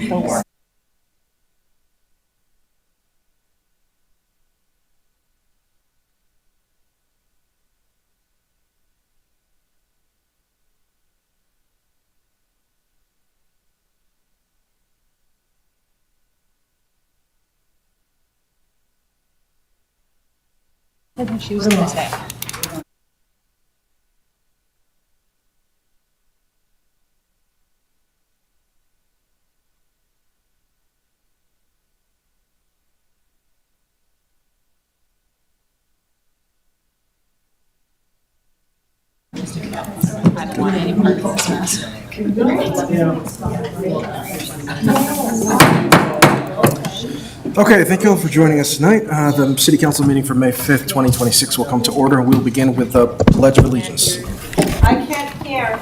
Don't worry. She was going to say. I don't want any part of this mess. Okay, thank you all for joining us tonight. The City Council meeting for May 5th, 2026 will come to order. We'll begin with the Pledge of Allegiance. I can't hear.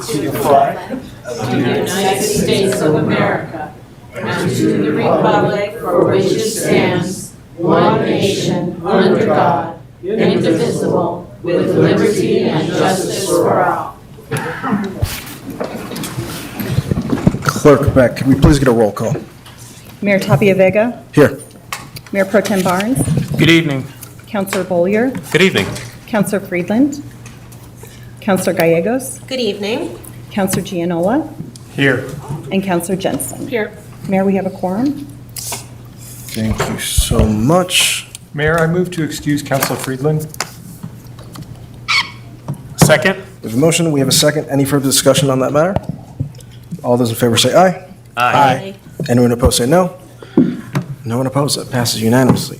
To the flag of the United States of America and to the republic for which it stands, one nation, under God, indivisible, with liberty and justice for all. Clerk Beck, could we please get a roll call? Mayor Tapia Vega, Here. Mayor Pro Tem Barnes, Good evening. Councilor Bollier, Good evening. Councilor Friedland, Councilor Gallegos, Good evening. Councilor Gianola, Here. and Councilor Jensen. Here. Mayor, we have a quorum. Thank you so much. Mayor, I move to excuse Councilor Friedland. Second? We have a motion, we have a second. Any further discussion on that matter? All those in favor say aye. Aye. Anyone opposed say no. No one opposed, that passes unanimously.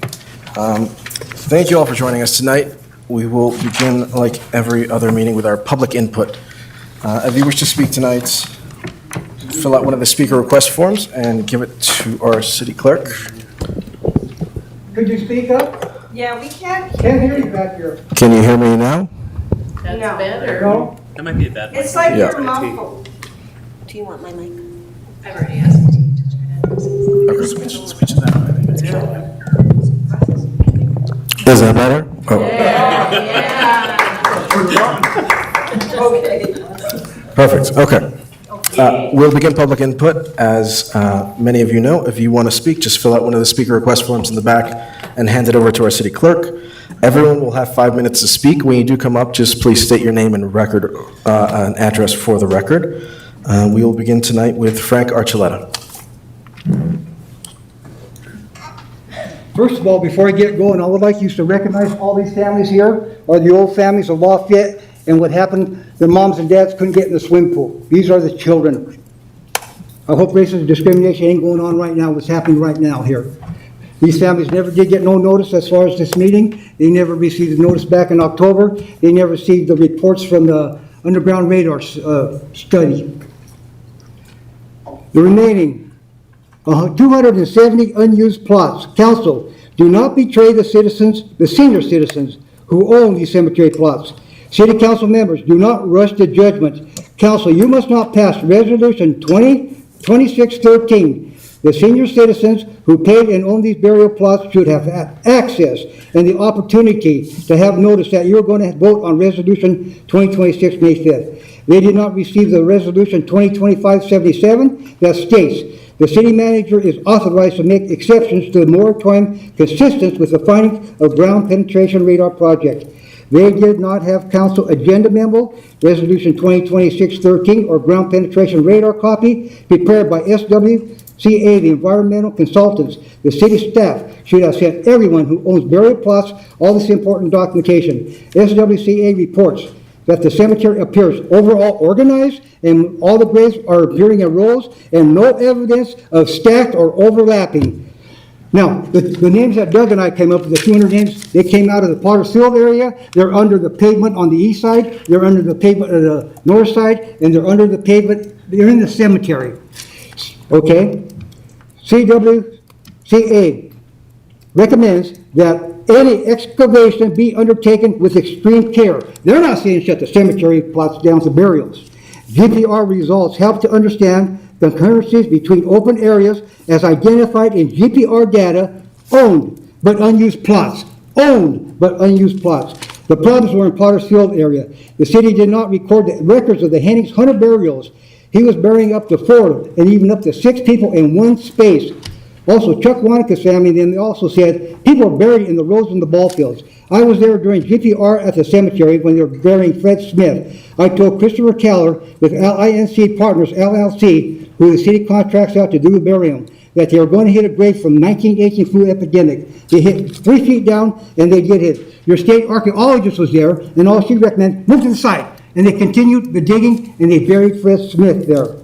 Thank you all for joining us tonight. We will begin, like every other meeting, with our public input. If you wish to speak tonight, fill out one of the speaker request forms and give it to our city clerk. Could you speak up? Yeah, we can't. Can't hear you back here. Can you hear me now? That's No. better. No? That might be a bad It's like Yeah. you're muffled. Do you want my mic? I've already asked you to Okay, switch that way. Is that better? Oh. Okay. Perfect, okay. We'll begin public input. As many of you know, if you want to speak, just fill out one of the speaker request forms in the back and hand it over to our city clerk. Everyone will have 5 minutes to speak. When you do come up, just please state your name and record, an address for the record. We will begin tonight with Frank Archuleta. First of all, before I get going, I would like you to recognize all these families here are the old families of Lafayette, and what happened, their moms and dads couldn't get in the swim pool. These are the children. I hope racism discrimination ain't going on right now, what's happening right now here. These families never did get no notice as far as this meeting. They never received the notice back in October. They never received the reports from the underground radar study. The remaining 270 unused plots. Council, do not betray the citizens, the senior citizens who own these cemetery plots. City council members, do not rush to judgment. Council, you must not pass resolution 2613. The senior citizens who paid and own these burial plots should have access and the opportunity to have notice that you're going to vote on resolution 2026 May 5th. They did not receive the resolution 2025-77 that states the city manager is authorized to make exceptions to the moratorium consistent with the findings of ground penetration radar project. They did not have council agenda memo, resolution 2026-13, or ground penetration radar copy prepared by SWCA, the environmental consultants. The city staff should have sent everyone who owns burial plots all this important documentation. SWCA reports that the cemetery appears overall organized and all the graves are appearing in rows and no evidence of stacked or overlapping. Now, the names that Doug and I came up with, the 200 names, they came out of the Potter's Field area. They're under the pavement on the east side. They're under the pavement on the north side, and they're under the pavement. They're in the cemetery. Okay? CWCA recommends that any excavation be undertaken with extreme care. They're not saying shut the cemetery plots down for burials. GPR results help to understand the concurrencies between open areas as identified in GPR data, owned but unused plots. Owned but unused plots. The problems were in Potter's Field area. The city did not record the records of the Hennings 100 burials. He was burying up to 4 and even up to 6 people in one space. Also, Chuck Wanica's family, then they also said people are buried in the roads and the ball fields. I was there during GPR at the cemetery when they were burying Fred Smith. I told Christopher Keller with LINC Partners, LLC, who the city contracts out to do the burial, that they were going to hit a grave from 1918 flu epidemic. They hit 3 feet down and they get hit. Your state archaeologist was there and all she recommended, move to the side. And they continued the digging and they buried Fred Smith there.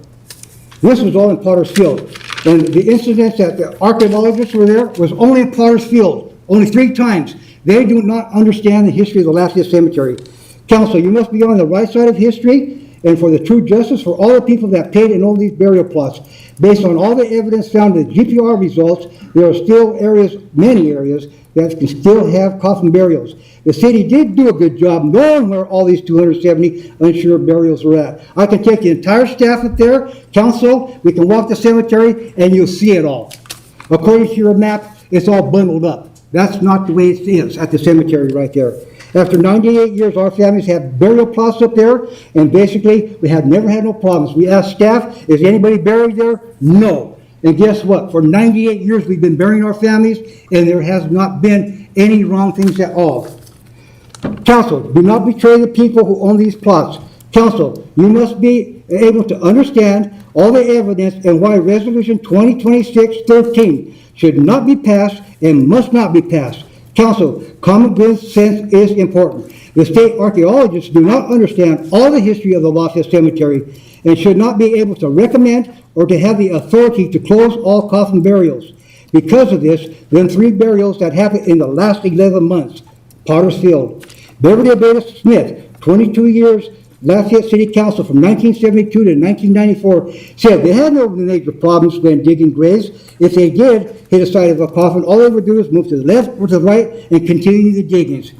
This was all in Potter's Field. And the incidents that the archaeologists were there was only in Potter's Field, only 3 times. They do not understand the history of the Lafayette Cemetery. Council, you must be on the right side of history and for the true justice for all the people that paid and own these burial plots. Based on all the evidence found in the GPR results, there are still areas, many areas, that can still have coffin burials. The city did do a good job knowing where all these 270 unsure burials were at. I can take the entire staff up there, council, we can walk the cemetery, and you'll see it all. According to your map, it's all bundled up. That's not the way it is at the cemetery right there. After 98 years, our families have burial plots up there, and basically, we have never had no problems. We asked staff, is anybody buried there? No. And guess what? For 98 years, we've been burying our families, and there has not been any wrong things at all. Council, do not betray the people who own these plots. Council, you must be able to understand all the evidence and why Resolution 2026-13 should not be passed and must not be passed. Council, common good sense is important. The state archaeologists do not understand all the history of the Lafayette Cemetery and should not be able to recommend or to have the authority to close all coffin burials. Because of this, then 3 burials that happened in the last 11 months. Potter's Field. Beverly Abeta Smith, 22 years, Lafayette City Council from 1972 to 1994, said they had no major problems when digging graves. If they did hit the side of a coffin, all they would do is move to the left or to the right and continue the diggings.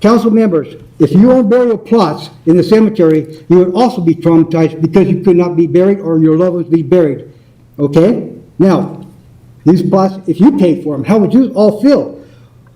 Council members, if you own burial plots in the cemetery, you would also be traumatized because you could not be buried or your loved ones be buried. Okay? Now, these plots, if you paid for them, how would you all feel?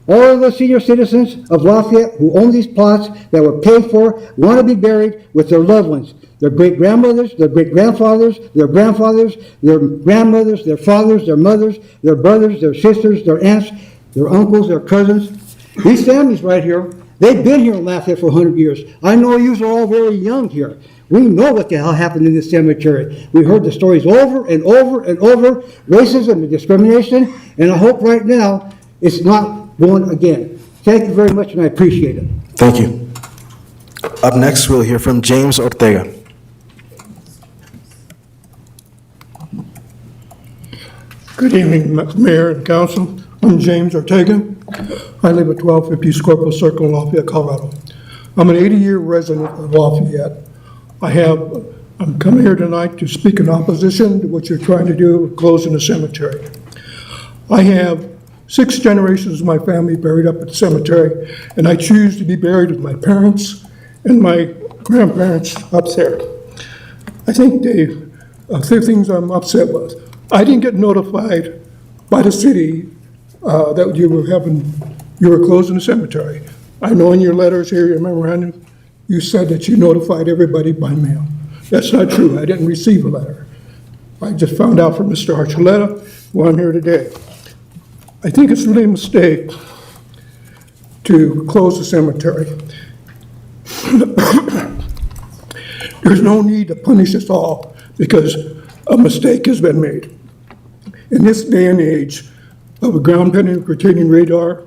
All of the senior citizens of Lafayette who own these plots that were paid for want to be buried with their loved ones. Their great-grandmothers, their great-grandfathers, their grandfathers, their grandmothers, their fathers, their mothers, their brothers, their sisters, their aunts, their uncles, their cousins. These families right here, they've been here in Lafayette for 100 years. I know you are all very young here. We know what the hell happened in this cemetery. We heard the stories over and over and over, racism and discrimination, and I hope right now it's not going again. Thank you very much, and I appreciate it. Thank you. Up next, we'll hear from James Ortega. Good evening, Mayor and Council. I'm James Ortega. I live at 1250 Scorpio Circle in Lafayette, Colorado. I'm an 80-year resident of Lafayette. I'm coming here tonight to speak in opposition to what you're trying to do with closing the cemetery. I have 6 generations of my family buried up at the cemetery, and I choose to be buried with my parents and my grandparents up there. I think a few things I'm upset with. I didn't get notified by the city that you were closing the cemetery. I know in your letters here, your memorandum, you said that you notified everybody by mail. That's not true. I didn't receive a letter. I just found out from Mr. Archuleta, who I'm here today. I think it's really a mistake to close the cemetery. There's no need to punish us all because a mistake has been made. In this day and age of a ground penetrating radar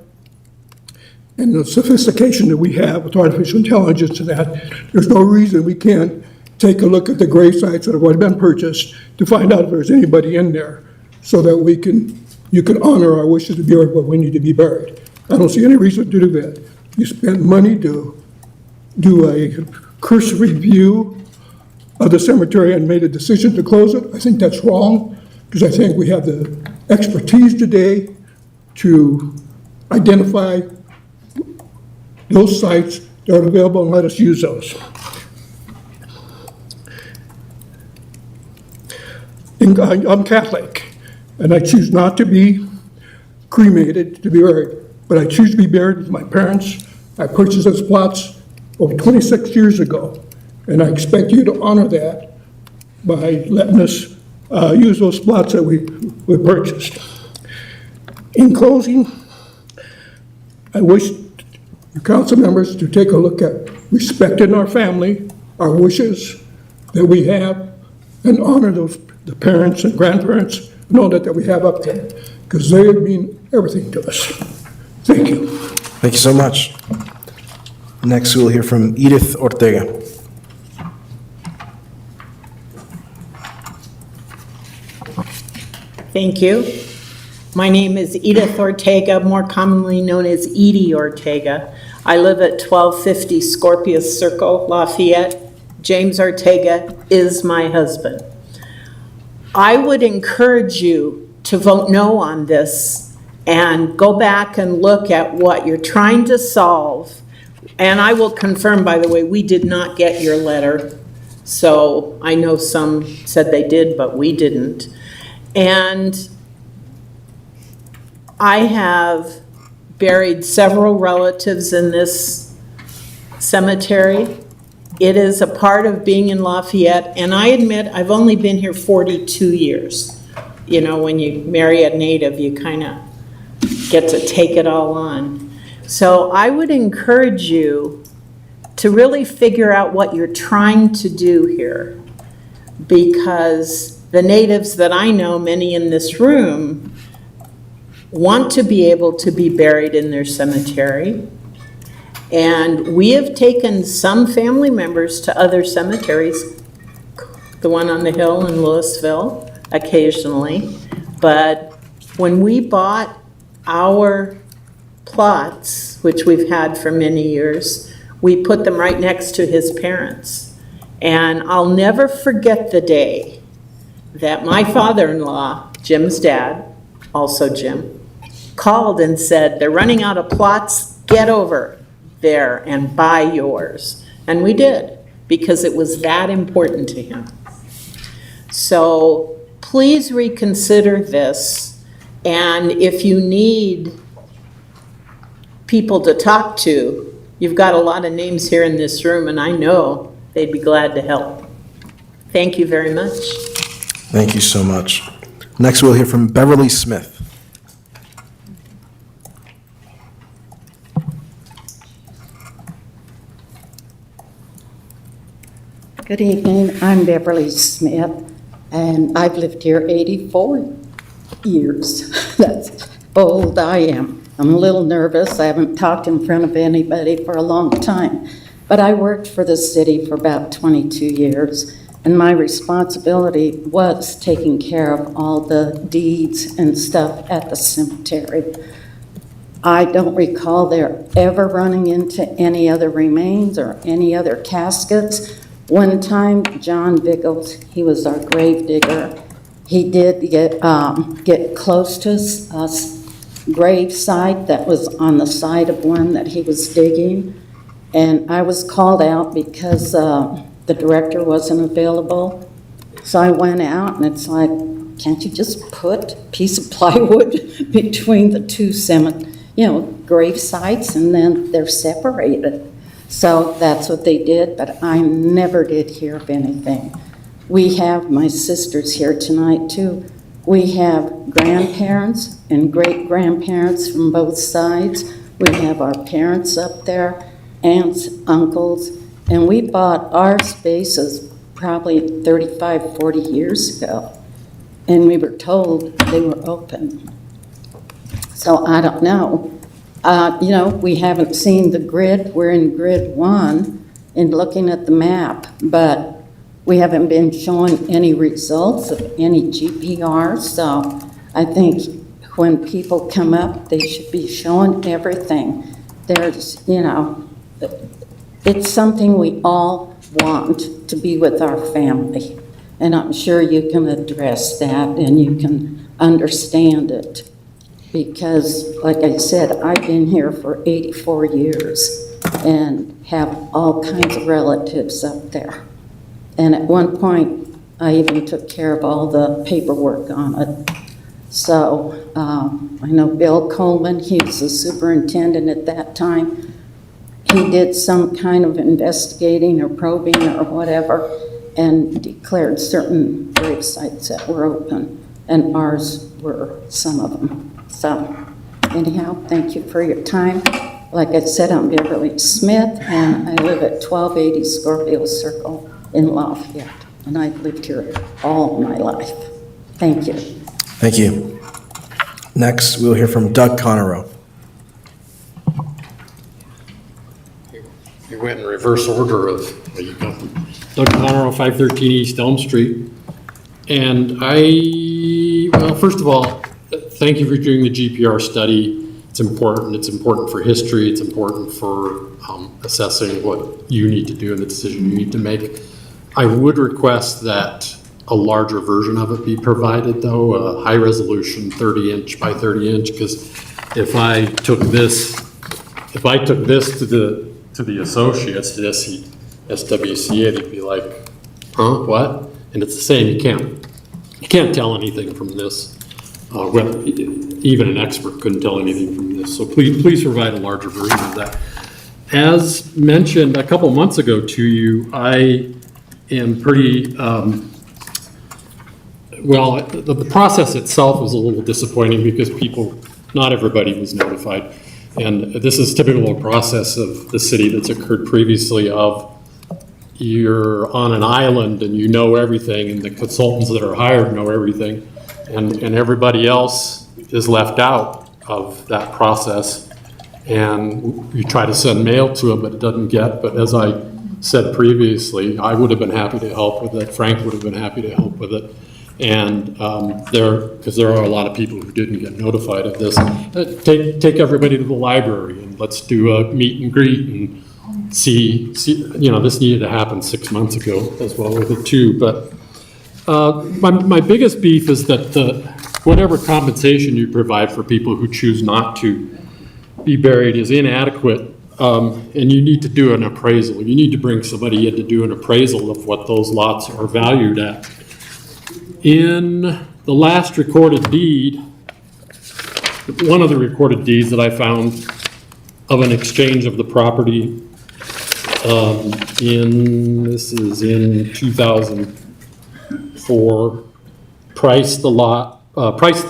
and the sophistication that we have with artificial intelligence and that, there's no reason we can't take a look at the grave sites that have already been purchased to find out if there's anybody in there, so that you can honor our wishes to be buried where we need to be buried. I don't see any reason to do that. You spend money to do a cursory review of the cemetery and made a decision to close it. I think that's wrong, because I think we have the expertise today to identify those sites that are available and let us use those. I'm Catholic, and I choose not to be cremated to be buried, but I choose to be buried with my parents. I purchased those plots over 26 years ago, and I expect you to honor that by letting us use those plots that we purchased. In closing, I wish your council members to take a look at respecting our family, our wishes that we have, and honor the parents and grandparents and all that we have up there, because they mean everything to us. Thank you. Thank you so much. Next, we'll hear from Edith Ortega. Thank you. My name is Edith Ortega, more commonly known as Edie Ortega. I live at 1250 Scorpius Circle, Lafayette. James Ortega is my husband. I would encourage you to vote no on this and go back and look at what you're trying to solve. And I will confirm, by the way, we did not get your letter. So I know some said they did, but we didn't. And I have buried several relatives in this cemetery. It is a part of being in Lafayette, and I admit I've only been here 42 years. You know, when you marry a native, you kind of get to take it all on. So I would encourage you to really figure out what you're trying to do here, because the natives that I know, many in this room, want to be able to be buried in their cemetery. And we have taken some family members to other cemeteries, the one on the hill in Louisville occasionally. But when we bought our plots, which we've had for many years, we put them right next to his parents. And I'll never forget the day that my father-in-law, Jim's dad, also Jim, called and said, "They're running out of plots, get over there and buy yours." And we did, because it was that important to him. So please reconsider this, and if you need people to talk to, you've got a lot of names here in this room, and I know they'd be glad to help. Thank you very much. Thank you so much. Next, we'll hear from Beverly Smith. Good evening, I'm Beverly Smith, and I've lived here 84 years. That's how old I am. I'm a little nervous, I haven't talked in front of anybody for a long time, but I worked for the city for about 22 years, and my responsibility was taking care of all the deeds and stuff at the cemetery. I don't recall there ever running into any other remains or any other caskets. One time, John Biggles, he was our grave digger. He did get close to a grave site that was on the side of one that he was digging. And I was called out because the director wasn't available. So I went out, and it's like, can't you just put a piece of plywood between the two grave sites, and then they're separated? So that's what they did, but I never did hear of anything. We have my sisters here tonight, too. We have grandparents and great-grandparents from both sides. We have our parents up there, aunts, uncles, and we bought our spaces probably 35, 40 years ago, and we were told they were open. So I don't know. You know, we haven't seen the grid. We're in grid 1 and looking at the map, but we haven't been showing any results of any GPR. So I think when people come up, they should be showing everything. There's, you know, it's something we all want, to be with our family. And I'm sure you can address that and you can understand it. Because, like I said, I've been here for 84 years and have all kinds of relatives up there. And at one point, I even took care of all the paperwork on it. So I know Bill Coleman, he was the superintendent at that time. He did some kind of investigating or probing or whatever and declared certain grave sites that were open, and ours were some of them. So anyhow, thank you for your time. Like I said, I'm Beverly Smith, and I live at 1280 Scorpio Circle in Lafayette, and I've lived here all my life. Thank you. Thank you. Next, we'll hear from Doug Conero. You went in reverse order of, Doug Conero, 513 East Elm Street. And well, first of all, thank you for doing the GPR study. It's important. It's important for history. It's important for assessing what you need to do and the decision you need to make. I would request that a larger version of it be provided, though, a high resolution 30-inch by 30-inch, because if I took this to the associates, to SWCA, they'd be like, huh, what? And it's the same, you can't tell anything from this. Well, even an expert couldn't tell anything from this. So please provide a larger version of that. As mentioned a couple months ago to you, I am pretty, well, the process itself was a little disappointing because not everybody was notified. And this is typical of a process of the city that's occurred previously of you're on an island and you know everything, and the consultants that are hired know everything, and everybody else is left out of that process. And you try to send mail to them, but it doesn't get. But as I said previously, I would have been happy to help with it. Frank would have been happy to help with it. And because there are a lot of people who didn't get notified of this. Take everybody to the library and let's do a meet and greet and see, you know, this needed to happen 6 months ago as well with it too. But my biggest beef is that whatever compensation you provide for people who choose not to be buried is inadequate. And you need to do an appraisal. You need to bring somebody in to do an appraisal of what those lots are valued at. In the last recorded deed, one of the recorded deeds that I found of an exchange of the property this is in 2004, priced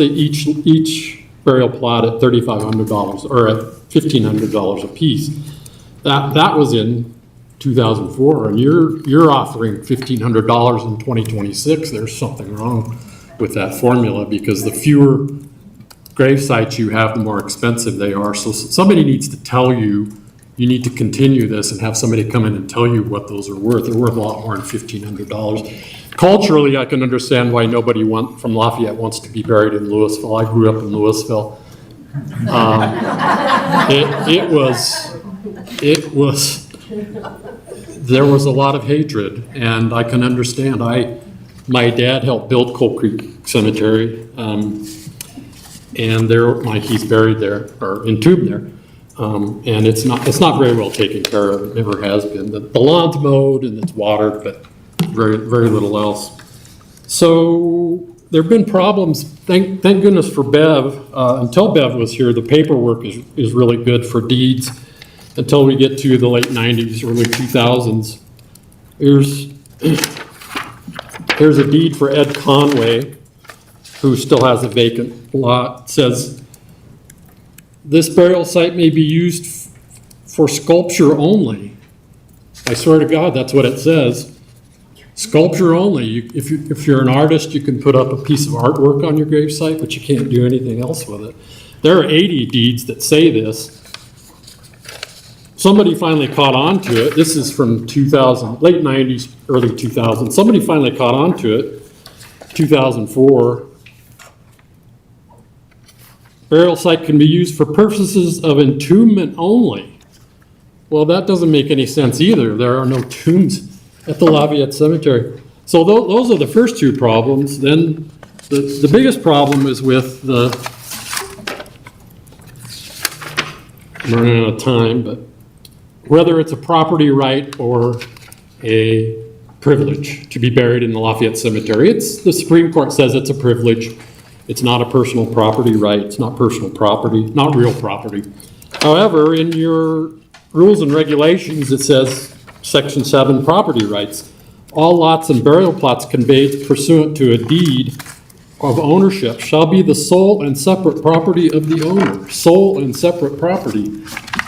each burial plot at $3,500 or at $1,500 a piece. That was in 2004, and you're offering $1,500 in 2026. There's something wrong with that formula, because the fewer grave sites you have, the more expensive they are. So somebody needs to tell you, you need to continue this, and have somebody come in and tell you what those are worth. They're worth a lot more than $1,500. Culturally, I can understand why nobody from Lafayette wants to be buried in Louisville. I grew up in Louisville. There was a lot of hatred, and I can understand. My dad helped build Coal Creek Cemetery, and he's buried there, or entombed there, and it's not very well taken care of. It never has been. The lawn's mowed and it's watered, but very little else. So there have been problems. Thank goodness for Bev. Until Bev was here, the paperwork is really good for deeds. Until we get to the late 90s, early 2000s. Here's a deed for Ed Conway, who still has a vacant lot. It says, this burial site may be used for sculpture only. I swear to God, that's what it says. Sculpture only. If you're an artist, you can put up a piece of artwork on your gravesite, but you can't do anything else with it. There are 80 deeds that say this. somebody finally caught on to it. This is from 2000, late 90s, early 2000s. Somebody finally caught on to it, 2004. Burial site can be used for purposes of entombment only. Well, that doesn't make any sense either. There are no tombs at the Lafayette Cemetery. So those are the first two problems. Then the biggest problem is with the, I'm running out of time, but whether it's a property right or a privilege to be buried in the Lafayette Cemetery. The Supreme Court says it's a privilege. It's not a personal property right. It's not personal property, not real property. However, in your rules and regulations, it says, Section 7, property rights. All lots and burial plots conveyed pursuant to a deed of ownership shall be the sole and separate property of the owner. Sole and separate property.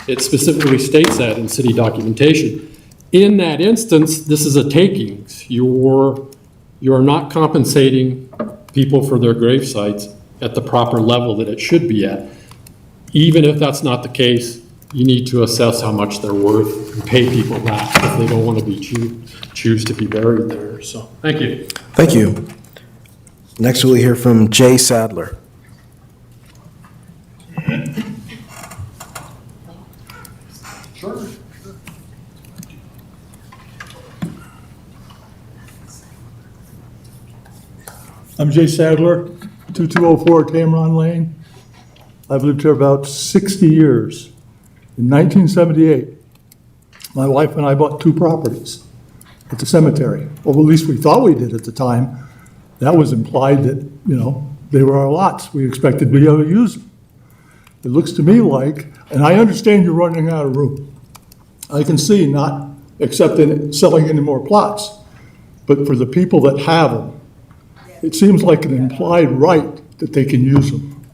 It specifically states that in city documentation. In that instance, this is a takings. You are not compensating people for their grave sites at the proper level that it should be at. Even if that's not the case, you need to assess how much they're worth and pay people that if they don't want to be choose to be buried there. So, thank you. Thank you. Next, we'll hear from Jay Sadler. I'm Jay Sadler, 2204 Tameron Lane. I've lived here about 60 years. In 1978, my wife and I bought 2 properties at the cemetery. Or at least we thought we did at the time. That was implied that, they were our lots. We expected to be able to use them. It looks to me like, and I understand you're running out of room. I can see not accepting, selling any more plots. But for the people that have them, it seems like an implied right that they can use them.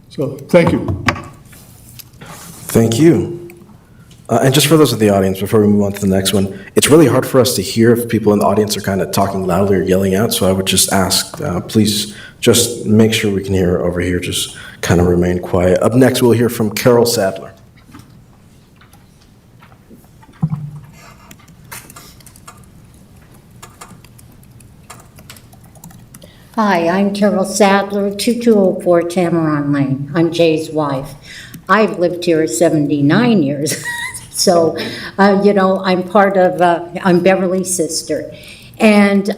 So, thank you. Thank you. And just for those in the audience, before we move on to the next one, it's really hard for us to hear if people in the audience are kind of talking loudly or yelling out, so I would just ask, please just make sure we can hear over here, just kind of remain quiet. Up next, we'll hear from Carol Sadler. Hi, I'm Carol Sadler, 2204 Tameron Lane. I'm Jay's wife. I've lived here 79 years, so, I'm part of, I'm Beverly's sister. And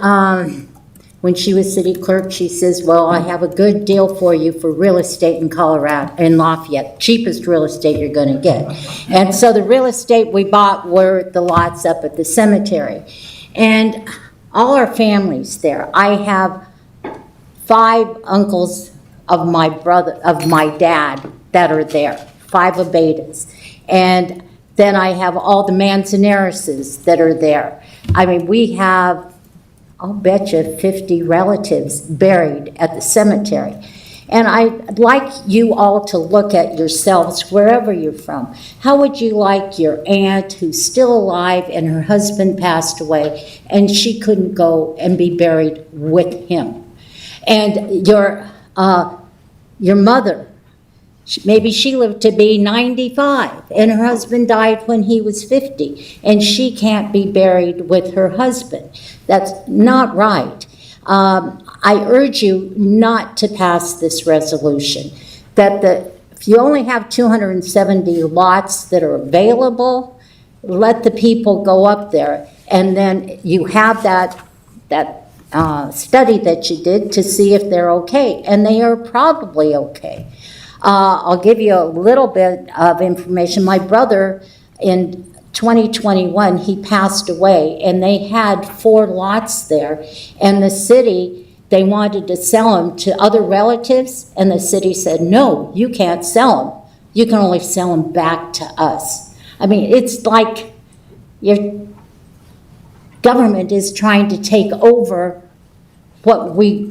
when she was city clerk, she says, well, I have a good deal for you for real estate in Colorado, in Lafayette, cheapest real estate you're gonna get. And so the real estate we bought were the lots up at the cemetery. And all our families there, I have 5 uncles of my dad that are there, 5 Abedas. And then I have all the Manzanerises that are there. I mean, we have, I'll bet you, 50 relatives buried at the cemetery. And I'd like you all to look at yourselves wherever you're from. How would you like your aunt who's still alive and her husband passed away and she couldn't go and be buried with him? And your mother, maybe she lived to be 95, and her husband died when he was 50, and she can't be buried with her husband. That's not right. I urge you not to pass this resolution, that if you only have 270 lots that are available, let the people go up there, and then you have that study that you did to see if they're okay, and they are probably okay. I'll give you a little bit of information. My brother, in 2021, he passed away, and they had 4 lots there, and the city, they wanted to sell them to other relatives, and the city said, no, you can't sell them. You can only sell them back to us. I mean, it's like your government is trying to take over what we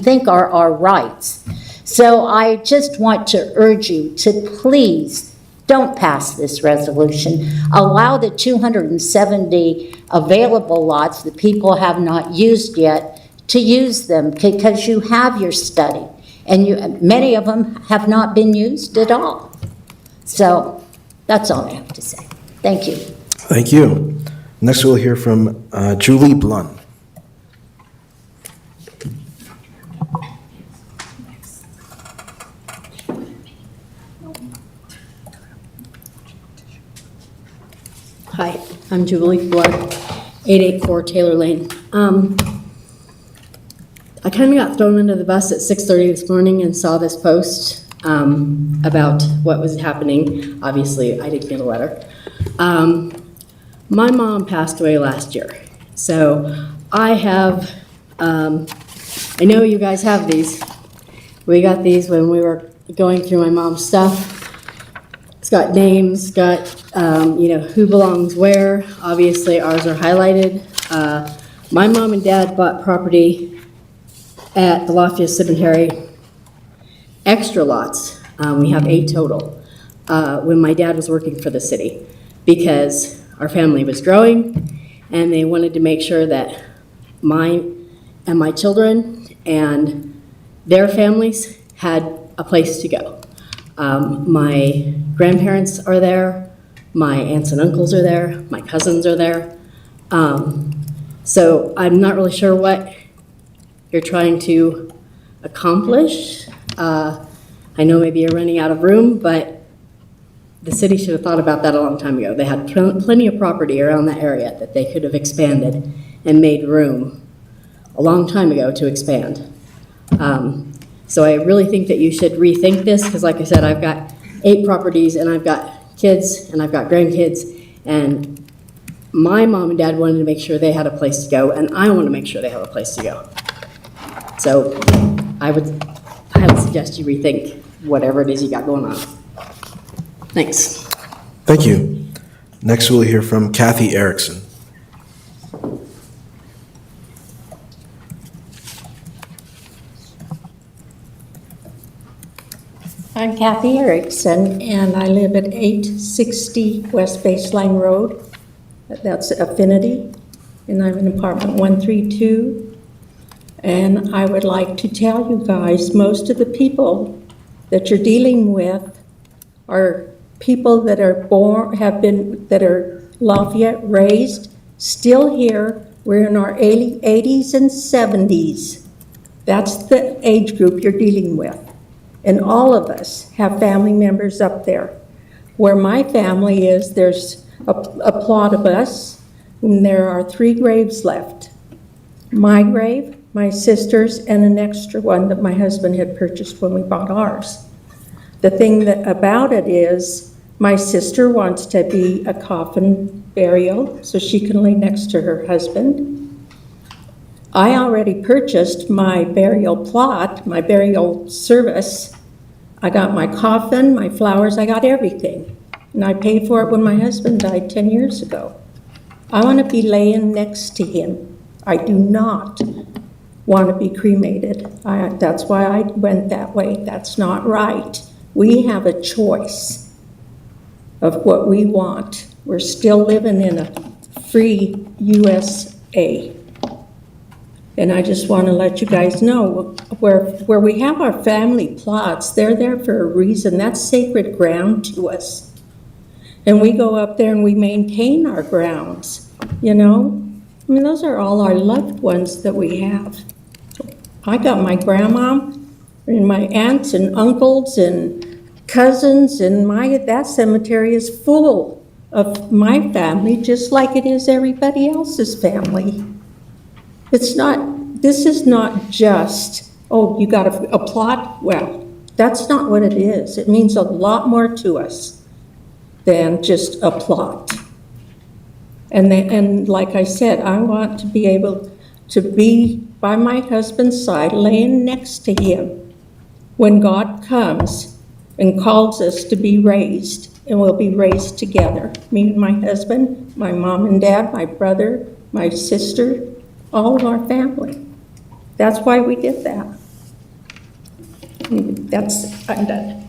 think are our rights. So I just want to urge you to please don't pass this resolution. Allow the 270 available lots that people have not used yet to use them, because you have your study, and many of them have not been used at all. So that's all I have to say. Thank you. Thank you. Next, we'll hear from Julie Blun. Hi, I'm Julie Blood, 884 Taylor Lane. I kind of got thrown under the bus at 6:30 this morning and saw this post about what was happening. Obviously, I didn't get a letter. My mom passed away last year, so I have, I know you guys have these. We got these when we were going through my mom's stuff. It's got names, got, who belongs where. Obviously, ours are highlighted. My mom and dad bought property at the Lafayette Cemetery, extra lots. We have 8 total, when my dad was working for the city, because our family was growing, and they wanted to make sure that mine and my children and their families had a place to go. My grandparents are there, my aunts and uncles are there, my cousins are there. So I'm not really sure what you're trying to accomplish. I know maybe you're running out of room, but the city should have thought about that a long time ago. They had plenty of property around that area that they could have expanded and made room a long time ago to expand. So I really think that you should rethink this, because like I said, I've got 8 properties, and I've got kids, and I've got grandkids, and my mom and dad wanted to make sure they had a place to go, and I want to make sure they have a place to go. So I would suggest you rethink whatever it is you got going on. Thanks. Thank you. Next, we'll hear from Kathy Erickson. I'm Kathy Erickson, and I live at 860 West Baseline Road. That's Affinity, and I'm in apartment 132. And I would like to tell you guys, most of the people that you're dealing with are people that are born, that are Lafayette raised, still here. We're in our 80s and 70s. That's the age group you're dealing with. And all of us have family members up there. Where my family is, there's a plot of us, and there are 3 graves left. My grave, my sister's, and an extra one that my husband had purchased when we bought ours. The thing about it is, my sister wants to be a coffin burial so she can lay next to her husband. I already purchased my burial plot, my burial service. I got my coffin, my flowers, I got everything. And I paid for it when my husband died 10 years ago. I want to be laying next to him. I do not want to be cremated. That's why I went that way. That's not right. We have a choice of what we want. We're still living in a free USA. And I just want to let you guys know, where we have our family plots, they're there for a reason. That's sacred ground to us. And we go up there and we maintain our grounds, you know? I mean, those are all our loved ones that we have. I got my grandma and my aunts and uncles and cousins, and that cemetery is full of my family, just like it is everybody else's family. This is not just, oh, you got a plot? Well, that's not what it is. It means a lot more to us than just a plot. And like I said, I want to be able to be by my husband's side, laying next to him when God comes and calls us to be raised, and we'll be raised together. Me and my husband, my mom and dad, my brother, my sister, all of our family. That's why we did that. I'm done.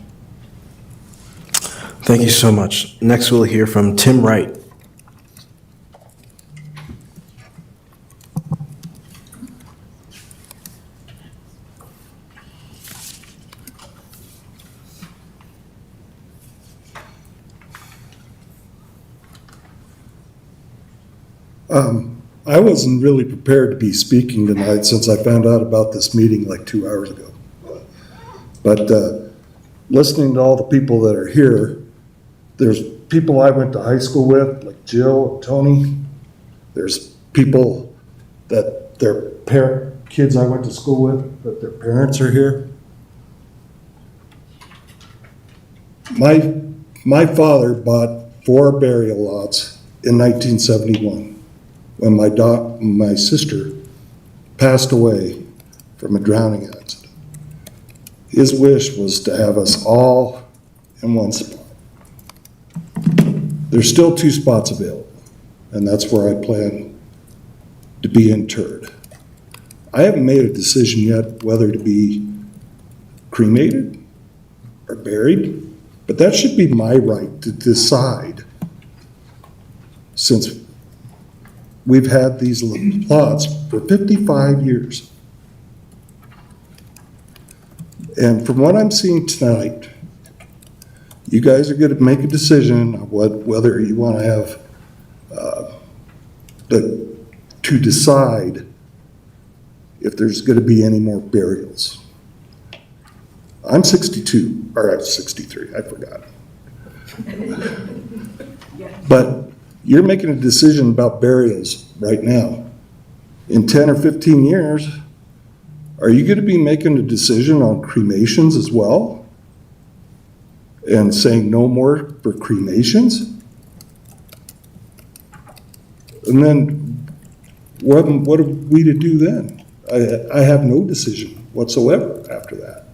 Thank you so much. Next, we'll hear from Tim Wright. I wasn't really prepared to be speaking tonight since I found out about this meeting like 2 hours ago. But listening to all the people that are here, there's people I went to high school with, like Jill and Tony. There's people that kids I went to school with, that their parents are here. My father bought 4 burial lots in 1971 when my sister passed away from a drowning accident. His wish was to have us all in one spot. There's still 2 spots available, and that's where I plan to be interred. I haven't made a decision yet whether to be cremated or buried, but that should be my right to decide, since we've had these plots for 55 years. And from what I'm seeing tonight, you guys are going to make a decision on whether you want to have to decide if there's going to be any more burials. I'm 62, or 63, I forgot. But you're making a decision about burials right now. In 10 or 15 years, are you going to be making a decision on cremations as well? And saying no more for cremations? And then what are we to do then? I have no decision whatsoever after that.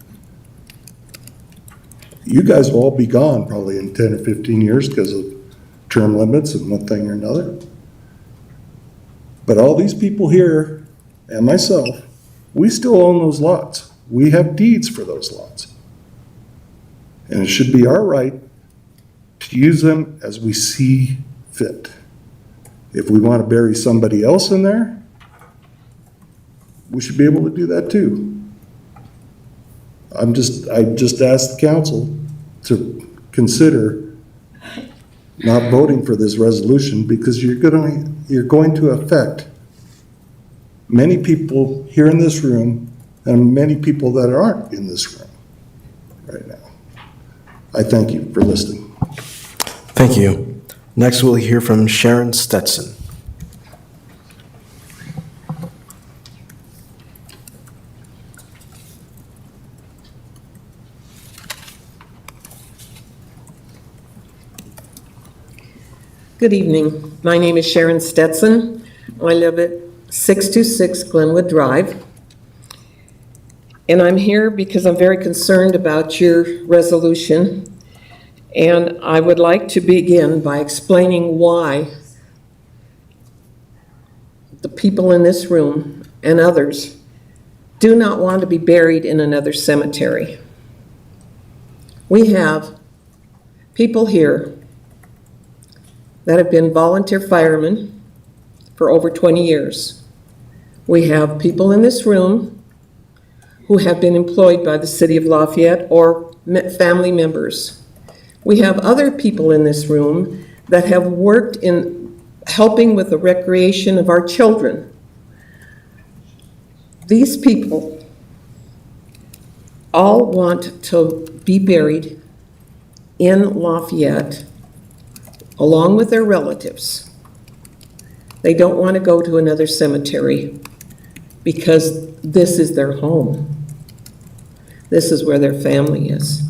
You guys will all be gone probably in 10 or 15 years because of term limits and one thing or another. But all these people here and myself, we still own those lots. We have deeds for those lots. And it should be our right to use them as we see fit. If we want to bury somebody else in there, we should be able to do that too. I just asked the council to consider not voting for this resolution because you're going to affect many people here in this room and many people that aren't in this room right now. I thank you for listening. Thank you. Next, we'll hear from Sharon Stetson. Good evening. My name is Sharon Stetson. I live at 626 Glenwood Drive. And I'm here because I'm very concerned about your resolution. And I would like to begin by explaining why the people in this room and others do not want to be buried in another cemetery. We have people here that have been volunteer firemen for over 20 years. We have people in this room who have been employed by the City of Lafayette or family members. We have other people in this room that have worked in helping with the recreation of our children. These people all want to be buried in Lafayette along with their relatives. They don't want to go to another cemetery because this is their home. This is where their family is.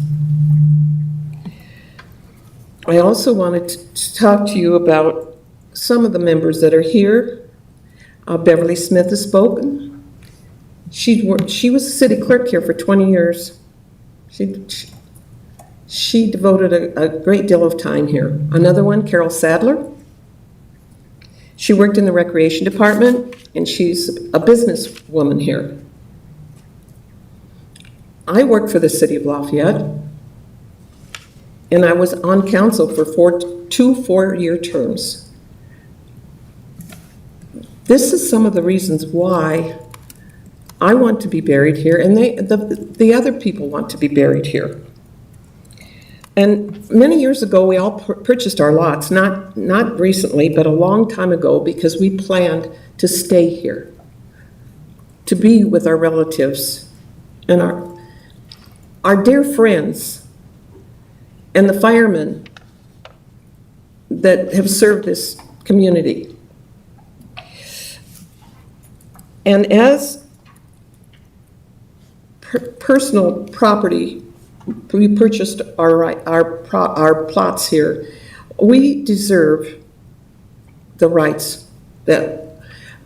I also wanted to talk to you about some of the members that are here. Beverly Smith has spoken. She was a city clerk here for 20 years. She devoted a great deal of time here. Another one, Carol Sadler. She worked in the recreation department, and she's a businesswoman here. I worked for the City of Lafayette, and I was on council for two 4-year terms. This is some of the reasons why I want to be buried here, and the other people want to be buried here. And many years ago, we all purchased our lots, not recently, but a long time ago, because we planned to stay here, to be with our relatives and our dear friends and the firemen that have served this community. And as personal property, we purchased our plots here. We deserve the rights that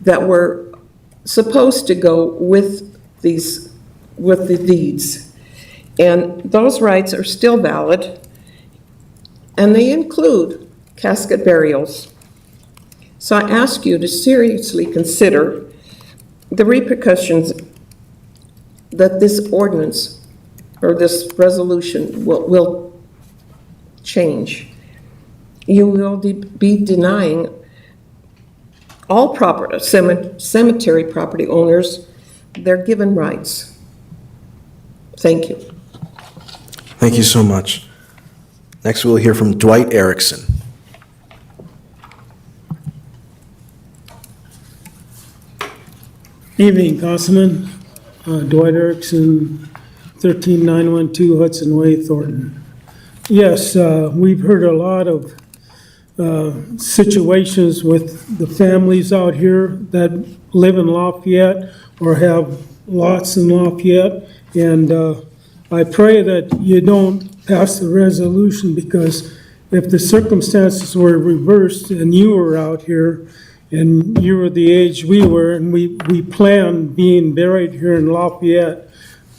were supposed to go with the deeds. And those rights are still valid, and they include casket burials. So I ask you to seriously consider the repercussions that this ordinance or this resolution will change. You will be denying all cemetery property owners their given rights. Thank you. Thank you so much. Next, we'll hear from Dwight Erickson. Evening, Councilman. Dwight Erickson, 13912 Hudson Way, Thornton. Yes, we've heard a lot of situations with the families out here that live in Lafayette or have lots in Lafayette, and I pray that you don't pass the resolution, because if the circumstances were reversed and you were out here and you were the age we were, and we planned being buried here in Lafayette,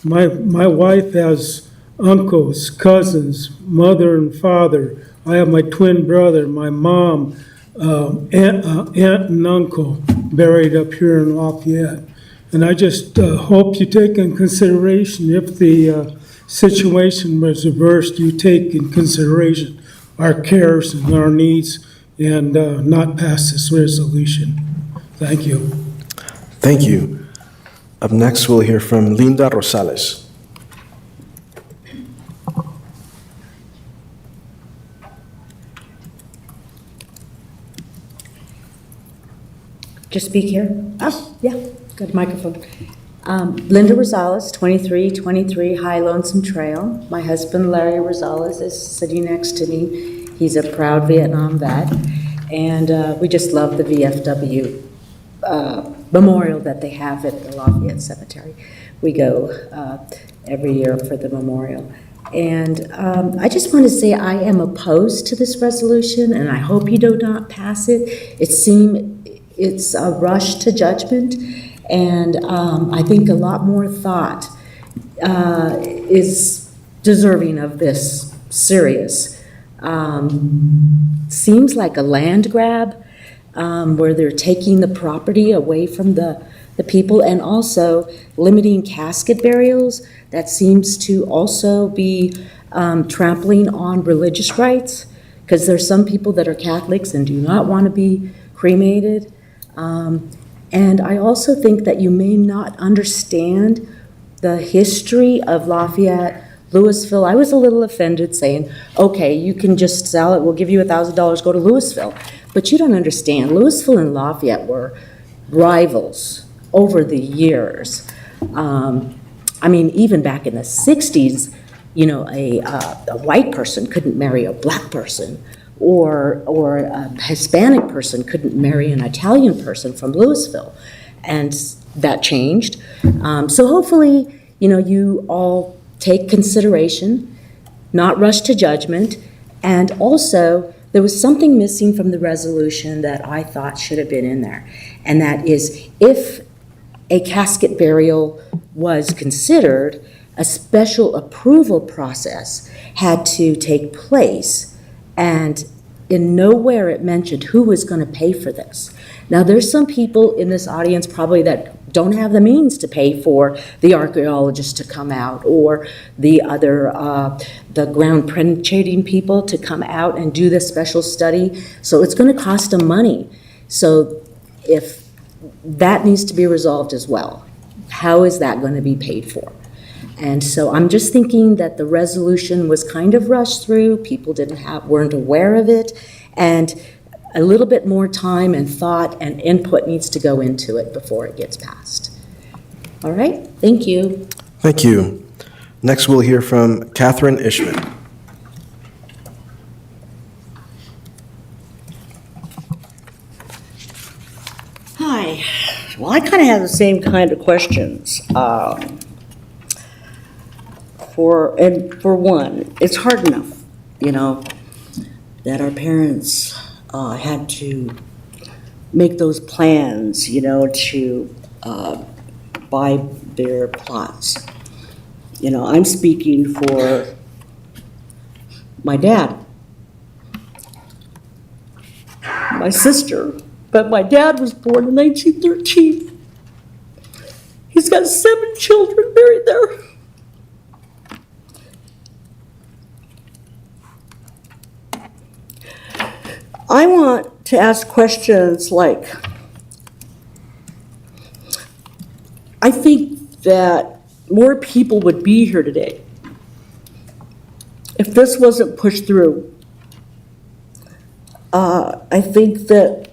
my wife has uncles, cousins, mother and father. I have my twin brother, my mom, aunt and uncle buried up here in Lafayette. And I just hope you take in consideration, if the situation was reversed, you take in consideration our cares and our needs, and not pass this resolution. Thank you. Thank you. Up next, we'll hear from Linda Rosales. Just speak here? Oh, yeah, got a microphone. Linda Rosales, 2323 High Lonesome Trail. My husband, Larry Rosales, is sitting next to me. He's a proud Vietnam vet, and we just love the VFW memorial that they have at the Lafayette Cemetery. We go every year for the memorial. And I just want to say I am opposed to this resolution, and I hope you do not pass it. It's a rush to judgment, and I think a lot more thought is deserving of this serious. Seems like a land grab, where they're taking the property away from the people, and also limiting casket burials. That seems to also be trampling on religious rights, because there's some people that are Catholics and do not want to be cremated. And I also think that you may not understand the history of Lafayette, Louisville. I was a little offended saying, okay, you can just sell it, we'll give you $1,000, go to Louisville. But you don't understand, Louisville and Lafayette were rivals over the years. I mean, even back in the 60s, you know, a white person couldn't marry a black person, or a Hispanic person couldn't marry an Italian person from Louisville. And that changed. So hopefully, you know, you all take consideration, not rush to judgment. And also, there was something missing from the resolution that I thought should have been in there. And that is, if a casket burial was considered, a special approval process had to take place. And in nowhere it mentioned who was going to pay for this. Now, there's some people in this audience probably that don't have the means to pay for the archaeologist to come out, or the other, the ground penetrating people to come out and do this special study. So it's going to cost them money. So if that needs to be resolved as well, how is that going to be paid for? And so I'm just thinking that the resolution was kind of rushed through, people weren't aware of it, and a little bit more time and thought and input needs to go into it before it gets passed. All right, thank you. Thank you. Next, we'll hear from Catherine Ishman. Hi. Well, I kind of have the same kind of questions. For one, it's hard enough, that our parents had to make those plans, to buy their plots. I'm speaking for my dad, my sister, but my dad was born in 1913. He's got 7 children buried there. I want to ask questions like, I think that more people would be here today if this wasn't pushed through. I think that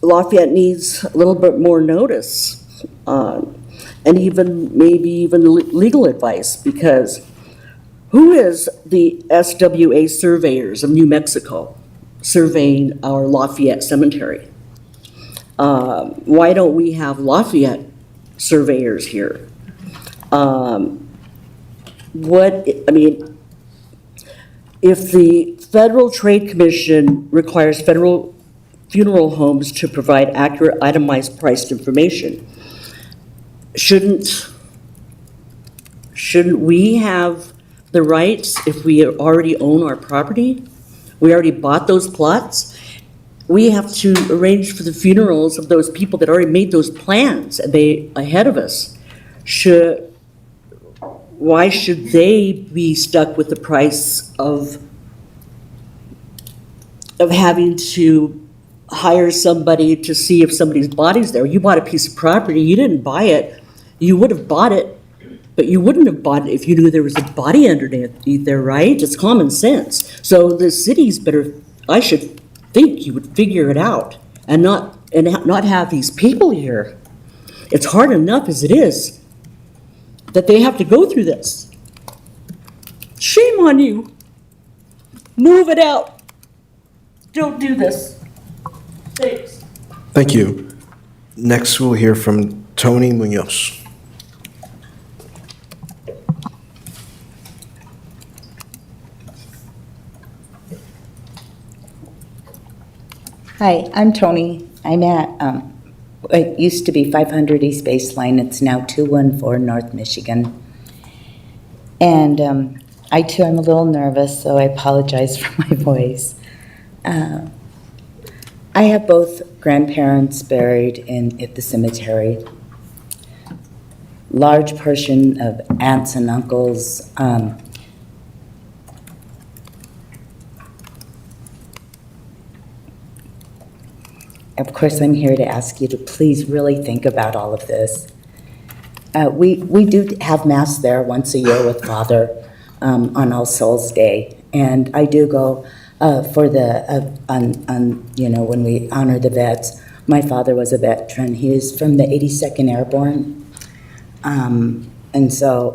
Lafayette needs a little bit more notice, and maybe even legal advice, because who is the SWA surveyors of New Mexico surveying our Lafayette cemetery? Why don't we have Lafayette surveyors here? If the Federal Trade Commission requires federal funeral homes to provide accurate itemized priced information, shouldn't we have the rights if we already own our property? We already bought those plots. We have to arrange for the funerals of those people that already made those plans and they ahead of us. Why should they be stuck with the price of having to hire somebody to see if somebody's body's there? You bought a piece of property, you didn't buy it. You would have bought it, but you wouldn't have bought it if you knew there was a body underneath there, right? It's common sense. So the city's better, I should think you would figure it out and not have these people here. It's hard enough as it is that they have to go through this. Shame on you. Move it out. Don't do this. Thanks. Thank you. Next, we'll hear from Tony Munoz. Hi, I'm Tony. I'm at, it used to be 500 East Baseline. It's now 214 North Michigan. And I too am a little nervous, so I apologize for my voice. I have both grandparents buried at the cemetery. Large portion of aunts and uncles. Of course, I'm here to ask you to please really think about all of this. We do have Mass there once a year with Father on All Souls Day, and I do go for the, when we honor the vets. My father was a veteran. He is from the 82nd Airborne, and so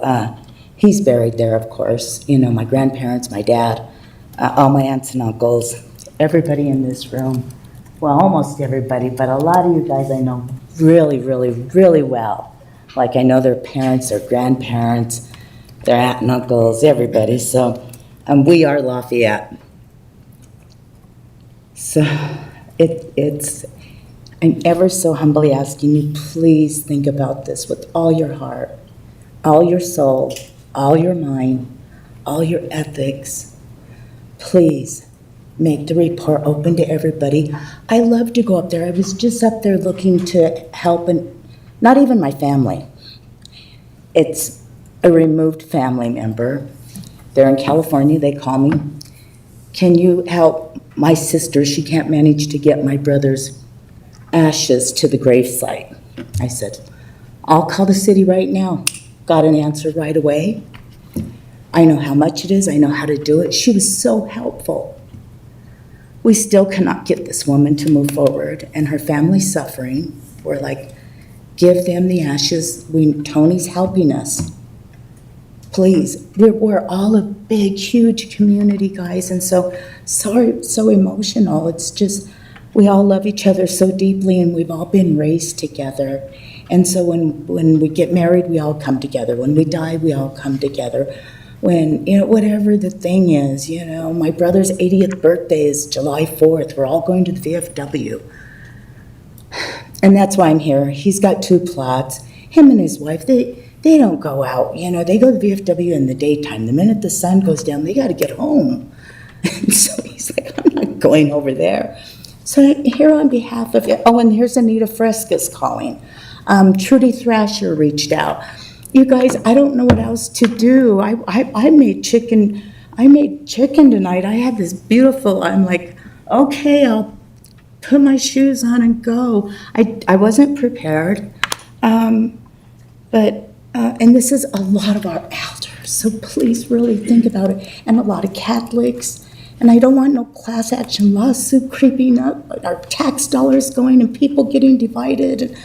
he's buried there, of course. My grandparents, my dad, all my aunts and uncles, everybody in this room. Well, almost everybody, but a lot of you guys I know really, really, really well. Like I know their parents, their grandparents, their aunt and uncles, everybody. So we are Lafayette. So I'm ever so humbly asking you, please think about this with all your heart, all your soul, all your mind, all your ethics. Please. Make the report open to everybody. I love to go up there. I was just up there looking to help, and not even my family. It's a removed family member. They're in California, they call me. Can you help my sister? She can't manage to get my brother's ashes to the gravesite. I said, I'll call the city right now. got an answer right away. I know how much it is. I know how to do it. She was so helpful. We still cannot get this woman to move forward, and her family's suffering. We're like, give them the ashes. Tony's helping us. Please, we're all a big, huge community, guys, and so emotional. It's just, we all love each other so deeply, and we've all been raised together. And so when we get married, we all come together. When we die, we all come together. When, whatever the thing is, my brother's 80th birthday is July 4th. We're all going to the VFW. And that's why I'm here. He's got 2 plots. Him and his wife, they don't go out. They go to the VFW in the daytime. The minute the sun goes down, they got to get home. And so he's like, I'm not going over there. So here on behalf of, and here's Anita Frescas calling. Trudy Thrasher reached out. You guys, I don't know what else to do. I made chicken. I made chicken tonight. I had this beautiful, I'm like, okay, I'll put my shoes on and go. I wasn't prepared. And this is a lot of our elders, so please really think about it. And a lot of Catholics. And I don't want no class action lawsuit creeping up, our tax dollars going and people getting divided.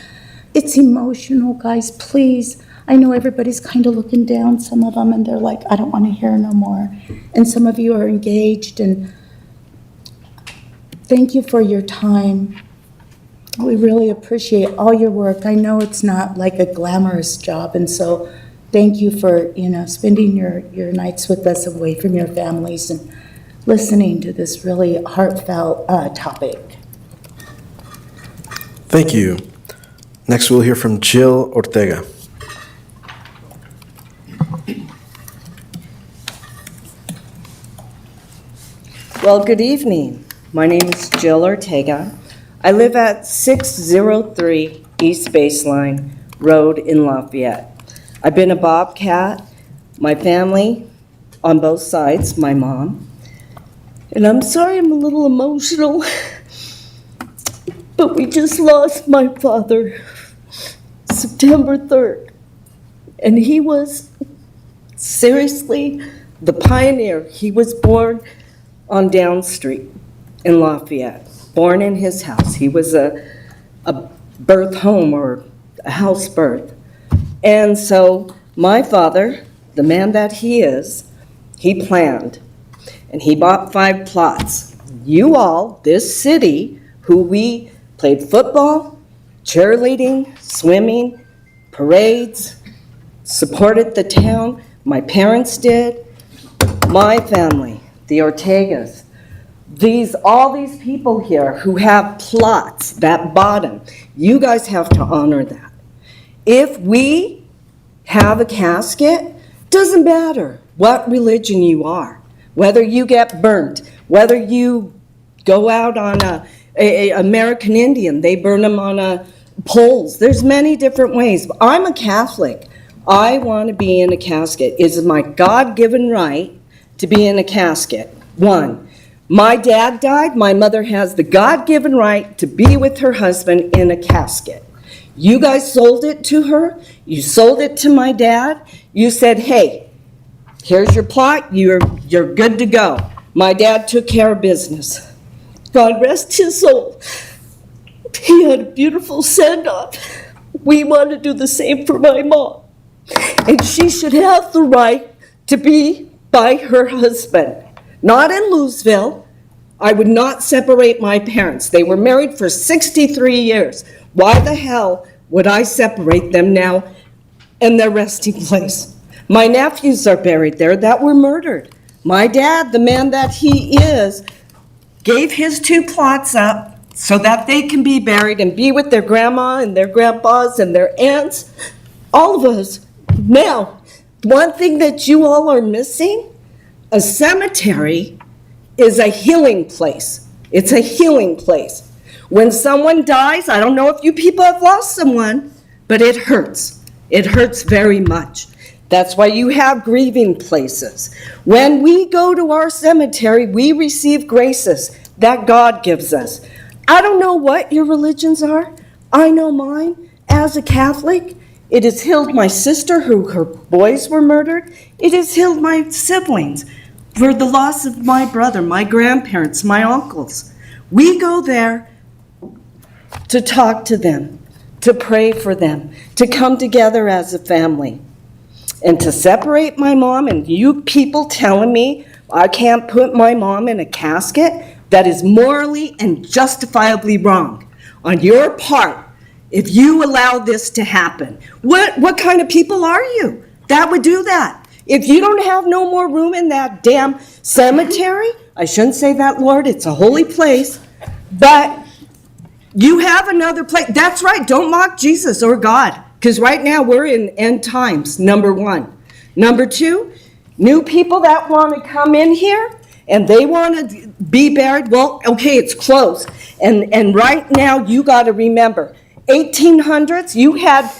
It's emotional, guys, please. I know everybody's kind of looking down, some of them, and they're like, I don't want to hear no more. And some of you are engaged, and thank you for your time. We really appreciate all your work. I know it's not like a glamorous job, and so thank you for, spending your nights with us away from your families and listening to this really heartfelt topic. Thank you. Next, we'll hear from Jill Ortega. Well, good evening. My name is Jill Ortega. I live at 603 East Baseline Road in Lafayette. I've been a Bobcat, my family on both sides, my mom. And I'm sorry I'm a little emotional, but we just lost my father September 3rd. And he was seriously the pioneer. He was born on Down Street in Lafayette, born in his house. He was a birth home or a house birth. And so my father, the man that he is, he planned and he bought 5 plots. You all, this city, who we played football, cheerleading, swimming, parades, supported the town. My parents did, my family, the Ortegas, all these people here who have plots that bought them, you guys have to honor that. If we have a casket, doesn't matter what religion you are, whether you get burnt, whether you go out on a American Indian, they burn them on poles. There's many different ways. I'm a Catholic. I want to be in a casket. It's my God-given right to be in a casket. 1, my dad died. My mother has the God-given right to be with her husband in a casket. You guys sold it to her. You sold it to my dad. You said, hey, here's your plot. You're good to go. My dad took care of business. God rest his soul. He had a beautiful send-off. We want to do the same for my mom. And she should have the right to be by her husband. Not in Louisville. I would not separate my parents. They were married for 63 years. Why the hell would I separate them now in their resting place? My nephews are buried there that were murdered. My dad, the man that he is, gave his 2 plots up so that they can be buried and be with their grandma and their grandpas and their aunts, all of us. Now, one thing that you all are missing, a cemetery is a healing place. It's a healing place. When someone dies, I don't know if you people have lost someone, but it hurts. It hurts very much. That's why you have grieving places. When we go to our cemetery, we receive graces that God gives us. I don't know what your religions are. I know mine. As a Catholic, It has healed my sister, who her boys were murdered. It has healed my siblings for the loss of my brother, my grandparents, my uncles. We go there to talk to them, to pray for them, to come together as a family. And to separate my mom, and you people telling me I can't put my mom in a casket, that is morally and justifiably wrong on your part if you allow this to happen. What kind of people are you that would do that? If you don't have no more room in that damn cemetery, I shouldn't say that, Lord, it's a holy place, but you have another place. That's right, don't mock Jesus or God, because right now we're in end times, number one. Number two, new people that want to come in here and they want to be buried, well, okay, it's close. And right now, you got to remember, 1800s, you had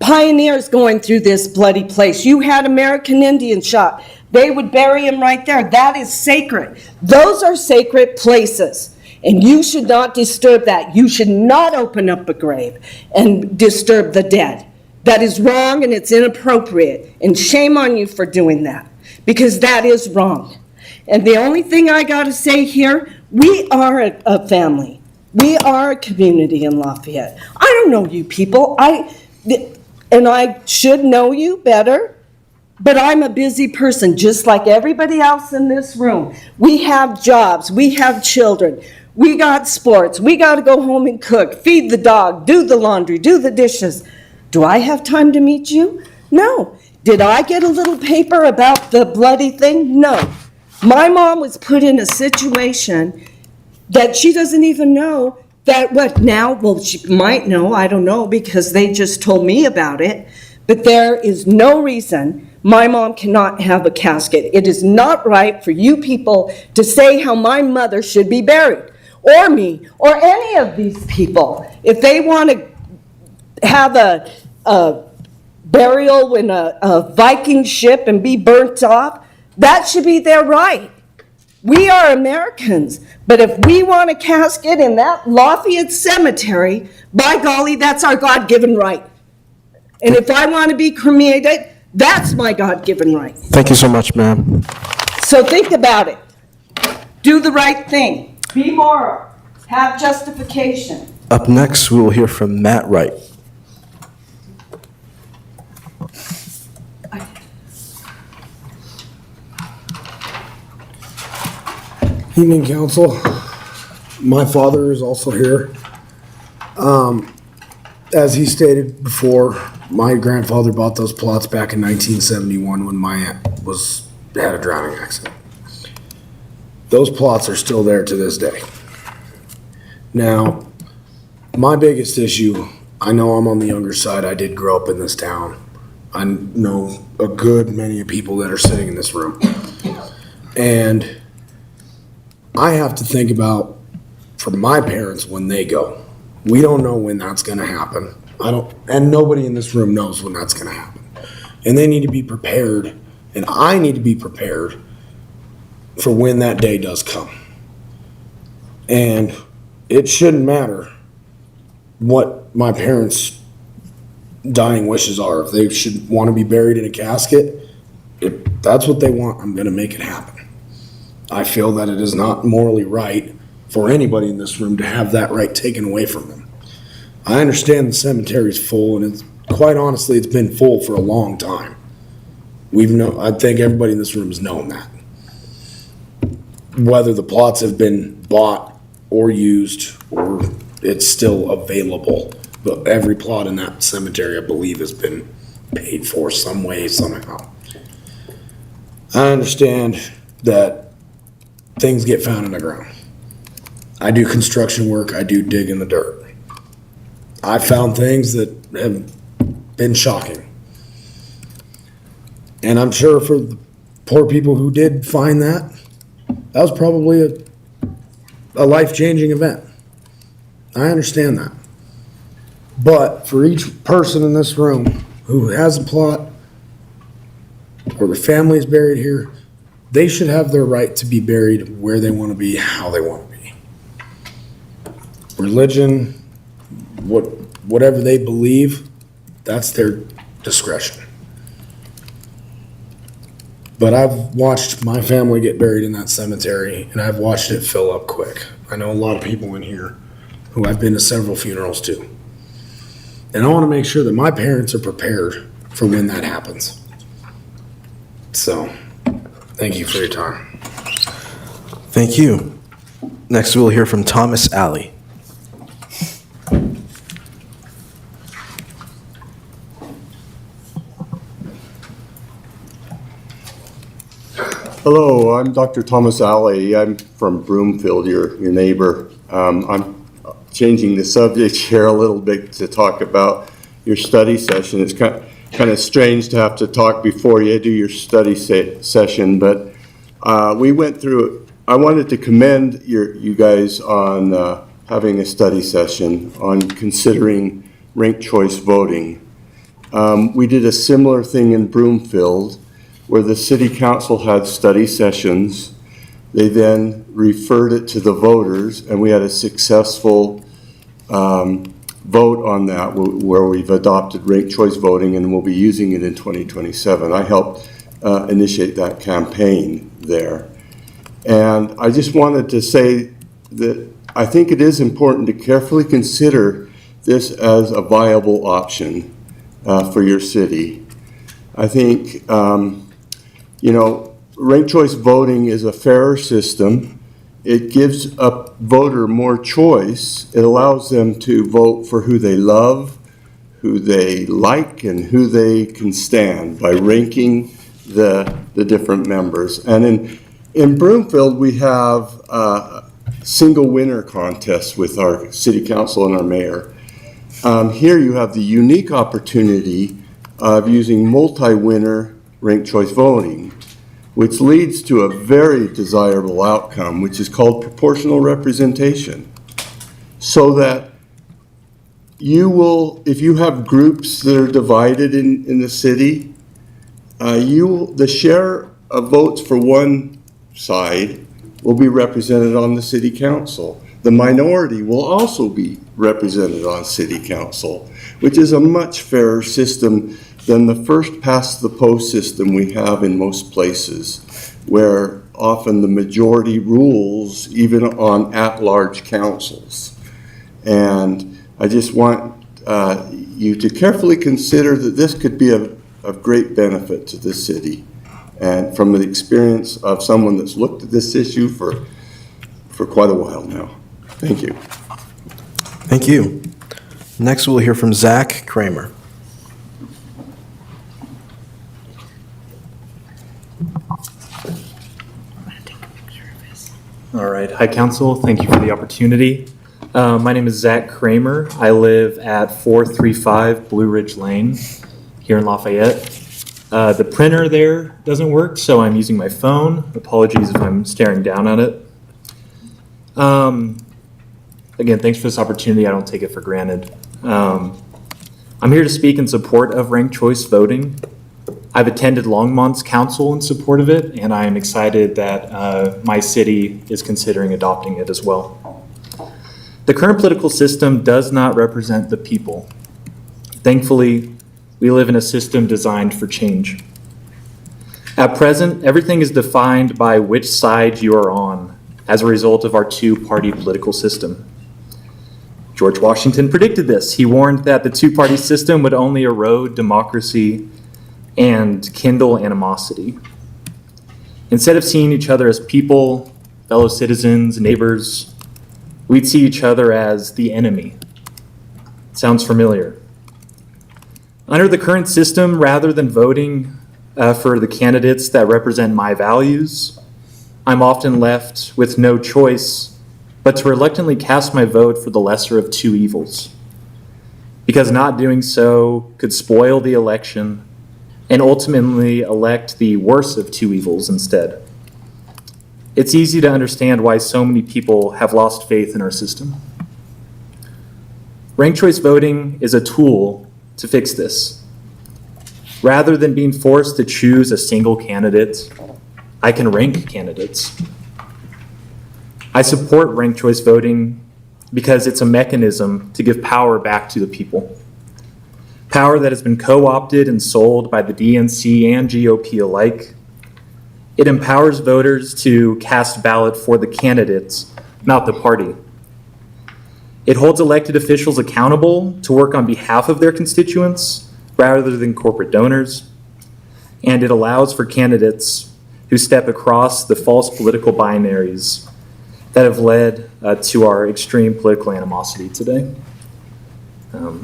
pioneers going through this bloody place. You had American Indian shot. They would bury him right there. That is sacred. Those are sacred places. And you should not disturb that. You should not open up a grave and disturb the dead. That is wrong and it's inappropriate. And shame on you for doing that, because that is wrong. And the only thing I got to say here, we are a family. We are a community in Lafayette. I don't know you people. And I should know you better, but I'm a busy person, just like everybody else in this room. We have jobs. We have children. We got sports. We got to go home and cook, feed the dog, do the laundry, do the dishes. Do I have time to meet you? No. Did I get a little paper about the bloody thing? No. My mom was put in a situation that she doesn't even know that what now? Well, she might know, I don't know, because they just told me about it. But there is no reason my mom cannot have a casket. It is not right for you people to say how my mother should be buried, or me, or any of these people. If they want to have a burial in a Viking ship and be burnt off, that should be their right. We are Americans, but if we want a casket in that Lafayette cemetery, by golly, that's our God-given right. And if I want to be cremated, that's my God-given right. Thank you so much, ma'am. So think about it. Do the right thing. Be moral. Have justification. Up next, we will hear from Matt Wright. Evening, council. My father is also here. As he stated before, my grandfather bought those plots back in 1971 when my aunt had a drowning accident. Those plots are still there to this day. Now, my biggest issue, I know I'm on the younger side. I did grow up in this town. I know a good many people that are sitting in this room. And I have to think about, for my parents, when they go. We don't know when that's going to happen. And nobody in this room knows when that's going to happen. And they need to be prepared, and I need to be prepared for when that day does come. And it shouldn't matter what my parents' dying wishes are. If they should want to be buried in a casket, if that's what they want, I'm going to make it happen. I feel that it is not morally right for anybody in this room to have that right taken away from them. I understand the cemetery's full, and quite honestly, it's been full for a long time. I think everybody in this room has known that. Whether the plots have been bought or used, or it's still available, but every plot in that cemetery, I believe, has been paid for some way, somehow. I understand that things get found in the ground. I do construction work, I do dig in the dirt. I found things that have been shocking. And I'm sure for the poor people who did find that was probably a life-changing event. I understand that. But for each person in this room who has a plot or the family is buried here, they should have their right to be buried where they want to be, how they want to be. Religion, whatever they believe, That's their discretion. But I've watched my family get buried in that cemetery, and I've watched it fill up quick. I know a lot of people in here who I've been to several funerals to. And I want to make sure that my parents are prepared for when that happens. So, thank you for your time. Thank you. Next, we'll hear from Thomas Alley. Hello, I'm Dr. Thomas Alley. I'm from Broomfield, your neighbor. I'm changing the subject here a little bit to talk about your study session. It's kind of strange to have to talk before you do your study session, but we went through. I wanted to commend you guys on having a study session on considering ranked choice voting. We did a similar thing in Broomfield, where the city council had study sessions. They then referred it to the voters, and we had a successful vote on that, where we've adopted ranked choice voting, and we'll be using it in 2027. I helped initiate that campaign there. And I just wanted to say that I think it is important to carefully consider this as a viable option for your city. I think ranked choice voting is a fairer system. It gives a voter more choice. It allows them to vote for who they love, who they like, and who they can stand by ranking the different members. And in Broomfield, we have a single winner contest with our city council and our mayor. Here you have the unique opportunity of using multi-winner ranked choice voting, which leads to a very desirable outcome, which is called proportional representation. So that you will, if you have groups that are divided in the city, the share of votes for one side will be represented on the city council. The minority will also be represented on city council, which is a much fairer system than the first past the post system we have in most places, where often the majority rules even on at-large councils. And I just want you to carefully consider that this could be of great benefit to the city. And from the experience of someone that's looked at this issue for quite a while now. Thank you. Thank you. Next, we'll hear from Zach Kramer. All right. Hi, Council. Thank you for the opportunity. My name is Zach Kramer. I live at 435 Blue Ridge Lane here in Lafayette. The printer there doesn't work, so I'm using my phone. Apologies if I'm staring down at it. Again, thanks for this opportunity. I don't take it for granted. I'm here to speak in support of ranked choice voting. I've attended Longmont's council in support of it, and I am excited that my city is considering adopting it as well. The current political system does not represent the people. Thankfully, we live in a system designed for change. At present, everything is defined by which side you are on as a result of our two-party political system. George Washington predicted this. He warned that the two-party system would only erode democracy and kindle animosity. Instead of seeing each other as people, fellow citizens, neighbors, we'd see each other as the enemy. Sounds familiar. Under the current system, rather than voting for the candidates that represent my values, I'm often left with no choice but to reluctantly cast my vote for the lesser of two evils, because not doing so could spoil the election and ultimately elect the worst of two evils instead. It's easy to understand why so many people have lost faith in our system. Ranked choice voting is a tool to fix this. Rather than being forced to choose a single candidate, I can rank candidates. I support ranked choice voting because it's a mechanism to give power back to the people. power that has been co-opted and sold by the DNC and GOP alike. It empowers voters to cast ballot for the candidates, not the party. It holds elected officials accountable to work on behalf of their constituents rather than corporate donors. And it allows for candidates who step across the false political binaries that have led to our extreme political animosity today.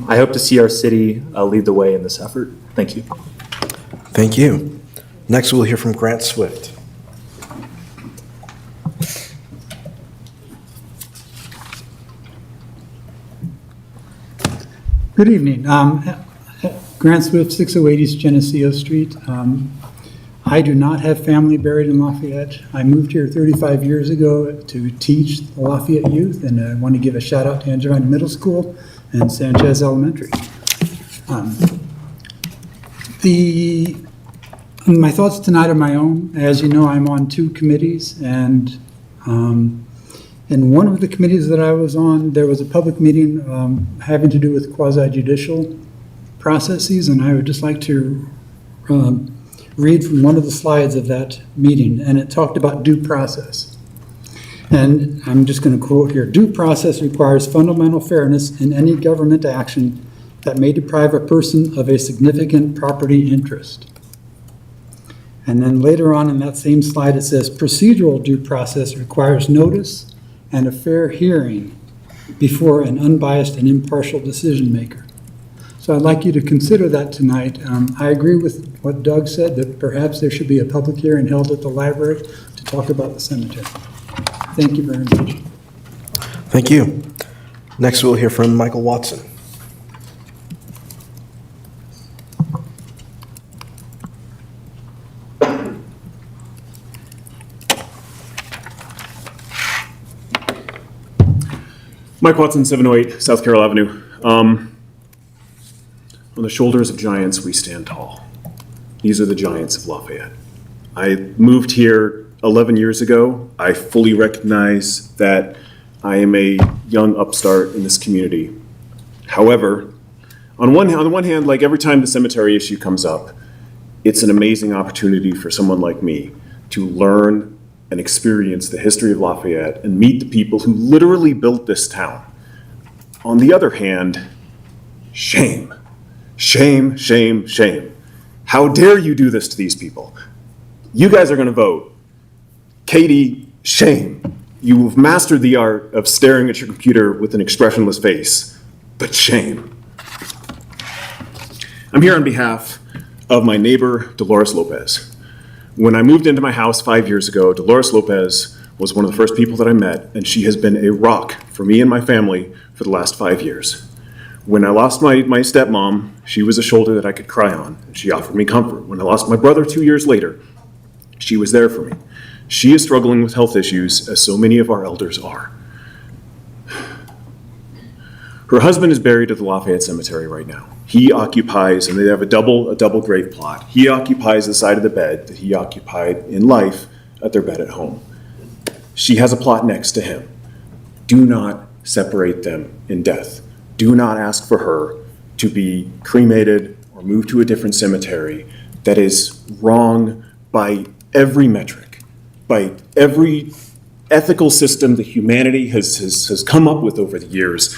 I hope to see our city lead the way in this effort. Thank you. Thank you. Next, we'll hear from Grant Swift. Good evening. Grant Swift, 608 East Geneseo Street. I do not have family buried in Lafayette. I moved here 35 years ago to teach the Lafayette youth, and I want to give a shout out to Angevine Middle School and Sanchez Elementary. My thoughts tonight are my own. As you know, I'm on 2 committees, and in one of the committees that I was on, there was a public meeting having to do with quasi-judicial processes, and I would just like to read from one of the slides of that meeting, and it talked about due process. And I'm just going to quote here: "Due process requires fundamental fairness in any government action that may deprive a person of a significant property interest." And then later on in that same slide, it says, "Procedural due process requires notice and a fair hearing before an unbiased and impartial decision maker." So I'd like you to consider that tonight. I agree with what Doug said, that perhaps there should be a public hearing held at the library to talk about the cemetery. Thank you very much. Thank you. Next, we'll hear from Michael Watson. Mike Watson, 708 South Carroll Avenue. On the shoulders of giants, we stand tall. These are the giants of Lafayette. I moved here 11 years ago. I fully recognize that I am a young upstart in this community. However, on the one hand, like every time the cemetery issue comes up, it's an amazing opportunity for someone like me to learn and experience the history of Lafayette and meet the people who literally built this town. On the other hand, shame. Shame, shame, shame. How dare you do this to these people? You guys are going to vote. Katie, shame. You've mastered the art of staring at your computer with an expressionless face, but shame. I'm here on behalf of my neighbor, Dolores Lopez. When I moved into my house 5 years ago, Dolores Lopez was one of the first people that I met, and she has been a rock for me and my family for the last 5 years. When I lost my stepmom, she was a shoulder that I could cry on, and she offered me comfort. When I lost my brother 2 years later, she was there for me. She is struggling with health issues, as so many of our elders are. Her husband is buried at the Lafayette Cemetery right now. He occupies, and they have a double grave plot. He occupies the side of the bed that he occupied in life at their bed at home. She has a plot next to him. Do not separate them in death. Do not ask for her to be cremated or moved to a different cemetery. That is wrong by every metric, by every ethical system that humanity has come up with over the years.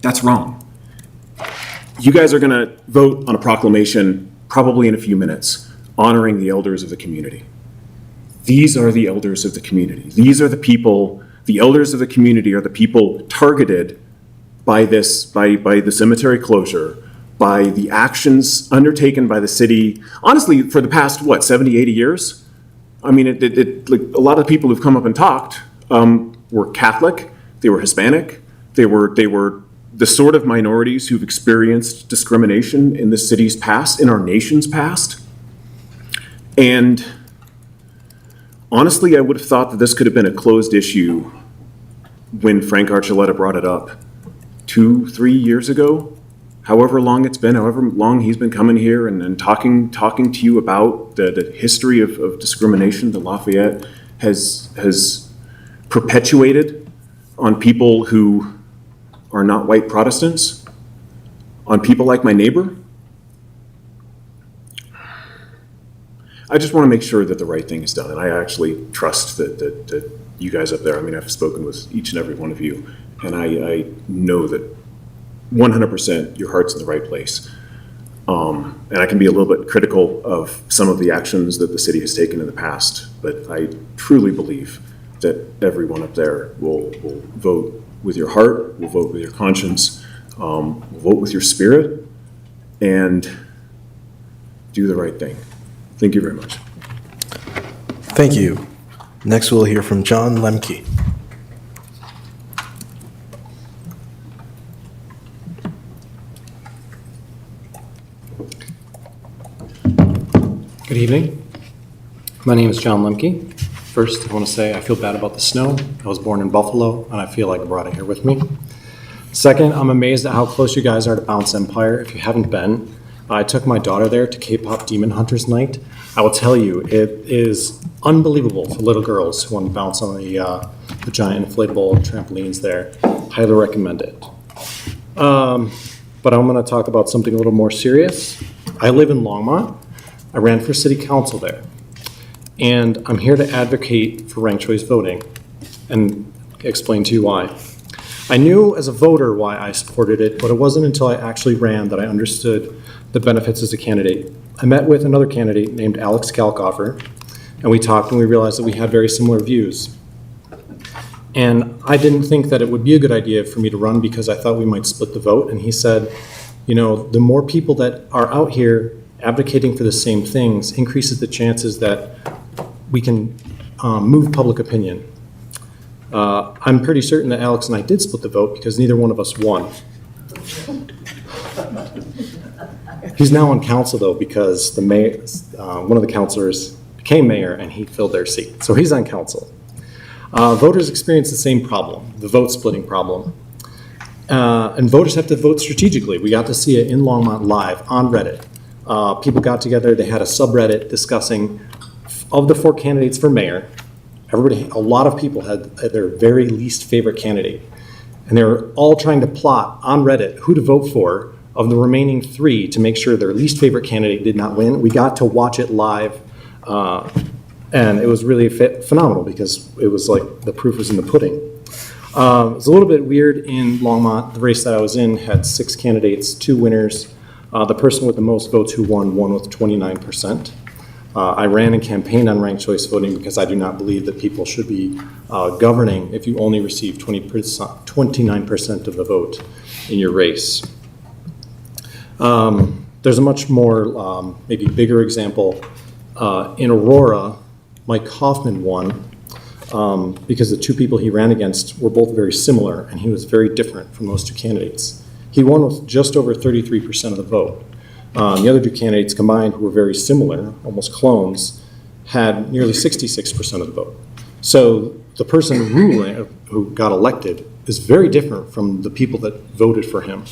That's wrong. You guys are going to vote on a proclamation probably in a few minutes honoring the elders of the community. These are the elders of the community. These are the people, the elders of the community are the people targeted by the cemetery closure, by the actions undertaken by the city, honestly, for the past, 70, 80 years? I mean, like, a lot of people who've come up and talked were Catholic, they were Hispanic, they were the sort of minorities who've experienced discrimination in the city's past, in our nation's past. And honestly, I would have thought that this could have been a closed issue when Frank Archuleta brought it up 2-3 years ago, however long it's been, however long he's been coming here and talking to you about the history of discrimination that Lafayette has perpetuated on people who are not white Protestants. on people like my neighbor, I just want to make sure that the right thing is done, and I actually trust that you guys up there, I mean, I've spoken with each and every one of you, and I know that 100% your heart's in the right place. And I can be a little bit critical of some of the actions that the city has taken in the past, but I truly believe that everyone up there will vote with your heart, will vote with your conscience, will vote with your spirit, and do the right thing. Thank you very much. Thank you. Next, we'll hear from John Lemke. Good evening. My name is John Lemke. First, I want to say I feel bad about the snow. I was born in Buffalo, and I feel like I brought it here with me. Second, I'm amazed at how close you guys are to Bounce Empire. If you haven't been, I took my daughter there to K-pop Demon Hunters Night. I will tell you, it is unbelievable for little girls who want to bounce on the giant inflatable trampolines there. Highly recommend it. But I'm going to talk about something a little more serious. I live in Longmont. I ran for city council there. And I'm here to advocate for ranked choice voting and explain to you why. I knew as a voter why I supported it, but it wasn't until I actually ran that I understood the benefits as a candidate. I met with another candidate named Alex Kalkofer, and we talked and we realized that we had very similar views. And I didn't think that it would be a good idea for me to run because I thought we might split the vote. And he said, you know, the more people that are out here advocating for the same things increases the chances that we can move public opinion. I'm pretty certain that Alex and I did split the vote because neither one of us won. He's now on council though because the mayor, one of the councilors became mayor and he filled their seat. So he's on council. Voters experience the same problem, the vote splitting problem. And voters have to vote strategically. We got to see it in Longmont live on Reddit. People got together, they had a subreddit discussing of the 4 candidates for mayor. A lot of people had their very least favorite candidate. And they were all trying to plot on Reddit who to vote for of the remaining 3 to make sure their least favorite candidate did not win. We got to watch it live, and it was really phenomenal because it was like the proof was in the pudding. It was a little bit weird in Longmont. The race that I was in had 6 candidates, 2 winners. The person with the most votes who won with 29%. I ran and campaigned on ranked choice voting because I do not believe that people should be governing if you only receive 29% of the vote in your race. There's a much more, maybe bigger example. In Aurora, Mike Hoffman won because the 2 people he ran against were both very similar and he was very different from those 2 candidates. He won with just over 33% of the vote. The other 2 candidates combined, who were very similar, almost clones, had nearly 66% of the vote. So the person who got elected is very different from the people that voted for him.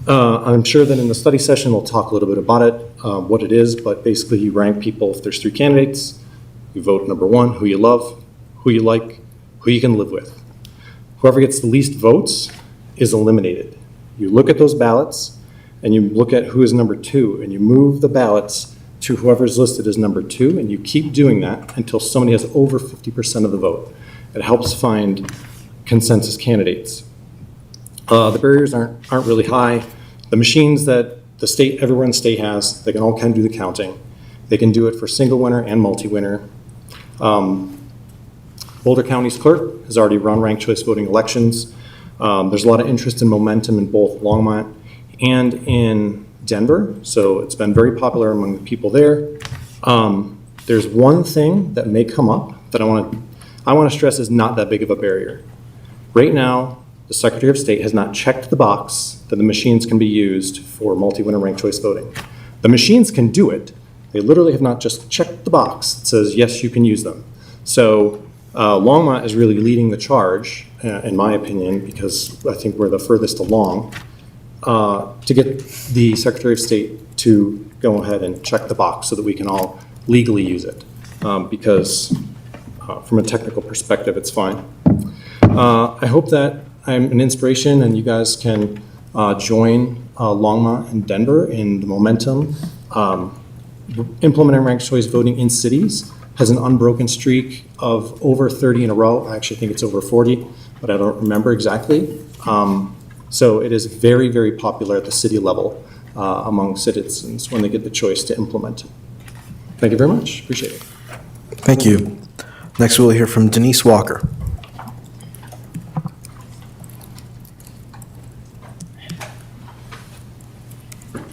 I'm sure that in the study session we'll talk a little bit about it, what it is, but basically you rank people. If there's 3 candidates, you vote number 1, who you love, who you like, who you can live with. Whoever gets the least votes is eliminated. You look at those ballots and you look at who is number 2 and you move the ballots to whoever's listed as number 2 and you keep doing that until somebody has over 50% of the vote. It helps find consensus candidates. The barriers aren't really high. The machines that everyone in the state has, they can all kind of do the counting. They can do it for single winner and multi-winner. Boulder County's clerk has already run ranked choice voting elections. There's a lot of interest and momentum in both Longmont and in Denver, so it's been very popular among the people there. There's one thing that may come up that I want to stress is not that big of a barrier. Right now, the Secretary of State has not checked the box that the machines can be used for multi-winner ranked choice voting. The machines can do it. They literally have not just checked the box that says, yes, you can use them. So Longmont is really leading the charge, in my opinion, because I think we're the furthest along, to get the Secretary of State to go ahead and check the box so that we can all legally use it. Because from a technical perspective, it's fine. I hope that I'm an inspiration and you guys can join Longmont and Denver in the momentum. Implementing ranked choice voting in cities has an unbroken streak of over 30 in a row. I actually think it's over 40, but I don't remember exactly. So it is very, very popular at the city level among citizens when they get the choice to implement it. Thank you very much. Appreciate it. Thank you. Next, we'll hear from Denise Walker.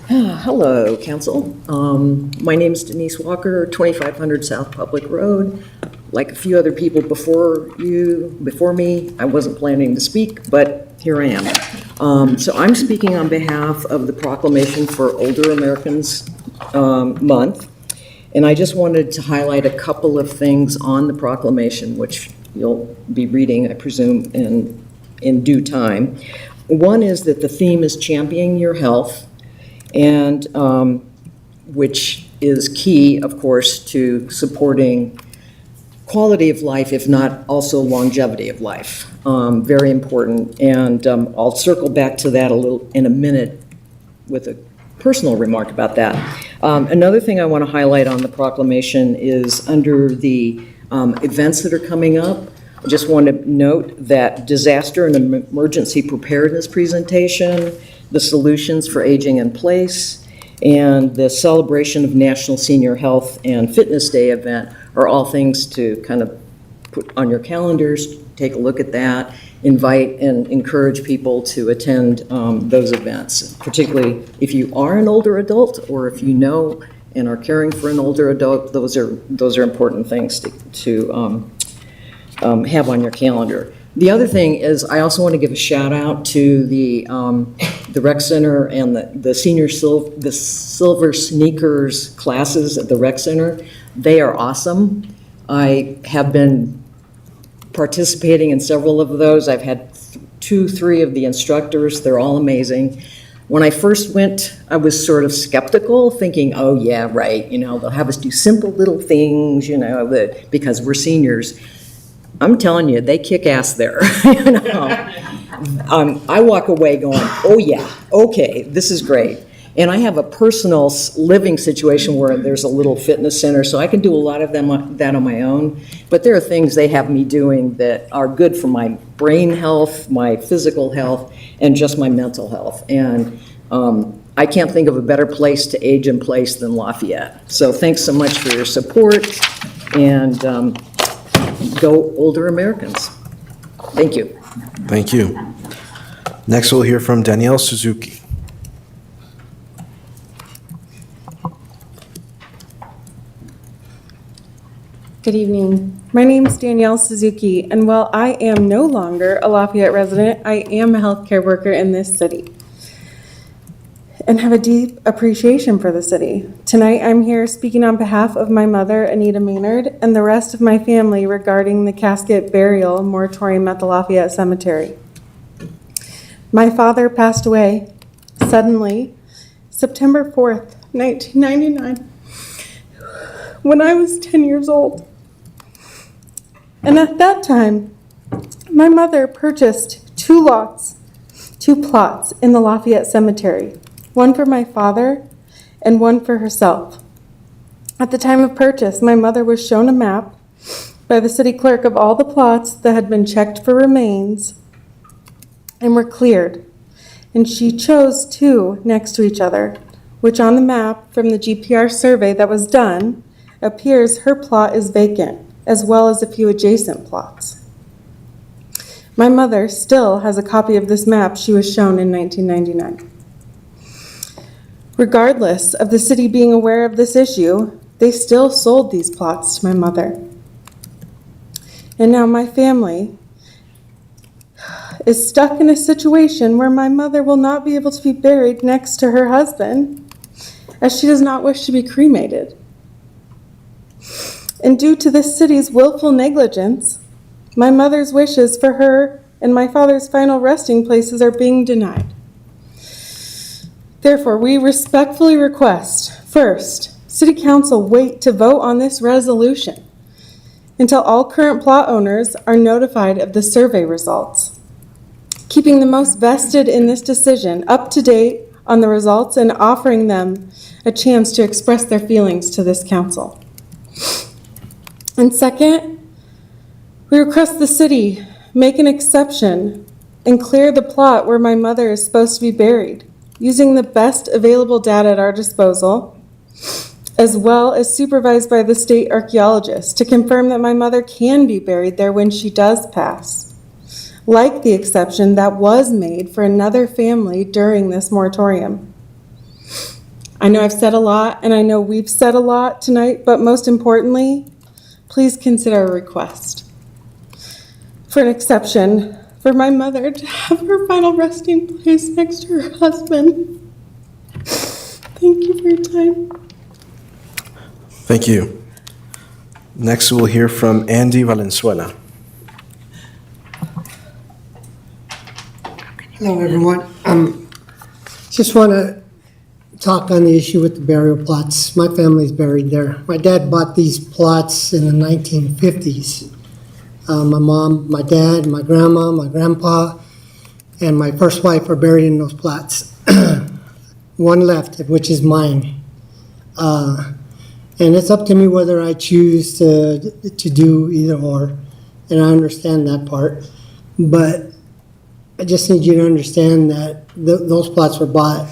Hello, Council. My name is Denise Walker, 2500 South Public Road. Like a few other people before me, I wasn't planning to speak, but here I am. So I'm speaking on behalf of the Proclamation for Older Americans Month, and I just wanted to highlight a couple of things on the proclamation, which you'll be reading, I presume, in due time. One is that the theme is championing your health, and which is key, of course, to supporting quality of life, if not also longevity of life. Very important, and I'll circle back to that a little in a minute with a personal remark about that. Another thing I want to highlight on the proclamation is under the events that are coming up. I just want to note that disaster and emergency preparedness presentation, the Solutions for Aging in Place, and the celebration of National Senior Health and Fitness Day event are all things to kind of put on your calendars, take a look at that, invite and encourage people to attend those events, particularly if you are an older adult or if you know and are caring for an older adult. Those are important things to have on your calendar. The other thing is I also want to give a shout out to the rec center and the senior silver sneakers classes at the rec center. They are awesome. I have been participating in several of those. I've had 2-3 of the instructors. They're all amazing. When I first went, I was sort of skeptical, thinking, oh yeah, right, they'll have us do simple little things, because we're seniors. I'm telling you, they kick ass there. I walk away going, oh yeah, okay, this is great. And I have a personal living situation where there's a little fitness center, so I can do a lot of that on my own. But there are things they have me doing that are good for my brain health, my physical health, and just my mental health. And I can't think of a better place to age in place than Lafayette. So thanks so much for your support, and go Older Americans. Thank you. Thank you. Next, we'll hear from Danielle Suzuki. Good evening. My name is Danielle Suzuki, and while I am no longer a Lafayette resident, I am a healthcare worker in this city and have a deep appreciation for the city. Tonight, I'm here speaking on behalf of my mother, Anita Maynard, and the rest of my family regarding the casket burial moratorium at the Lafayette Cemetery. My father passed away suddenly September 4th, 1999, when I was 10 years old. And at that time, my mother purchased 2 plots in the Lafayette Cemetery, one for my father and one for herself. At the time of purchase, my mother was shown a map by the city clerk of all the plots that had been checked for remains and were cleared. And she chose 2 next to each other, which on the map from the GPR survey that was done appears her plot is vacant, as well as a few adjacent plots. My mother still has a copy of this map she was shown in 1999. Regardless of the city being aware of this issue, they still sold these plots to my mother. And now my family is stuck in a situation where my mother will not be able to be buried next to her husband, as she does not wish to be cremated. And due to this city's willful negligence, my mother's wishes for her and my father's final resting places are being denied. Therefore, we respectfully request, first, City Council wait to vote on this resolution until all current plot owners are notified of the survey results. keeping the most vested in this decision up to date on the results and offering them a chance to express their feelings to this council. And second, we request the city make an exception and clear the plot where my mother is supposed to be buried, using the best available data at our disposal, as well as supervised by the state archaeologist to confirm that my mother can be buried there when she does pass, like the exception that was made for another family during this moratorium. I know I've said a lot, and I know we've said a lot tonight, but most importantly, please consider a request for an exception for my mother to have her final resting place next to her husband. Thank you for your time. Thank you. Next, we'll hear from Andy Valenzuela. Hello, everyone. Just want to talk on the issue with the burial plots. My family's buried there. My dad bought these plots in the 1950s. My mom, my dad, my grandma, my grandpa, and my first wife are buried in those plots. One left, which is mine. And it's up to me whether I choose to do either or, and I understand that part. But I just need you to understand that those plots were bought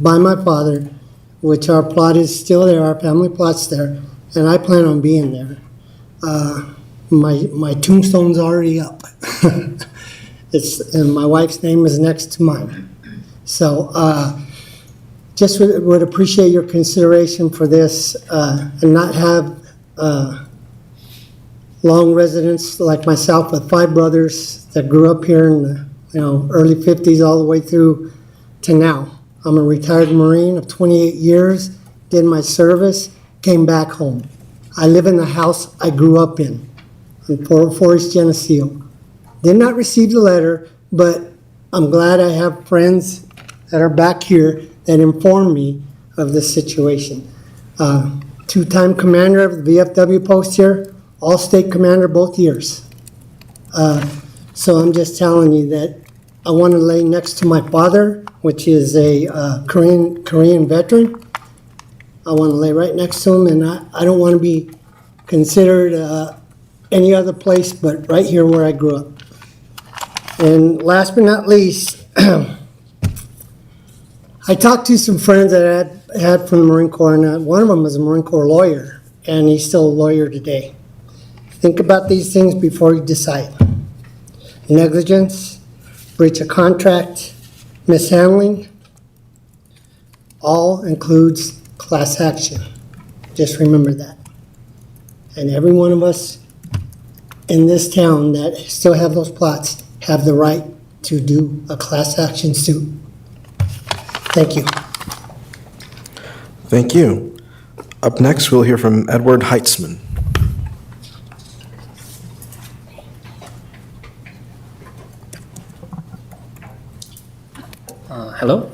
by my father, which our plot is still there, our family plot's there, and I plan on being there. My tombstone's already up. And my wife's name is next to mine. So just would appreciate your consideration for this and not have long residents like myself with 5 brothers that grew up here in the early 50s all the way through to now. I'm a retired Marine of 28 years, did my service, came back home. I live in the house I grew up in 404 East Geneseo. Did not receive the letter, but I'm glad I have friends that are back here that inform me of this situation. 2-time commander of the VFW post here, all-state commander both years. So I'm just telling you that I want to lay next to my father, which is a Korean veteran. I want to lay right next to him, and I don't want to be considered any other place but right here where I grew up. And last but not least, I talked to some friends that I had from the Marine Corps, and one of them is a Marine Corps lawyer, and he's still a lawyer today. Think about these things before you decide. Negligence, breach of contract, mishandling, all includes class action. Just remember that. And every one of us in this town that still have those plots have the right to do a class action suit. Thank you. Thank you. Up next, we'll hear from Edward Heitzman. Hello?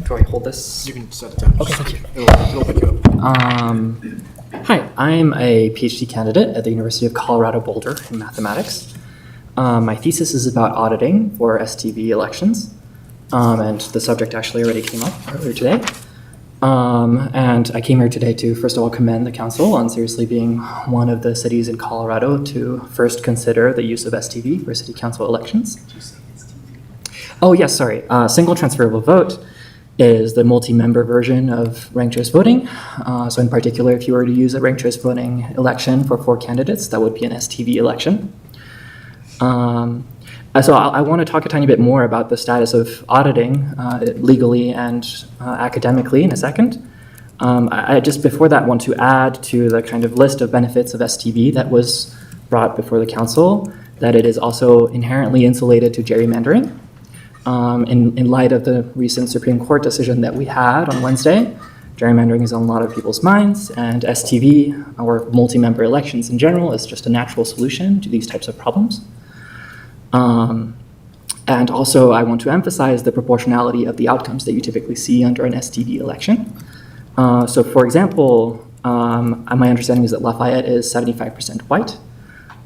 Do I hold this? You can set it down. Okay, thank you. It'll pick you up. Hi, I'm a PhD candidate at the University of Colorado Boulder in mathematics. My thesis is about auditing for STV elections, and the subject actually already came up earlier today. And I came here today to, first of all, commend the council on seriously being one of the cities in Colorado to first consider the use of STV for city council elections. Oh, yes, sorry. Single transferable vote is the multi-member version of ranked choice voting. So in particular, if you were to use a ranked choice voting election for 4 candidates, that would be an STV election. So I want to talk a tiny bit more about the status of auditing legally and academically in a second. I just before that want to add to the kind of list of benefits of STV that was brought before the council that it is also inherently insulated to gerrymandering. In light of the recent Supreme Court decision that we had on Wednesday, gerrymandering is on a lot of people's minds, and STV, or multi-member elections in general, is just a natural solution to these types of problems. And also, I want to emphasize the proportionality of the outcomes that you typically see under an STV election. So for example, my understanding is that Lafayette is 75% white.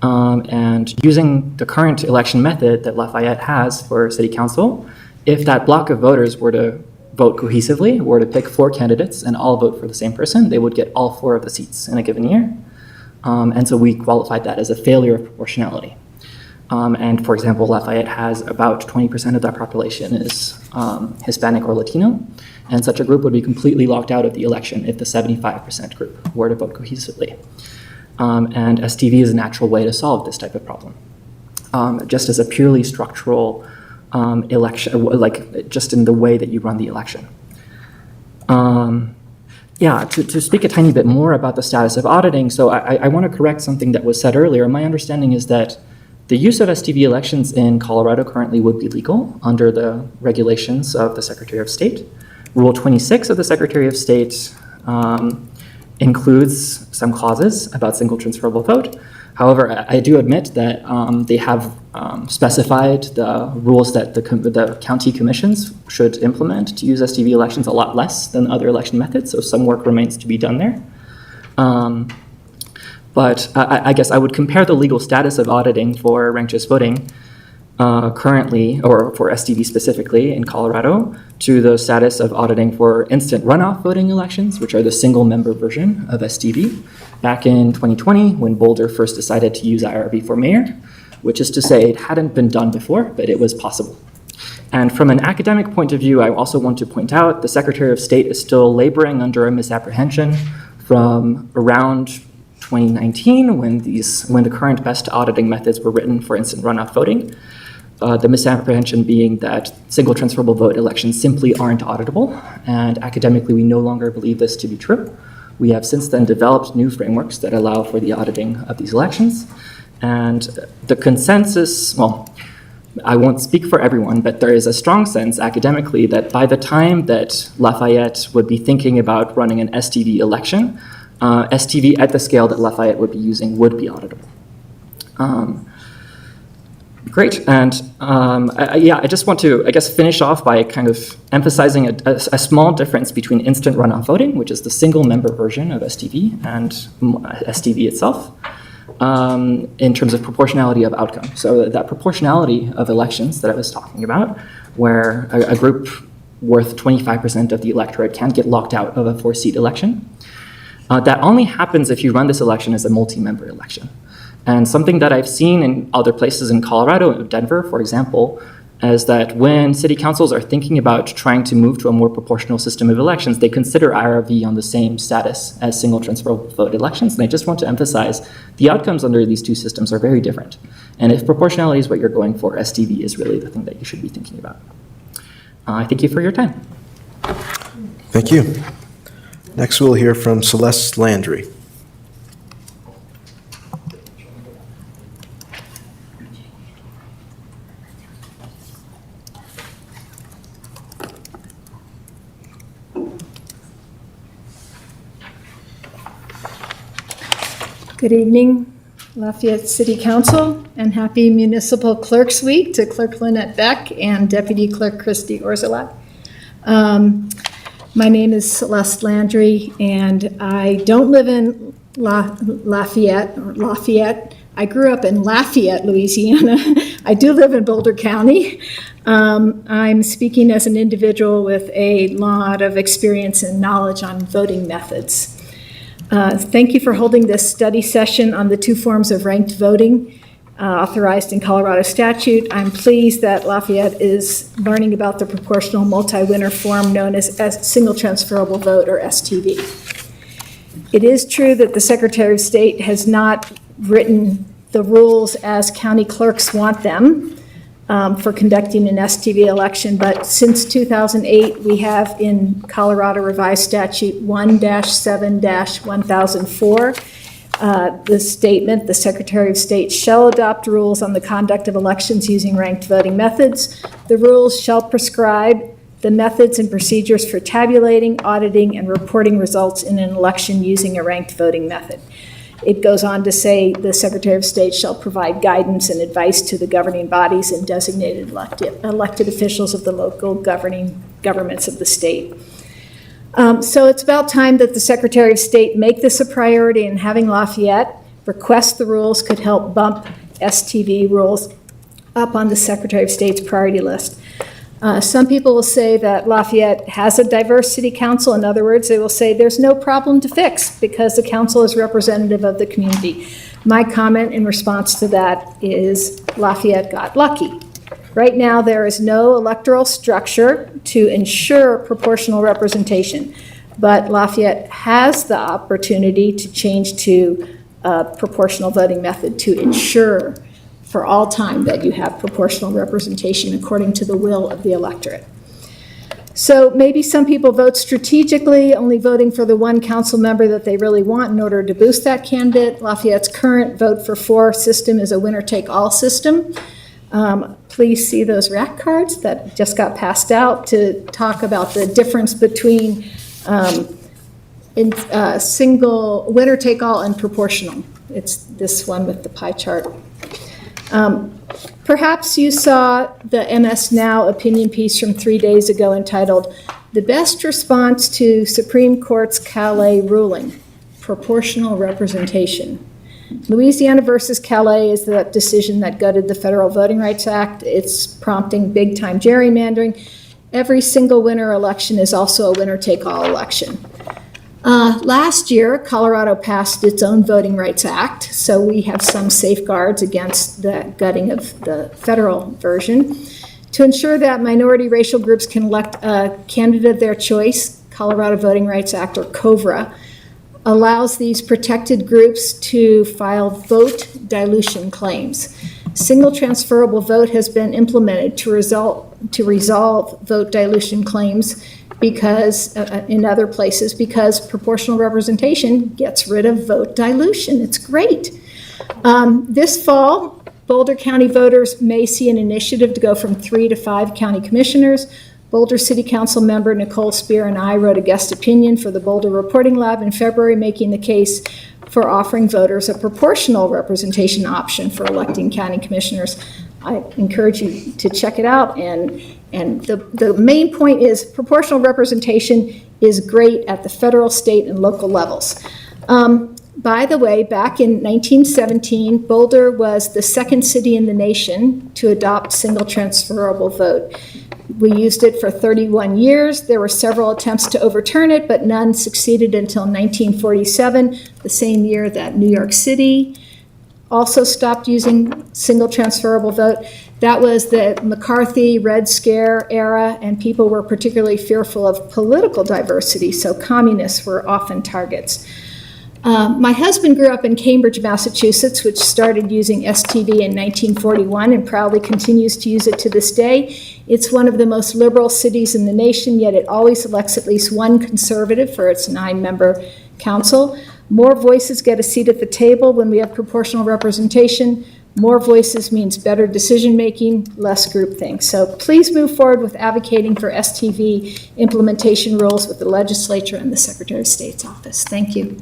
And using the current election method that Lafayette has for city council, if that block of voters were to vote cohesively, were to pick 4 candidates and all vote for the same person, they would get all 4 of the seats in a given year. And so we qualified that as a failure of proportionality. And for example, Lafayette has about 20% of that population is Hispanic or Latino, and such a group would be completely locked out of the election if the 75% group were to vote cohesively. And STV is a natural way to solve this type of problem. Just as a purely structural election, like just in the way that you run the election. To speak a tiny bit more about the status of auditing, so I want to correct something that was said earlier. My understanding is that the use of STV elections in Colorado currently would be legal under the regulations of the Secretary of State. Rule 26 of the Secretary of State includes some clauses about single transferable vote. However, I do admit that they have specified the rules that the county commissions should implement to use STV elections a lot less than other election methods, so some work remains to be done there. But I guess I would compare the legal status of auditing for ranked choice voting currently, or for STV specifically in Colorado, to the status of auditing for instant runoff voting elections, which are the single-member version of STV, back in 2020 when Boulder first decided to use IRV for mayor, which is to say it hadn't been done before, but it was possible. And from an academic point of view, I also want to point out the Secretary of State is still laboring under a misapprehension from around 2019 when the current best auditing methods were written for instant runoff voting. The misapprehension being that single transferable vote elections simply aren't auditable, and academically we no longer believe this to be true. We have since then developed new frameworks that allow for the auditing of these elections, and the consensus, well, I won't speak for everyone, but there is a strong sense academically that by the time that Lafayette would be thinking about running an STV election, STV at the scale that Lafayette would be using would be auditable. Great, and I just want to, I guess, finish off by kind of emphasizing a small difference between instant runoff voting, which is the single-member version of STV, and STV itself, in terms of proportionality of outcome. So that proportionality of elections that I was talking about, where a group worth 25% of the electorate can't get locked out of a 4-seat election, that only happens if you run this election as a multi-member election. And something that I've seen in other places in Colorado, Denver, for example, is that when city councils are thinking about trying to move to a more proportional system of elections, they consider IRV on the same status as single transferable vote elections. And I just want to emphasize the outcomes under these two systems are very different. And if proportionality is what you're going for, STV is really the thing that you should be thinking about. I thank you for your time. Thank you. Next, we'll hear from Celeste Landry. Good evening, Lafayette City Council, and happy Municipal Clerks Week to Clerk Lynette Beck and Deputy Clerk Christy Orzelak. My name is Celeste Landry, and I don't live in Lafayette. I grew up in Lafayette, Louisiana. I do live in Boulder County. I'm speaking as an individual with a lot of experience and knowledge on voting methods. Thank you for holding this study session on the 2 forms of ranked voting authorized in Colorado statute. I'm pleased that Lafayette is learning about the proportional multi-winner form known as single transferable vote, or STV. It is true that the Secretary of State has not written the rules as county clerks want them for conducting an STV election, but since 2008, we have in Colorado Revised Statute 1-7-1004, the statement, the Secretary of State shall adopt rules on the conduct of elections using ranked voting methods. The rules shall prescribe the methods and procedures for tabulating, auditing, and reporting results in an election using a ranked voting method. It goes on to say the Secretary of State shall provide guidance and advice to the governing bodies and designated elected officials of the local governing governments of the state. So it's about time that the Secretary of State make this a priority, and having Lafayette request the rules could help bump STV rules up on the Secretary of State's priority list. Some people will say that Lafayette has a diverse city council. In other words, they will say there's no problem to fix because the council is representative of the community. My comment in response to that is Lafayette got lucky. Right now, there is no electoral structure to ensure proportional representation, but Lafayette has the opportunity to change to a proportional voting method to ensure for all time that you have proportional representation according to the will of the electorate. So maybe some people vote strategically, only voting for the one council member that they really want in order to boost that candidate. Lafayette's current vote for four system is a winner-take-all system. Please see those rack cards that just got passed out to talk about the difference between single winner-take-all and proportional. It's this one with the pie chart. Perhaps you saw the MS Now opinion piece from 3 days ago entitled, "The Best Response to Supreme Court's Calais Ruling, Proportional Representation." Louisiana versus Calais is the decision that gutted the Federal Voting Rights Act. It's prompting big-time gerrymandering. Every single winner election is also a winner-take-all election. Last year, Colorado passed its own Voting Rights Act, so we have some safeguards against the gutting of the federal version. To ensure that minority racial groups can elect a candidate of their choice, Colorado Voting Rights Act, or COVRA, allows these protected groups to file vote dilution claims. Single transferable vote has been implemented to resolve vote dilution claims because in other places, because proportional representation gets rid of vote dilution. It's great. This fall, Boulder County voters may see an initiative to go from 3 to 5 county commissioners. Boulder City Council member Nicole Spear and I wrote a guest opinion for the Boulder Reporting Lab in February, making the case for offering voters a proportional representation option for electing county commissioners. I encourage you to check it out, and the main point is proportional representation is great at the federal, state, and local levels. By the way, back in 1917, Boulder was the second city in the nation to adopt single transferable vote. We used it for 31 years. There were several attempts to overturn it, but none succeeded until 1947, the same year that New York City also stopped using single transferable vote. That was the McCarthy Red Scare era, and people were particularly fearful of political diversity, so communists were often targets. My husband grew up in Cambridge, Massachusetts, which started using STV in 1941 and proudly continues to use it to this day. It's one of the most liberal cities in the nation, yet it always elects at least one conservative for its 9-member council. More voices get a seat at the table when we have proportional representation. More voices means better decision-making, less groupthink. So please move forward with advocating for STV implementation rules with the legislature and the Secretary of State's office. Thank you.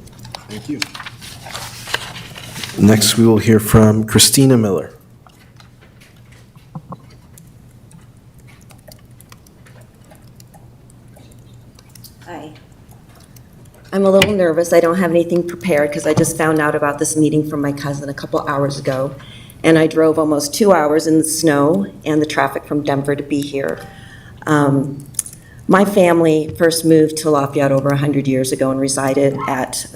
Thank you. Next, we will hear from Christina Miller. Hi. I'm a little nervous. I don't have anything prepared because I just found out about this meeting from my cousin a couple hours ago. And I drove almost 2 hours in the snow and the traffic from Denver to be here. My family first moved to Lafayette over 100 years ago and resided at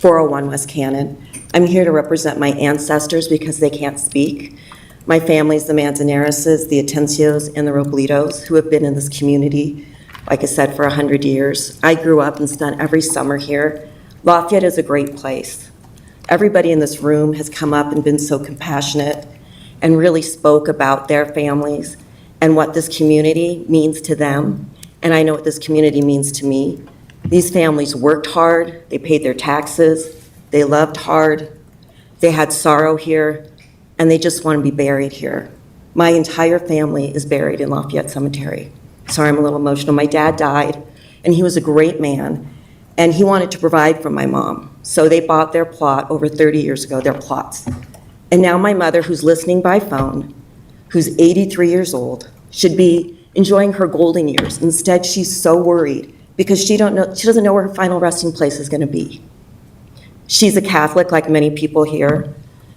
401 West Cannon. I'm here to represent my ancestors because they can't speak. My family's the Manzanareses, the Atencios, and the Robledos, who have been in this community, like I said, for 100 years. I grew up and spent every summer here. Lafayette is a great place. Everybody in this room has come up and been so compassionate and really spoke about their families and what this community means to them. And I know what this community means to me. These families worked hard, they paid their taxes, they loved hard, they had sorrow here, and they just want to be buried here. My entire family is buried in Lafayette Cemetery. Sorry, I'm a little emotional. My dad died, and he was a great man, and he wanted to provide for my mom. So they bought their plot over 30 years ago, their plots. And now my mother, who's listening by phone, who's 83 years old, should be enjoying her golden years. Instead, she's so worried because she doesn't know where her final resting place is going to be. She's a Catholic, like many people here.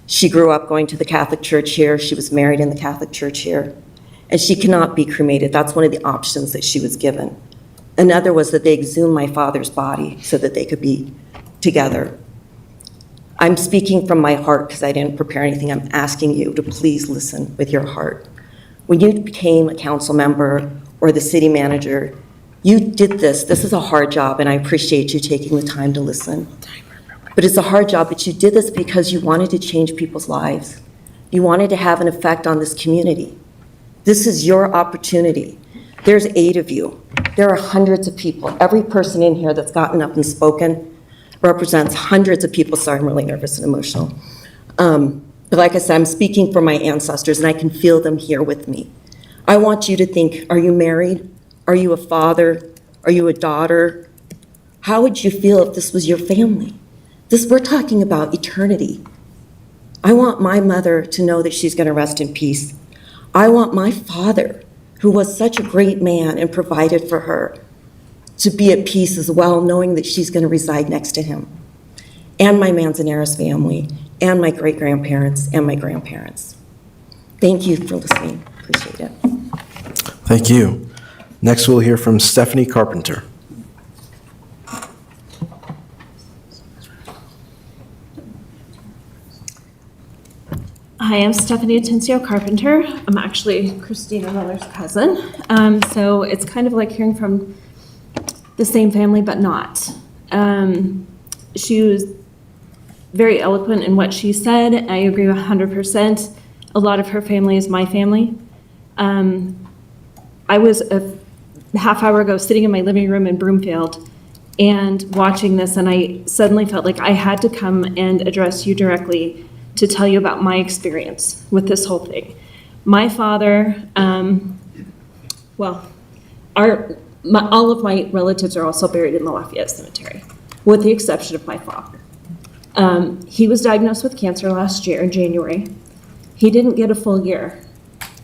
She grew up going to the Catholic Church here. She was married in the Catholic Church here. And she cannot be cremated. That's one of the options that she was given. Another was that they exhumed my father's body so that they could be together. I'm speaking from my heart because I didn't prepare anything. I'm asking you to please listen with your heart. When you became a council member or the city manager, you did this. This is a hard job, and I appreciate you taking the time to listen. But it's a hard job, but you did this because you wanted to change people's lives. You wanted to have an effect on this community. This is your opportunity. There's 8 of you. There are hundreds of people. Every person in here that's gotten up and spoken represents hundreds of people. Sorry, I'm really nervous and emotional. But like I said, I'm speaking for my ancestors, and I can feel them here with me. I want you to think, are you married? Are you a father? Are you a daughter? How would you feel if this was your family? We're talking about eternity. I want my mother to know that she's going to rest in peace. I want my father, who was such a great man and provided for her, to be at peace as well, knowing that she's going to reside next to him. And my Manzanares family, and my great-grandparents, and my grandparents. Thank you for listening. Appreciate it. Thank you. Next, we'll hear from Stephanie Carpenter. Hi, I'm Stephanie Atencio Carpenter. I'm actually Christina Miller's cousin. So it's kind of like hearing from the same family, but not. She was very eloquent in what she said. I agree 100%. A lot of her family is my family. I was a half hour ago sitting in my living room in Broomfield and watching this, and I suddenly felt like I had to come and address you directly to tell you about my experience with this whole thing. My father, all of my relatives are also buried in the Lafayette Cemetery, with the exception of my father. He was diagnosed with cancer last year in January. He didn't get a full year.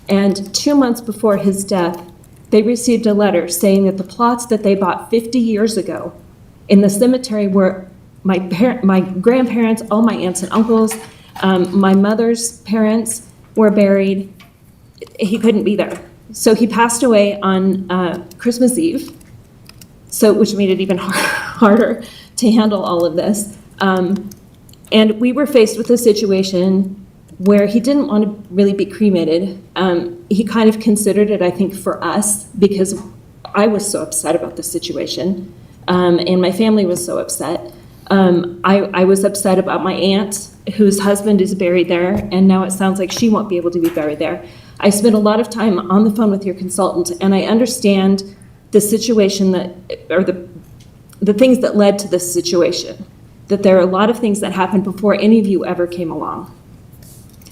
And 2 months before his death, they received a letter saying that the plots that they bought 50 years ago in the cemetery where my grandparents, all my aunts and uncles, my mother's parents were buried, he couldn't be there. So he passed away on Christmas Eve, which made it even harder to handle all of this. And we were faced with a situation where he didn't want to really be cremated. He kind of considered it, I think, for us, because I was so upset about the situation, and my family was so upset. I was upset about my aunt, whose husband is buried there, and now it sounds like she won't be able to be buried there. I spent a lot of time on the phone with your consultant, and I understand the situation or the things that led to this situation, that there are a lot of things that happened before any of you ever came along.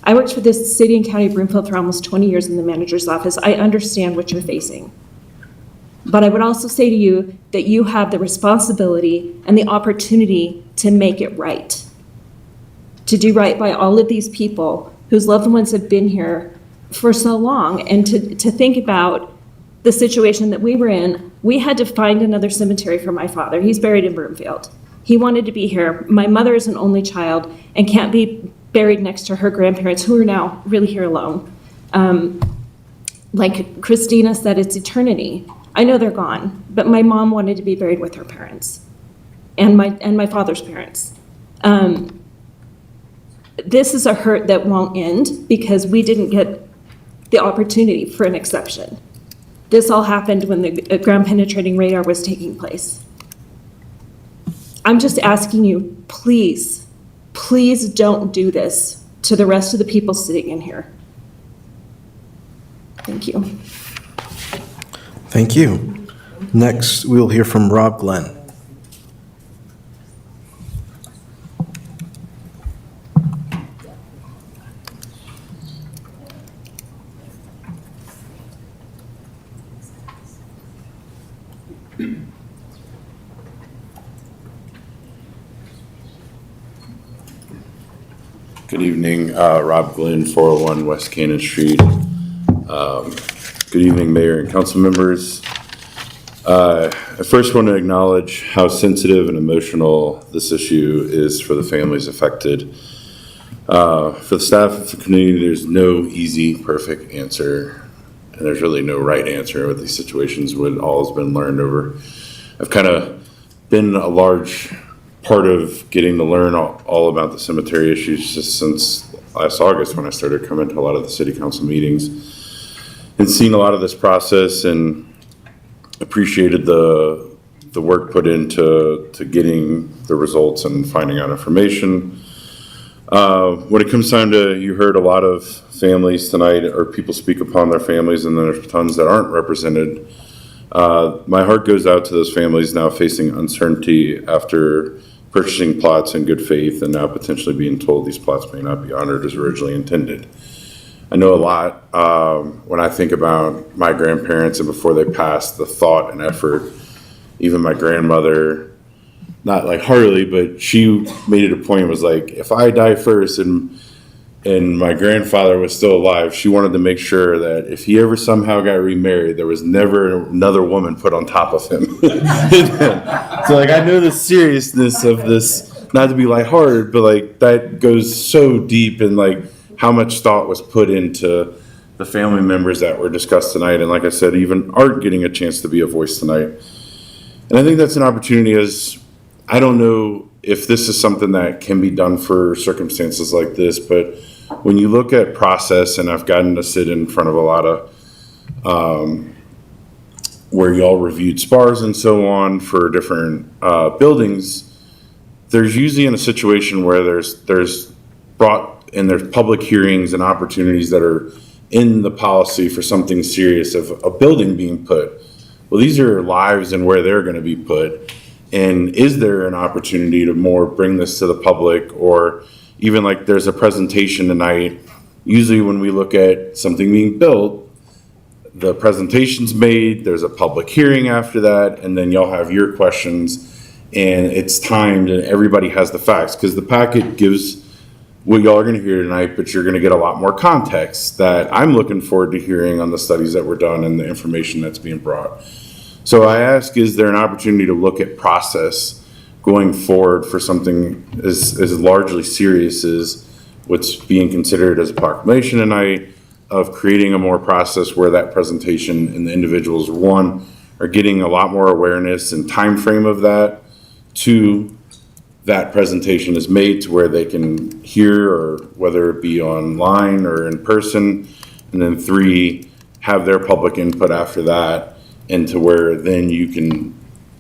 I worked for this city and county of Broomfield for almost 20 years in the manager's office. I understand what you're facing. But I would also say to you that you have the responsibility and the opportunity to make it right, to do right by all of these people whose loved ones have been here for so long, and to think about the situation that we were in. We had to find another cemetery for my father. He's buried in Broomfield. He wanted to be here. My mother is an only child and can't be buried next to her grandparents, who are now really here alone. Like Christina said, it's eternity. I know they're gone, but my mom wanted to be buried with her parents and my father's parents. This is a hurt that won't end because we didn't get the opportunity for an exception. This all happened when the ground penetrating radar was taking place. I'm just asking you, please, please don't do this to the rest of the people sitting in here. Thank you. Thank you. Next, we'll hear from Rob Glenn. Good evening, Rob Glenn, 401 West Cannon Street. Good evening, Mayor and council members. I first want to acknowledge how sensitive and emotional this issue is for the families affected. For the staff of the community, there's no easy, perfect answer, and there's really no right answer with these situations. What all has been learned over. I've kind of been a large part of getting to learn all about the cemetery issues just since last August when I started coming to a lot of the city council meetings and seeing a lot of this process, and appreciated the work put into getting the results and finding out information. When it comes time to, you heard a lot of families tonight, or people speak upon their families, and then there's tons that aren't represented. My heart goes out to those families now facing uncertainty after purchasing plots in good faith and now potentially being told these plots may not be honored as originally intended. I know a lot when I think about my grandparents and before they passed, the thought and effort. Even my grandmother, not like Harley, but she made it a point, was like, if I die first and my grandfather was still alive, she wanted to make sure that if he ever somehow got remarried, there was never another woman put on top of him. So like, I know the seriousness of this, not to be lighthearted, but like that goes so deep, and like how much thought was put into the family members that were discussed tonight. And like I said, even Art getting a chance to be a voice tonight. And I think that's an opportunity, as I don't know if this is something that can be done for circumstances like this, but when you look at process, and I've gotten to sit in front of a lot of where y'all reviewed SPARs and so on for different buildings, there's usually in a situation where there's public hearings and opportunities that are in the policy for something serious of a building being put. Well, these are lives and where they're going to be put. And is there an opportunity to more bring this to the public, or even like there's a presentation tonight? Usually when we look at something being built, the presentation's made, there's a public hearing after that, and then y'all have your questions, and it's timed and everybody has the facts, because the packet gives what y'all are going to hear tonight, but you're going to get a lot more context that I'm looking forward to hearing on the studies that were done and the information that's being brought. So I ask, is there an opportunity to look at process going forward for something as largely serious as what's being considered as a proclamation tonight, of creating a more process where that presentation and the individuals, one, are getting a lot more awareness and time frame of that, two, that presentation is made to where they can hear, or whether it be online or in person, and then three, have their public input after that, and to where then you can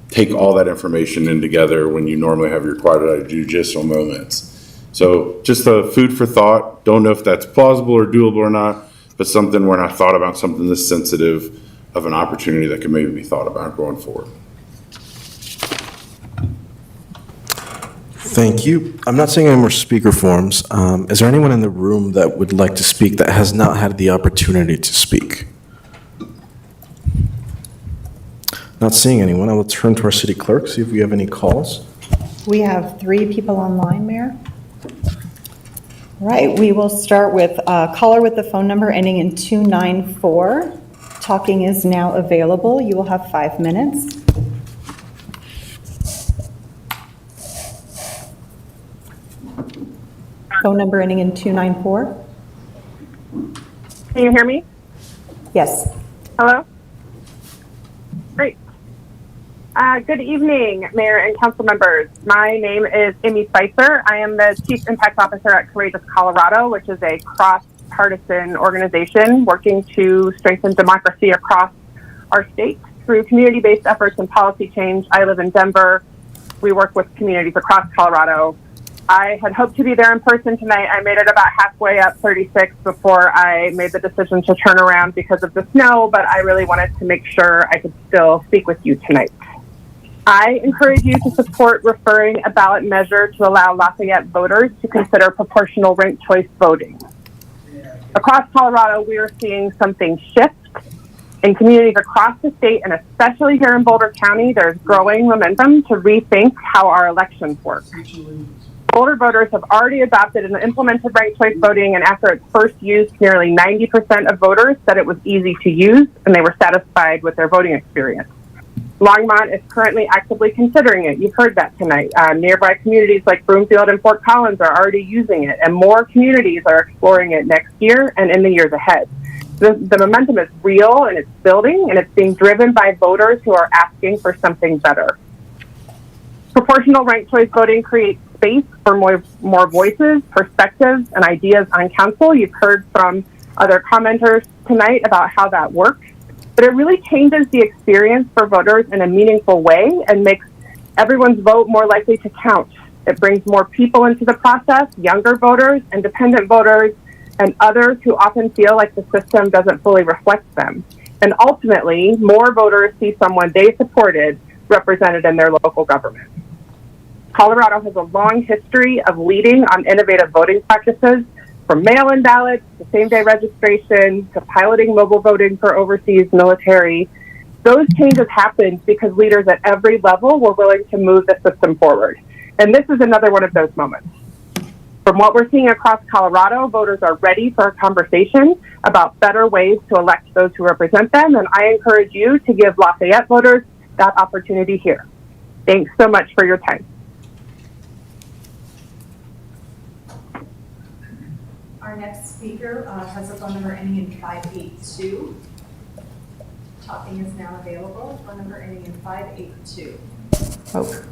take all that information in together when you normally have your quasi-judicial moments. So just a food for thought. Don't know if that's plausible or doable or not, but something when I thought about something this sensitive of an opportunity that could maybe be thought about going forward. Thank you. I'm not seeing any more speaker forms. Is there anyone in the room that would like to speak that has not had the opportunity to speak? Not seeing anyone. I will turn to our city clerk, see if we have any calls. We have 3 people online, Mayor. Right, we will start with a caller with the phone number ending in 294. Talking is now available. You will have 5 minutes. Phone number ending in 294. Can you hear me? Yes. Hello? Great. Good evening, Mayor and council members. My name is Amy Spicer. I am the Chief Impact Officer at Courageous Colorado, which is a cross-partisan organization working to strengthen democracy across our state through community-based efforts and policy change. I live in Denver. We work with communities across Colorado. I had hoped to be there in person tonight. I made it about halfway up 36 before I made the decision to turn around because of the snow, but I really wanted to make sure I could still speak with you tonight. I encourage you to support referring a ballot measure to allow Lafayette voters to consider proportional ranked choice voting. Across Colorado, we are seeing something shift. In communities across the state, and especially here in Boulder County, there's growing momentum to rethink how our elections work. Boulder voters have already adopted and implemented ranked choice voting, and after its first use, nearly 90% of voters said it was easy to use and they were satisfied with their voting experience. Longmont is currently actively considering it. You've heard that tonight. Nearby communities like Broomfield and Fort Collins are already using it, and more communities are exploring it next year and in the years ahead. The momentum is real, and it's building, and it's being driven by voters who are asking for something better. Proportional ranked choice voting creates space for more voices, perspectives, and ideas on council. You've heard from other commenters tonight about how that works. But it really changes the experience for voters in a meaningful way and makes everyone's vote more likely to count. It brings more people into the process, younger voters, independent voters, and others who often feel like the system doesn't fully reflect them. And ultimately, more voters see someone they supported represented in their local government. Colorado has a long history of leading on innovative voting practices, from mail-in ballots to same-day registration to piloting mobile voting for overseas military. Those changes happened because leaders at every level were willing to move the system forward. And this is another one of those moments. From what we're seeing across Colorado, voters are ready for a conversation about better ways to elect those who represent them, and I encourage you to give Lafayette voters that opportunity here. Thanks so much for your time. Our next speaker has a phone number ending in 582. Talking is now available. Phone number ending in 582. Oh.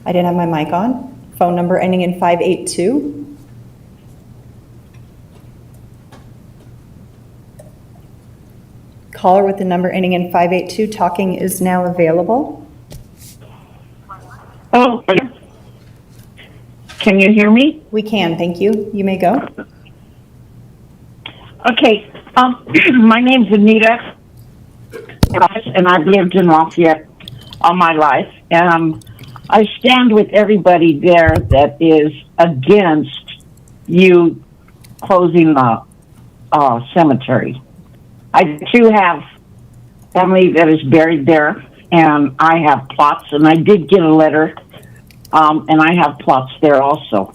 I didn't have my mic on. Phone number ending in 582. Caller with the number ending in 582, talking is now available. Oh, can you hear me? We can, thank you. You may go. Okay, my name's Anita, and I've lived in Lafayette all my life. I stand with everybody there that is against you closing the cemetery. I too have family that is buried there, and I have plots, and I did get a letter, and I have plots there also.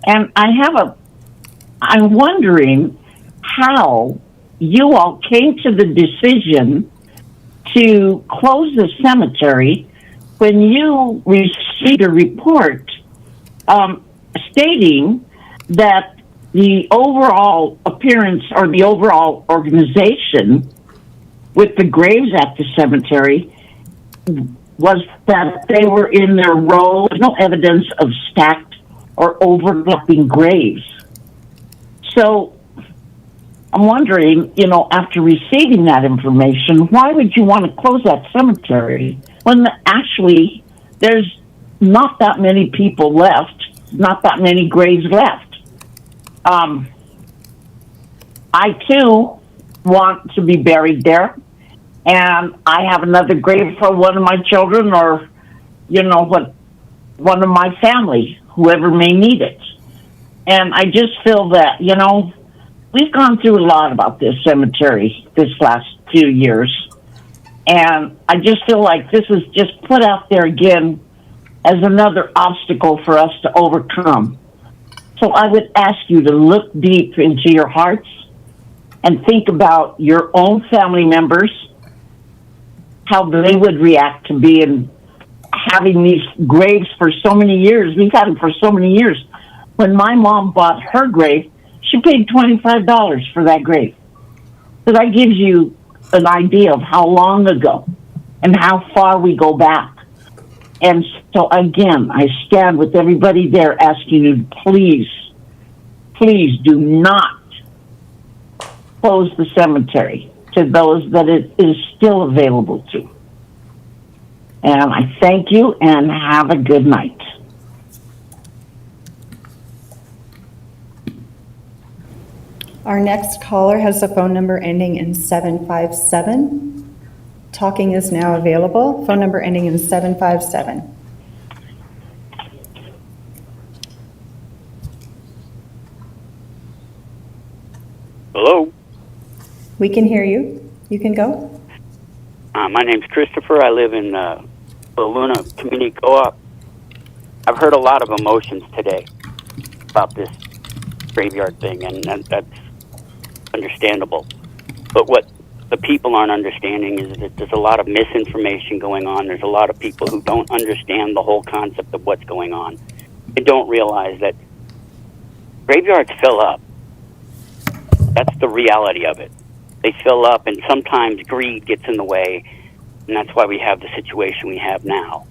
And I'm wondering how you all came to the decision to close the cemetery when you received a report stating that the overall appearance or the overall organization with the graves at the cemetery was that they were in their row. There's no evidence of stacked or overlapping graves. So I'm wondering, after receiving that information, why would you want to close that cemetery when actually there's not that many people left, not that many graves left? I too want to be buried there, and I have another grave for one of my children or, one of my family, whoever may need it. And I just feel that, we've gone through a lot about this cemetery this last few years, and I just feel like this is just put out there again as another obstacle for us to overcome. So I would ask you to look deep into your hearts and think about your own family members, how they would react to having these graves for so many years. We've had them for so many years. When my mom bought her grave, she paid $25 for that grave. So that gives you an idea of how long ago and how far we go back. And so again, I stand with everybody there asking you, please, please do not close the cemetery to those that it is still available to. And I thank you and have a good night. Our next caller has a phone number ending in 757. Talking is now available. Phone number ending in 757. Hello. We can hear you. You can go. My name's Christopher. I live in the Luna Community Co-op. I've heard a lot of emotions today about this graveyard thing, and that's understandable. But what the people aren't understanding is that there's a lot of misinformation going on. There's a lot of people who don't understand the whole concept of what's going on. They don't realize that graveyards fill up. That's the reality of it. They fill up, and sometimes greed gets in the way, and that's why we have the situation we have now.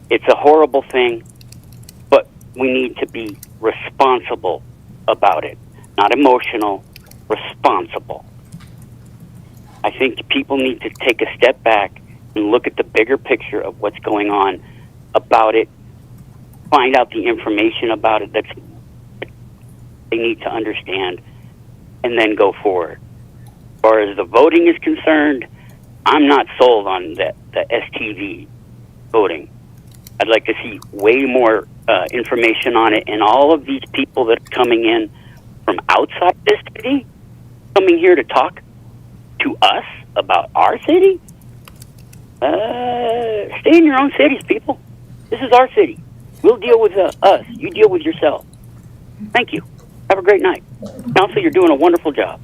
It's a horrible thing, but we need to be responsible about it. Not emotional, responsible. I think people need to take a step back and look at the bigger picture of what's going on about it, find out the information about it that's they need to understand, and then go forward. As far as the voting is concerned, I'm not sold on the STV voting. I'd like to see way more information on it, and all of these people that are coming in from outside this city, coming here to talk to us about our city. Stay in your own cities, people. This is our city. We'll deal with us. You deal with yourself. Thank you. Have a great night. Council, you're doing a wonderful job.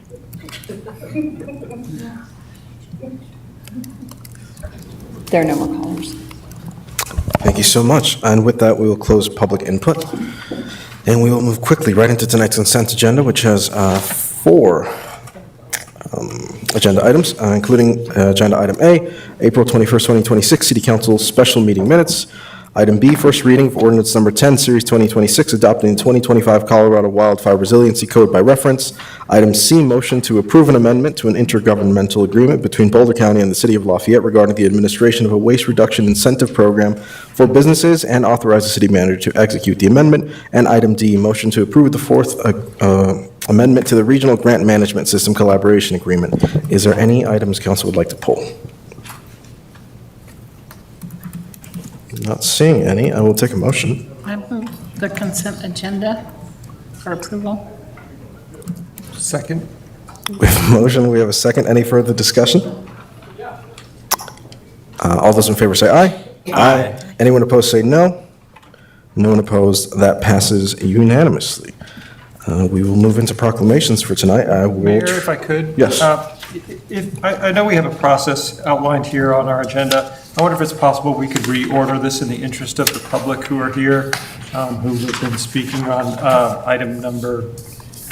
There are no more callers. Thank you so much. And with that, we will close public input. And we will move quickly right into tonight's consent agenda, which has 4 agenda items, including agenda item A, April 21st, 2026, City Council Special Meeting Minutes. Item B, first reading of ordinance number 10, Series 2026, adopting the 2025 Colorado Wildfire Resiliency Code by reference. Item C, motion to approve an amendment to an intergovernmental agreement between Boulder County and the City of Lafayette regarding the administration of a waste reduction incentive program for businesses and authorize the city manager to execute the amendment. And item D, motion to approve the 4th amendment to the Regional Grant Management System Collaboration Agreement. Is there any items council would like to pull? Not seeing any. I will take a motion. I move the consent agenda for approval. Second. We have a motion. We have a second. Any further discussion? All those in favor say aye. Aye. Anyone opposed say no. No one opposed. That passes unanimously. We will move into proclamations for tonight. Mayor, if I could? Yes. I know we have a process outlined here on our agenda. I wonder if it's possible we could reorder this in the interest of the public who are here, who have been speaking on item number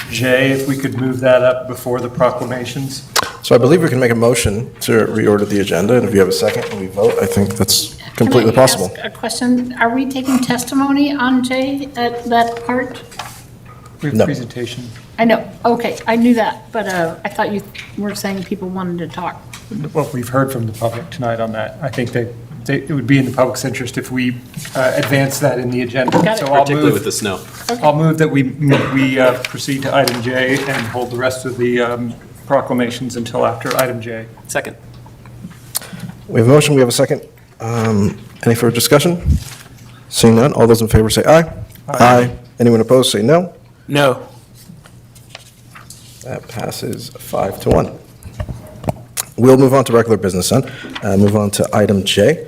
J, if we could move that up before the proclamations. So I believe we can make a motion to reorder the agenda, and if you have a second and we vote, I think that's completely possible. Can I ask a question? Are we taking testimony on J at that part? We have No. presentation. I know, okay, I knew that, but I thought you were saying people wanted to talk. Well, we've heard from the public tonight on that. I think it would be in the public's interest if we advance that in the agenda. Got it. So I'll Particularly move- with the snow. I'll move that we proceed to item J and hold the rest of the proclamations until after item J. Second. We have a motion. We have a second. Any further discussion? Seeing none, all those in favor say aye. Aye. Anyone opposed say no. No. That passes 5-1. We'll move on to regular business then. Move on to item J,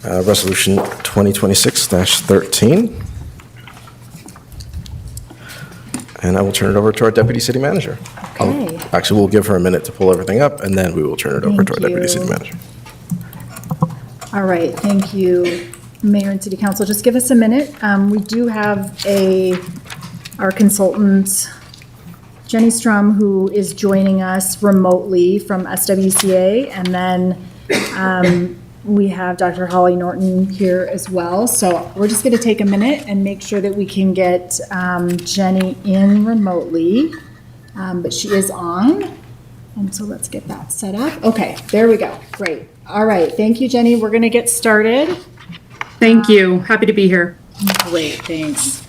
Resolution 2026-13. And I will turn it over to our Deputy City Manager. Okay. Actually, we'll give her a minute to pull everything up, and then we will turn it over to our Thank Deputy you. City Manager. All right, thank you, Mayor and City Council. Just give us a minute. We do have our consultant, Jenny Strum, who is joining us remotely from SWCA, and then we have Dr. Holly Norton here as well. So we're just going to take a minute and make sure that we can get Jenny in remotely, but she is on. And so let's get that set up. Okay, there we go. Great. All right, thank you, Jenny. We're going to get started. Thank you. Happy to be here. Great, thanks.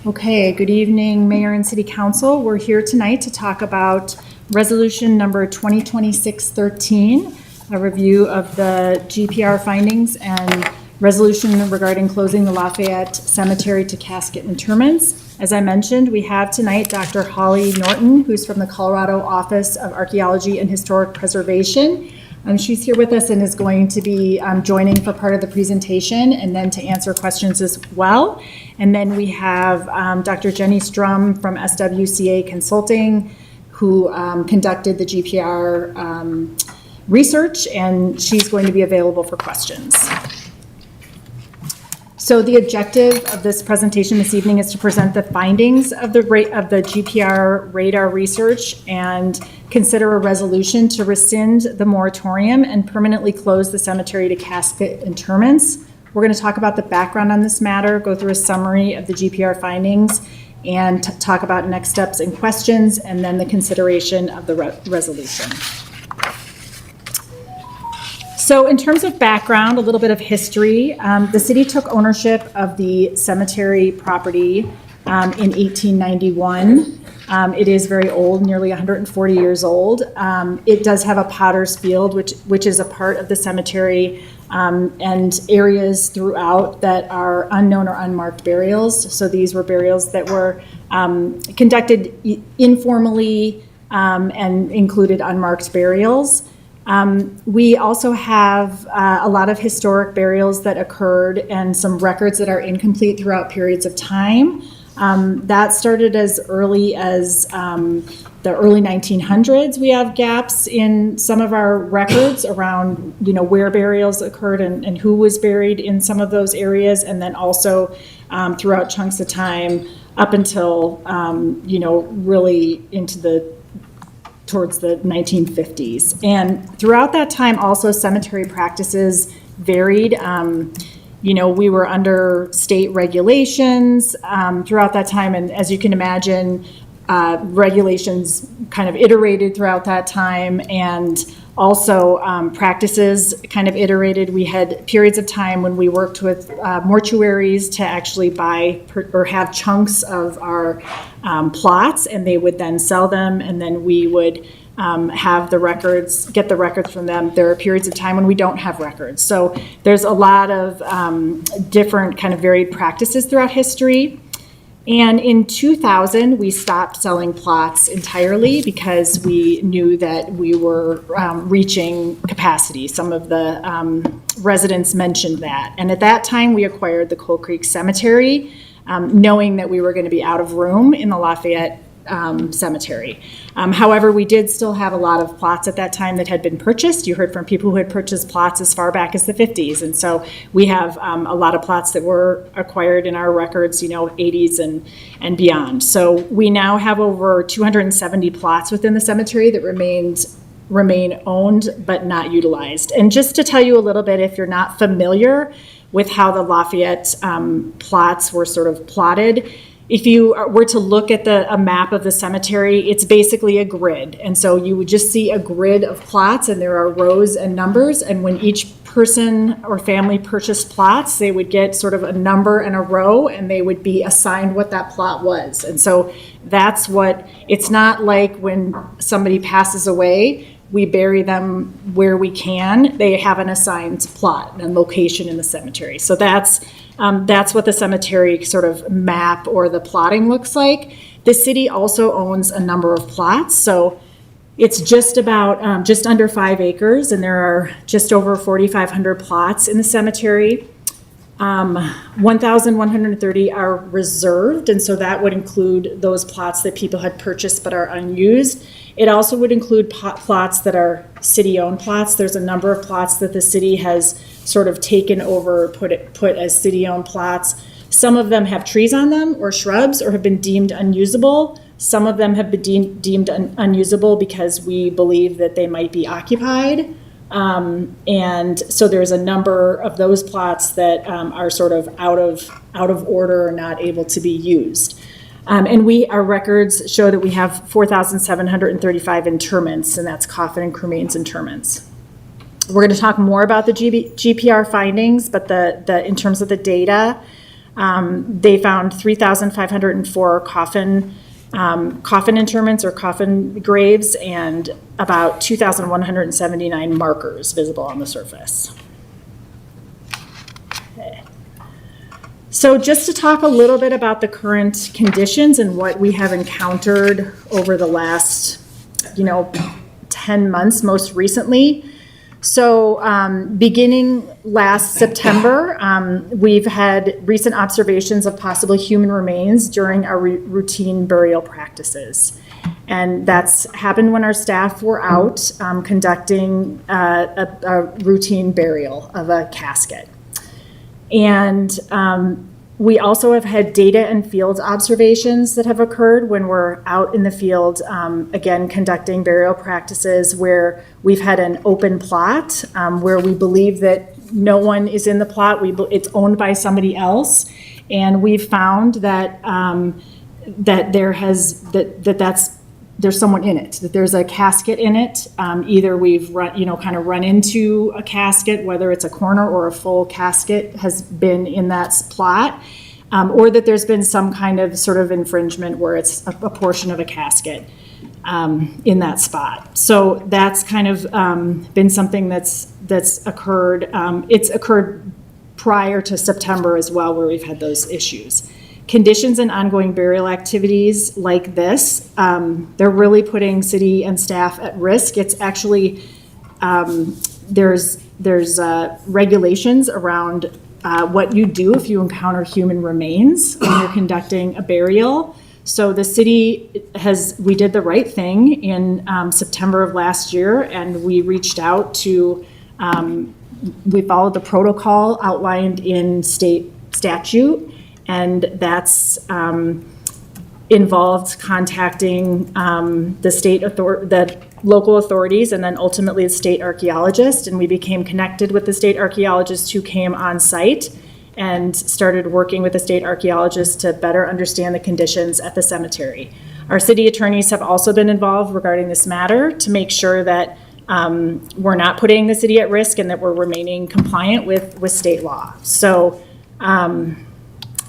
Okay, good evening, Mayor and City Council. We're here tonight to talk about Resolution number 2026-13, a review of the GPR findings and resolution regarding closing the Lafayette Cemetery to casket interments. As I mentioned, we have tonight Dr. Holly Norton, who's from the Colorado Office of Archaeology and Historic Preservation. She's here with us and is going to be joining for part of the presentation and then to answer questions as well. And then we have Dr. Jenny Strum from SWCA Consulting, who conducted the GPR research, and she's going to be available for questions. So the objective of this presentation this evening is to present the findings of the GPR radar research and consider a resolution to rescind the moratorium and permanently close the cemetery to casket interments. We're going to talk about the background on this matter, go through a summary of the GPR findings, and talk about next steps and questions, and then the consideration of the resolution. So in terms of background, a little bit of history, the city took ownership of the cemetery property in 1891. It is very old, nearly 140 years old. It does have a potter's field, which is a part of the cemetery, and areas throughout that are unknown or unmarked burials. So these were burials that were conducted informally and included unmarked burials. We also have a lot of historic burials that occurred and some records that are incomplete throughout periods of time. That started as early as the early 1900s. We have gaps in some of our records around, where burials occurred and who was buried in some of those areas, and then also throughout chunks of time up until, really into towards the 1950s. And throughout that time, also cemetery practices varied. We were under state regulations throughout that time, and as you can imagine, regulations kind of iterated throughout that time, and also practices kind of iterated. We had periods of time when we worked with mortuaries to actually buy or have chunks of our plots, and they would then sell them, and then we would have the records, get the records from them. There are periods of time when we don't have records. So there's a lot of different kind of varied practices throughout history. And in 2000, we stopped selling plots entirely because we knew that we were reaching capacity. Some of the residents mentioned that. And at that time, we acquired the Coal Creek Cemetery, knowing that we were going to be out of room in the Lafayette Cemetery. However, we did still have a lot of plots at that time that had been purchased. You heard from people who had purchased plots as far back as the 50s. And so we have a lot of plots that were acquired in our records, 80s and beyond. So we now have over 270 plots within the cemetery that remain owned but not utilized. And just to tell you a little bit, if you're not familiar with how the Lafayette plots were sort of plotted, if you were to look at a map of the cemetery, it's basically a grid. And so you would just see a grid of plots, and there are rows and numbers. And when each person or family purchased plots, they would get sort of a number and a row, and they would be assigned what that plot was. And so that's it's not like when somebody passes away, we bury them where we can. They have an assigned plot and location in the cemetery. So that's what the cemetery sort of map or the plotting looks like. The city also owns a number of plots. So it's just about, just under 5 acres, and there are just over 4,500 plots in the cemetery. 1,130 are reserved, and so that would include those plots that people had purchased but are unused. It also would include plots that are city-owned plots. There's a number of plots that the city has sort of taken over, put as city-owned plots. Some of them have trees on them or shrubs or have been deemed unusable. Some of them have been deemed unusable because we believe that they might be occupied. And so there's a number of those plots that are sort of out of order or not able to be used. And our records show that we have 4,735 interments, and that's coffin and cremains interments. We're going to talk more about the GPR findings, but in terms of the data, they found 3,504 coffin interments or coffin graves, and about 2,179 markers visible on the surface. Okay. So just to talk a little bit about the current conditions and what we have encountered over the last, 10 months most recently. So beginning last September, we've had recent observations of possible human remains during our routine burial practices. And that's happened when our staff were out conducting a routine burial of a casket. And we also have had data and field observations that have occurred when we're out in the field, again, conducting burial practices where we've had an open plot where we believe that no one is in the plot. It's owned by somebody else. And we've found that there's someone in it, that there's a casket in it. Either we've run into a casket, whether it's a corner or a full casket has been in that plot, or that there's been some kind of sort of infringement where it's a portion of a casket in that spot. So that's kind of been something that's occurred. It's occurred prior to September as well, where we've had those issues. Conditions and ongoing burial activities like this, they're really putting city and staff at risk. It's actually, there's regulations around what you do if you encounter human remains when you're conducting a burial. So the city we did the right thing in September of last year, and we reached out to, we followed the protocol outlined in state statute. And that's involved contacting the local authorities, and then ultimately the state archaeologist. And we became connected with the state archaeologist who came on site and started working with the state archaeologist to better understand the conditions at the cemetery. Our city attorneys have also been involved regarding this matter to make sure that we're not putting the city at risk and that we're remaining compliant with state law. So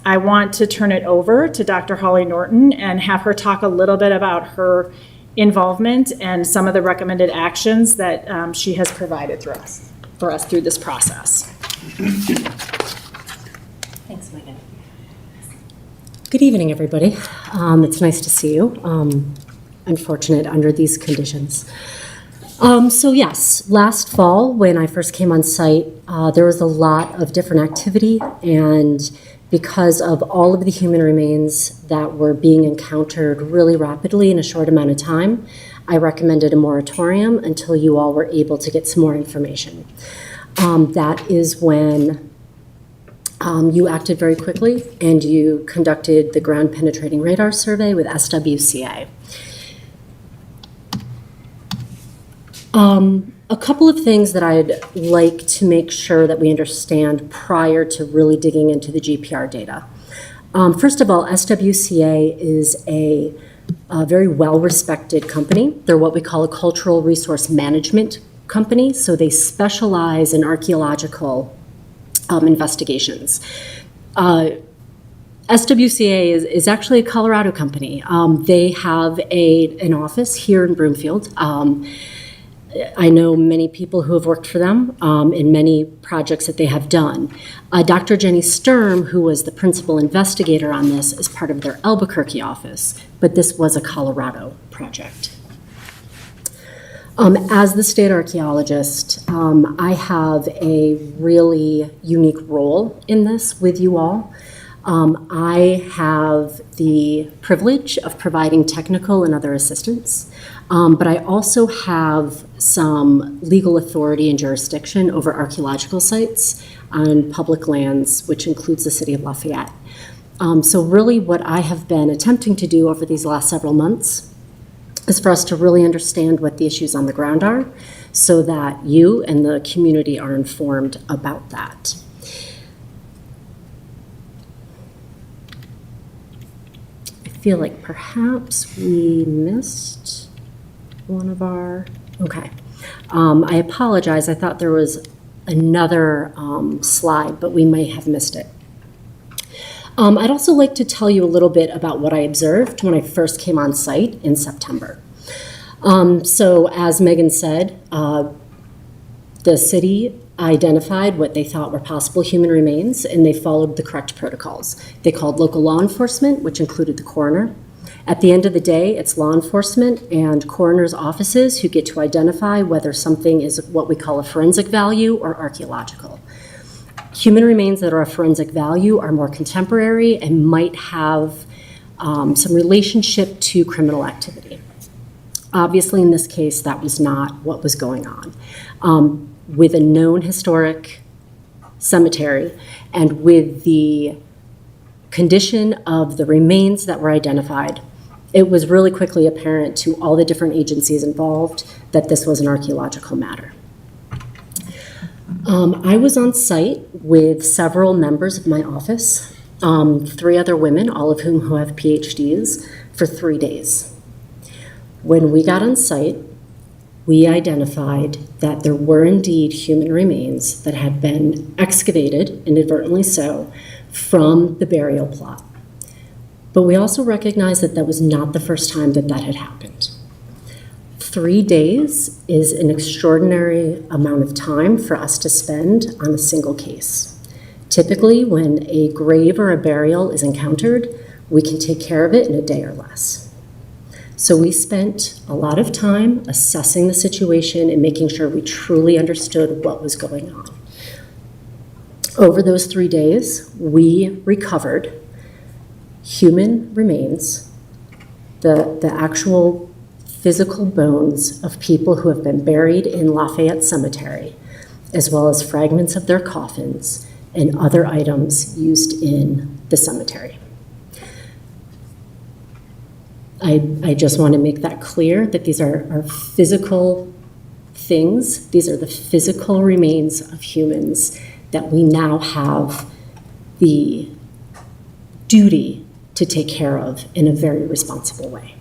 I want to turn it over to Dr. Holly Norton and have her talk a little bit about her involvement and some of the recommended actions that she has provided for us through this process. Thanks, Megan. Good evening, everybody. It's nice to see you. Unfortunate under these conditions. So yes, last fall when I first came on site, there was a lot of different activity, and because of all of the human remains that were being encountered really rapidly in a short amount of time, I recommended a moratorium until you all were able to get some more information. That is when you acted very quickly and you conducted the ground penetrating radar survey with SWCA. A couple of things that I'd like to make sure that we understand prior to really digging into the GPR data. First of all, SWCA is a very well-respected company. They're what we call a cultural resource management company, so they specialize in archaeological investigations. SWCA is actually a Colorado company. They have an office here in Broomfield. I know many people who have worked for them in many projects that they have done. Dr. Jenny Sturm, who was the principal investigator on this, is part of their Albuquerque office, but this was a Colorado project. As the state archaeologist, I have a really unique role in this with you all. I have the privilege of providing technical and other assistance, but I also have some legal authority and jurisdiction over archaeological sites on public lands, which includes the city of Lafayette. So really what I have been attempting to do over these last several months is for us to really understand what the issues on the ground are so that you and the community are informed about that. I feel like perhaps we missed one of our, okay. I apologize, I thought there was another slide, but we may have missed it. I'd also like to tell you a little bit about what I observed when I first came on site in September. So as Megan said, the city identified what they thought were possible human remains, and they followed the correct protocols. They called local law enforcement, which included the coroner. At the end of the day, it's law enforcement and coroner's offices who get to identify whether something is what we call a forensic value or archaeological. Human remains that are of forensic value are more contemporary and might have some relationship to criminal activity. Obviously, in this case, that was not what was going on. With a known historic cemetery and with the condition of the remains that were identified, it was really quickly apparent to all the different agencies involved that this was an archaeological matter. I was on site with several members of my office, 3 other women, all of whom who have PhDs, for 3 days. When we got on site, we identified that there were indeed human remains that had been excavated, inadvertently so, from the burial plot. But we also recognized that that was not the first time that that had happened. 3 days is an extraordinary amount of time for us to spend on a single case. Typically, when a grave or a burial is encountered, we can take care of it in a day or less. So we spent a lot of time assessing the situation and making sure we truly understood what was going on. Over those 3 days, we recovered human remains, the actual physical bones of people who have been buried in Lafayette Cemetery, as well as fragments of their coffins and other items used in the cemetery. I just want to make that clear that these are physical things. These are the physical remains of humans that we now have the duty to take care of in a very responsible way.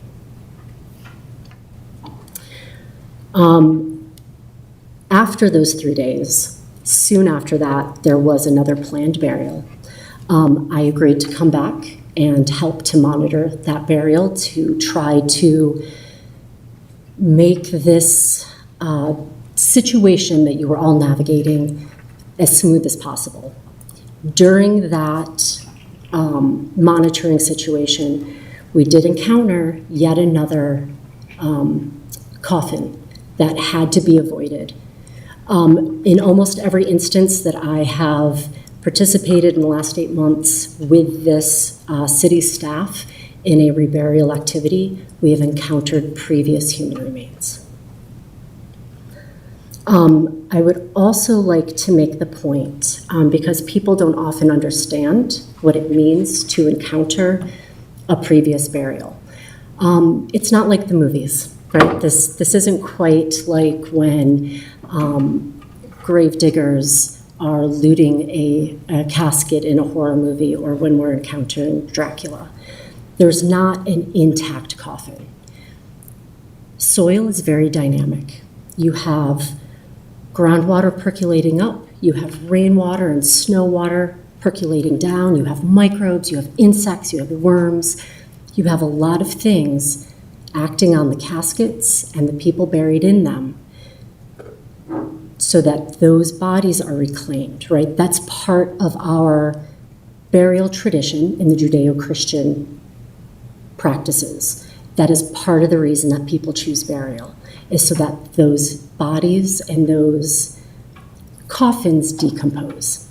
After those 3 days, soon after that, there was another planned burial. I agreed to come back and help to monitor that burial to try to make this situation that you were all navigating as smooth as possible. During that monitoring situation, we did encounter yet another coffin that had to be avoided. In almost every instance that I have participated in the last 8 months with this city staff in a reburial activity, we have encountered previous human remains. I would also like to make the point, because people don't often understand what it means to encounter a previous burial. It's not like the movies, right? This isn't quite like when grave diggers are looting a casket in a horror movie or when we're encountering Dracula. There's not an intact coffin. Soil is very dynamic. You have groundwater percolating up, you have rainwater and snow water percolating down, you have microbes, you have insects, you have worms, you have a lot of things acting on the caskets and the people buried in them so that those bodies are reclaimed, right? That's part of our burial tradition in the Judeo-Christian practices. That is part of the reason that people choose burial, is so that those bodies and those coffins decompose.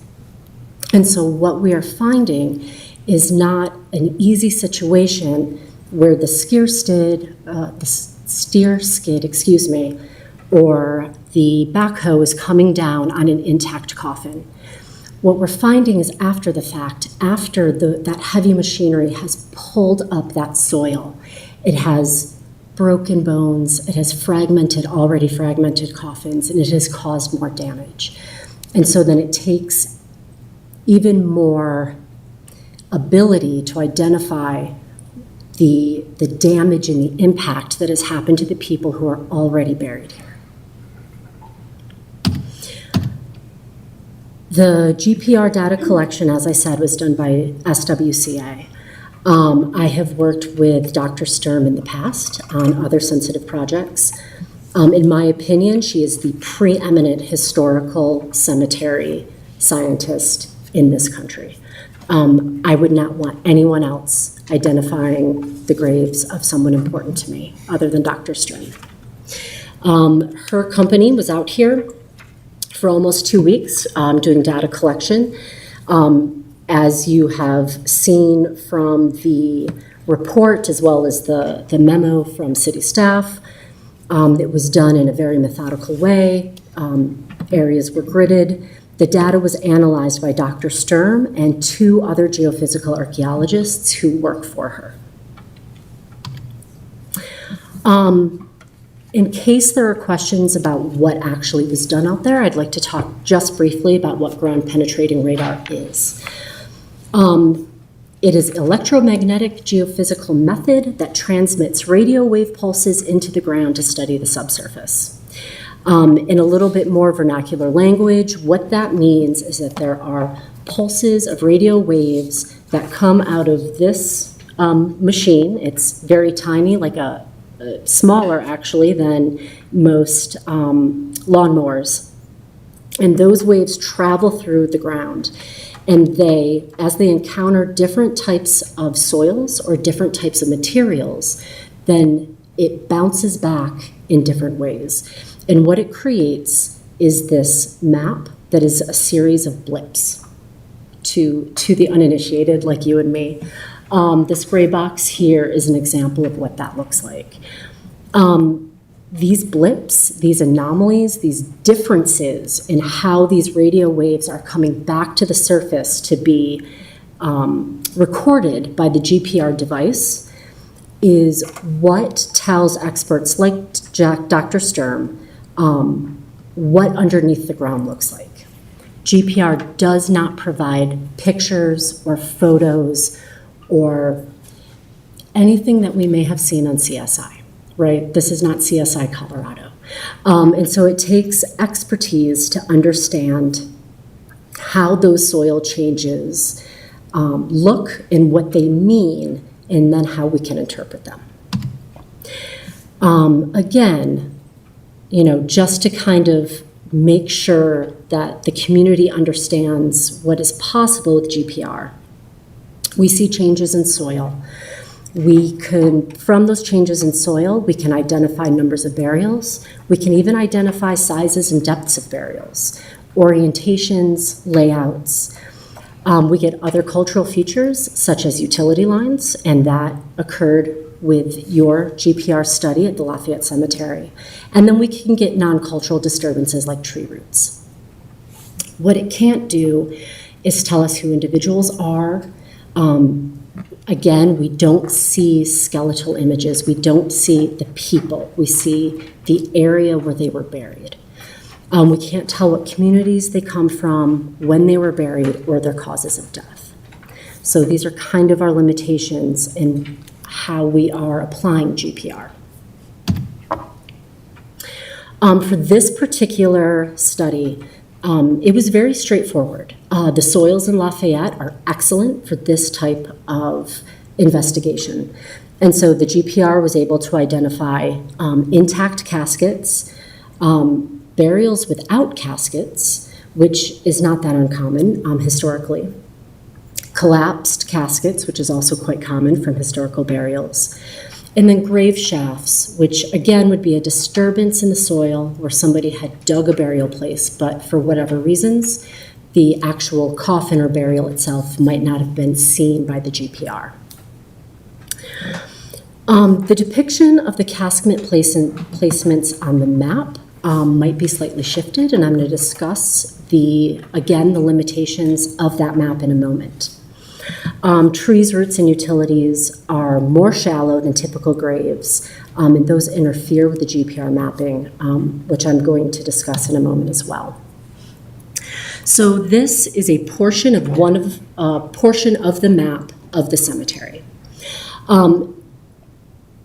And so what we are finding is not an easy situation where the steer skid, or the backhoe is coming down on an intact coffin. What we're finding is after the fact, after that heavy machinery has pulled up that soil, it has broken bones, it has already fragmented coffins, and it has caused more damage. And so then it takes even more ability to identify the damage and the impact that has happened to the people who are already buried here. The GPR data collection, as I said, was done by SWCA. I have worked with Dr. Sturm in the past on other sensitive projects. In my opinion, she is the preeminent historical cemetery scientist in this country. I would not want anyone else identifying the graves of someone important to me other than Dr. Sturm. Her company was out here for almost 2 weeks doing data collection. As you have seen from the report as well as the memo from city staff. It was done in a very methodical way. Areas were gridded. The data was analyzed by Dr. Sturm and 2 other geophysical archaeologists who work for her. In case there are questions about what actually was done out there, I'd like to talk just briefly about what ground penetrating radar is. It is electromagnetic geophysical method that transmits radio wave pulses into the ground to study the subsurface. In a little bit more vernacular language, what that means is that there are pulses of radio waves that come out of this machine. It's very tiny, like smaller actually than most lawnmowers. And those waves travel through the ground. And as they encounter different types of soils or different types of materials, then it bounces back in different ways. And what it creates is this map that is a series of blips to the uninitiated like you and me. This gray box here is an example of what that looks like. These blips, these anomalies, these differences in how these radio waves are coming back to the surface to be recorded by the GPR device is what tells experts like Dr. Sturm what underneath the ground looks like. GPR does not provide pictures or photos or anything that we may have seen on CSI. Right? This is not CSI Colorado. And so it takes expertise to understand how those soil changes look and what they mean, and then how we can interpret them. Again, just to kind of make sure that the community understands what is possible with GPR, we see changes in soil. From those changes in soil, we can identify numbers of burials. We can even identify sizes and depths of burials, orientations, layouts. We get other cultural features, such as utility lines, and that occurred with your GPR study at the Lafayette Cemetery. And then we can get non-cultural disturbances like tree roots. What it can't do is tell us who individuals are. Again, we don't see skeletal images. We don't see the people. We see the area where they were buried. We can't tell what communities they come from, when they were buried, or their causes of death. So these are kind of our limitations in how we are applying GPR. For this particular study, it was very straightforward. The soils in Lafayette are excellent for this type of investigation. And so the GPR was able to identify intact caskets, burials without caskets, which is not that uncommon historically, collapsed caskets, which is also quite common from historical burials, and then grave shafts, which again would be a disturbance in the soil where somebody had dug a burial place, but for whatever reasons, the actual coffin or burial itself might not have been seen by the GPR. The depiction of the casket placements on the map might be slightly shifted, and I'm going to discuss again, the limitations of that map in a moment. Trees, roots, and utilities are more shallow than typical graves, and those interfere with the GPR mapping, which I'm going to discuss in a moment as well. So this is a portion of the map of the cemetery.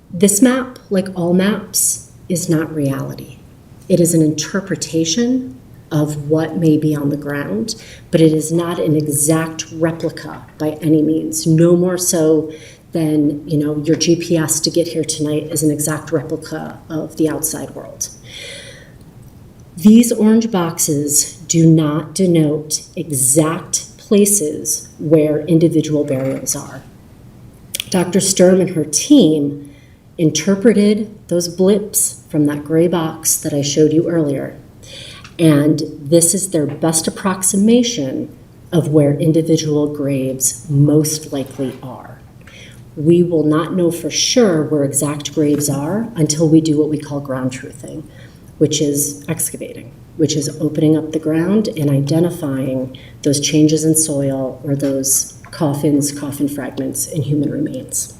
This map, like all maps, is not reality. It is an interpretation of what may be on the ground, but it is not an exact replica by any means, no more so than your GPS to get here tonight is an exact replica of the outside world. These orange boxes do not denote exact places where individual burials are. Dr. Sturm and her team interpreted those blips from that gray box that I showed you earlier. And this is their best approximation of where individual graves most likely are. we will not know for sure where exact graves are until we do what we call ground truthing, which is excavating, which is opening up the ground and identifying those changes in soil or those coffins, coffin fragments, and human remains.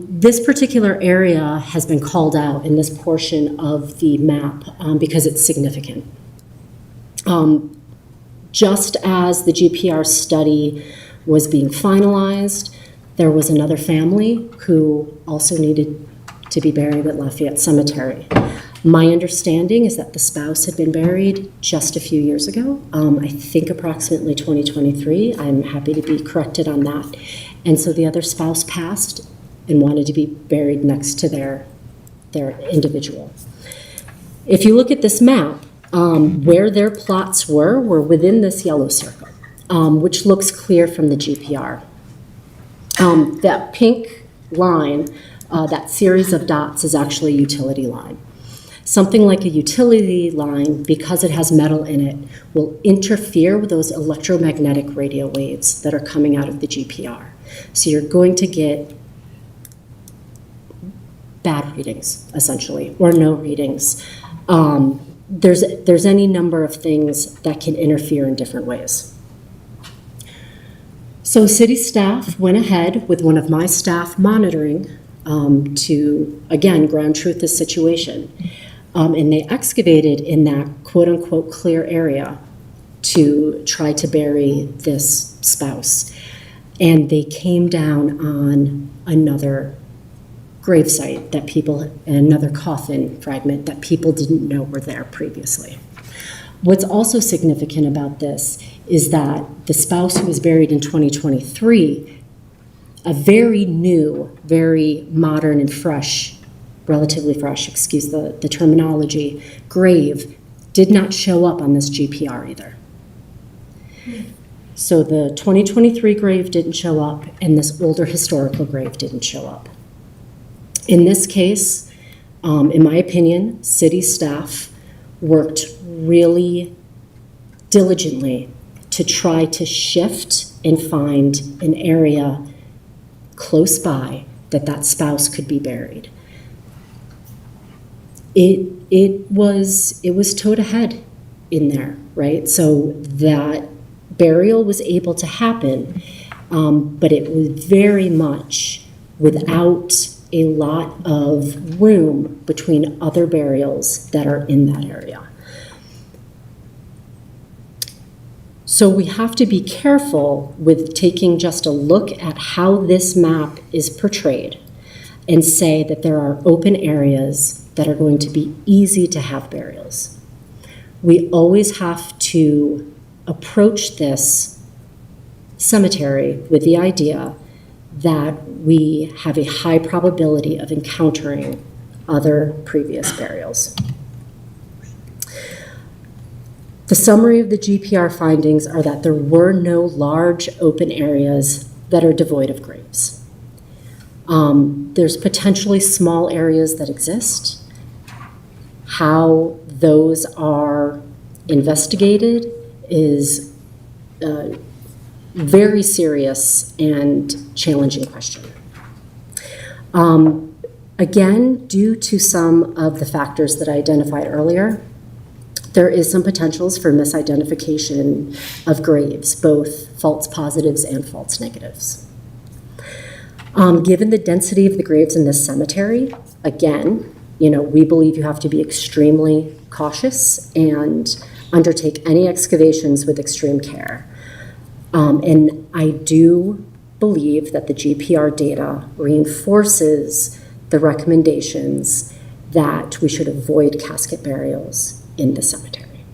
This particular area has been called out in this portion of the map because it's significant. Just as the GPR study was being finalized, there was another family who also needed to be buried at Lafayette Cemetery. My understanding is that the spouse had been buried just a few years ago, I think approximately 2023. I'm happy to be corrected on that. And so the other spouse passed and wanted to be buried next to their individual. If you look at this map, where their plots were within this yellow circle, which looks clear from the GPR. That pink line, that series of dots is actually a utility line. Something like a utility line, because it has metal in it, will interfere with those electromagnetic radio waves that are coming out of the GPR. So you're going to get bad readings, essentially, or no readings. There's any number of things that can interfere in different ways. So city staff went ahead with one of my staff monitoring to, again, ground truth this situation. And they excavated in that quote-unquote clear area to try to bury this spouse. And they came down on another gravesite that people, another coffin fragment that people didn't know were there previously. What's also significant about this is that the spouse who was buried in 2023, a very new, very modern and fresh, relatively fresh, excuse the terminology, grave did not show up on this GPR either. So the 2023 grave didn't show up and this older historical grave didn't show up. In this case, in my opinion, city staff worked really diligently to try to shift and find an area close by that spouse could be buried. It was towed ahead in there, right? So that burial was able to happen, but it was very much without a lot of room between other burials that are in that area. So we have to be careful with taking just a look at how this map is portrayed and say that there are open areas that are going to be easy to have burials. We always have to approach this cemetery with the idea that we have a high probability of encountering other previous burials. The summary of the GPR findings are that there were no large open areas that are devoid of graves. There's potentially small areas that exist. How those are investigated is very serious and challenging question. Again, due to some of the factors that I identified earlier, there is some potentials for misidentification of graves, both false positives and false negatives. Given the density of the graves in this cemetery, again, we believe you have to be extremely cautious and undertake any excavations with extreme care. And I do believe that the GPR data reinforces the recommendations that we should avoid casket burials in the cemetery.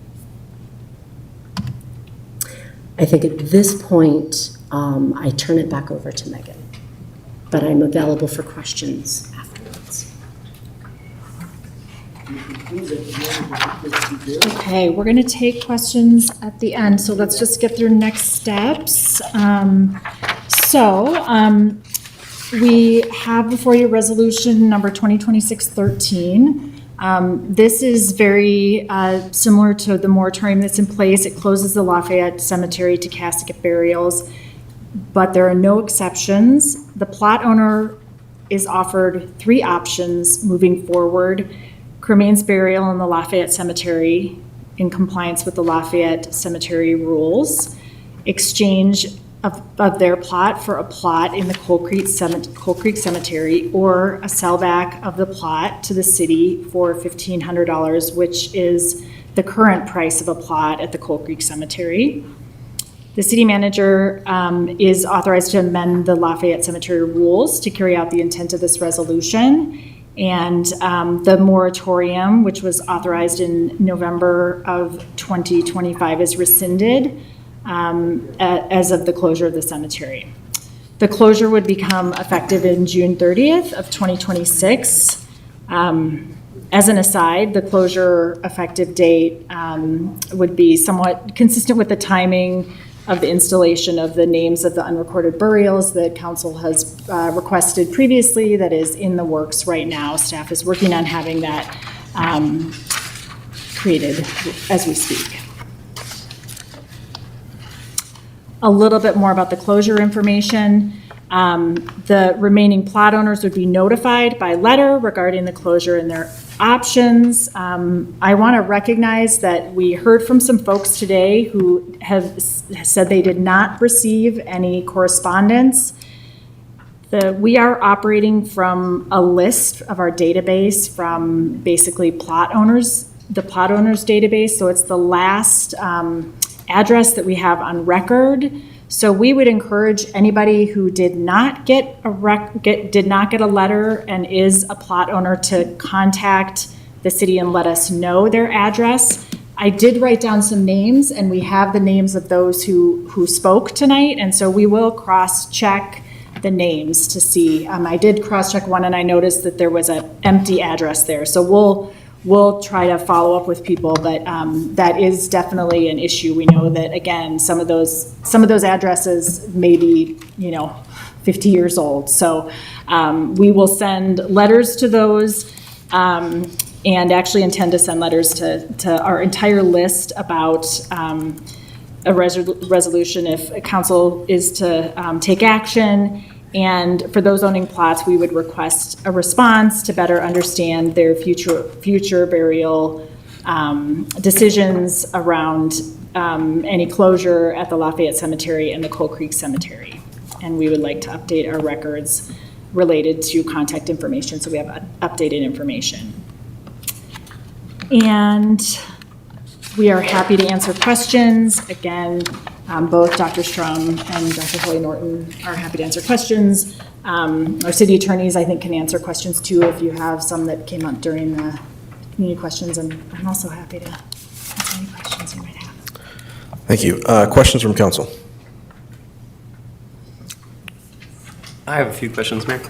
I think at this point, I turn it back over to Megan, but I'm available for questions afterwards. Okay, we're going to take questions at the end, so let's just get through next steps. We have before you resolution number 2026-13. This is very similar to the moratorium that's in place. It closes the Lafayette Cemetery to casket burials. but there are no exceptions. The plot owner is offered 3 options moving forward: cremains burial in the Lafayette Cemetery in compliance with the Lafayette Cemetery rules, exchange of their plot for a plot in the Coal Creek Cemetery, or a sellback of the plot to the city for $1,500, which is the current price of a plot at the Coal Creek Cemetery. The city manager is authorized to amend the Lafayette Cemetery rules to carry out the intent of this resolution. And the moratorium, which was authorized in November of 2025, is rescinded as of the closure of the cemetery. The closure would become effective in June 30th of 2026. As an aside, the closure effective date would be somewhat consistent with the timing of the installation of the names of the unrecorded burials that council has requested previously. That is in the works right now. Staff is working on having that created as we speak. A little bit more about the closure information. The remaining plot owners would be notified by letter regarding the closure and their options. I want to recognize that we heard from some folks today who have said they did not receive any correspondence. We are operating from a list of our database from basically plot owners, the plot owners database. So it's the last address that we have on record. So we would encourage anybody who did not get a letter and is a plot owner to contact the city and let us know their address. I did write down some names, and we have the names of those who spoke tonight, and so we will cross-check the names to see. I did cross-check one, and I noticed that there was an empty address there. So we'll try to follow up with people, but that is definitely an issue. We know that, again, some of those addresses may be, 50 years old. So we will send letters to those, and actually intend to send letters to our entire list about a resolution if council is to take action. And for those owning plots, we would request a response to better understand their future burial decisions around any closure at the Lafayette Cemetery and the Coal Creek Cemetery. And we would like to update our records related to contact information, so we have updated information. And we are happy to answer questions. Again, both Dr. Strum and Dr. Holly Norton are happy to answer questions. Our city attorneys, I think, can answer questions too if you have some that came up during the community questions, and I'm also happy to answer any questions you might have. Thank you. Questions from council? I have a few questions, Mayor.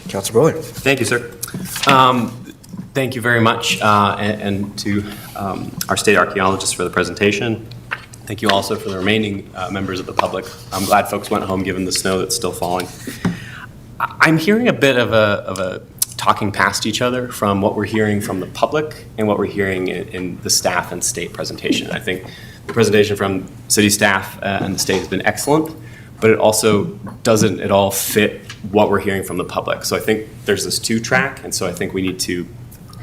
Councilor Bowler. Thank you, sir. Thank you very much, and to our state archaeologists for the presentation. Thank you also for the remaining members of the public. I'm glad folks went home given the snow that's still falling. I'm hearing a bit of a talking past each other from what we're hearing from the public and what we're hearing in the staff and state presentation. I think the presentation from city staff and the state has been excellent, but it also doesn't at all fit what we're hearing from the public. So I think there's this 2-track, and so I think we need to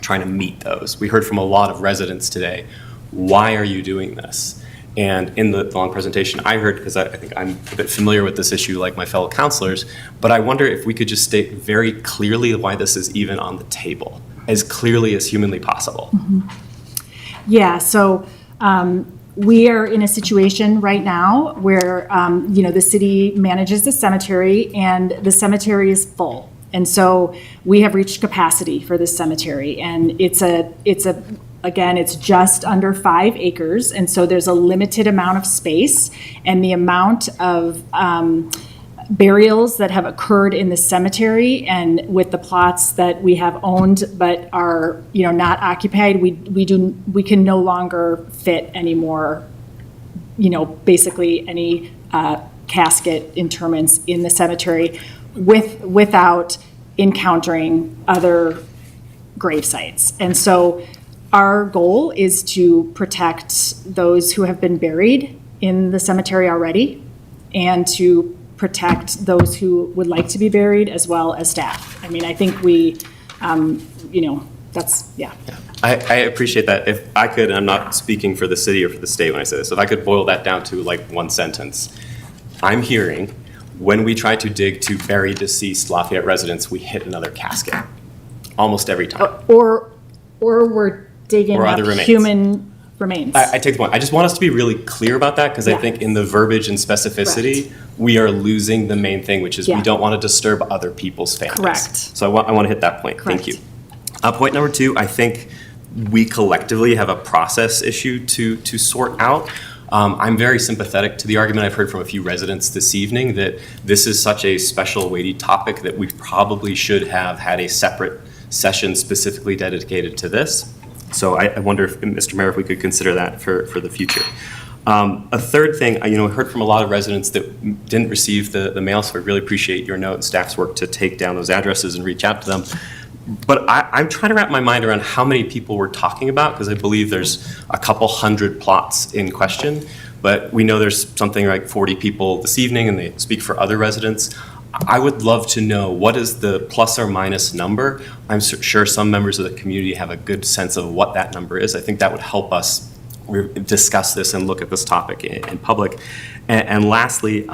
try to meet those. We heard from a lot of residents today, why are you doing this? And in the long presentation I heard, because I think I'm a bit familiar with this issue like my fellow councilors, but I wonder if we could just state very clearly why this is even on the table, as clearly as humanly possible. Mm-hmm. Yeah, so we are in a situation right now where, the city manages the cemetery and the cemetery is full. And so we have reached capacity for this cemetery, and again, it's just under 5 acres, and so there's a limited amount of space, and the amount of burials that have occurred in the cemetery and with the plots that we have owned but are not occupied, we can no longer fit any more, basically any casket interments in the cemetery without encountering other grave sites. And so our goal is to protect those who have been buried in the cemetery already, and to protect those who would like to be buried as well as staff. I mean, I think we, that's, yeah. I appreciate that. If I could, and I'm not speaking for the city or for the state when I say this, if I could boil that down to like one sentence. I'm hearing when we try to dig to bury deceased Lafayette residents, we hit another casket almost every time. Or we're digging Or up other remains. human remains. I take the point. I just want us to be really clear about that because I think in the verbiage and specificity, we are losing the main thing, which is we Yeah. don't want to disturb other people's families. Correct. So I want to hit that point. Thank you. Point number 2, I think we collectively have a process issue to sort out. I'm very sympathetic to the argument I've heard from a few residents this evening that this is such a special weighty topic that we probably should have had a separate session specifically dedicated to this. So I wonder if, Mr. Mayor, if we could consider that for the future. A third thing, I heard from a lot of residents that didn't receive the mail, so I really appreciate your note and staff's work to take down those addresses and reach out to them. But I'm trying to wrap my mind around how many people we're talking about, because I believe there's a couple hundred plots in question, but we know there's something like 40 people this evening, and they speak for other residents. I would love to know what is the plus or minus number. I'm sure some members of the community have a good sense of what that number is. I think that would help us discuss this and look at this topic in public. And lastly,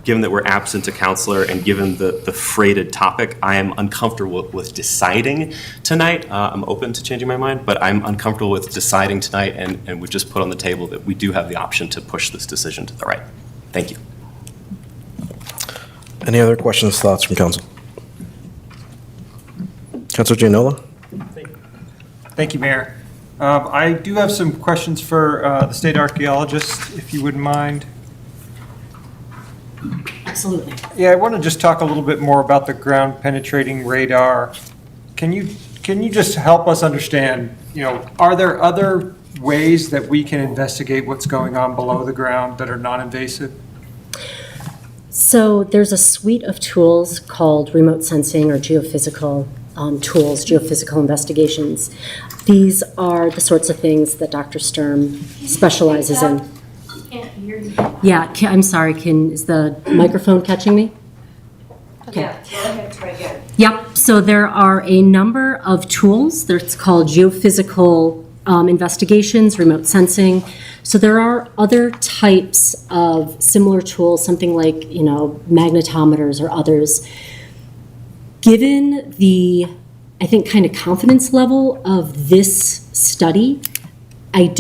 given that we're absent a counselor and given the freighted topic, I am uncomfortable with deciding tonight. I'm open to changing my mind, but I'm uncomfortable with deciding tonight and would just put on the table that we do have the option to push this decision to the right. Thank you. Any other questions, thoughts from council? Councilor Gianola? Thank you, Mayor. I do have some questions for the state archaeologist, if you wouldn't mind. Absolutely. Yeah, I want to just talk a little bit more about the ground penetrating radar. Can you just help us understand, are there other ways that we can investigate what's going on below the ground that are non-invasive? So there's a suite of tools called remote sensing or geophysical tools, geophysical investigations. These are the sorts of things that Dr. Sturm specializes in. Can't hear you. Yeah, I'm sorry, is the microphone catching me? Okay. Yeah, go ahead, try again. Yep, so there are a number of tools that's called geophysical investigations, remote sensing. So there are other types of similar tools, something like, magnetometers or others. Given the, I think, kind of confidence level of this study, I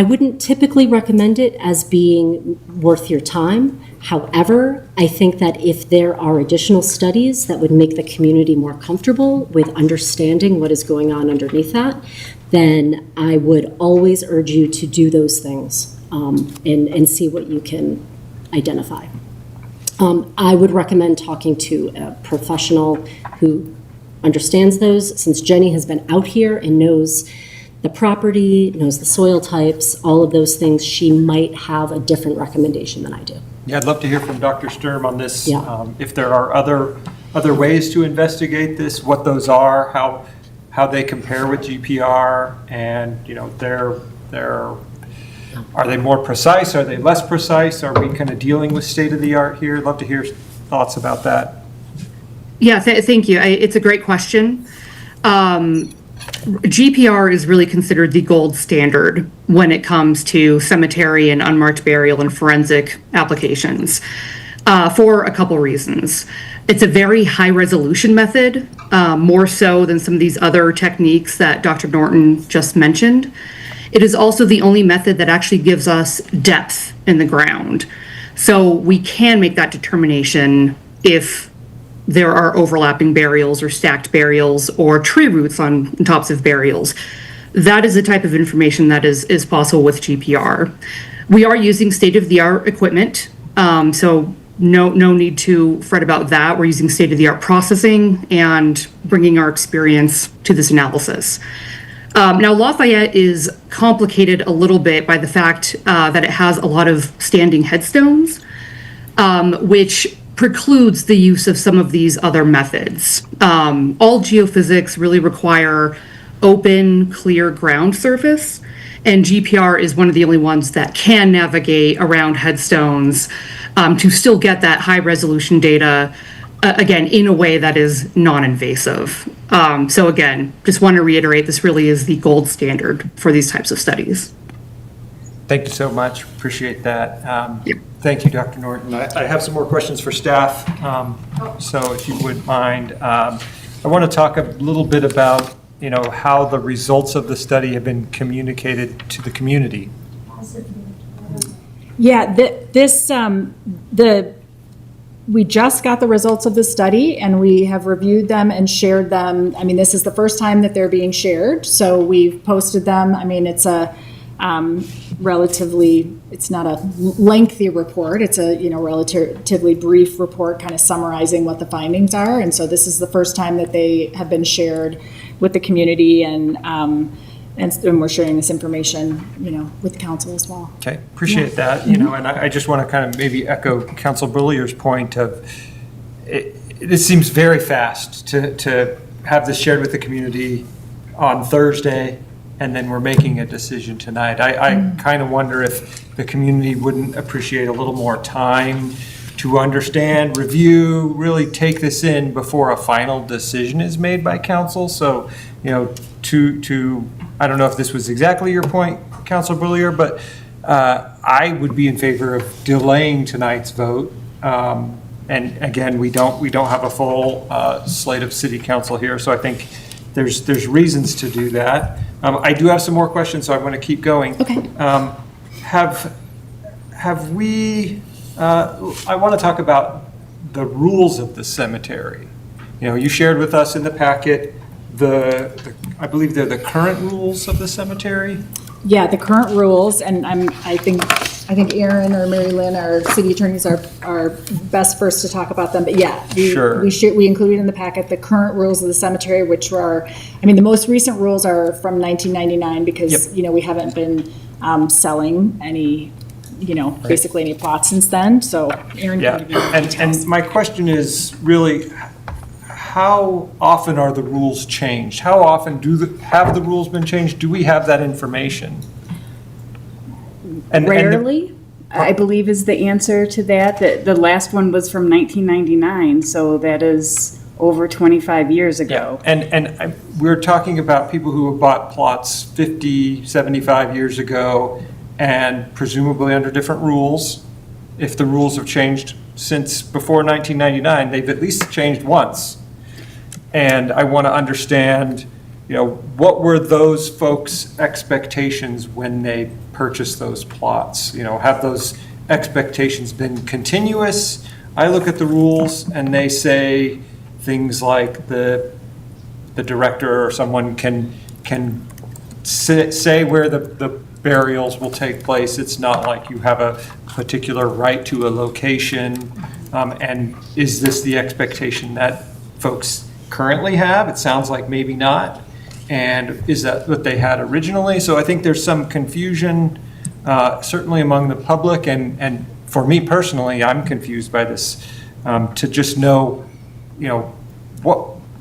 wouldn't typically recommend it as being worth your time. However, I think that if there are additional studies that would make the community more comfortable with understanding what is going on underneath that, then I would always urge you to do those things and see what you can identify. I would recommend talking to a professional who understands those, since Jenny has been out here and knows the property, knows the soil types, all of those things. She might have a different recommendation than I do. Yeah, I'd love to hear from Dr. Sturm on this. Yeah. If there are other ways to investigate this, what those are, how they compare with GPR, and are they more precise? Are they less precise? Are we kind of dealing with state of the art here? I'd love to hear thoughts about that. Yeah, thank you. It's a great question. GPR is really considered the gold standard when it comes to cemetery and unmarked burial and forensic applications for a couple reasons. It's a very high resolution method, more so than some of these other techniques that Dr. Norton just mentioned. It is also the only method that actually gives us depth in the ground. So we can make that determination if there are overlapping burials or stacked burials or tree roots on tops of burials. That is the type of information that is possible with GPR. We are using state-of-the-art equipment, so no need to fret about that. We're using state-of-the-art processing and bringing our experience to this analysis. Now, Lafayette is complicated a little bit by the fact that it has a lot of standing headstones, which precludes the use of some of these other methods. All geophysics really require open, clear ground surface, And GPR is one of the only ones that can navigate around headstones to still get that high resolution data, again, in a way that is non-invasive. So again, just want to reiterate, this really is the gold standard for these types of studies. Thank you so much. Appreciate that. Thank you, Dr. Norton. I have some more questions for staff, so if you wouldn't mind. I want to talk a little bit about, how the results of the study have been communicated to the community. Yeah, we just got the results of the study and we have reviewed them and shared them. I mean, this is the first time that they're being shared, so we've posted them. I mean, it's a relatively, it's not a lengthy report. It's a, relatively brief report kind of summarizing what the findings are. And so this is the first time that they have been shared with the community, and we're sharing this information, with the council as well. Okay, appreciate that. And I just want to kind of maybe echo Council Brillier's point of it seems very fast to have this shared with the community on Thursday, and then we're making a decision tonight. I kind of wonder if the community wouldn't appreciate a little more time to understand, review, really take this in before a final decision is made by council. So, to I don't know if this was exactly your point, Councilor Brillier, but I would be in favor of delaying tonight's vote. And again, we don't have a full slate of city council here, so I think there's reasons to do that. I do have some more questions, so I'm going to keep going. Okay. Have we? I want to talk about the rules of the cemetery. You shared with us in the packet I believe they're the current rules of the cemetery. Yeah, the current rules, and I think Aaron or Mary Lynn, our city attorneys, are best first to talk about them. But yeah, we included in the packet the current rules of the cemetery, which are, the most recent rules are from 1999 because we haven't been selling any, basically any plots since then. So Aaron, and my question is really, how often are the rules changed? How often have the rules been changed? Do we have that information? Rarely, I believe, is the answer to that. The last one was from 1999, so that is over 25 years ago. Yeah. And we're talking about people who have bought plots 50, 75 years ago, and presumably under different rules. If the rules have changed since before 1999, they've at least changed once. And I want to understand, what were those folks' expectations when they purchased those plots? Have those expectations been continuous? I look at the rules and they say things like the director or someone can say where the burials will take place. It's not like you have a particular right to a location. And is this the expectation that folks currently have? It sounds like maybe not. And is that what they had originally? So I think there's some confusion, certainly among the public, and for me personally, I'm confused by this, to just know,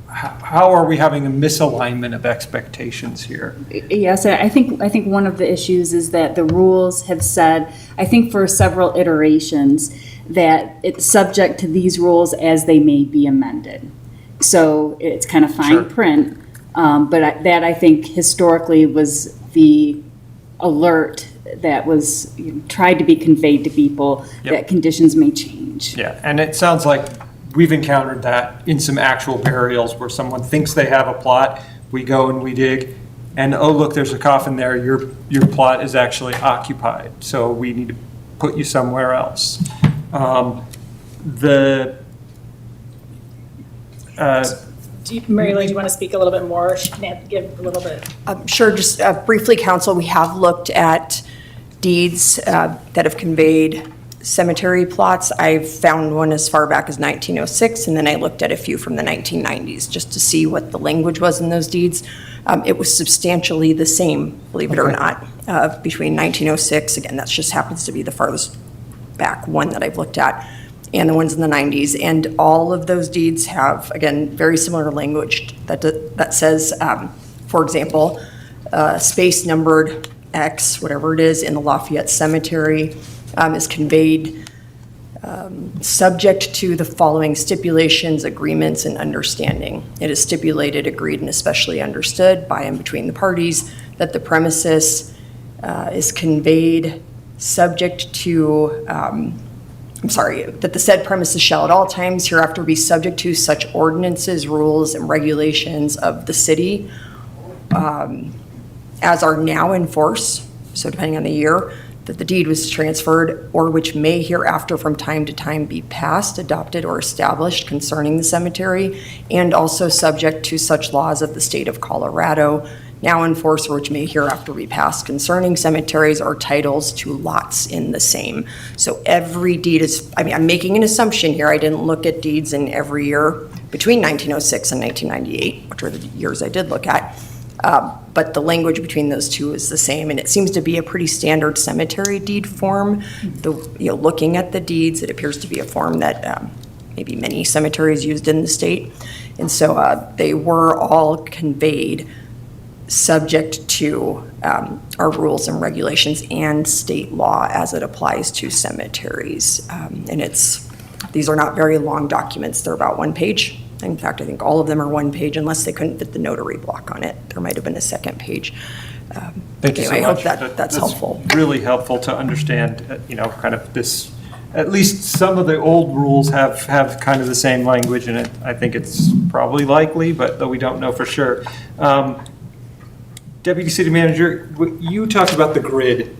how are we having a misalignment of expectations here? Yes, I think one of the issues is that the rules have said, I think for several iterations, that it's subject to these rules as they may be amended. So it's kind of fine print, but that I think historically was the alert that was tried to be conveyed to people that conditions may change. Yeah, and it sounds like we've encountered that in some actual burials where someone thinks they have a plot, we go and we dig, and oh look, there's a coffin there, your plot is actually occupied, so we need to put you somewhere else. Mary Lynn, do you want to speak a little bit more? Give a little bit. Sure, just briefly, Council, we have looked at deeds that have conveyed cemetery plots. I've found one as far back as 1906, and then I looked at a few from the 1990s just to see what the language was in those deeds. It was substantially the same, believe it or not, between 1906, again, that just happens to be the farthest back one that I've looked at, and the ones in the 90s. And all of those deeds have, again, very similar language that says, for example, space numbered X, whatever it is, in the Lafayette Cemetery is conveyed subject to the following stipulations, agreements, and understanding. It is stipulated, agreed, and especially understood by and between the parties that the premises is conveyed subject to, that the said premises shall at all times hereafter be subject to such ordinances, rules, and regulations of the city as are now in force, so depending on the year that the deed was transferred, or which may hereafter from time to time be passed, adopted, or established concerning the cemetery, and also subject to such laws of the state of Colorado now in force, or which may hereafter be passed concerning cemeteries or titles to lots in the same. So every deed is, I'm making an assumption here. I didn't look at deeds in every year between 1906 and 1998, which are the years I did look at. But the language between those two is the same, and it seems to be a pretty standard cemetery deed form. Looking at the deeds, it appears to be a form that maybe many cemeteries used in the state. And so they were all conveyed subject to our rules and regulations and state law as it applies to cemeteries. And these are not very long documents. They're about 1 page. In fact, I think all of them are 1 page unless they couldn't fit the notary block on it. There might have been a second page. Thank you so anyway, much. I hope that's helpful. Really helpful to understand, kind of this, at least some of the old rules have kind of the same language in it. I think it's probably likely, but though we don't know for sure. Deputy City Manager, you talked about the grid,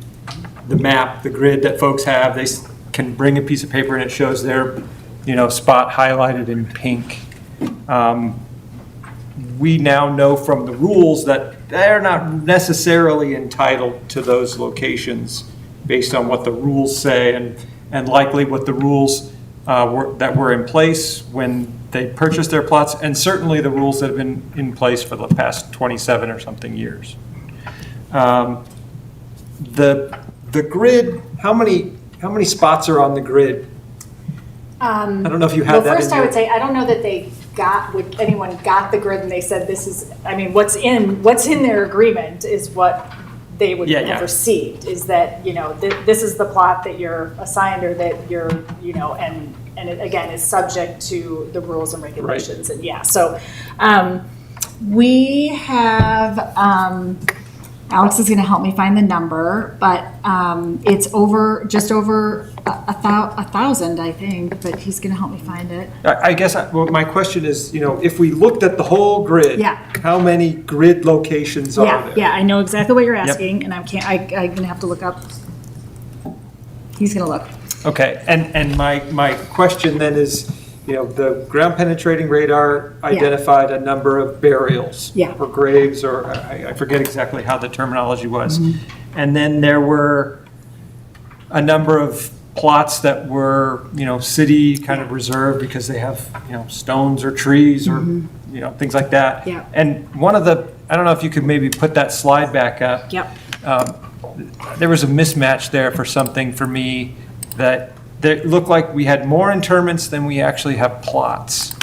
the map, the grid that folks have. They can bring a piece of paper and it shows their, spot highlighted in pink. We now know from the rules that they're not necessarily entitled to those locations based on what the rules say and likely what the rules that were in place when they purchased their plots, and certainly the rules that have been in place for the past 27 or something years. The grid, how many spots are on the grid? I don't know if you had that in Well, first I your- would say, I don't know that anyone got the grid and they said this is, what's in their agreement is what they would have received, is that, this is the plot that you're assigned or that you're, and it, again, is subject to the rules and regulations. Right. And so we have, Alex is going to help me find the number, but it's just over 1,000, I think, but he's going to help me find it. I guess my question is, if we looked at the whole grid, how many grid locations are there? Yeah, I know exactly what you're asking, and I'm going to have to look up. He's going to look. Okay, and my question then is, the ground penetrating radar identified a number of burials or graves, or I forget exactly how the terminology was. Mm-hmm. And then there were a number of plots that were, city kind of reserved because they have, stones or trees or, things like that. Yeah. And one of the, I don't know if you could maybe put that slide back up. Yep. There was a mismatch there for me that it looked like we had more interments than we actually have plots.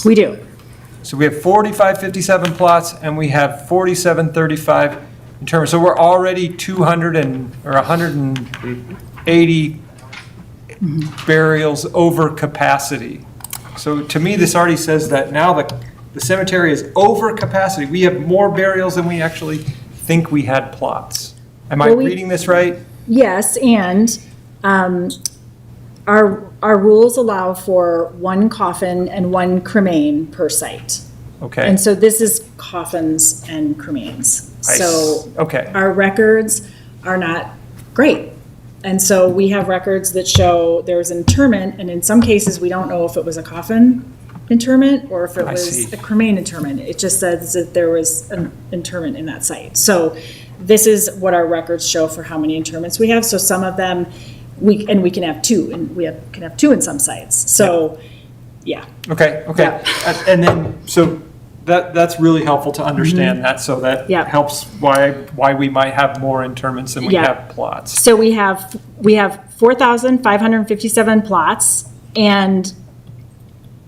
We do. So we have 4557 plots and we have 4735 interments. So we're already 180 burials over capacity. So to me, this already says that now the cemetery is over capacity. We have more burials than we actually think we had plots. Am I reading this right? Yes, and our rules allow for 1 coffin and 1 cremain per site. Okay. And so this is coffins and cremains. Okay. Our records are not great. And so we have records that show there was an interment, and in some cases, we don't know if it was a coffin interment or if it was a cremain interment. It just says that there was an interment in that site. So this is what our records show for how many interments we have. So some of them, we can have 2, and can have 2 in some sites. So, yeah. Okay. Yeah. And then, so that's really helpful to understand that, so that helps why we might have more interments than we have plots. So we have 4,557 plots, and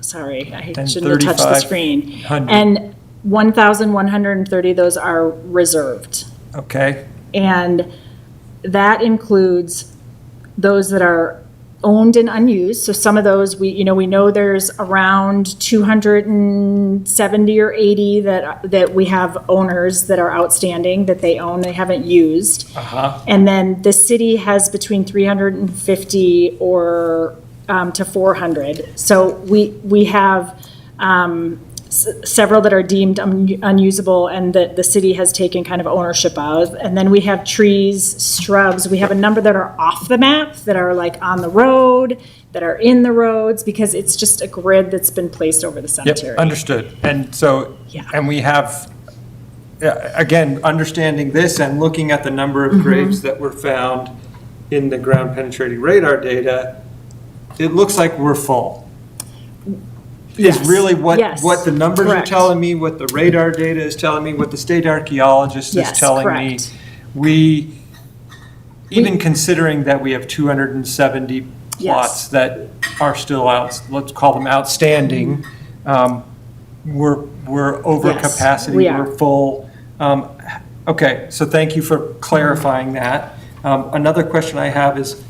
sorry, I shouldn't have touched the screen. And 1,130 of those are reserved. Okay. And that includes those that are owned and unused. So some of those, we know there's around 270 or 80 that we have owners that are outstanding, that they own, they haven't used. And then the city has between 350 or to 400. So we have several that are deemed unusable and that the city has taken kind of ownership of. And then we have trees, shrubs. We have a number that are off the map, that are like on the road, that are in the roads, because it's just a grid that's been placed over the cemetery. Yep, understood. And so, and we have, again, understanding this and looking at the number of graves that were found in the ground penetrating radar data, it looks like we're full. Is really what the numbers are telling me, what the radar data is telling me, what the state archaeologist is telling me. We, even considering that we have 270 plots that are still out, let's call them outstanding, we're over capacity, we're full. Okay, so thank you for clarifying that. Another question I have is,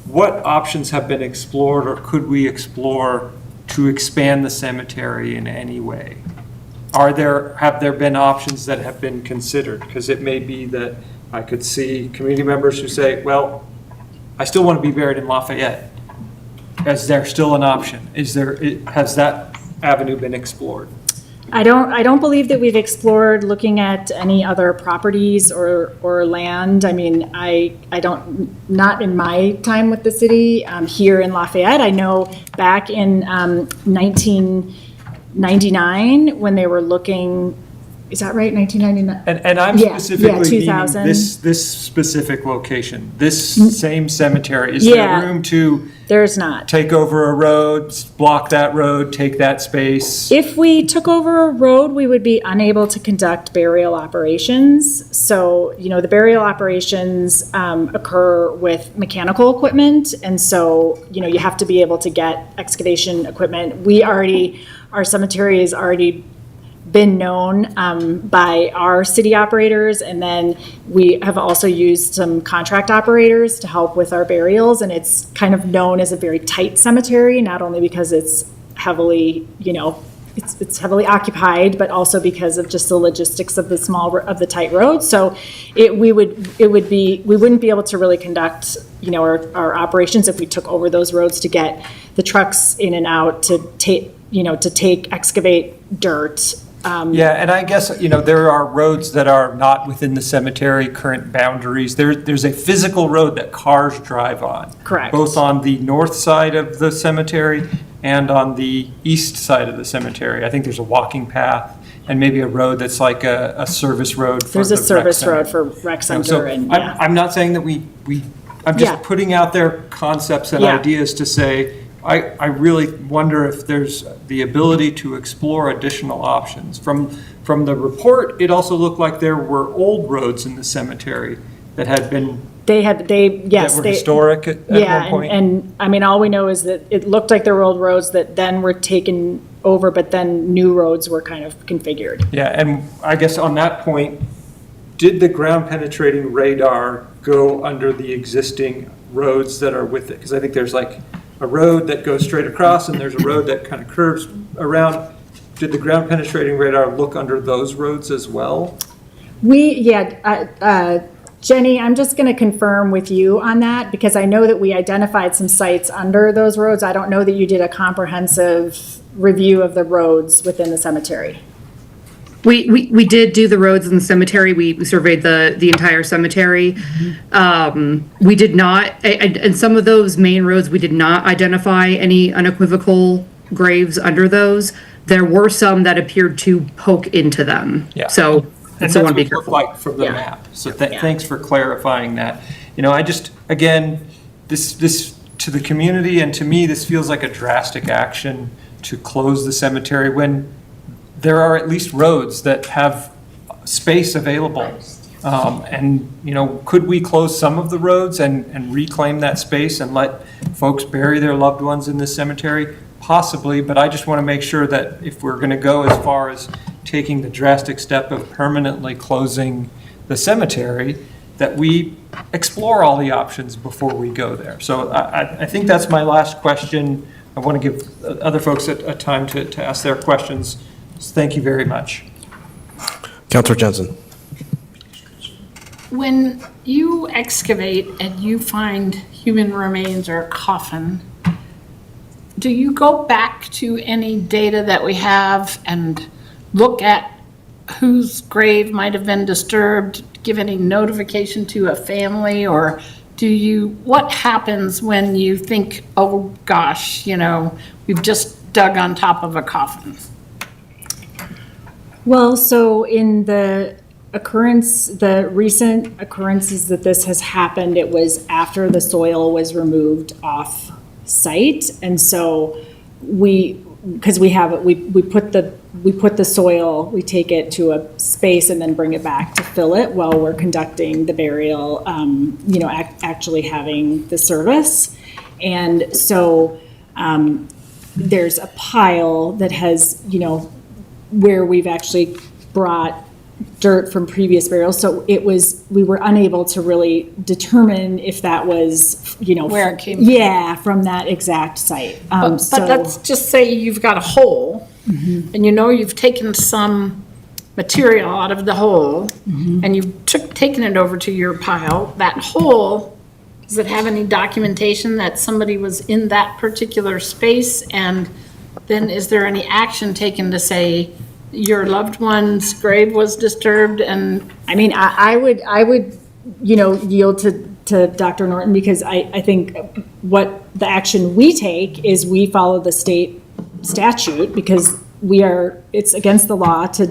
what options have been explored or could we explore to expand the cemetery in any way? Have there been options that have been considered? Because it may be that I could see community members who say, well, I still want to be buried in Lafayette. Is there still an option? Has that avenue been explored? I don't believe that we've explored looking at any other properties or land. I mean, I don't, not in my time with the city here in Lafayette. I know back in 1999 when they were looking, is that right, 1999? And I'm specifically meaning 2000. this specific location, this same cemetery. Is there room to There's not. take over a road, block that road, take that space? If we took over a road, we would be unable to conduct burial operations. So, the burial operations occur with mechanical equipment. And so, you have to be able to get excavation equipment. Our cemetery has already been known by our city operators, and then we have also used some contract operators to help with our burials, and it's kind of known as a very tight cemetery, not only because it's heavily, it's heavily occupied, but also because of just the logistics of the tight roads. So we wouldn't be able to really conduct, our operations if we took over those roads to get the trucks in and out to excavate dirt. And I guess, there are roads that are not within the cemetery current boundaries. There's a physical road that cars drive on. Correct. Both on the north side of the cemetery and on the east side of the cemetery. I think there's a walking path and maybe a road that's like a service road for There's a the rec service center. road for rec center So I'm not saying that I'm just putting out there concepts and ideas to say, I really wonder if there's the ability to explore additional options. From the report, it also looked like there were old roads in the cemetery that had been that were historic at one point. And I mean, all we know is that it looked like there were old roads that then were taken over, but then new roads were kind of configured. Yeah, and I guess on that point, did the ground penetrating radar go under the existing roads that are with it? Because I think there's like a road that goes straight across and there's a road that kind of curves around. Did the ground penetrating radar look under those roads as well? Jenny, I'm just going to confirm with you on that because I know that we identified some sites under those roads. I don't know that you did a comprehensive review of the roads within the cemetery. We did do the roads in the cemetery. We surveyed the entire cemetery. We did not, and some of those main roads, we did not identify any unequivocal graves under those. There were some that appeared to poke into them. Yeah. So And that's what it looked like from the map. So thanks for clarifying that. I just, again, this to the community and to me, this feels like a drastic action to close the cemetery when there are at least roads that have space available. Could we close some of the roads and reclaim that space and let folks bury their loved ones in this cemetery? Possibly, but I just want to make sure that if we're going to go as far as taking the drastic step of permanently closing the cemetery, that we explore all the options before we go there. So I think that's my last question. I want to give other folks a time to ask their questions. So thank you very much. Councilor Jensen. When you excavate and you find human remains or a coffin, do you go back to any data that we have and look at whose grave might have been disturbed, give any notification to a family, or what happens when you think, oh gosh, we've just dug on top of a coffin? Well, so in the recent occurrences that this has happened, it was after the soil was removed off site. And so we put the soil, we take it to a space and then bring it back to fill it while we're conducting the burial, actually having the service. And so there's a pile that has, where we've actually brought dirt from previous burials. So we were unable to really determine if that was, where it came from. Yeah, from that exact site. But let's just say you've got a hole, and you've taken some material out of the hole, and you've taken it over to your pile. That hole, does it have any documentation that somebody was in that particular space? And then is there any action taken to say your loved one's grave was disturbed? And I mean, I would yield to Dr. Norton, because I think what the action we take is we follow the state statute, because it's against the law to,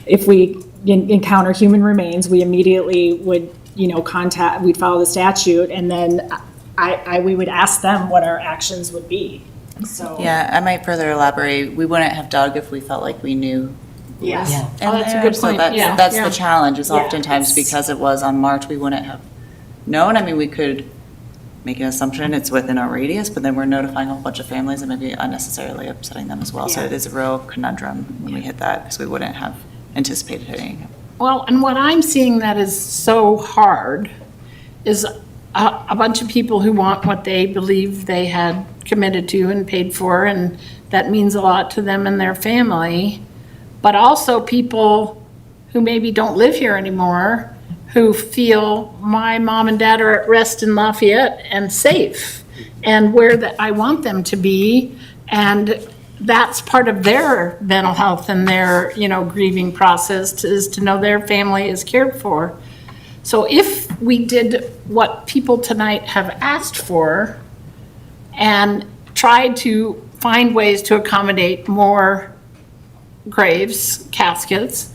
if we encounter human remains, we immediately would, we'd follow the statute, and then we would ask them what our actions would be. So. Yeah, I might further elaborate. We wouldn't have dug if we felt like we knew. Yes. Yeah. Oh, that's a good point. That's the challenge, is Yeah, oftentimes because it was on March, we wouldn't have known. I mean, we could make an assumption it's within our radius, but then we're notifying a whole bunch of families and maybe unnecessarily upsetting them as well. So Yeah. it is a real conundrum when we hit that, because we wouldn't have anticipated hitting it. Well, and what I'm seeing that is so hard is a bunch of people who want what they believe they had committed to and paid for, and that means a lot to them and their family. But also people who maybe don't live here anymore, who feel my mom and dad are at rest in Lafayette and safe, and where that I want them to be. And that's part of their mental health and their, grieving process, is to know their family is cared for. So if we did what people tonight have asked for and tried to find ways to accommodate more graves, caskets,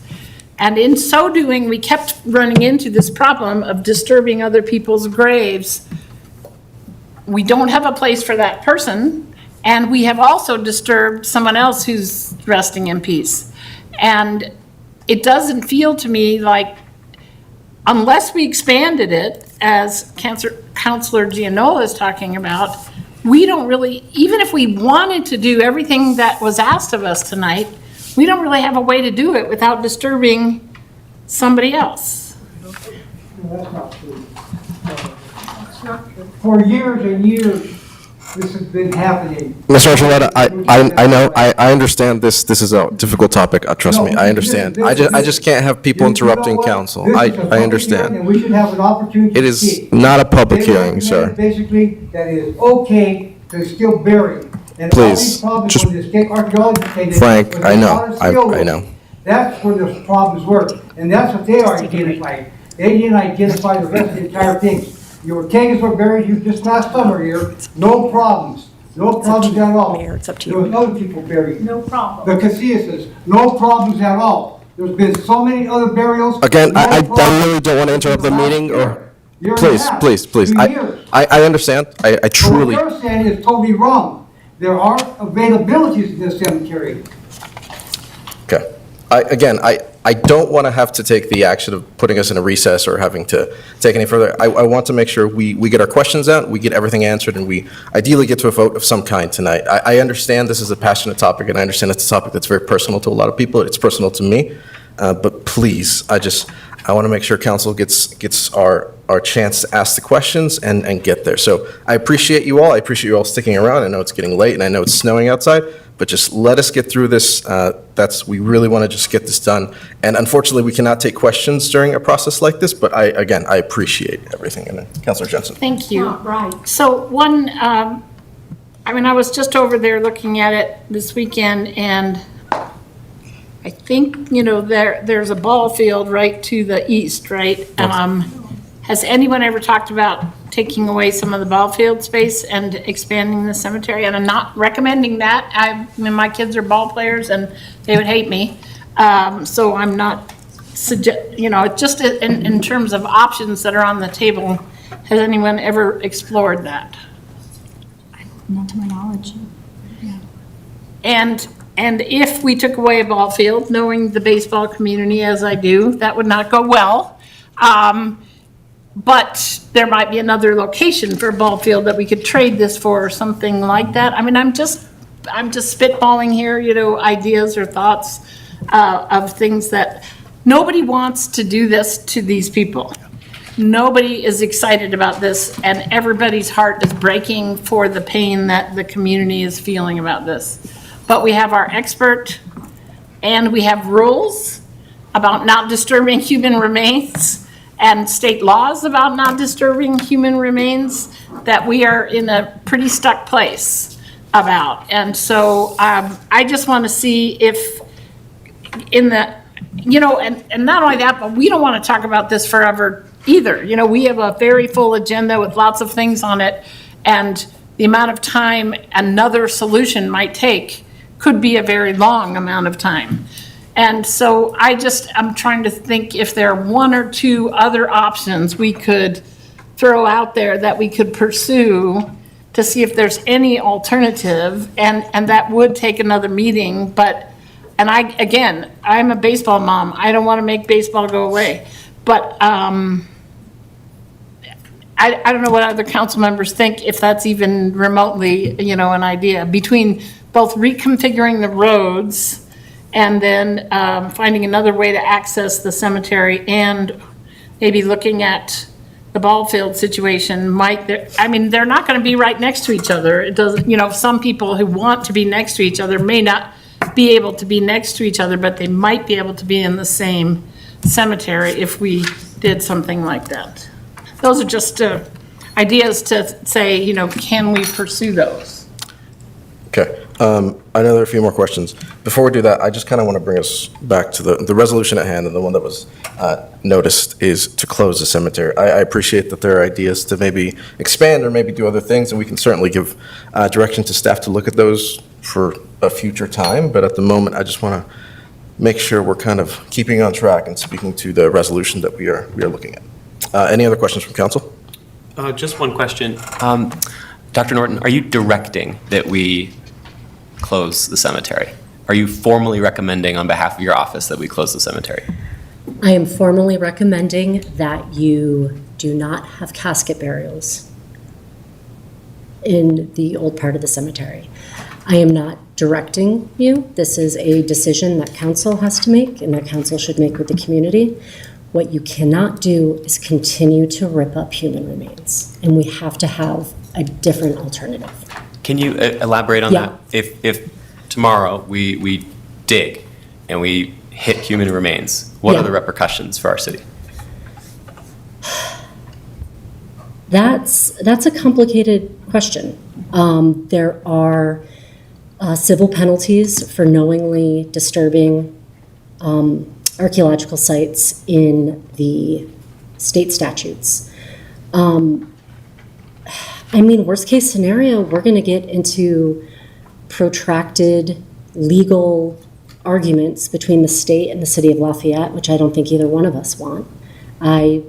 and in so doing, we kept running into this problem of disturbing other people's graves, we don't have a place for that person, and we have also disturbed someone else who's resting in peace. And it doesn't feel to me like, unless we expanded it, as Councilor Gianola is talking about, we don't really, even if we wanted to do everything that was asked of us tonight, we don't really have a way to do it without disturbing somebody else. That's not true. For years and years, this has been happening. Mr. Archuleta, I know, I understand this is a difficult topic, trust me, I understand. I just can't have people interrupting council. I understand. And we should have an opportunity It to is speak. not a public They hearing, recommend sir. Basically, that it is okay to still bury. And all Please, these problems just- with the state archaeology came in Frank, was I a know, lot of I skill know. That's where the problems were, and that's what they identified. They didn't identify the rest of the entire thing. Your kegs were buried here just last summer here, no problems at all. Mayor, it's up to There you. was other people buried. No problem. The Casillas, no problems at all. There's been so many other burials. Again, no I problems. really don't want to interrupt the meeting, or, Year and a please, half, please. 2 years. I understand, I truly. What you're saying is totally wrong. There are availabilities in this cemetery. Okay. I don't want to have to take the action of putting us in a recess or having to take any further. I want to make sure we get our questions out, we get everything answered, and we ideally get to a vote of some kind tonight. I understand this is a passionate topic, and I understand it's a topic that's very personal to a lot of people. It's personal to me. But please, I want to make sure council gets our chance to ask the questions and get there. So I appreciate you all. I appreciate you all sticking around. I know it's getting late and I know it's snowing outside, but just let us get through this. We really want to just get this done. And unfortunately, we cannot take questions during a process like this, but I appreciate everything. And Councilor Jensen. Thank you. Right. So one, I was just over there looking at it this weekend, and I think, there's a ball field right to the east, right? Has anyone ever talked about taking away some of the ball field space and expanding the cemetery? And I'm not recommending that. My kids are ball players and they would hate me. So I'm not just in terms of options that are on the table, has anyone ever explored that? Not to my knowledge. And if we took away a ball field, knowing the baseball community as I do, that would not go well. But there might be another location for a ball field that we could trade this for or something like that. I'm just spitballing here, ideas or thoughts of things that nobody wants to do this to these people. Nobody is excited about this, and everybody's heart is breaking for the pain that the community is feeling about this. But we have our expert, and we have rules about not disturbing human remains, and state laws about not disturbing human remains that we are in a pretty stuck place about. And so I just want to see if in the, and not only that, but we don't want to talk about this forever either. We have a very full agenda with lots of things on it, and the amount of time another solution might take could be a very long amount of time. And so I'm trying to think if there are one or two other options we could throw out there that we could pursue to see if there's any alternative, and that would take another meeting. And I'm a baseball mom. I don't want to make baseball go away. But I don't know what other council members think, if that's even remotely, an idea, between both reconfiguring the roads and then finding another way to access the cemetery, and maybe looking at the ball field situation. They're not going to be right next to each other. It doesn't, some people who want to be next to each other may not be able to be next to each other, but they might be able to be in the same cemetery if we did something like that. Those are just ideas to say, can we pursue those? Okay. I know there are a few more questions. Before we do that, I just kind of want to bring us back to the resolution at hand, and the one that was noticed is to close the cemetery. I appreciate that there are ideas to maybe expand or maybe do other things, and we can certainly give direction to staff to look at those for a future time. But at the moment, I just want to make sure we're kind of keeping on track and speaking to the resolution that we are looking at. Any other questions from council? Just one question. Dr. Norton, are you directing that we close the cemetery? Are you formally recommending on behalf of your office that we close the cemetery? I am formally recommending that you do not have casket burials in the old part of the cemetery. I am not directing you. This is a decision that council has to make and that council should make with the community. What you cannot do is continue to rip up human remains, and we have to have a different alternative. Can you elaborate on Yeah. that? If tomorrow we dig and we hit human remains, what Yeah. are the repercussions for our city? That's a complicated question. There are civil penalties for knowingly disturbing archaeological sites in the state statutes. Worst case scenario, we're going to get into protracted legal arguments between the state and the city of Lafayette, which I don't think either one of us want. I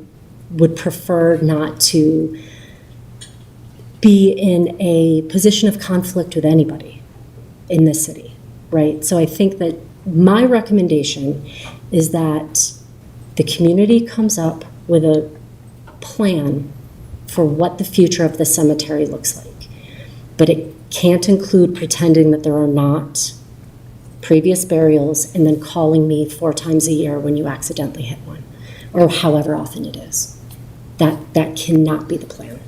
would prefer not to be in a position of conflict with anybody in this city, right? So I think that my recommendation is that the community comes up with a plan for what the future of the cemetery looks like. But it can't include pretending that there are not previous burials and then calling me 4 times a year when you accidentally hit one. or however often it is. That cannot be the plan.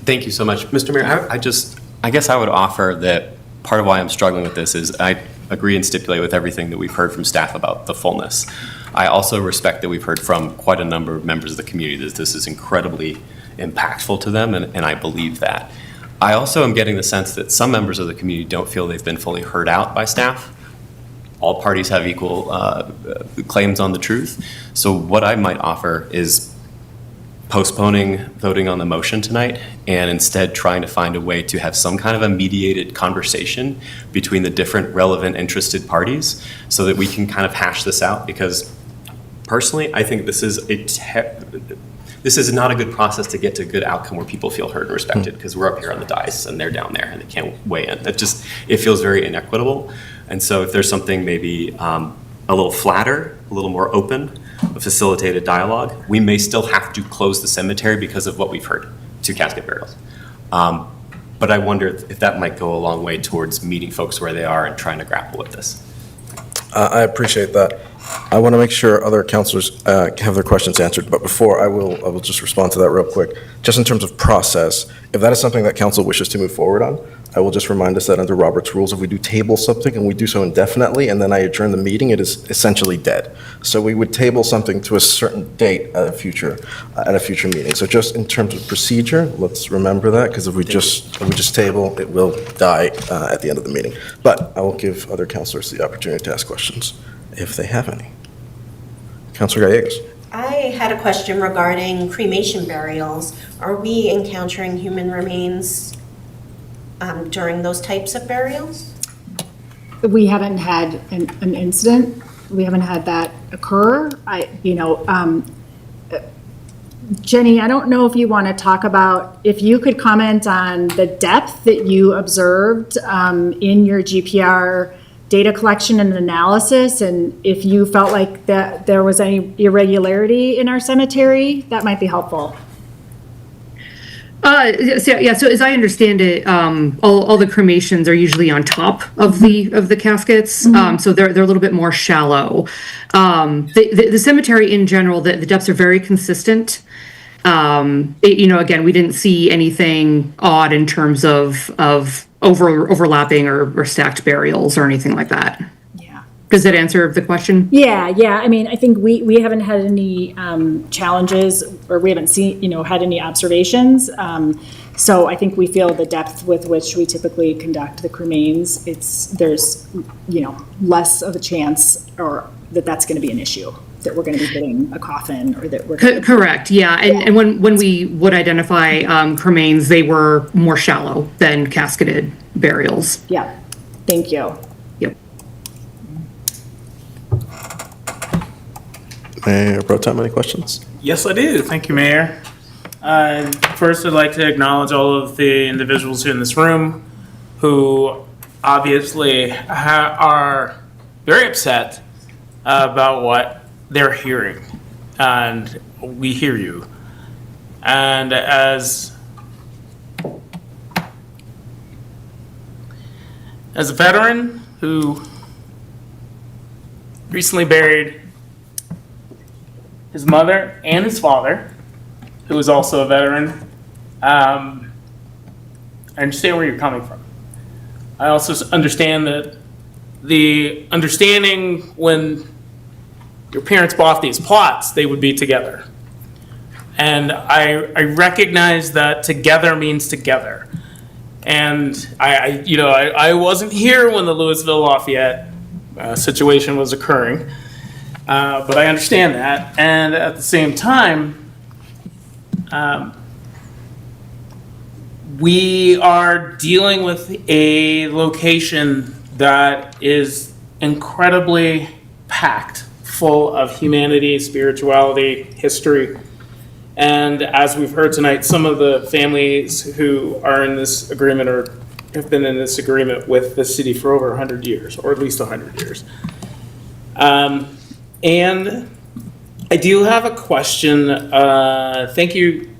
Thank you so much. Mr. Mayor, I guess I would offer that part of why I'm struggling with this is I agree and stipulate with everything that we've heard from staff about the fullness. I also respect that we've heard from quite a number of members of the community that this is incredibly impactful to them, and I believe that. I also am getting the sense that some members of the community don't feel they've been fully heard out by staff. All parties have equal claims on the truth. So what I might offer is postponing voting on the motion tonight and instead trying to find a way to have some kind of a mediated conversation between the different relevant interested parties so that we can kind of hash this out, because personally, I think this is not a good process to get to a good outcome where people feel heard and respected, because we're up here on the dais and they're down there and they can't weigh in. It feels very inequitable. And so if there's something maybe a little flatter, a little more open, a facilitated dialogue, we may still have to close the cemetery because of what we've heard, 2 casket burials. But I wonder if that might go a long way towards meeting folks where they are and trying to grapple with this. I appreciate that. I want to make sure other councilors have their questions answered, but before I will just respond to that real quick. Just in terms of process, if that is something that council wishes to move forward on, I will just remind us that under Robert's rules, if we do table something and we do so indefinitely and then I adjourn the meeting, it is essentially dead. So we would table something to a certain date at a future meeting. So just in terms of procedure, let's remember that, because if we just table, it will die at the end of the meeting. But I will give other councilors the opportunity to ask questions if they have any. Councilor Gallegos. I had a question regarding cremation burials. Are we encountering human remains during those types of burials? We haven't had an incident. We haven't had that occur. Jenny, I don't know if you want to talk about, if you could comment on the depth that you observed in your GPR data collection and analysis, and if you felt like that there was any irregularity in our cemetery, that might be helpful. So as I understand it, all the cremations are usually on top of the caskets, so they're a little bit more shallow. The cemetery in general, the depths are very consistent. Again, we didn't see anything odd in terms of overlapping or stacked burials or anything like that. Does that answer the question? Yeah. I mean, I think we haven't had any challenges, or we haven't seen, had any observations. So I think we feel the depth with which we typically conduct the cremains, there's less of a chance or that's going to be an issue, that we're going to be hitting a coffin or that we're correct. Yeah. And when we would identify cremains, they were more shallow than casketed burials. Yeah. Thank you. Yep. Mayor Pro Tem, any questions? Yes, I do. Thank you, Mayor. First, I'd like to acknowledge all of the individuals in this room who obviously are very upset about what they're hearing. And we hear you. And as a veteran who recently buried his mother and his father, who is also a veteran, I understand where you're coming from. I also understand that the understanding when your parents bought these plots, they would be together. And I recognize that together means together. And I wasn't here when the Louisville Lafayette situation was occurring. But I understand that, and at the same time, we are dealing with a location that is incredibly packed full of humanity, spirituality, history. And as we've heard tonight, some of the families who are in this agreement or have been in this agreement with the city for over 100 years, or at least 100 years. And I do have a question. Thank you,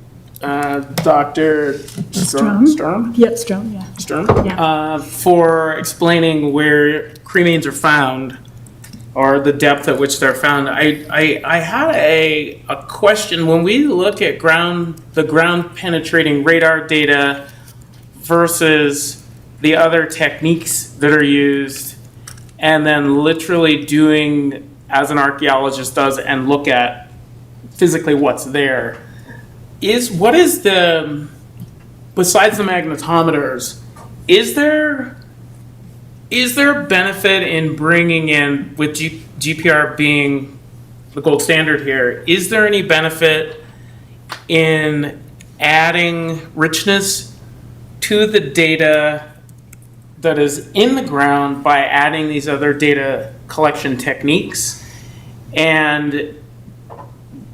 Dr. Sturm? Yep, Sturm, yeah. Sturm? Yeah. For explaining where cremains are found or the depth at which they're found. I had a question. When we look at the ground penetrating radar data versus the other techniques that are used, and then literally doing as an archaeologist does and look at physically what's there, what is the, besides the magnetometers, is there benefit in bringing in, with GPR being the gold standard here, is there any benefit in adding richness to the data that is in the ground by adding these other data collection techniques? And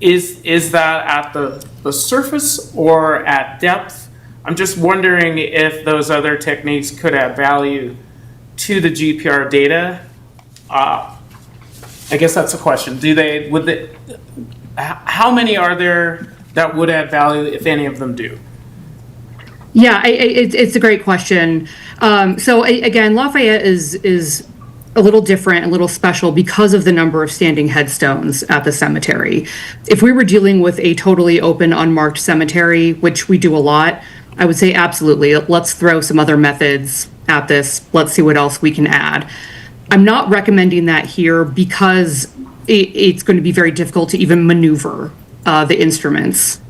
is that at the surface or at depth? I'm just wondering if those other techniques could add value to the GPR data. I guess that's a question. How many are there that would add value, if any of them do? Yeah, it's a great question. So again, Lafayette is a little different, a little special because of the number of standing headstones at the cemetery. If we were dealing with a totally open, unmarked cemetery, which we do a lot, I would say absolutely, let's throw some other methods at this. Let's see what else we can add. I'm not recommending that here because it's going to be very difficult to even maneuver the instruments,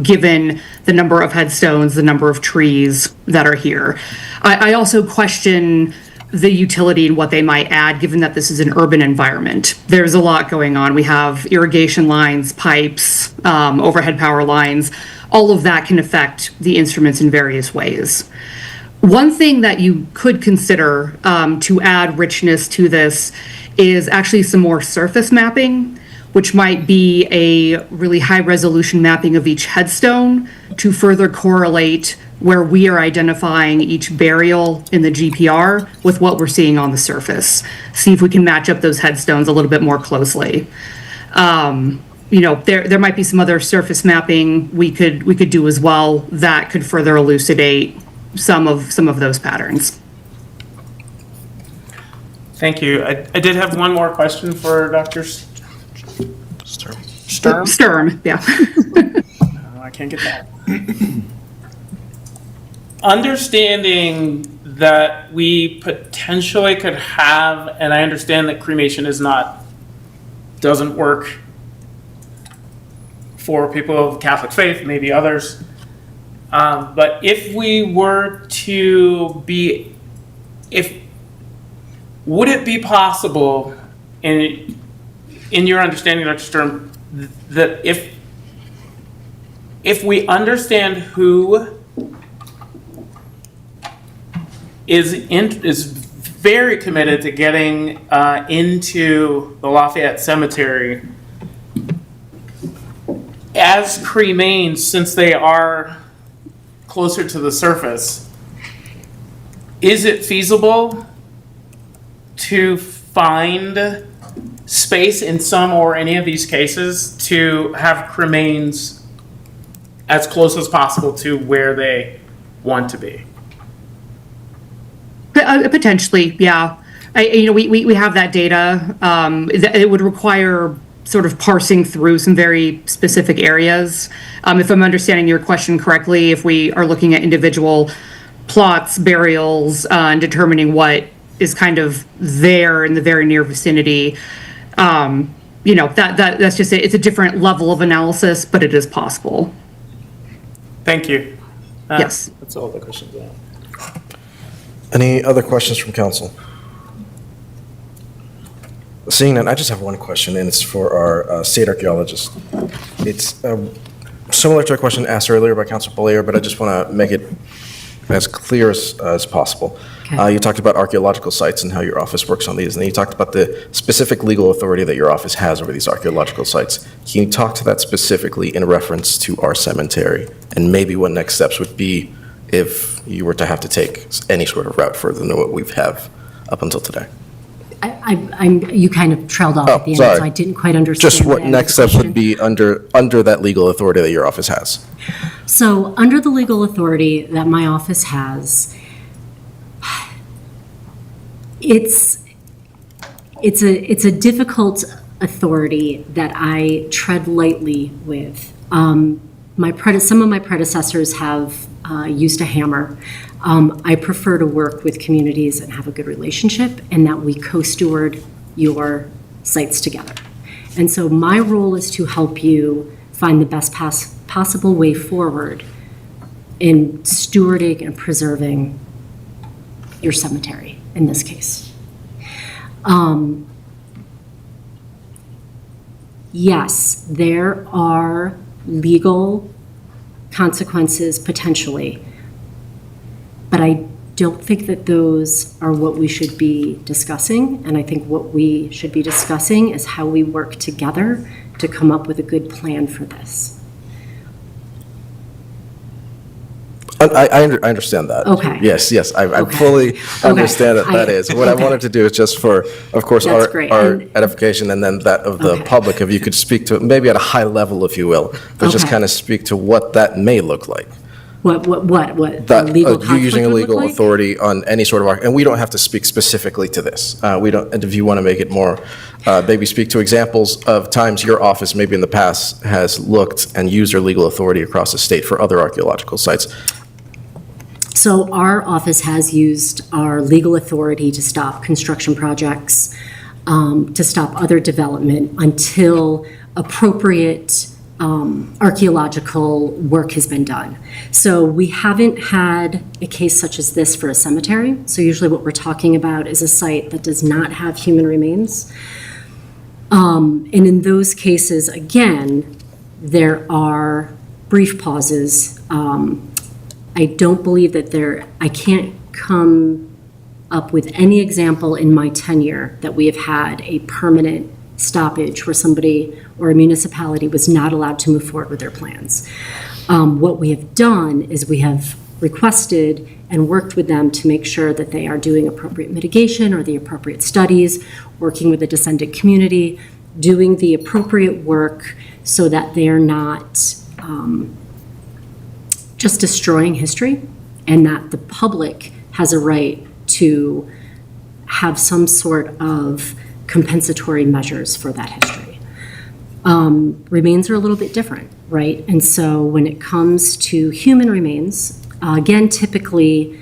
given the number of headstones, the number of trees that are here. I also question the utility and what they might add, given that this is an urban environment. There's a lot going on. We have irrigation lines, pipes, overhead power lines. All of that can affect the instruments in various ways. One thing that you could consider to add richness to this is actually some more surface mapping, which might be a really high resolution mapping of each headstone to further correlate where we are identifying each burial in the GPR with what we're seeing on the surface. See if we can match up those headstones a little bit more closely. There might be some other surface mapping we could do as well that could further elucidate some of those patterns. Thank you. I did have one more question for Dr. Sturm, yeah. Oh, I can't get that. Understanding that we potentially could have, and I understand that cremation doesn't work for people of Catholic faith, maybe others. But if we were to would it be possible, in your understanding, Dr. Sturm, that if we understand who is very committed to getting into the Lafayette Cemetery as cremains, since they are closer to the surface, is it feasible to find space in some or any of these cases to have cremains as close as possible to where they want to be? Potentially, yeah. We have that data. It would require sort of parsing through some very specific areas. If I'm understanding your question correctly, if we are looking at individual plots, burials, and determining what is kind of there in the very near vicinity, that's just it's a different level of analysis, but it is possible. Thank you. Yes. That's all the questions I have. Any other questions from council? Seeing that, I just have one question, and it's for our state archaeologist. It's similar to a question asked earlier by Councilor Bollier, but I just want to make it as clear as possible. You talked about archaeological sites and how your office works on these, and then you talked about the specific legal authority that your office has over these archaeological sites. Can you talk to that specifically in reference to our cemetery, and maybe what next steps would be if you were to have to take any sort of route further than what we have up until today? You kind of trailed off at the end, sorry. so I didn't quite understand. Just what the end of next the steps would be under that legal authority that your office has? So, under the legal authority that my office has, it's a difficult authority that I tread lightly with. Some of my predecessors have used a hammer. I prefer to work with communities and have a good relationship, and that we co-steward your sites together. And so my role is to help you find the best possible way forward in stewarding and preserving your cemetery, in this case. Yes, there are legal consequences potentially, but I don't think that those are what we should be discussing. And I think what we should be discussing is how we work together to come up with a good plan for this. I understand that. Okay. Yes, I Okay. fully understand that I- is. What I okay. wanted to do is just for, of course, That's great. our And- edification and then that of the Okay. public, if you could speak to it, maybe at a high level, if you will, but just Okay. kind of speak to what that may look like. What That, legal you conflict using a would look legal like? authority on any sort of, and we don't have to speak specifically to this. We don't, and if you want to make it more, maybe speak to examples of times your office, maybe in the past, has looked and used their legal authority across the state for other archaeological sites. So our office has used our legal authority to stop construction projects, to stop other development until appropriate archaeological work has been done. So we haven't had a case such as this for a cemetery. So usually what we're talking about is a site that does not have human remains. And in those cases, again, there are brief pauses. I don't believe that I can't come up with any example in my tenure that we have had a permanent stoppage where somebody or a municipality was not allowed to move forward with their plans. What we have done is we have requested and worked with them to make sure that they are doing appropriate mitigation or the appropriate studies, working with the descendant community, doing the appropriate work so that they are not just destroying history, and that the public has a right to have some sort of compensatory measures for that history. Remains are a little bit different, right? And so when it comes to human remains, again, typically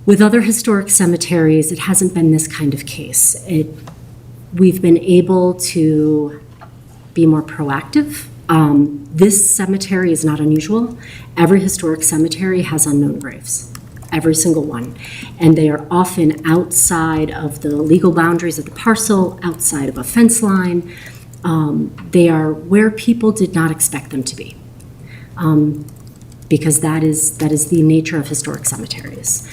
with other historic cemeteries, it hasn't been this kind of case. We've been able to be more proactive. This cemetery is not unusual. Every historic cemetery has unknown graves, every single one. And they are often outside of the legal boundaries of the parcel, outside of a fence line. They are where people did not expect them to be, because that is the nature of historic cemeteries.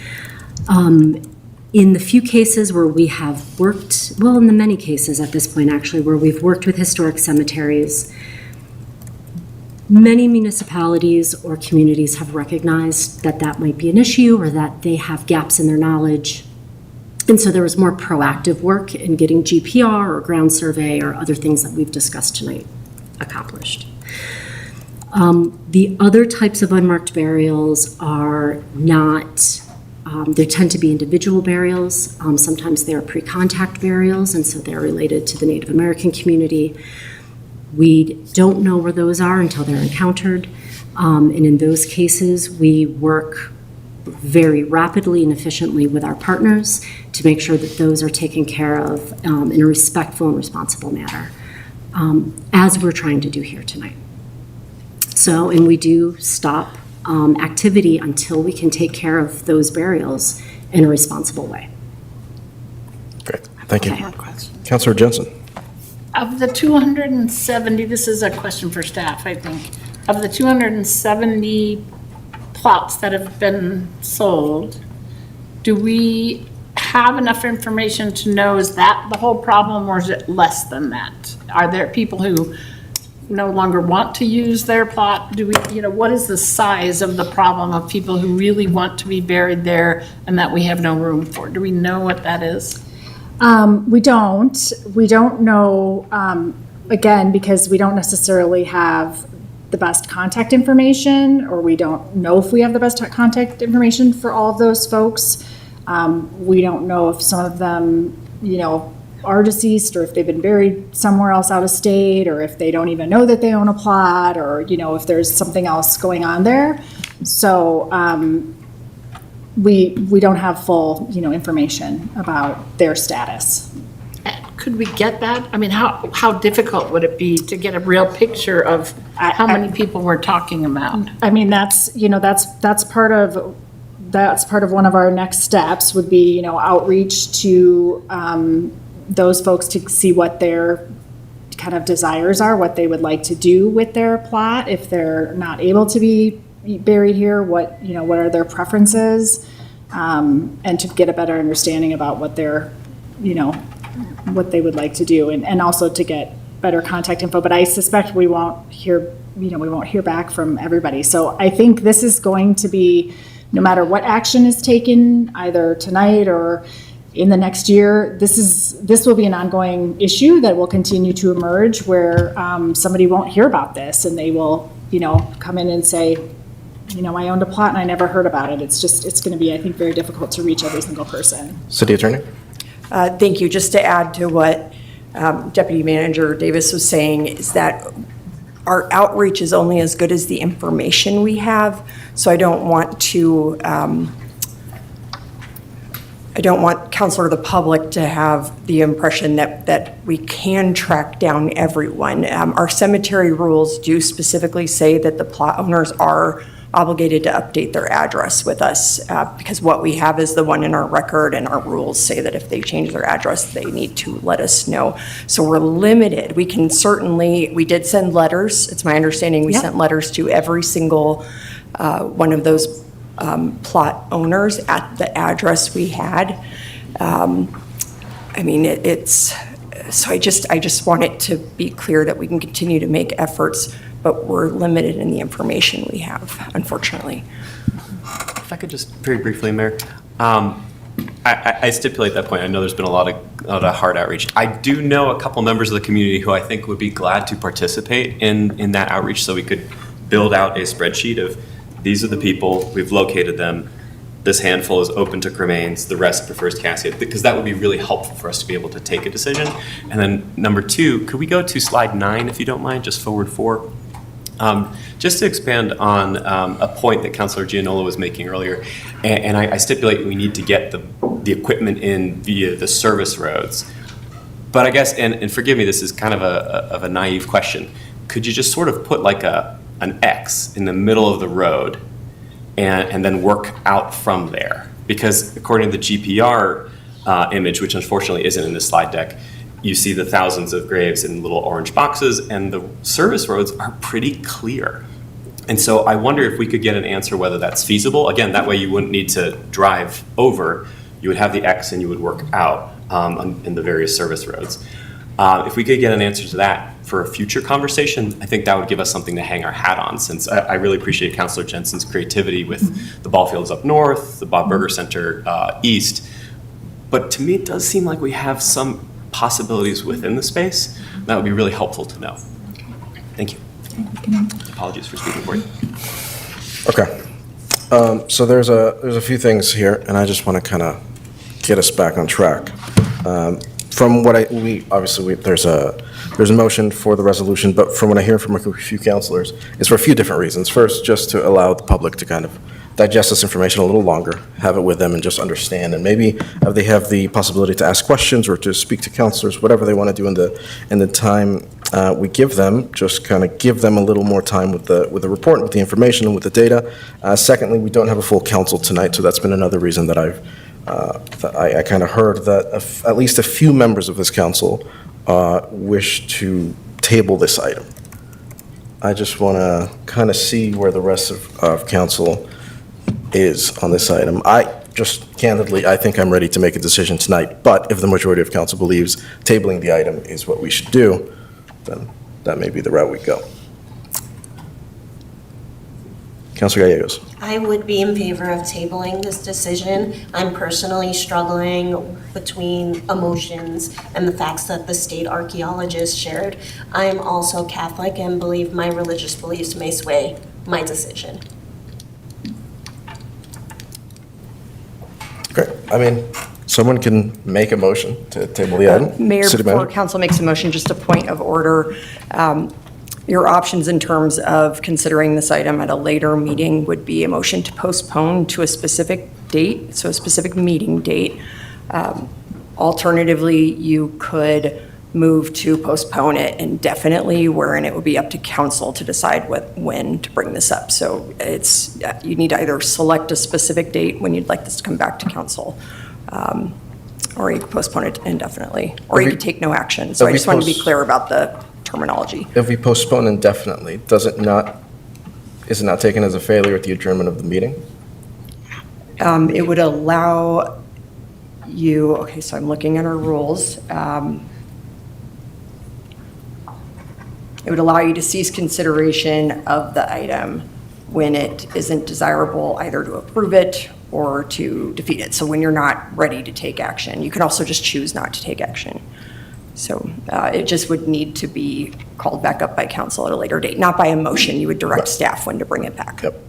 In the few cases where we have worked, well, in the many cases at this point actually, where we've worked with historic cemeteries, many municipalities or communities have recognized that that might be an issue or that they have gaps in their knowledge. And so there was more proactive work in getting GPR or ground survey or other things that we've discussed tonight accomplished. The other types of unmarked burials are not, they tend to be individual burials. Sometimes they're pre-contact burials, and so they're related to the Native American community. We don't know where those are until they're encountered. And in those cases, we work very rapidly and efficiently with our partners to make sure that those are taken care of in a respectful and responsible manner, as we're trying to do here tonight. So, and we do stop activity until we can take care of those burials in a responsible way. Great, thank you. Okay. Councilor Jensen. Of the 270, this is a question for staff, I think. Of the 270 plots that have been sold, do we have enough information to know, is that the whole problem or is it less than that? Are there people who no longer want to use their plot? Do we, what is the size of the problem of people who really want to be buried there and that we have no room for? Do we know what that is? We don't know, again, because we don't necessarily have the best contact information, or we don't know if we have the best contact information for all of those folks. We don't know if some of them, are deceased, or if they've been buried somewhere else out of state, or if they don't even know that they own a plot, or, if there's something else going on there. So, we don't have full, information about their status. Could we get that? I mean, how difficult would it be to get a real picture of how many people we're talking about? I mean, that's part of one of our next steps would be, outreach to those folks to see what their kind of desires are, what they would like to do with their plot. If they're not able to be buried here, what are their preferences? And to get a better understanding about what they're, what they would like to do, and also to get better contact info. But I suspect we won't hear back from everybody. So I think this is going to be, no matter what action is taken, either tonight or in the next year, this will be an ongoing issue that will continue to emerge, where somebody won't hear about this, and they will, come in and say, I owned a plot and I never heard about it. It's going to be, I think, very difficult to reach every single person. City Attorney? Thank you. Just to add to what Deputy Manager Davis was saying, is that our outreach is only as good as the information we have. So I don't want council or the public to have the impression that we can track down everyone. Our cemetery rules do specifically say that the plot owners are obligated to update their address with us, because what we have is the one in our record, and our rules say that if they change their address, they need to let us know. So we're limited. We did send letters. It's my understanding we sent letters to every single one of those plot owners at the address we had. I mean, so I just want it to be clear that we can continue to make efforts, but we're limited in the information we have, unfortunately. If I could just very briefly, Mayor, I stipulate that point. I know there's been a lot of hard outreach. I do know a couple members of the community who I think would be glad to participate in that outreach, so we could build out a spreadsheet of, these are the people, we've located them, this handful is open to cremains, the rest prefers casket, because that would be really helpful for us to be able to take a decision. And then number 2, could we go to slide 9, if you don't mind, just forward 4? Just to expand on a point that Councilor Gianola was making earlier, and I stipulate we need to get the equipment in via the service roads. But I guess, and forgive me, this is kind of a naive question, could you just sort of put like an X in the middle of the road and then work out from there? Because according to the GPR image, which unfortunately isn't in this slide deck, you see the thousands of graves in little orange boxes, and the service roads are pretty clear. And so I wonder if we could get an answer whether that's feasible. Again, that way you wouldn't need to drive over. You would have the X and you would work out in the various service roads. If we could get an answer to that for a future conversation, I think that would give us something to hang our hat on, since I really appreciate Councilor Jensen's creativity with the ball fields up north, the Bob Burger Center east. But to me, it does seem like we have some possibilities within the space. That would be really helpful to know. Thank you. Apologies for speaking for you. Okay. So there's a few things here, and I just want to kind of get us back on track. From what there's a motion for the resolution, but from what I hear from a few councilors, it's for a few different reasons. First, just to allow the public to kind of digest this information a little longer, have it with them and just understand, and maybe they have the possibility to ask questions or to speak to councilors, whatever they want to do in the time we give them, just kind of give them a little more time with the report, with the information, and with the data. Secondly, we don't have a full council tonight, so that's been another reason that I kind of heard that at least a few members of this council wish to table this item. I just want to kind of see where the rest of council is on this item. Candidly, I think I'm ready to make a decision tonight, but if the majority of council believes tabling the item is what we should do, then that may be the route we go. Councilor Gallegos. I would be in favor of tabling this decision. I'm personally struggling between emotions and the facts that the state archaeologist shared. I am also Catholic and believe my religious beliefs may sway my decision. Great. I mean, Someone can make a motion to table the item. Mayor, City before Manager? council makes a motion, just a point of order. Your options in terms of considering this item at a later meeting would be a motion to postpone to a specific date, so a specific meeting date. Alternatively, you could move to postpone it indefinitely, wherein it would be up to council to decide when to bring this up. So it's, you need to either select a specific date when you'd like this to come back to council, or you could postpone it indefinitely, or you could take no action. So I just wanted to be clear about the terminology. If we postpone indefinitely, is it not taken as a failure at the adjournment of the meeting? It would allow you, okay, so I'm looking at our rules. It would allow you to cease consideration of the item when it isn't desirable either to approve it or to defeat it. So when you're not ready to take action, you can also just choose not to take action. So it just would need to be called back up by council at a later date, not by a motion. You would direct staff when to bring it back. Yep.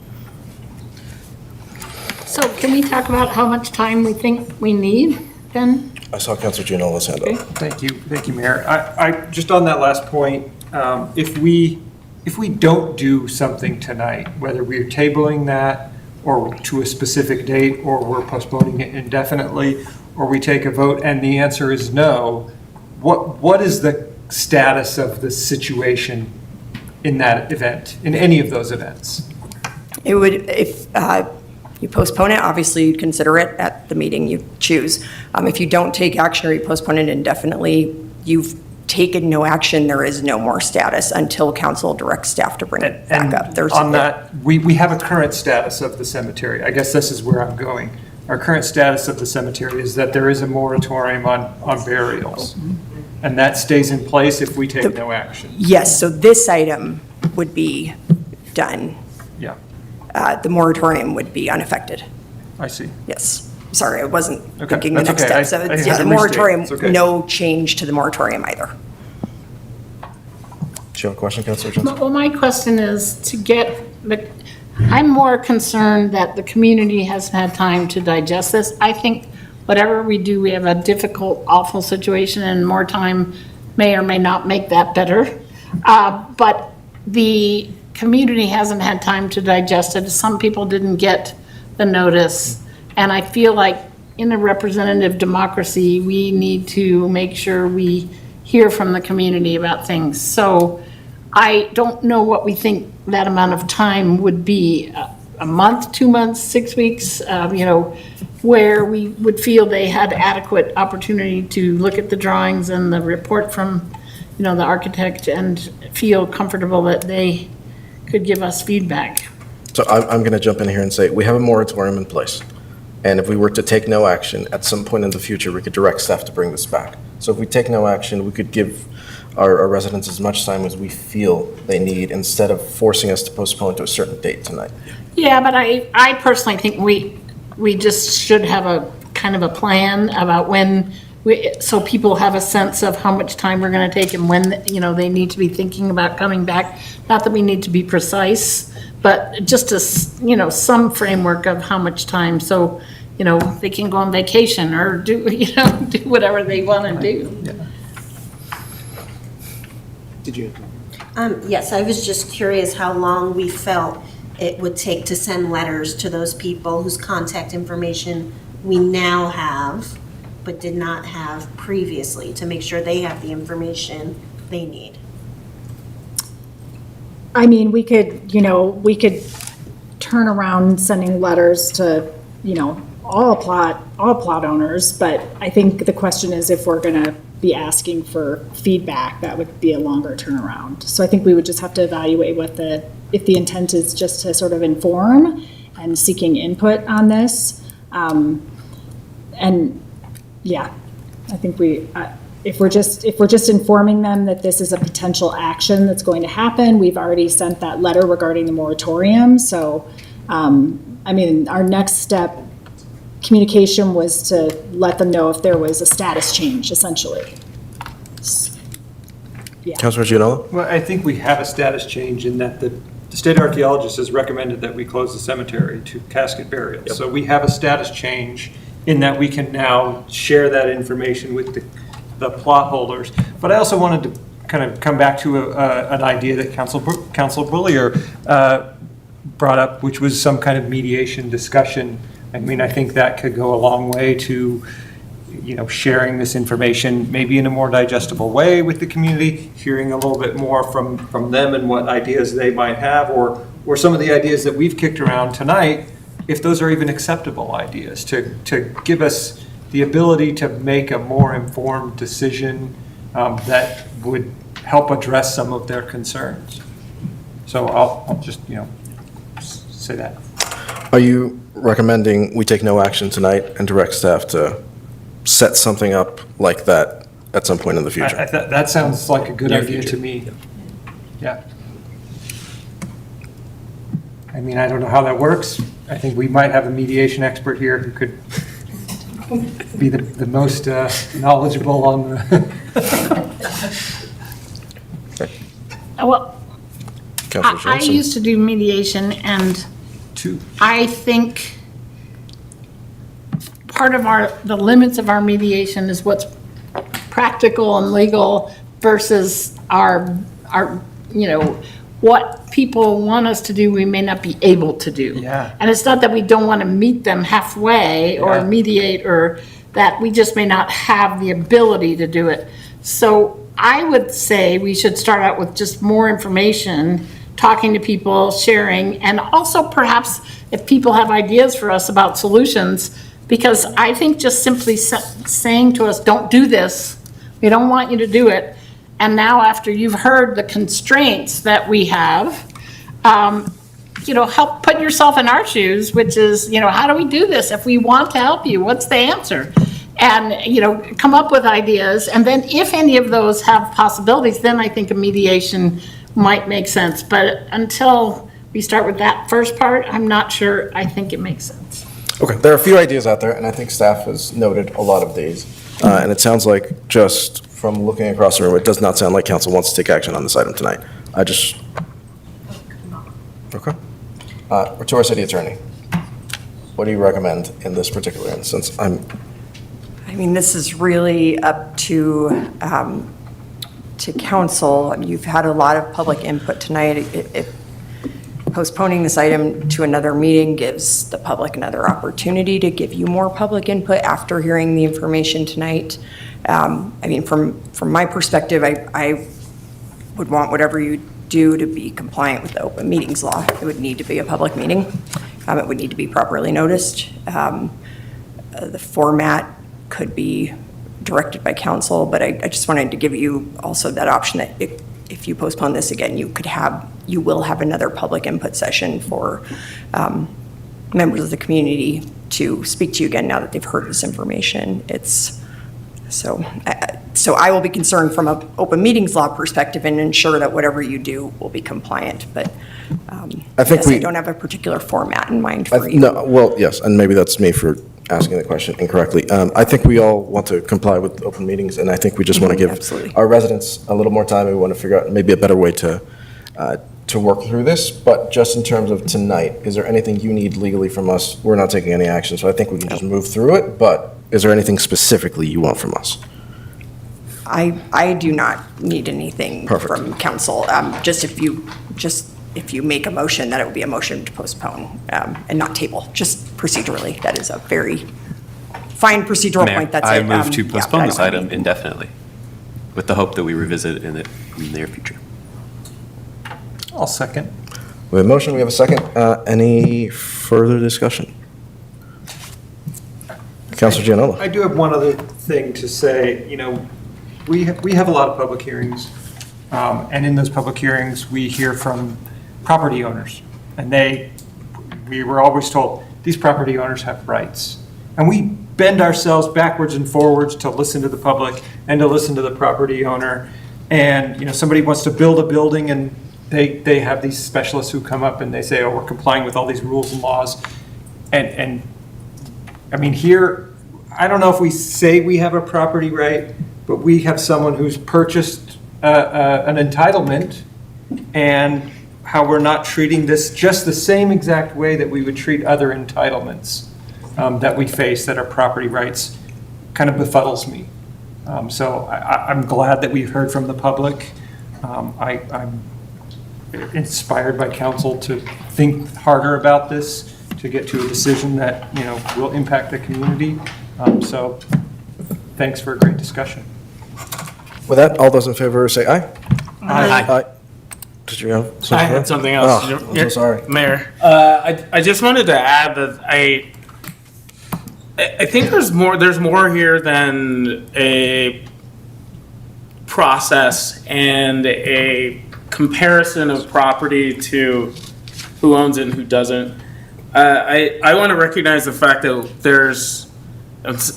So can we talk about how much time we think we need then? I saw Councilor Gianola's hand up. Thank you, Mayor. I just on that last point, if we don't do something tonight, whether we're tabling that or to a specific date, or we're postponing it indefinitely, or we take a vote and the answer is no, what is the status of the situation in that event, in any of those events? It would, if you postpone it, obviously you'd consider it at the meeting you choose. If you don't take action or you postpone it indefinitely, you've taken no action, there is no more status until council directs staff to bring it back up. There's on that, we have a current status of the cemetery. I guess this is where I'm going. Our current status of the cemetery is that there is a moratorium on burials. And that stays in place if we take no action. Yes, so this item would be done. Yeah, The moratorium would be unaffected. I see. Yes. Sorry, I wasn't Okay, thinking the that's next okay. step. So I it's, had yeah, to the restate. moratorium, It's okay. no change to the moratorium either. Do you have a question, Councilor Johnson? Well, my question is to get, I'm more concerned that the community hasn't had time to digest this. I think whatever we do, we have a difficult, awful situation, and more time may or may not make that better. But the community hasn't had time to digest it. Some people didn't get the notice. And I feel like in a representative democracy, we need to make sure we hear from the community about things. So I don't know what we think that amount of time would be, a month, 2 months, 6 weeks, where we would feel they had adequate opportunity to look at the drawings and the report from, the architect and feel comfortable that they could give us feedback. So I'm going to jump in here and say, we have a moratorium in place. And if we were to take no action, at some point in the future, we could direct staff to bring this back. So if we take no action, we could give our residents as much time as we feel they need instead of forcing us to postpone to a certain date tonight. Yeah, but I personally think we just should have a kind of a plan about when, so people have a sense of how much time we're going to take and when, they need to be thinking about coming back. Not that we need to be precise, but just some framework of how much time, so, they can go on vacation or do whatever they want to do. Did you? Yes, I was just curious how long we felt it would take to send letters to those people whose contact information we now have, but did not have previously, to make sure they have the information they need. I mean, we could turn around sending letters to, all plot owners, but I think the question is if we're gonna be asking for feedback, that would be a longer turnaround. So I think we would just have to evaluate if the intent is just to sort of inform and seeking input on this. And yeah, I think if we're just informing them that this is a potential action that's going to happen, we've already sent that letter regarding the moratorium. So, our next step, communication, was to let them know if there was a status change, essentially. Yeah. Councilor Gianola? Well, I think we have a status change in that the state archaeologist has recommended that we close the cemetery to casket burial. So we have a status change in that we can now share that information with the plot holders. But I also wanted to kind of come back to an idea that Council Bullier brought up, which was some kind of mediation discussion. I mean, I think that could go a long way to, sharing this information maybe in a more digestible way with the community, hearing a little bit more from them and what ideas they might have, or some of the ideas that we've kicked around tonight, if those are even acceptable ideas, to give us the ability to make a more informed decision that would help address some of their concerns. So I'll just, say that. Are you recommending we take no action tonight and direct staff to set something up like that at some point in the future? That sounds like a good Near idea future. to me. Yeah. I mean, I don't know how that works. I think we might have a mediation expert here who could be the most knowledgeable on the. Well, Councilor I Johnson? used to do mediation, and I think part of the limits of our mediation is what's practical and legal versus our, what people want us to do, we may not be able to do. Yeah. And it's not that we don't want to meet them halfway or Yeah. mediate, or that we just may not have the ability to do it. So I would say we should start out with just more information, talking to people, sharing, and also perhaps if people have ideas for us about solutions, because I think just simply saying to us, don't do this, we don't want you to do it, and now after you've heard the constraints that we have, help put yourself in our shoes, which is, how do we do this? If we want to help you, what's the answer? And, come up with ideas. And then if any of those have possibilities, then I think a mediation might make sense. But until we start with that first part, I'm not sure I think it makes sense. Okay, there are a few ideas out there, and I think staff has noted a lot of these. And it sounds like, just from looking across the room, it does not sound like council wants to take action on this item tonight. Okay. To our city attorney, what do you recommend in this particular instance? I mean, this is really up to council. You've had a lot of public input tonight. If postponing this item to another meeting gives the public another opportunity to give you more public input after hearing the information tonight. I mean, from my perspective, I would want whatever you do to be compliant with the open meetings law. It would need to be a public meeting. It would need to be properly noticed. The format could be directed by council, but I just wanted to give you also that option that if you postpone this again, you will have another public input session for members of the community to speak to you again now that they've heard this information. So I will be concerned from an open meetings law perspective and ensure that whatever you do will be compliant, but I think I don't have a particular format in mind for you. No, well, yes, and maybe that's me for asking the question incorrectly. I think we all want to comply with open meetings, and I think we just want to give Absolutely. our residents a little more time. We want to figure out maybe a better way to work through this. But just in terms of tonight, is there anything you need legally from us? We're not taking any action, so I think we can just move through it. But is there anything specifically you want from us? I do not need anything Perfect. from council. Just if you make a motion, that it would be a motion to postpone and not table, just procedurally. That is a very fine procedural Mayor, point. That's I it. move to Yeah, postpone but I this don't have item indefinitely, with the hope that we revisit it in the near future. I'll second. We have a motion, we have a second. Any further discussion? Councilor Gianola. I do have one other thing to say. We have a lot of public hearings, and in those public hearings, we hear from property owners. And we were always told, these property owners have rights. And we bend ourselves backwards and forwards to listen to the public and to listen to the property owner. And, somebody wants to build a building and they have these specialists who come up and they say, oh, we're complying with all these rules and laws. And I mean, here, I don't know if we say we have a property right, but we have someone who's purchased an entitlement, and how we're not treating this just the same exact way that we would treat other entitlements. that we face that are property rights kind of befuddles me. So I'm glad that we've heard from the public. I'm inspired by council to think harder about this, to get to a decision that, will impact the community. So thanks for a great discussion. With that, all those in favor say aye. Aye. Did you have something? I had something else. Oh, I'm so sorry. Mayor, I just wanted to add that I think there's more here than a process and a comparison of property to who owns it and who doesn't. I want to recognize the fact that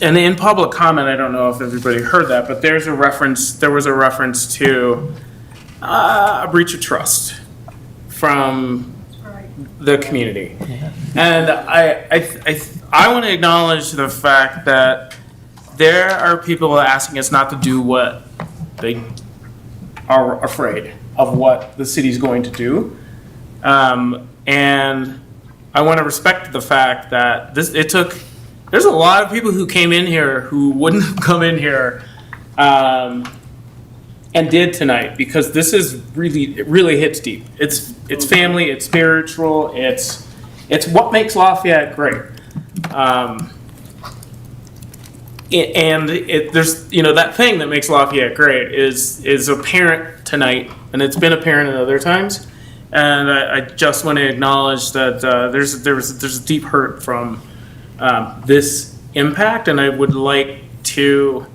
and in public comment, I don't know if everybody heard that, but there was a reference to a breach of trust from the community. And I want to acknowledge the fact that there are people asking us not to do what they are afraid of what the city's going to do. And I want to respect the fact that there's a lot of people who came in here who wouldn't have come in here and did tonight, because this is it really hits deep. It's family, it's spiritual, it's what makes Lafayette great. There's that thing that makes Lafayette great is apparent tonight, and it's been apparent at other times. And I just want to acknowledge that there's a deep hurt from this impact, and I would like to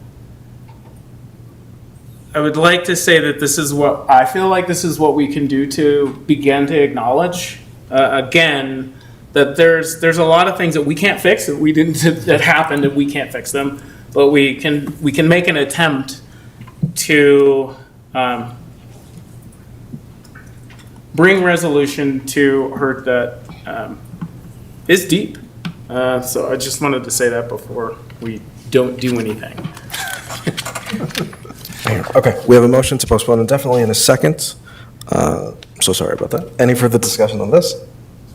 say that this is what I feel like this is what we can do to begin to acknowledge again that there's a lot of things that we can't fix that happened, and we can't fix them, but we can make an attempt to bring resolution to hurt that is deep. So I just wanted to say that before we don't do anything. Okay, we have a motion to postpone indefinitely in a second. So sorry about that. Any further discussion on this?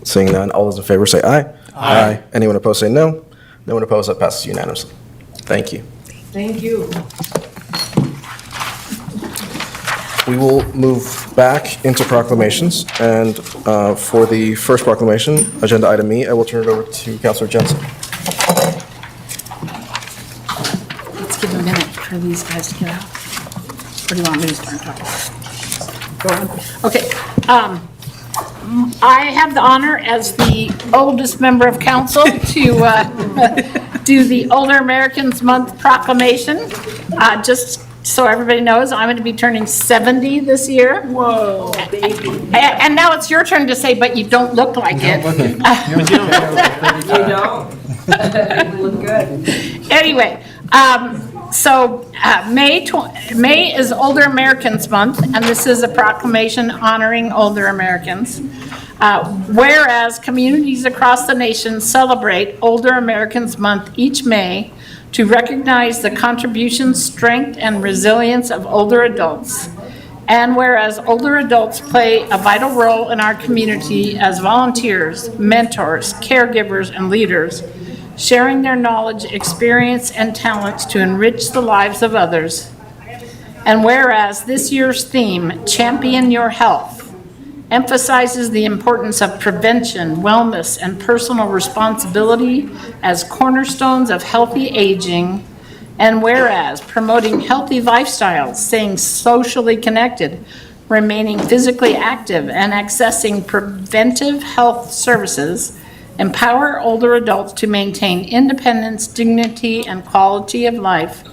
Seeing none, all those in favor say aye. Aye. Anyone opposed say no. No one opposed, that passes unanimously. Thank you. Thank you. We will move back into proclamations, and for the first proclamation, Agenda Item E, I will turn it over to Councilor Jensen. Let's give a minute for these guys to get out. Or do you want me to start talking? Go on. Okay. I have the honor as the oldest member of council to do the Older Americans Month proclamation. Just so everybody knows, I'm going to be turning 70 this year. Whoa, baby. And now it's your turn to say, but you don't look like it. You don't. You look good. Anyway, so May is Older Americans Month, and this is a proclamation honoring older Americans. Whereas communities across the nation celebrate Older Americans Month each May to recognize the contributions, strength, and resilience of older adults. And whereas older adults play a vital role in our community as volunteers, mentors, caregivers, and leaders, sharing their knowledge, experience, and talents to enrich the lives of others. And whereas this year's theme, Champion Your Health, emphasizes the importance of prevention, wellness, and personal responsibility as cornerstones of healthy aging. And whereas promoting healthy lifestyles, staying socially connected, remaining physically active, and accessing preventive health services empower older adults to maintain independence, dignity, and quality of life.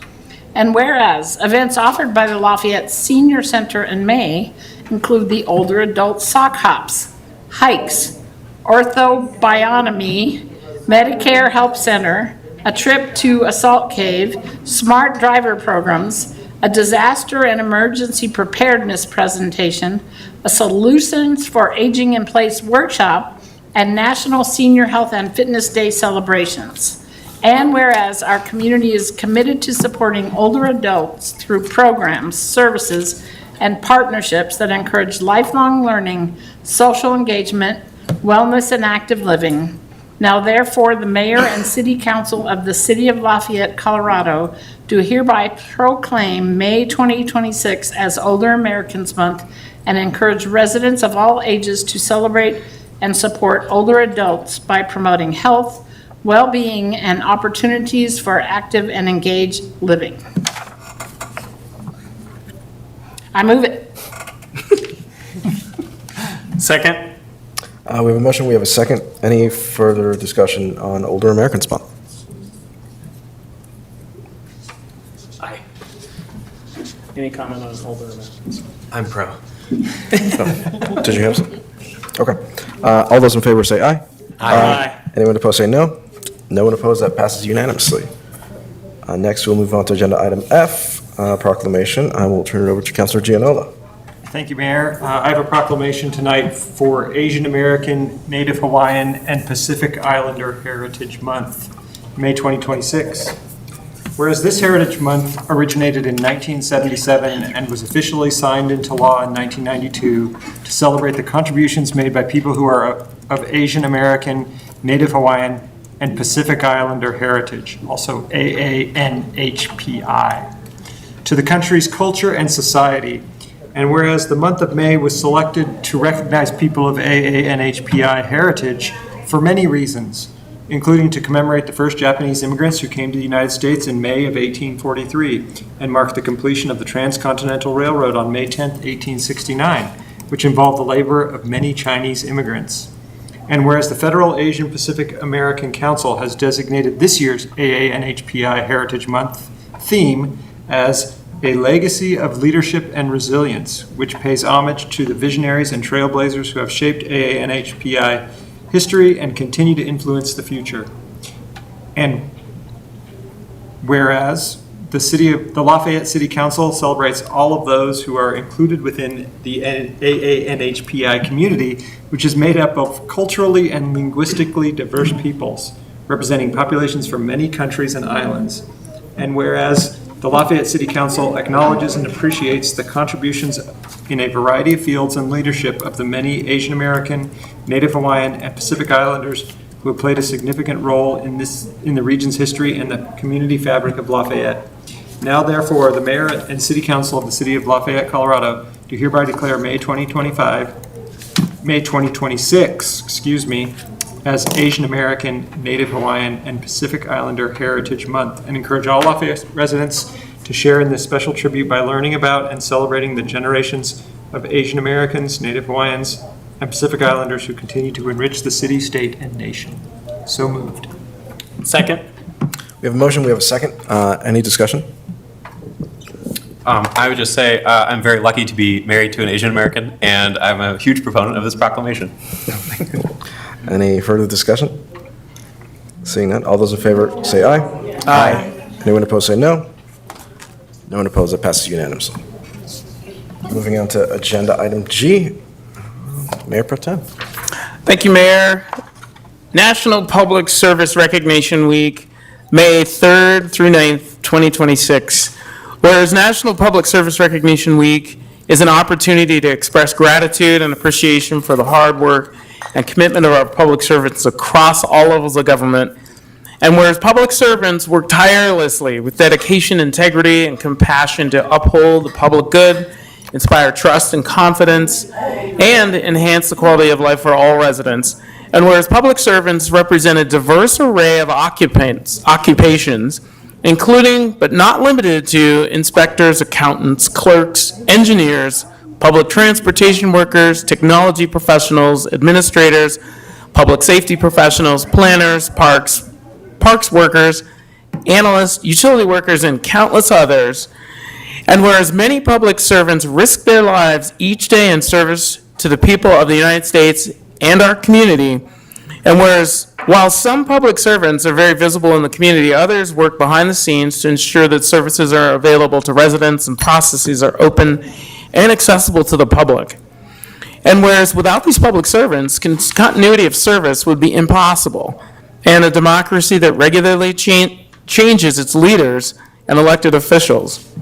And whereas events offered by the Lafayette Senior Center in May include the Older Adult Sock Hops, hikes, orthobionomy, Medicare Help Center, a trip to a salt cave, smart driver programs, a disaster and emergency preparedness presentation, a solutions for aging in place workshop, and National Senior Health and Fitness Day celebrations. And whereas our community is committed to supporting older adults through programs, services, and partnerships that encourage lifelong learning, social engagement, wellness, and active living. Now therefore, the mayor and city council of the city of Lafayette, Colorado, do hereby proclaim May 2026 as Older Americans Month and encourage residents of all ages to celebrate and support older adults by promoting health, well-being, and opportunities for active and engaged living. I move it. Second. We have a motion, we have a second. Any further discussion on Older Americans Month? Aye. Any comment on older Americans? I'm pro. Did you have some? Okay. All those in favor say aye. Aye. Anyone opposed say no. No one opposed, that passes unanimously. Next, we'll move on to agenda item F, proclamation. I will turn it over to Councilor Gianola. Thank you, Mayor. I have a proclamation tonight for Asian American, Native Hawaiian, and Pacific Islander Heritage Month, May 2026. Whereas this Heritage Month originated in 1977 and was officially signed into law in 1992 to celebrate the contributions made by people who are of Asian American, Native Hawaiian, and Pacific Islander heritage, also AANHPI, to the country's culture and society. And whereas the month of May was selected to recognize people of AANHPI heritage for many reasons, including to commemorate the first Japanese immigrants who came to the United States in May of 1843 and mark the completion of the Transcontinental Railroad on May 10, 1869, which involved the labor of many Chinese immigrants. And whereas the Federal Asian Pacific American Council has designated this year's AANHPI Heritage Month theme as a legacy of leadership and resilience, which pays homage to the visionaries and trailblazers who have shaped AANHPI history and continue to influence the future. And whereas the Lafayette City Council celebrates all of those who are included within the AANHPI community, which is made up of culturally and linguistically diverse peoples, representing populations from many countries and islands. And whereas the Lafayette City Council acknowledges and appreciates the contributions in a variety of fields and leadership of the many Asian American, Native Hawaiian, and Pacific Islanders who have played a significant role in the region's history and the community fabric of Lafayette. Now therefore, the Mayor and City Council of the City of Lafayette, Colorado, do hereby declare May 2026, as Asian American, Native Hawaiian, and Pacific Islander Heritage Month, and encourage all Lafayette residents to share in this special tribute by learning about and celebrating the generations of Asian Americans, Native Hawaiians, and Pacific Islanders who continue to enrich the city, state, and nation. So moved. Second. We have a motion, we have a second. Any discussion? I would just say I'm very lucky to be married to an Asian American, and I'm a huge proponent of this proclamation. Any further discussion? Seeing none, all those in favor say aye. Aye. Anyone opposed say no. No one opposed, that passes unanimously. Moving on to agenda item G, Mayor Pro Tem. Thank you, Mayor. National Public Service Recognition Week, May 3rd through 9th, 2026. Whereas National Public Service Recognition Week is an opportunity to express gratitude and appreciation for the hard work and commitment of our public servants across all levels of government. And whereas public servants work tirelessly with dedication, integrity, and compassion to uphold the public good, inspire trust and confidence, and enhance the quality of life for all residents. And whereas public servants represent a diverse array of occupations, including but not limited to inspectors, accountants, clerks, engineers, public transportation workers, technology professionals, administrators, public safety professionals, planners, parks workers, analysts, utility workers, and countless others. And whereas many public servants risk their lives each day in service to the people of the United States and our community, and whereas while some public servants are very visible in the community, others work behind the scenes to ensure that services are available to residents and processes are open and accessible to the public. And whereas without these public servants, continuity of service would be impossible, and a democracy that regularly changes its leaders and elected officials.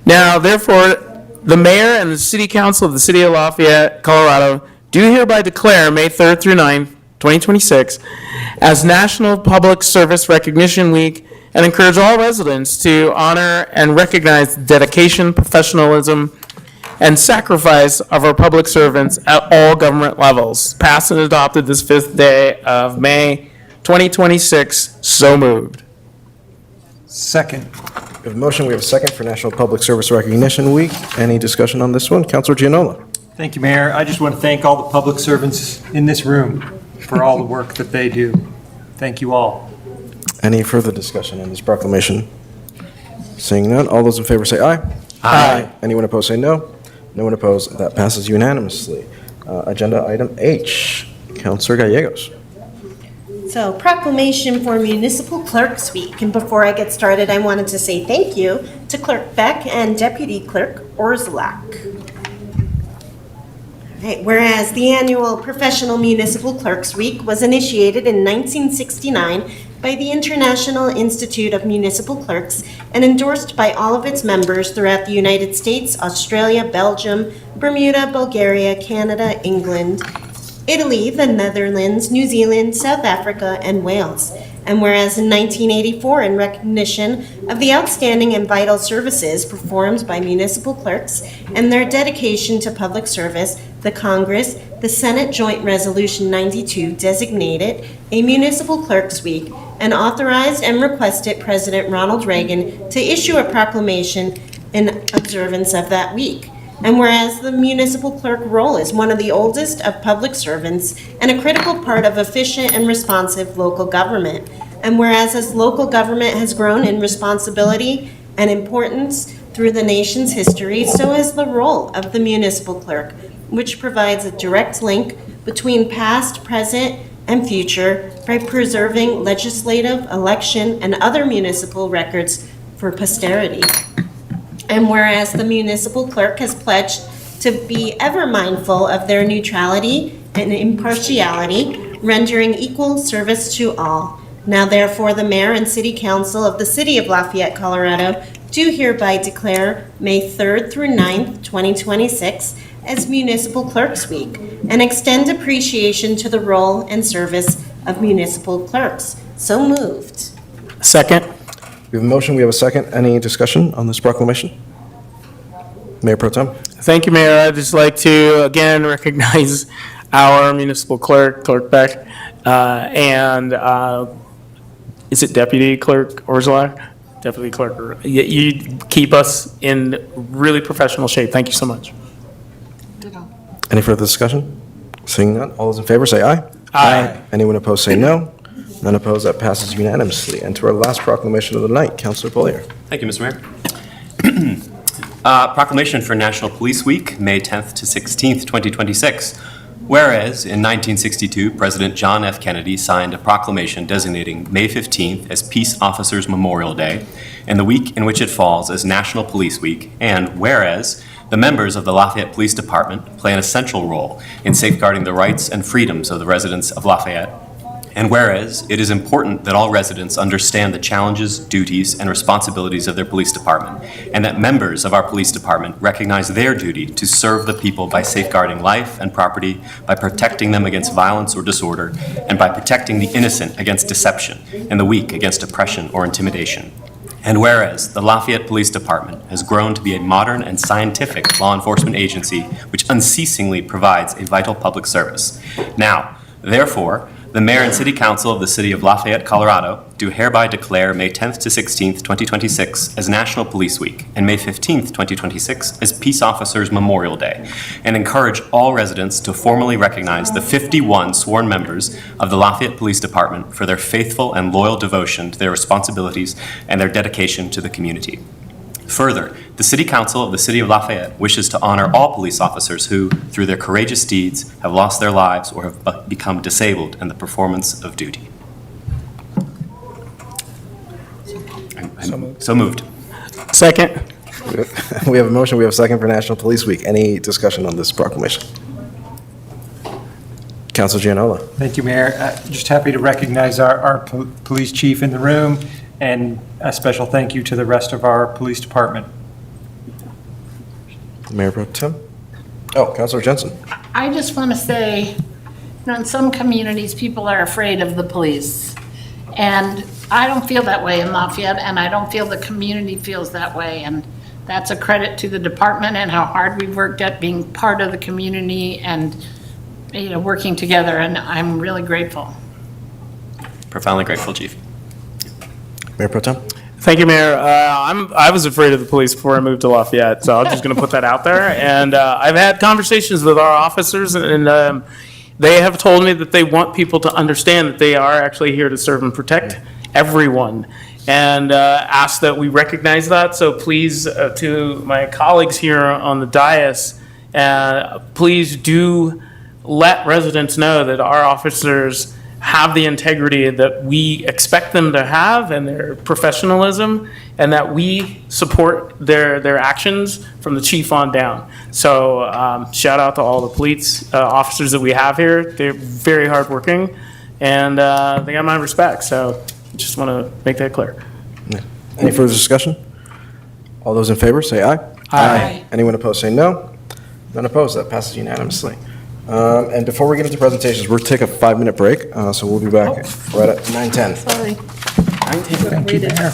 Now, therefore, the Mayor and the City Council of the City of Lafayette, Colorado, do hereby declare May 3rd through 9th, 2026 as National Public Service Recognition Week and encourage all residents to honor and recognize the dedication, professionalism, and sacrifice of our public servants at all government levels. Passed and adopted this 5th day of May 2026. So moved. Second. We have a motion, we have a second for National Public Service Recognition Week. Any discussion on this one? Councilor Gianola. Thank you, Mayor. I just want to thank all the public servants in this room for all the work that they do. Thank you all. Any further discussion on this proclamation? Seeing none, all those in favor say aye. Aye. Anyone opposed say no. No one opposed. That passes unanimously. Agenda item H, Councilor Gallegos. So proclamation for Municipal Clerks Week. And before I get started, I wanted to say thank you to Clerk Beck and Deputy Clerk Orszlak. Right, whereas the annual Professional Municipal Clerks Week was initiated in 1969 by the International Institute of Municipal Clerks and endorsed by all of its members throughout the United States, Australia, Belgium, Bermuda, Bulgaria, Canada, England, Italy, the Netherlands, New Zealand, South Africa, and Wales. And whereas in 1984, in recognition of the outstanding and vital services performed by municipal clerks and their dedication to public service, the Congress, the Senate Joint Resolution 92 designated a Municipal Clerks Week and authorized and requested President Ronald Reagan to issue a proclamation in observance of that week. And whereas the municipal clerk role is one of the oldest of public servants and a critical part of efficient and responsive local government. And whereas as local government has grown in responsibility and importance through the nation's history, so has the role of the municipal clerk, which provides a direct link between past, present, and future by preserving legislative, election, and other municipal records for posterity. And whereas the municipal clerk has pledged to be ever mindful of their neutrality and impartiality, rendering equal service to all. Now therefore, the mayor and city council of the city of Lafayette, Colorado, do hereby declare May 3rd through 9th, 2026 as Municipal Clerks Week and extend appreciation to the role and service of municipal clerks. So moved. Second. We have a motion, we have a second. Any discussion on this proclamation? Mayor Pro Tem. Thank you, Mayor. I'd just like to again recognize our municipal clerk, Clerk Beck, and is it Deputy Clerk Orszlak? Deputy Clerk. You keep us in really professional shape. Thank you so much. Any further discussion? Seeing none, all those in favor say aye. Aye. Anyone opposed say no. None opposed, that passes unanimously. And to our last proclamation of the night, Councilor Bollier. Thank you, Mr. Mayor. Proclamation for National Police Week, May 10th to 16th, 2026. Whereas, in 1962, President John F. Kennedy signed a proclamation designating May 15th as Peace Officers Memorial Day, and the week in which it falls as National Police Week, and whereas the members of the Lafayette Police Department play an essential role in safeguarding the rights and freedoms of the residents of Lafayette, and whereas it is important that all residents understand the challenges, duties, and responsibilities of their police department, and that members of our police department recognize their duty to serve the people by safeguarding life and property, by protecting them against violence or disorder, and by protecting the innocent against deception, and the weak against oppression or intimidation. And whereas the Lafayette Police Department has grown to be a modern and scientific law enforcement agency which unceasingly provides a vital public service. Now, therefore, the Mayor and City Council of the City of Lafayette, Colorado, do hereby declare May 10th to 16th, 2026 as National Police Week and May 15th, 2026 as Peace Officers Memorial Day, and encourage all residents to formally recognize the 51 sworn members of the Lafayette Police Department for their faithful and loyal devotion to their responsibilities and their dedication to the community. Further, the City Council of the City of Lafayette wishes to honor all police officers who, through their courageous deeds, have lost their lives or have become disabled in the performance of duty. So moved. Second. We have a motion, we have a second for National Police Week. Any discussion on this proclamation? Councilor Gianola. Thank you, Mayor. Just happy to recognize our police chief in the room, and a special thank you to the rest of our police department. Mayor Pro Tem. Oh, Councilor Jensen. I just want to say in some communities, people are afraid of the police. And I don't feel that way in Lafayette, and I don't feel the community feels that way. And that's a credit to the department and how hard we've worked at being part of the community and, working together, and I'm really grateful. Profoundly grateful, Chief. Mayor Pro Tem? Thank you, Mayor. I was afraid of the police before I moved to Lafayette, so I'm just going to put that out there. And I've had conversations with our officers, and they have told me that they want people to understand that they are actually here to serve and protect everyone, and ask that we recognize that. So please, to my colleagues here on the dais, please do let residents know that our officers have the integrity that we expect them to have and their professionalism, and that we support their actions from the chief on down. So shout out to all the police officers that we have here. They're very hardworking, and they got my respect. So just want to make that clear. Any further discussion? All those in favor, say aye. Aye. Anyone opposed, say no. None opposed, that passes unanimously. And before we get into presentations, we'll take a 5-minute break, so we'll be back right at 9:10. Sorry. Thank you, Mayor.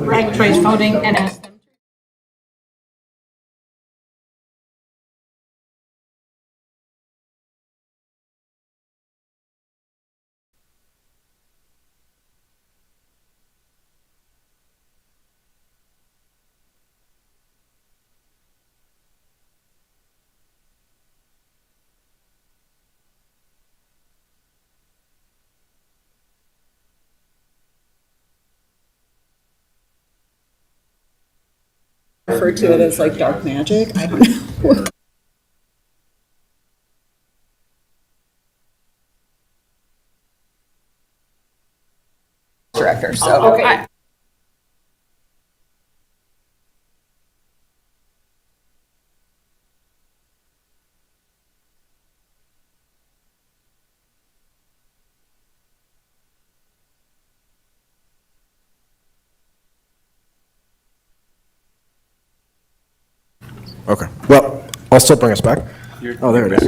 ranked choice voting and ask them. Refer to it as like dark magic. I don't know. Director, so. Okay. Okay, well, I'll still bring us back. Oh, there it is.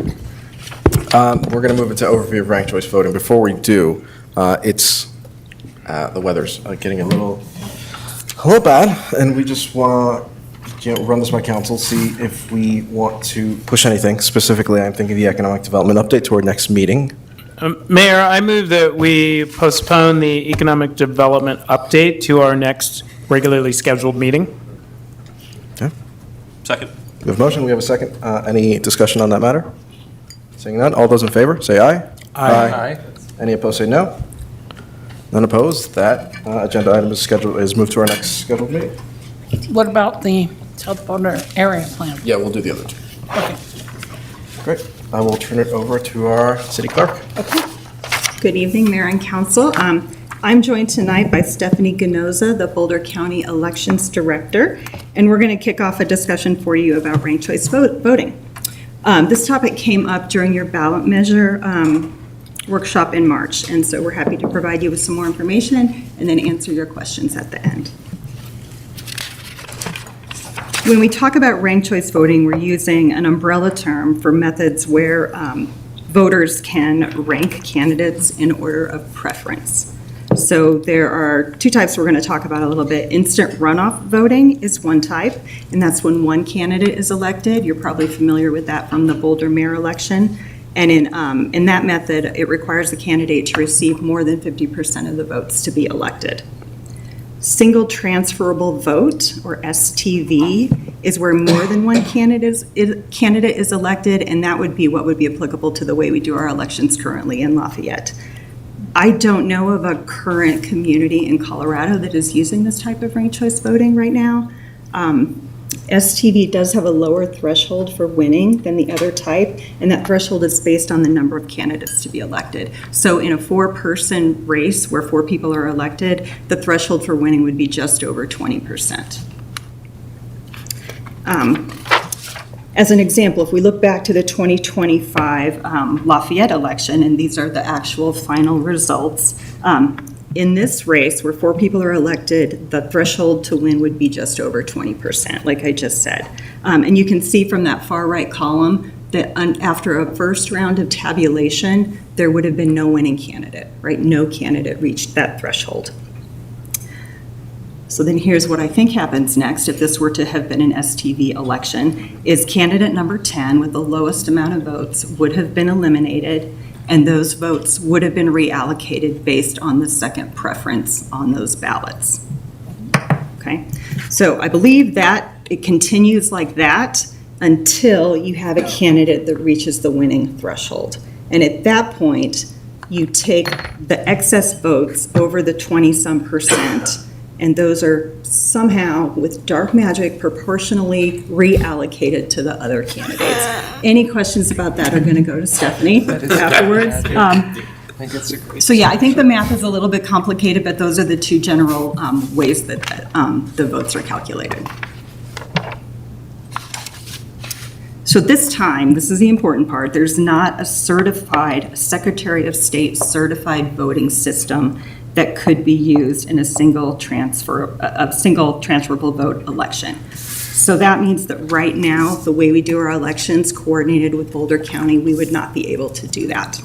We're going to move into overview of ranked choice voting. Before we do, it's, the weather's getting a little bad, and we just want to, run this by council, see if we want to push anything. Specifically, I'm thinking the economic development update to our next meeting. Mayor, I move that we postpone the economic development update to our next regularly scheduled meeting. Okay. Second. We have a motion, we have a second. Any discussion on that matter? Seeing none, all those in favor, say aye. Aye. Any opposed, say no. None opposed. That agenda item is moved to our next scheduled meeting. What about the South Boulder area plan? Yeah, we'll do the other two. Okay. Great. I will turn it over to our city clerk. Good evening, Mayor and Council. I'm joined tonight by Stephanie Ganoza, the Boulder County Elections Director, and we're going to kick off a discussion for you about ranked choice voting. This topic came up during your ballot measure workshop in March, and so we're happy to provide you with some more information and then answer your questions at the end. When we talk about ranked choice voting, we're using an umbrella term for methods where voters can rank candidates in order of preference. So there are two types we're going to talk about a little bit. Instant runoff voting is one type, and that's when one candidate is elected. You're probably familiar with that from the Boulder mayor election. And in that method, it requires the candidate to receive more than 50% of the votes to be elected. Single transferable vote, or STV, is where more than one candidate is elected, and that would be what would be applicable to the way we do our elections currently in Lafayette. I don't know of a current community in Colorado that is using this type of ranked choice voting right now. STV does have a lower threshold for winning than the other type, and that threshold is based on the number of candidates to be elected. So in a 4-person race where 4 people are elected, the threshold for winning would be just over 20%. As an example, if we look back to the 2025 Lafayette election, and these are the actual final results, in this race where 4 people are elected, the threshold to win would be just over 20%, like I just said. And you can see from that far right column that after a first round of tabulation, there would have been no winning candidate, right? No candidate reached that threshold. So then here's what I think happens next if this were to have been an STV election, is candidate number 10 with the lowest amount of votes would have been eliminated, and those votes would have been reallocated based on the second preference on those ballots. Okay, so I believe that it continues like that until you have a candidate that reaches the winning threshold. And at that point, you take the excess votes over the 20-some%, and those are somehow, with dark magic, proportionally reallocated to the other candidates. Any questions about that are going to go to Stephanie afterwards. So yeah, I think the math is a little bit complicated, but those are the two general ways that the votes are calculated. So this time, this is the important part, there's not a certified Secretary of State certified voting system that could be used in a single transferable vote election. So that means that right now, the way we do our elections coordinated with Boulder County, we would not be able to do that.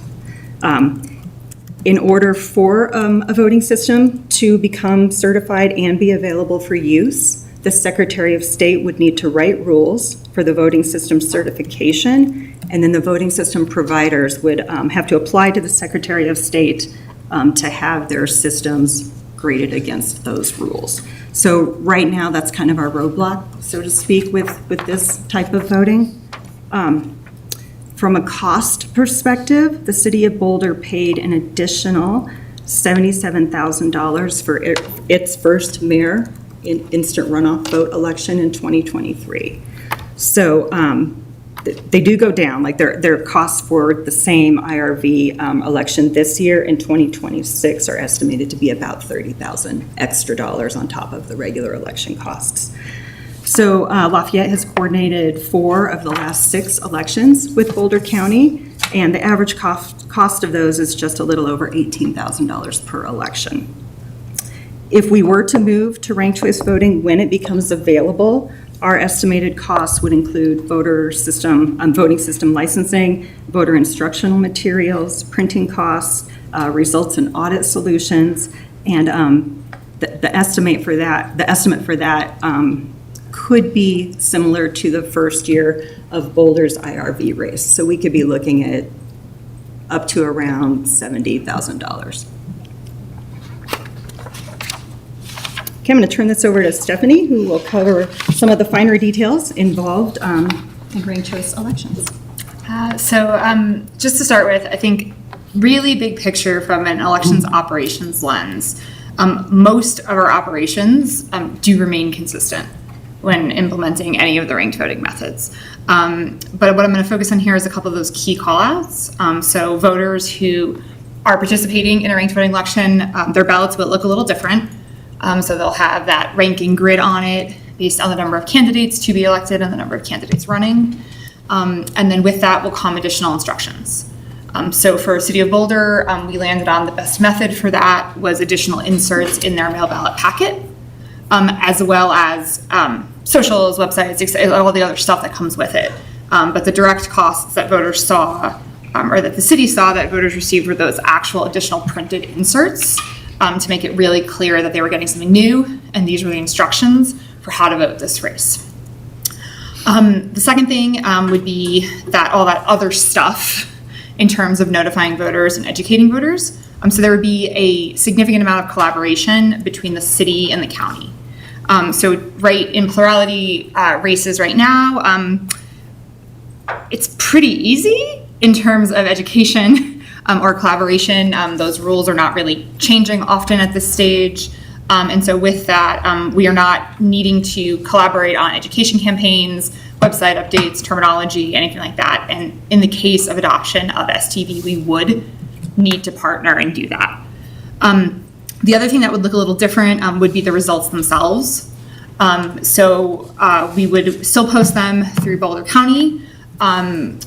In order for a voting system to become certified and be available for use, the Secretary of State would need to write rules for the voting system certification, and then the voting system providers would have to apply to the Secretary of State to have their systems graded against those rules. So right now, that's kind of our roadblock, so to speak, with this type of voting. From a cost perspective, the City of Boulder paid an additional $77,000 for its first mayor in instant runoff vote election in 2023. So they do go down, like their costs for the same IRV election this year in 2026 are estimated to be about $30,000 extra dollars on top of the regular election costs. So Lafayette has coordinated 4 of the last 6 elections with Boulder County, and the average cost of those is just a little over $18,000 per election. If we were to move to ranked choice voting when it becomes available, our estimated costs would include voting system licensing, voter instructional materials, printing costs, results and audit solutions, and the estimate for that could be similar to the first year of Boulder's IRV race. So we could be looking at up to around $70,000. Okay, I'm going to turn this over to Stephanie, who will cover some of the finer details involved in ranked choice elections. Just to start with, I think really big picture from an elections operations lens, most of our operations do remain consistent when implementing any of the ranked voting methods. But what I'm going to focus on here is a couple of those key callouts. So voters who are participating in a ranked voting election, their ballots will look a little different. So they'll have that ranking grid on it based on the number of candidates to be elected and the number of candidates running. And then with that will come additional instructions. So for City of Boulder, we landed on the best method for that was additional inserts in their mail ballot packet, as well as socials, websites, all the other stuff that comes with it. But the direct costs that voters saw, or that the city saw that voters received were those actual additional printed inserts to make it really clear that they were getting something new, and these were the instructions for how to vote this race. The second thing would be that all that other stuff in terms of notifying voters and educating voters. So there would be a significant amount of collaboration between the city and the county. So right in plurality races right now, it's pretty easy in terms of education or collaboration. Those rules are not really changing often at this stage. And so with that, we are not needing to collaborate on education campaigns, website updates, terminology, anything like that. And in the case of adoption of STV, we would need to partner and do that. The other thing that would look a little different would be the results themselves. So we would still post them through Boulder County,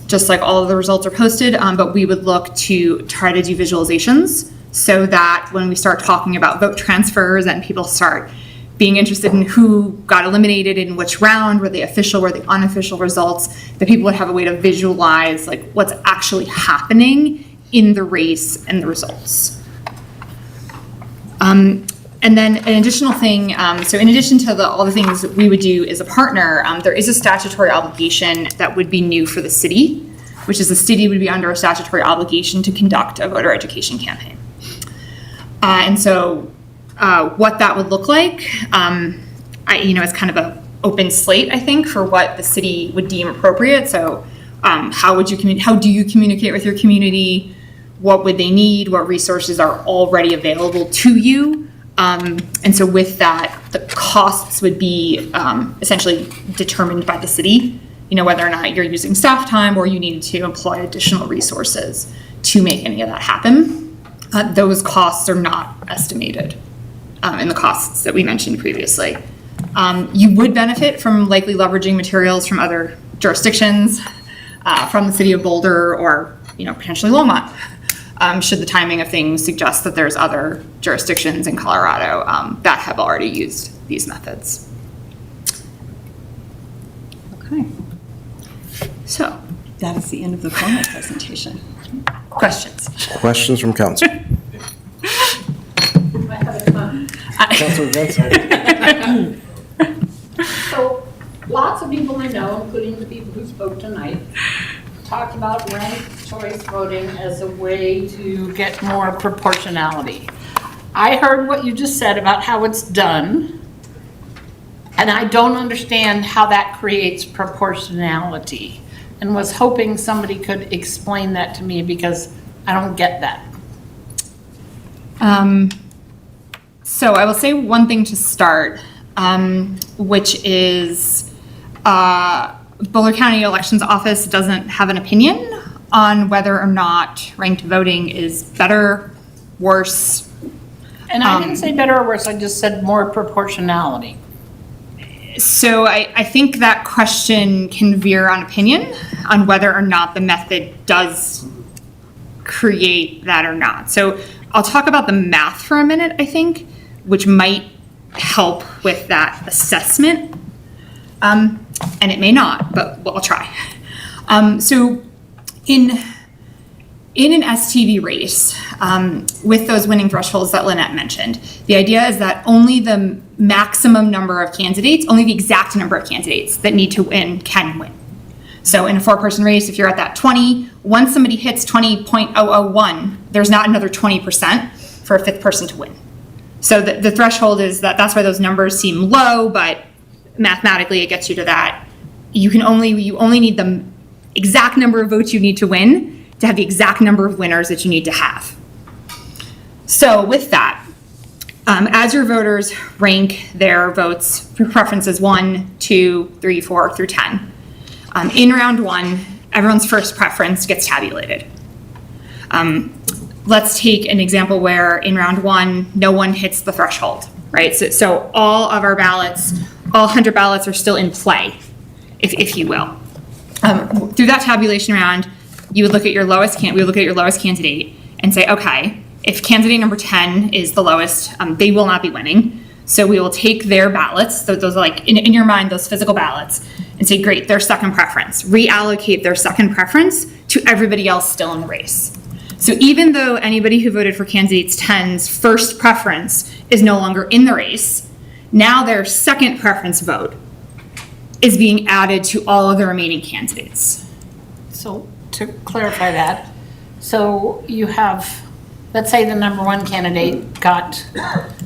just like all of the results are posted, but we would look to try to do visualizations so that when we start talking about vote transfers and people start being interested in who got eliminated in which round, were they official, were they unofficial results, that people would have a way to visualize like what's actually happening in the race and the results. And then an additional thing, so in addition to all the things that we would do as a partner, there is a statutory obligation that would be new for the city, which is the city would be under a statutory obligation to conduct a voter education campaign. And so what that would look like, it's kind of an open slate, I think, for what the city would deem appropriate. So how do you communicate with your community? What would they need? What resources are already available to you? And so with that, the costs would be essentially determined by the city, whether or not you're using staff time or you need to employ additional resources to make any of that happen. Those costs are not estimated in the costs that we mentioned previously. You would benefit from likely leveraging materials from other jurisdictions, from the City of Boulder or potentially Longmont. Should the timing of things suggest that there's other jurisdictions in Colorado that have already used these methods. Okay. So that is the end of the formal presentation. Questions? Questions from council? Councilor Benson. So, lots of people I know, including the people who spoke tonight, talked about ranked choice voting as a way to get more proportionality. I heard what you just said about how it's done, and I don't understand how that creates proportionality, and was hoping somebody could explain that to me because I don't get that. So I will say one thing to start, which is Boulder County Elections Office doesn't have an opinion on whether or not ranked voting is better, worse. And I didn't say better or worse, I just said more proportionality. So I think that question can veer on opinion on whether or not the method does create that or not. So I'll talk about the math for a minute, I think, which might help with that assessment. And it may not, but we'll try. So in an STV race, with those winning thresholds that Lynette mentioned, the idea is that only the maximum number of candidates, only the exact number of candidates that need to win can win. So in a 4-person race, if you're at that 20, once somebody hits 20.001, there's not another 20% for a 5th person to win. So the threshold is that's why those numbers seem low, but mathematically it gets you to that. You only need the exact number of votes you need to win to have the exact number of winners that you need to have. So with that, as your voters rank their votes for preferences 1, 2, 3, 4 through 10, in round 1, everyone's first preference gets tabulated. Let's take an example where in round 1, no one hits the threshold, right? So all of our ballots, all 100 ballots are still in play, if you will. Through that tabulation round, we would look at your lowest candidate and say, okay, if candidate number 10 is the lowest, they will not be winning. So we will take their ballots, those are like, in your mind, those physical ballots, and say, great, their second preference. Reallocate their second preference to everybody else still in the race. So even though anybody who voted for candidates 10's first preference is no longer in the race, now their second preference vote is being added to all of the remaining candidates. So to clarify that, so you have, let's say the number 1 candidate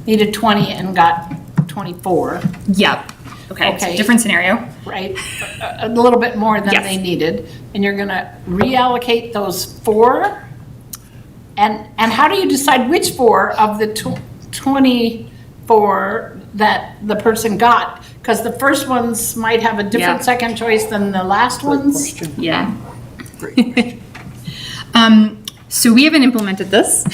needed 20 and got 24. Yep. Okay. Different scenario. Right. A little bit more than they needed. And you're going to reallocate those 4? And how do you decide which 4 of the 24 that the person got? Because the first ones might have a different second choice than the last ones. Yeah. So we haven't implemented this.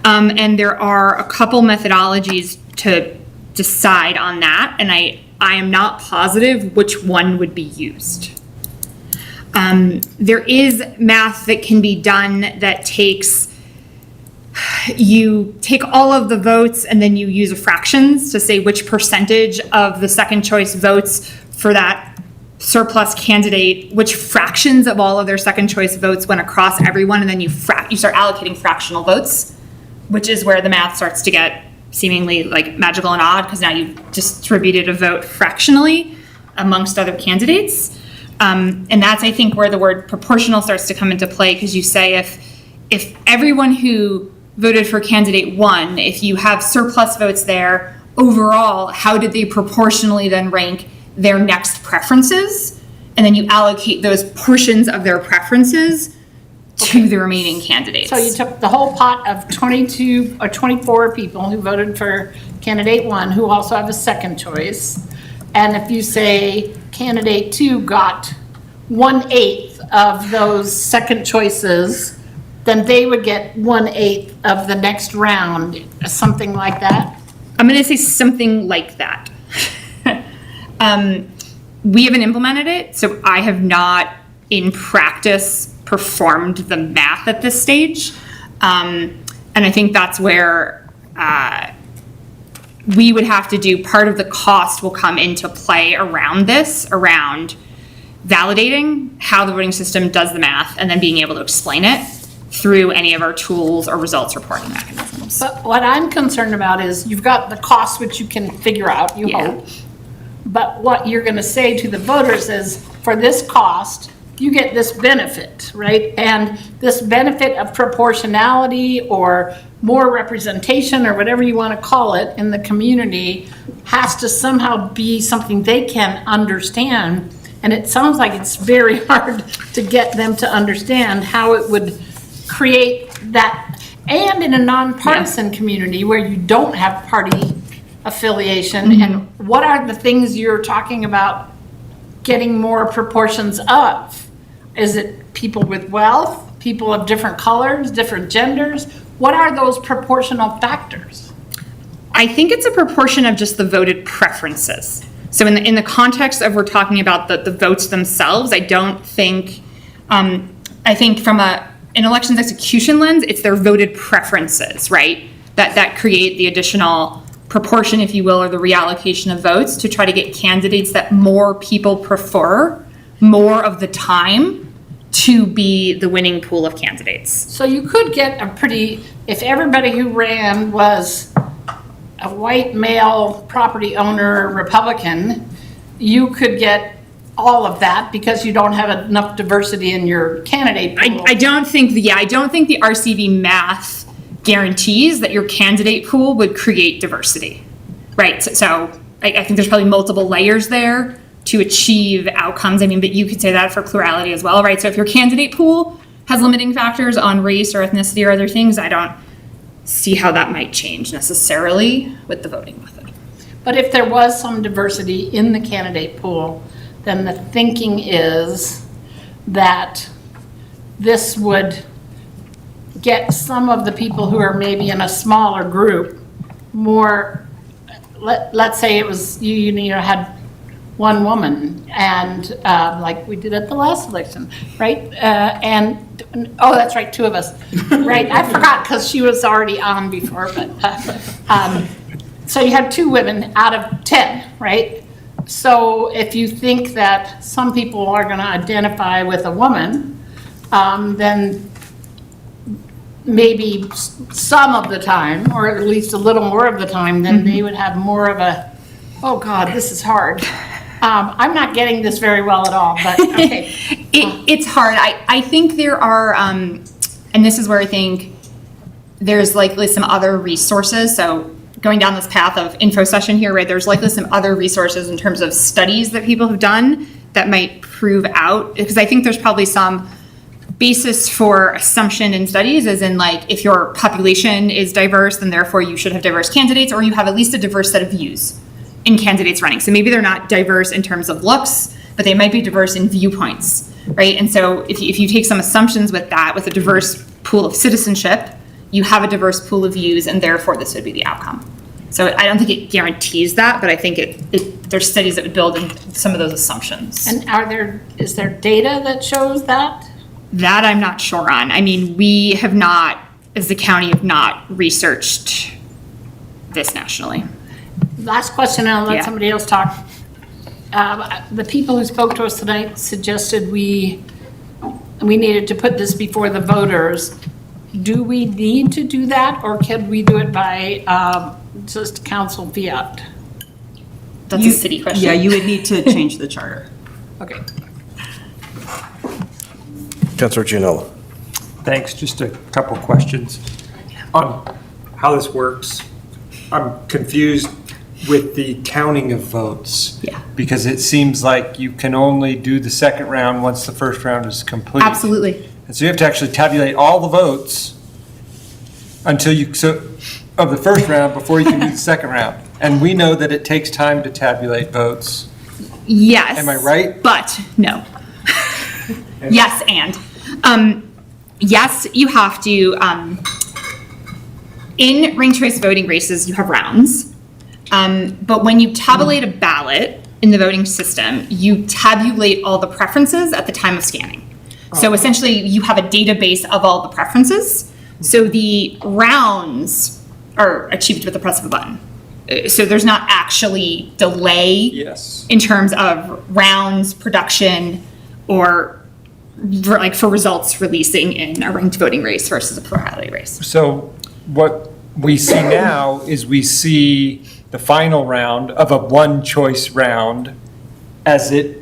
And there are a couple methodologies to decide on that, and I am not positive which one would be used. There is math that can be done that you take all of the votes and then you use fractions to say which percentage of the second choice votes for that surplus candidate, which fractions of all of their second choice votes went across everyone, and then you start allocating fractional votes, which is where the math starts to get seemingly like magical and odd, because now you've distributed a vote fractionally amongst other candidates. And that's, I think, where the word proportional starts to come into play, because you say if everyone who voted for candidate 1, if you have surplus votes there, overall, how did they proportionally then rank their next preferences? And then you allocate those portions of their preferences to the remaining candidates. So you took the whole pot of 22 or 24 people who voted for candidate 1, who also have a second choice. And if you say candidate 2 got 1/8 of those second choices, then they would get 1/8 of the next round, something like that? I'm going to say something like that. We haven't implemented it, so I have not in practice performed the math at this stage. And I think that's where we would have to do, part of the cost will come into play around this, around validating how the voting system does the math and then being able to explain it. through any of our tools or results reporting mechanisms. But what I'm concerned about is you've got the cost, which you can figure out, you Yeah. hope. But what you're gonna say to the voters is, for this cost, you get this benefit, right? And this benefit of proportionality or more representation or whatever you wanna call it in the community has to somehow be something they can understand. And it sounds like it's very hard to get them to understand how it would create that, and in a nonpartisan community where you don't have party affiliation, and what are the things you're talking about getting more proportions of? Is it people with wealth, people of different colors, different genders? What are those proportional factors? I think it's a proportion of just the voted preferences. So in the context of we're talking about the votes themselves, I don't think, I think from an elections execution lens, it's their voted preferences, right? That create the additional proportion, if you will, or the reallocation of votes to try to get candidates that more people prefer more of the time to be the winning pool of candidates. So you could get a pretty, if everybody who ran was a white male property owner Republican, you could get all of that because you don't have enough diversity in your candidate pool. I don't think the RCV math guarantees that your candidate pool would create diversity, right? So I think there's probably multiple layers there to achieve outcomes. I mean, but you could say that for plurality as well, right? So if your candidate pool has limiting factors on race or ethnicity or other things, I don't see how that might change necessarily with the voting method. But if there was some diversity in the candidate pool, then the thinking is that this would get some of the people who are maybe in a smaller group more, let's say it was, you know, had one woman and like we did at the last election, right? Oh, that's right, two of us, right? I forgot because she was already on before, but so you had 2 women out of 10, right? So if you think that some people are going to identify with a woman, then maybe some of the time, or at least a little more of the time, then they would have more of a, oh God, this is hard. I'm not getting this very well at all, but okay. It's hard. I think there are, and this is where I think there's likely some other resources. So going down this path of info session here, right, there's likely some other resources in terms of studies that people have done that might prove out, because I think there's probably some basis for assumption in studies, as in like if your population is diverse, then therefore you should have diverse candidates, or you have at least a diverse set of views in candidates running. So maybe they're not diverse in terms of looks, but they might be diverse in viewpoints, right? And so if you take some assumptions with that, with a diverse pool of citizenship, you have a diverse pool of views, and therefore this would be the outcome. So I don't think it guarantees that, but I think there's studies that would build in some of those assumptions. And is there data that shows that? That I'm not sure on. I mean, we have not, as the county, have not researched this nationally. Last question, and I'll let Yeah. somebody else talk. The people who spoke to us tonight suggested we needed to put this before the voters. Do we need to do that, or can we do it by just council fiat? That's a city question. Yeah, you would need to change the charter. Okay. Councilor Gianella. Thanks. Just a couple questions on how this works. I'm confused with the counting of votes. Yeah. Because it seems like you can only do the second round once the first round is complete. Absolutely. And so you have to actually tabulate all the votes of the first round before you can do the second round. And we know that it takes time to tabulate votes. Yes. Am I right? But no. Yes, and. Yes, you have to, in ranked choice voting races, you have rounds. But when you tabulate a ballot in the voting system, you tabulate all the preferences at the time of scanning. So essentially, you have a database of all the preferences. So the rounds are achieved with the press of a button. So there's not actually delay Yes. in terms of rounds, production, or for results releasing in a ranked voting race versus a plurality race. So what we see now is we see the final round of a one-choice round as the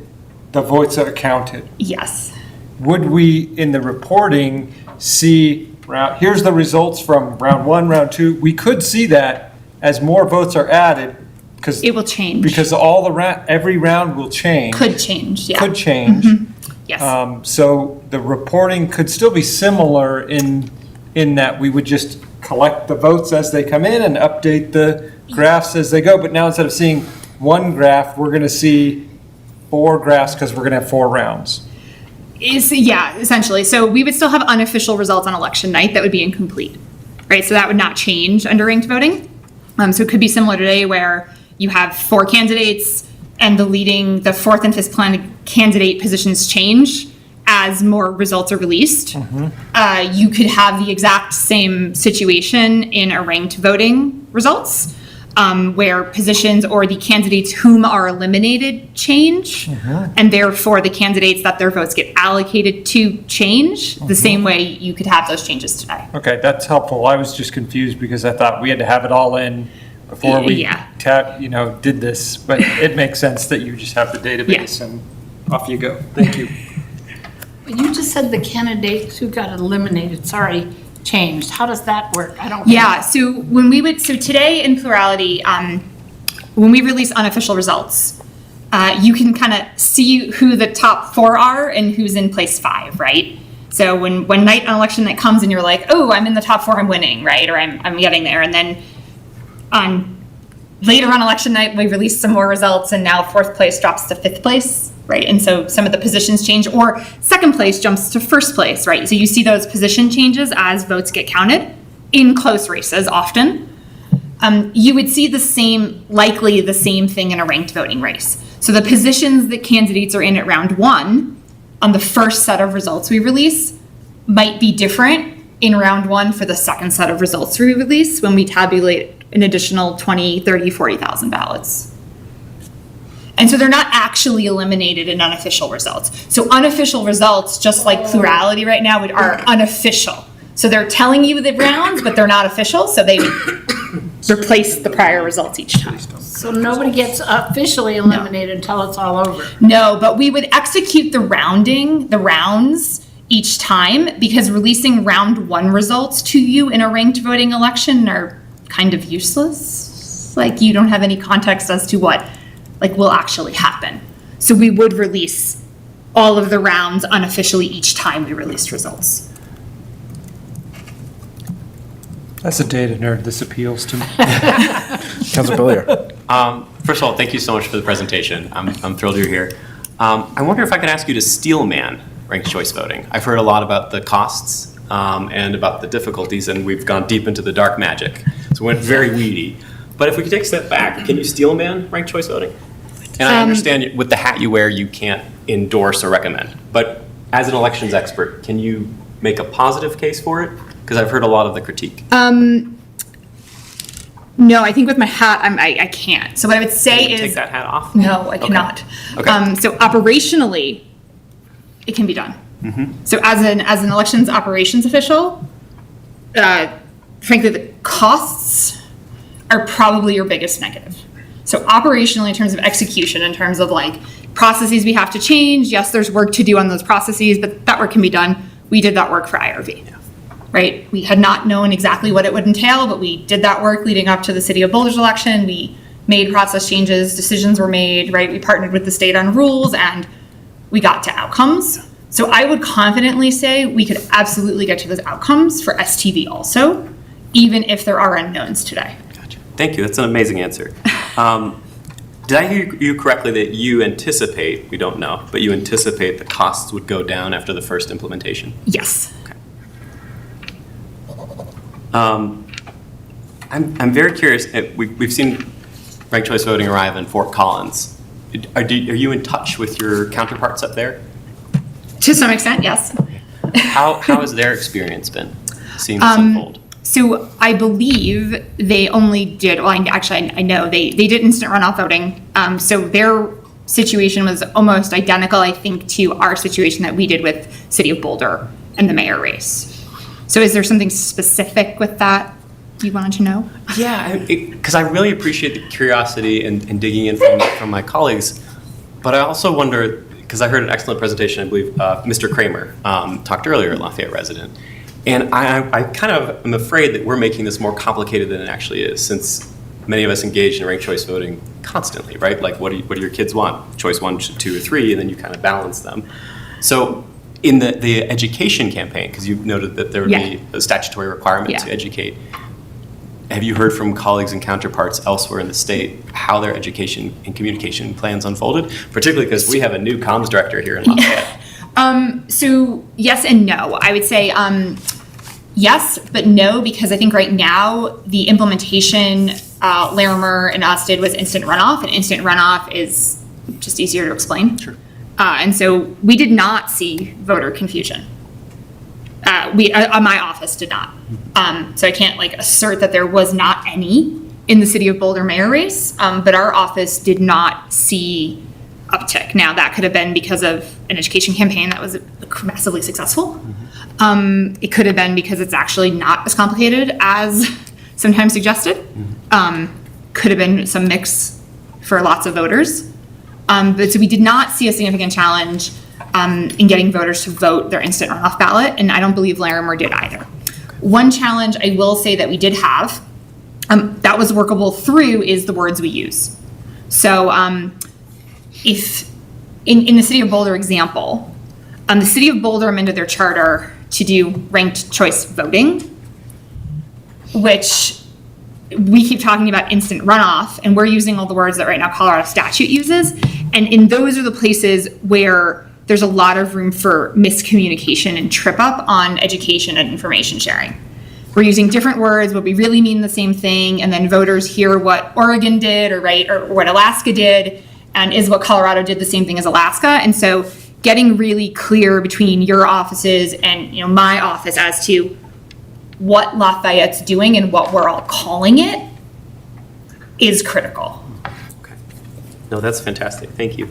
votes are counted. Yes. Would we, in the reporting, see, here's the results from round 1, round 2? We could see that as more votes are added, because it will change. Because every round will change. Could change, yeah. Could change. Yes. So the reporting could still be similar in that we would just collect the votes as they come in and update the graphs as they go. But now instead of seeing one graph, we're going to see 4 graphs because we're going to have 4 rounds. Yeah, essentially. So we would still have unofficial results on election night that would be incomplete, right? So that would not change under ranked voting. So it could be similar today where you have 4 candidates and the 4th and 5th candidate positions change as more results are released. You could have the exact same situation in a ranked voting results, where positions or the candidates whom are eliminated change, and therefore the candidates that their votes get allocated to change, the same way you could have those changes today. Okay, that's helpful. I was just confused because I thought we had to have it all in before we did this, but it makes sense that you just have the database and off you go. Thank you. You just said the candidates who got eliminated, changed. How does that work? I don't. Yeah, so today in plurality, when we release unofficial results, you can kind of see who the top 4 are and who's in place 5, right? So when night on election night comes and you're like, oh, I'm in the top 4, I'm winning, right? Or I'm getting there. And then later on election night, we release some more results and now 4th place drops to 5th place, right? And so some of the positions change, or 2nd place jumps to 1st place, right? So you see those position changes as votes get counted in close races often. You would see likely the same thing in a ranked voting race. So the positions that candidates are in at round 1 on the first set of results we release might be different in round 1 for the second set of results we release when we tabulate an additional 20, 30, 40,000 ballots. And so they're not actually eliminated in unofficial results. So unofficial results, just like plurality right now, are unofficial. So they're telling you the rounds, but they're not official, so they replace the prior results each time. So nobody gets officially eliminated until it's all over? No, but we would execute the rounds each time, because releasing round 1 results to you in a ranked voting election are kind of useless. Like, you don't have any context as to what will actually happen. So we would release all of the rounds unofficially each time we released results. As a data nerd, this appeals to me. Councilor Billier. First of all, thank you so much for the presentation. I'm thrilled you're here. I wonder if I could ask you to steel man ranked choice voting. I've heard a lot about the costs and about the difficulties, and we've gone deep into the dark magic. So it went very weedy. But if we could take a step back, can you steel man ranked choice voting? And I understand with the hat you wear, you can't endorse or recommend. But as an elections expert, can you make a positive case for it? Because I've heard a lot of the critique. No, I think with my hat, I can't. So what I would say is... Take that hat off? No, I cannot. Okay. So operationally, it can be done. So as an elections operations official, frankly, the costs are probably your biggest negative. So operationally, in terms of execution, in terms of processes we have to change, yes, there's work to do on those processes, but that work can be done. We did that work for IRV. Right? We had not known exactly what it would entail, but we did that work leading up to the City of Boulder's election. We made process changes, decisions were made, right? We partnered with the state on rules, and we got to outcomes. So I would confidently say we could absolutely get to those outcomes for STV also, even if there are unknowns today. Gotcha. Thank you. That's an amazing answer. Did I hear you correctly that you anticipate, we don't know, but you anticipate the costs would go down after the first implementation? Yes. I'm very curious. We've seen ranked choice voting arrive in Fort Collins. Are you in touch with your counterparts up there? To some extent, yes. How has their experience been seeing this unfold? So I believe they only did, I know they did instant runoff voting. So their situation was almost identical, I think, to our situation that we did with City of Boulder and the mayor race. So is there something specific with that you wanted to know? Yeah, because I really appreciate the curiosity and digging in from my colleagues, but I also wonder, because I heard an excellent presentation, I believe Mr. Kramer talked earlier, Lafayette resident, and I kind of am afraid that we're making this more complicated than it actually is, since many of us engage in ranked choice voting constantly, right? Like, what do your kids want? Choice 1, 2, or 3, and then you kind of balance them. So in the education campaign, because you noted that there would be a statutory requirement to educate, have you heard from colleagues and counterparts elsewhere in the state how their education and communication plans unfolded? Particularly because we have a new comms director here in Lafayette. So yes and no. I would say yes, but no, because I think right now the implementation Larimer and us did was instant runoff, and instant runoff is just easier to explain. Sure. And so we did not see voter confusion. My office did not. So I can't assert that there was not any in the City of Boulder mayor race, but our office did not see uptick. Now that could have been because of an education campaign that was massively successful. It could have been because it's actually not as complicated as sometimes suggested. Could have been some mix for lots of voters. But so we did not see a significant challenge in getting voters to vote their instant runoff ballot, and I don't believe Larimer did either. One challenge I will say that we did have that was workable through is the words we use. So if in the City of Boulder example, the City of Boulder amended their charter to do ranked choice voting, which we keep talking about instant runoff, and we're using all the words that right now Colorado statute uses, and those are the places where there's a lot of room for miscommunication and trip up on education and information sharing. We're using different words, but we really mean the same thing, and then voters hear what Oregon did or what Alaska did, and is what Colorado did the same thing as Alaska. And so getting really clear between your offices and my office as to what Lafayette's doing and what we're all calling it is critical. Okay. No, that's fantastic. Thank you.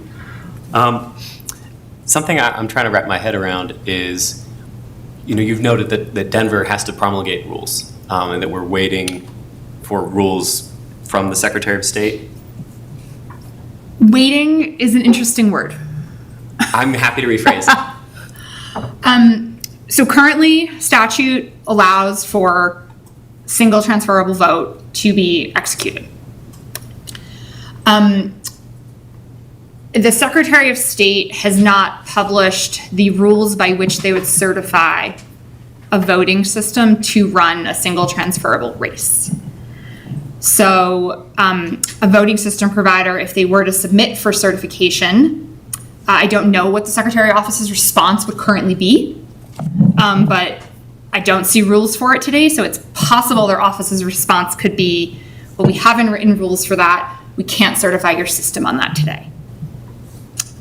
Something I'm trying to wrap my head around is, you've noted that Denver has to promulgate rules, and that we're waiting for rules from the Secretary of State. Waiting is an interesting word. I'm happy to rephrase it. So currently, statute allows for single transferable vote to be executed. The Secretary of State has not published the rules by which they would certify a voting system to run a single transferable race. So a voting system provider, if they were to submit for certification, I don't know what the Secretary of Office's response would currently be, but I don't see rules for it today, so it's possible their office's response could be, well, we haven't written rules for that, we can't certify your system on that today.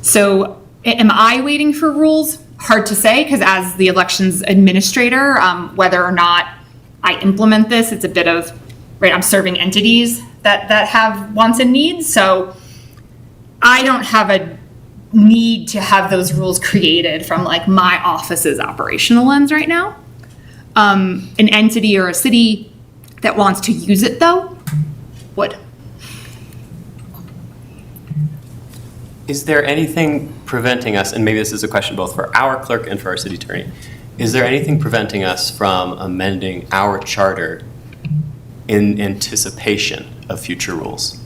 So am I waiting for rules? Hard to say, because as the elections administrator, whether or not I implement this, it's a bit of, I'm serving entities that have wants and needs, so I don't have a need to have those rules created from my office's operational lens right now. An entity or a city that wants to use it though, would. Is there anything preventing us, and maybe this is a question both for our clerk and for our city attorney, is there anything preventing us from amending our charter in anticipation of future rules?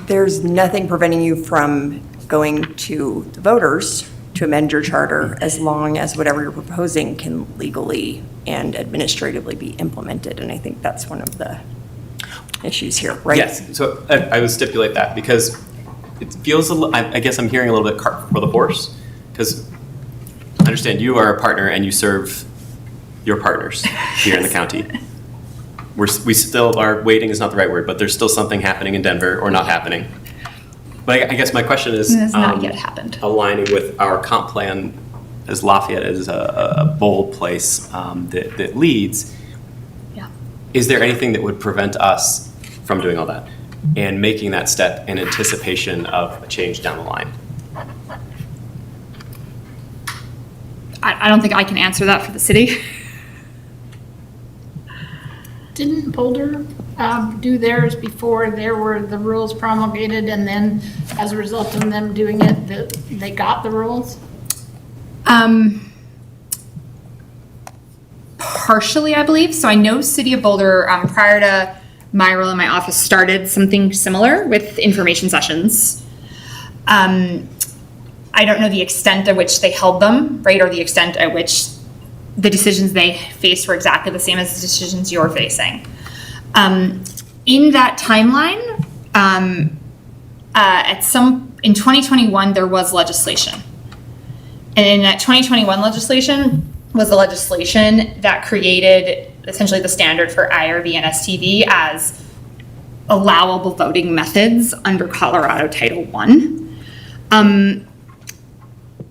There's nothing preventing you from going to the voters to amend your charter as long as whatever you're proposing can legally and administratively be implemented. And I think that's one of the issues here, right? Yes, so I would stipulate that because it feels, I guess I'm hearing a little bit cart before the horse, because I understand you are a partner and you serve your partners here in the county. We still are, waiting is not the right word, but there's still something happening in Denver or not happening. But I guess my question is, It has not yet happened. Aligning with our comp plan as Lafayette as a bold place that leads. Yeah. Is there anything that would prevent us from doing all that? and making that step in anticipation of a change down the line? I don't think I can answer that for the city. Didn't Boulder do theirs before there were the rules promulgated, and then as a result of them doing it, they got the rules? Partially, I believe. So I know City of Boulder, prior to my role in my office, started something similar with information sessions. I don't know the extent at which they held them, right, or the extent at which the decisions they faced were exactly the same as the decisions you're facing. In that timeline, in 2021, there was legislation. And in that 2021 legislation was the legislation that created essentially the standard for IRB and STV as allowable voting methods under Colorado Title I.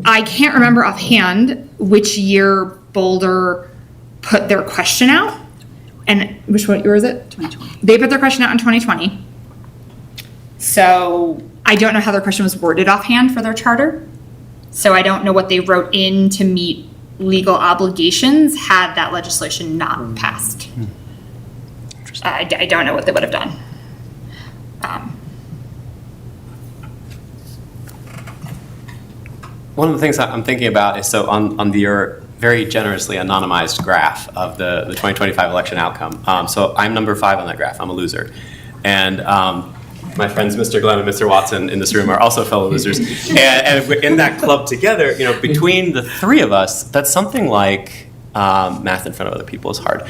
I can't remember offhand which year Boulder put their question out. And which year was it? 2020. They put their question out in 2020. So I don't know how their question was worded offhand for their charter. So I don't know what they wrote in to meet legal obligations had that legislation not passed. I don't know what they would have done. One of the things I'm thinking about is, so on your very generously anonymized graph of the 2025 election outcome. So I'm number 5 on that graph. I'm a loser. And my friends, Mr. Glenn and Mr. Watson in this room are also fellow losers. And we're in that club together, between the three of us, that's something like, math in front of other people is hard,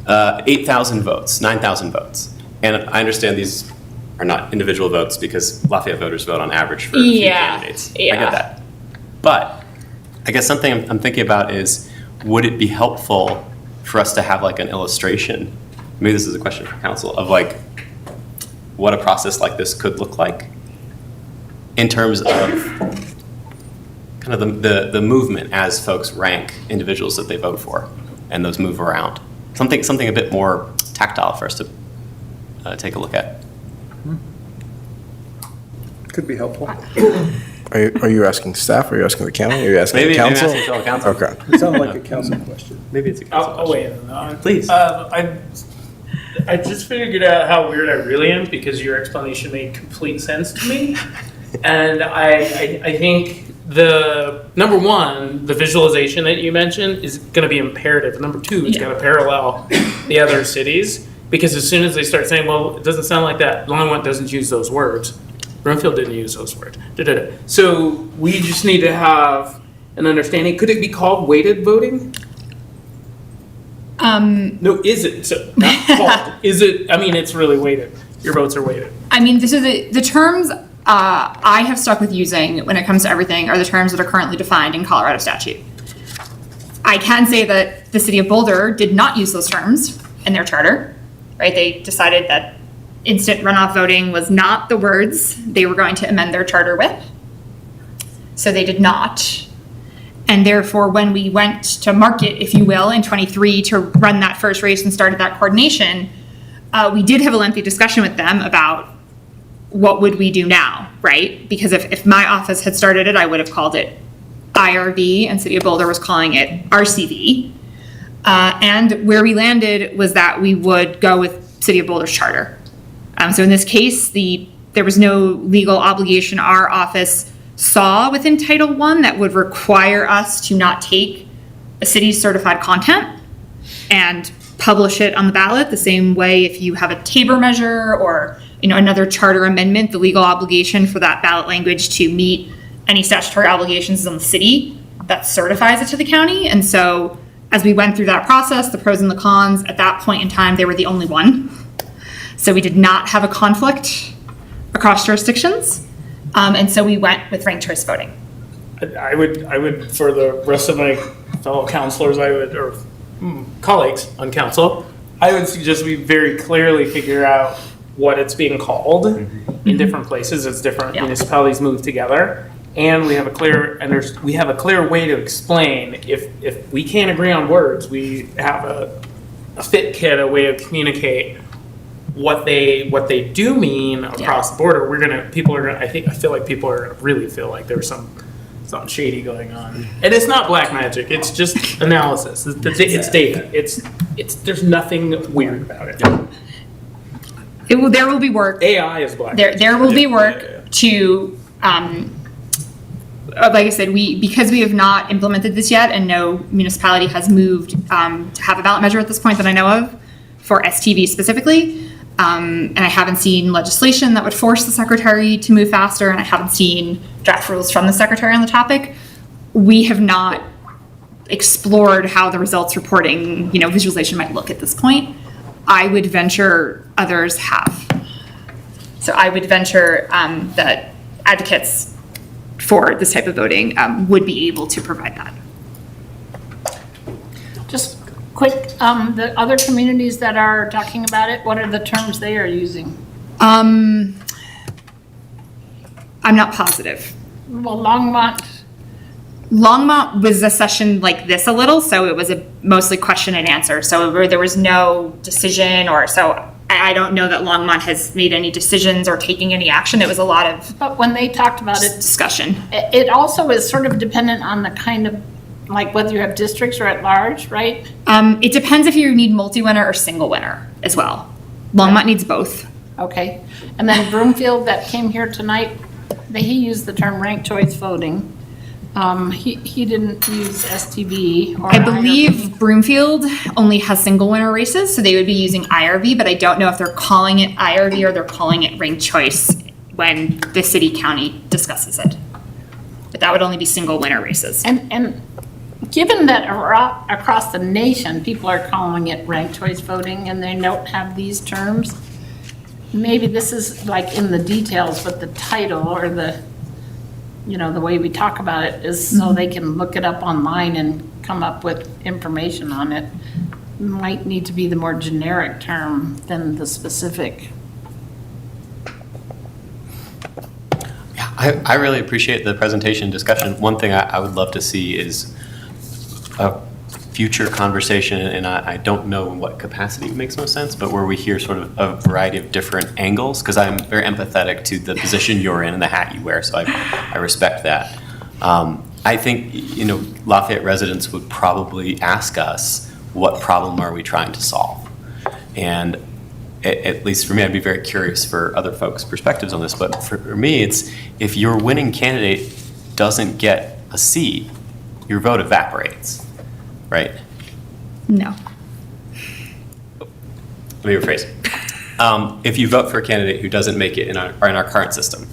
8,000 votes, 9,000 votes. And I understand these are not individual votes because Lafayette voters vote on average for a few candidates. I get that. But I guess something I'm thinking about is, would it be helpful for us to have like an illustration? Maybe this is a question for council of like what a process like this could look like in terms of kind of the movement as folks rank individuals that they vote for and those move around. Something a bit more tactile for us to take a look at. Could be helpful. Are you asking staff, or are you asking the county, or are you asking Maybe I'm council? asking fellow council. Okay. It sounded like a council question. Maybe it's a council I'll weigh question. in on that. Please. I just figured out how weird I really am because your explanation made complete sense to me. And I think the number one, the visualization that you mentioned is going to be imperative. Number two, it's going to parallel the other cities, because as soon as they start saying, well, it doesn't sound like that, Longmont doesn't use those words, Broomfield didn't use those words. So we just need to have an understanding. Could it be called weighted voting? No, is it? So not called. Is it? I mean, it's really weighted. Your votes are weighted. I mean, so the terms I have stuck with using when it comes to everything are the terms that are currently defined in Colorado statute. I can say that the city of Boulder did not use those terms in their charter, right? They decided that instant runoff voting was not the words they were going to amend their charter with. So they did not. And therefore, when we went to market, if you will, in 23 to run that first race and started that coordination, we did have a lengthy discussion with them about what would we do now, right? Because if my office had started it, I would have called it IRV and City of Boulder was calling it RCV. And where we landed was that we would go with City of Boulder's charter. So in this case, there was no legal obligation our office saw within Title I that would require us to not take a city's certified content and publish it on the ballot the same way if you have a Tabor measure or another charter amendment. The legal obligation for that ballot language to meet any statutory obligations is on the city that certifies it to the county. And so as we went through that process, the pros and the cons, at that point in time, they were the only one. So we did not have a conflict across jurisdictions. And so we went with ranked choice voting. I would, for the rest of my fellow counselors, or colleagues on council, I would suggest we very clearly figure out what it's being called in different places as different municipalities move together. And we have a clear way to explain if we can't agree on words, we have a fit kit, a way to communicate what they do mean across the border, I feel like people are gonna really feel like there's something shady going on. And it's not black magic, it's just analysis. It's data. It's there's nothing weird about it. There will be work. AI is black magic. There will be work to, like I said, because we have not implemented this yet and no municipality has moved to have a ballot measure at this point that I know of for STV specifically. And I haven't seen legislation that would force the secretary to move faster, and I haven't seen draft rules from the secretary on the topic. We have not explored how the results reporting, visualization might look at this point. I would venture others have. So I would venture that advocates for this type of voting would be able to provide that. Just quick, the other communities that are talking about it, what are the terms they are using? I'm not positive. Well, Longmont was a session like this a little, so it was a mostly question and answer. So there was no decision, so I don't know that Longmont has made any decisions or taking any action. It was a lot of. But when they talked about it, discussion. It also is sort of dependent on the kind of, like whether you have districts or at large, right? It depends if you need multi-winner or single winner as well. Longmont needs both. Okay. And then Broomfield that came here tonight, he used the term ranked choice voting. He didn't use STV or I believe Broomfield only has single winner races, so they would be using IRV, but I don't know if they're calling it IRV or they're calling it ranked choice when the city county discusses it. But that would only be single winner races. And given that across the nation, people are calling it ranked choice voting and they don't have these terms, maybe this is like in the details, but the title or the way we talk about it is so they can look it up online and come up with information on it. Might need to be the more generic term than the specific. Yeah, I really appreciate the presentation discussion. One thing I would love to see is a future conversation, and I don't know in what capacity it makes most sense, but where we hear sort of a variety of different angles, because I'm very empathetic to the position you're in and the hat you wear, so I respect that. I think, Lafayette residents would probably ask us, what problem are we trying to solve? And at least for me, I'd be very curious for other folks' perspectives on this, but for me, it's if your winning candidate doesn't get a seat, your vote evaporates. Right? No. Let me rephrase. If you vote for a candidate who doesn't make it in our current system.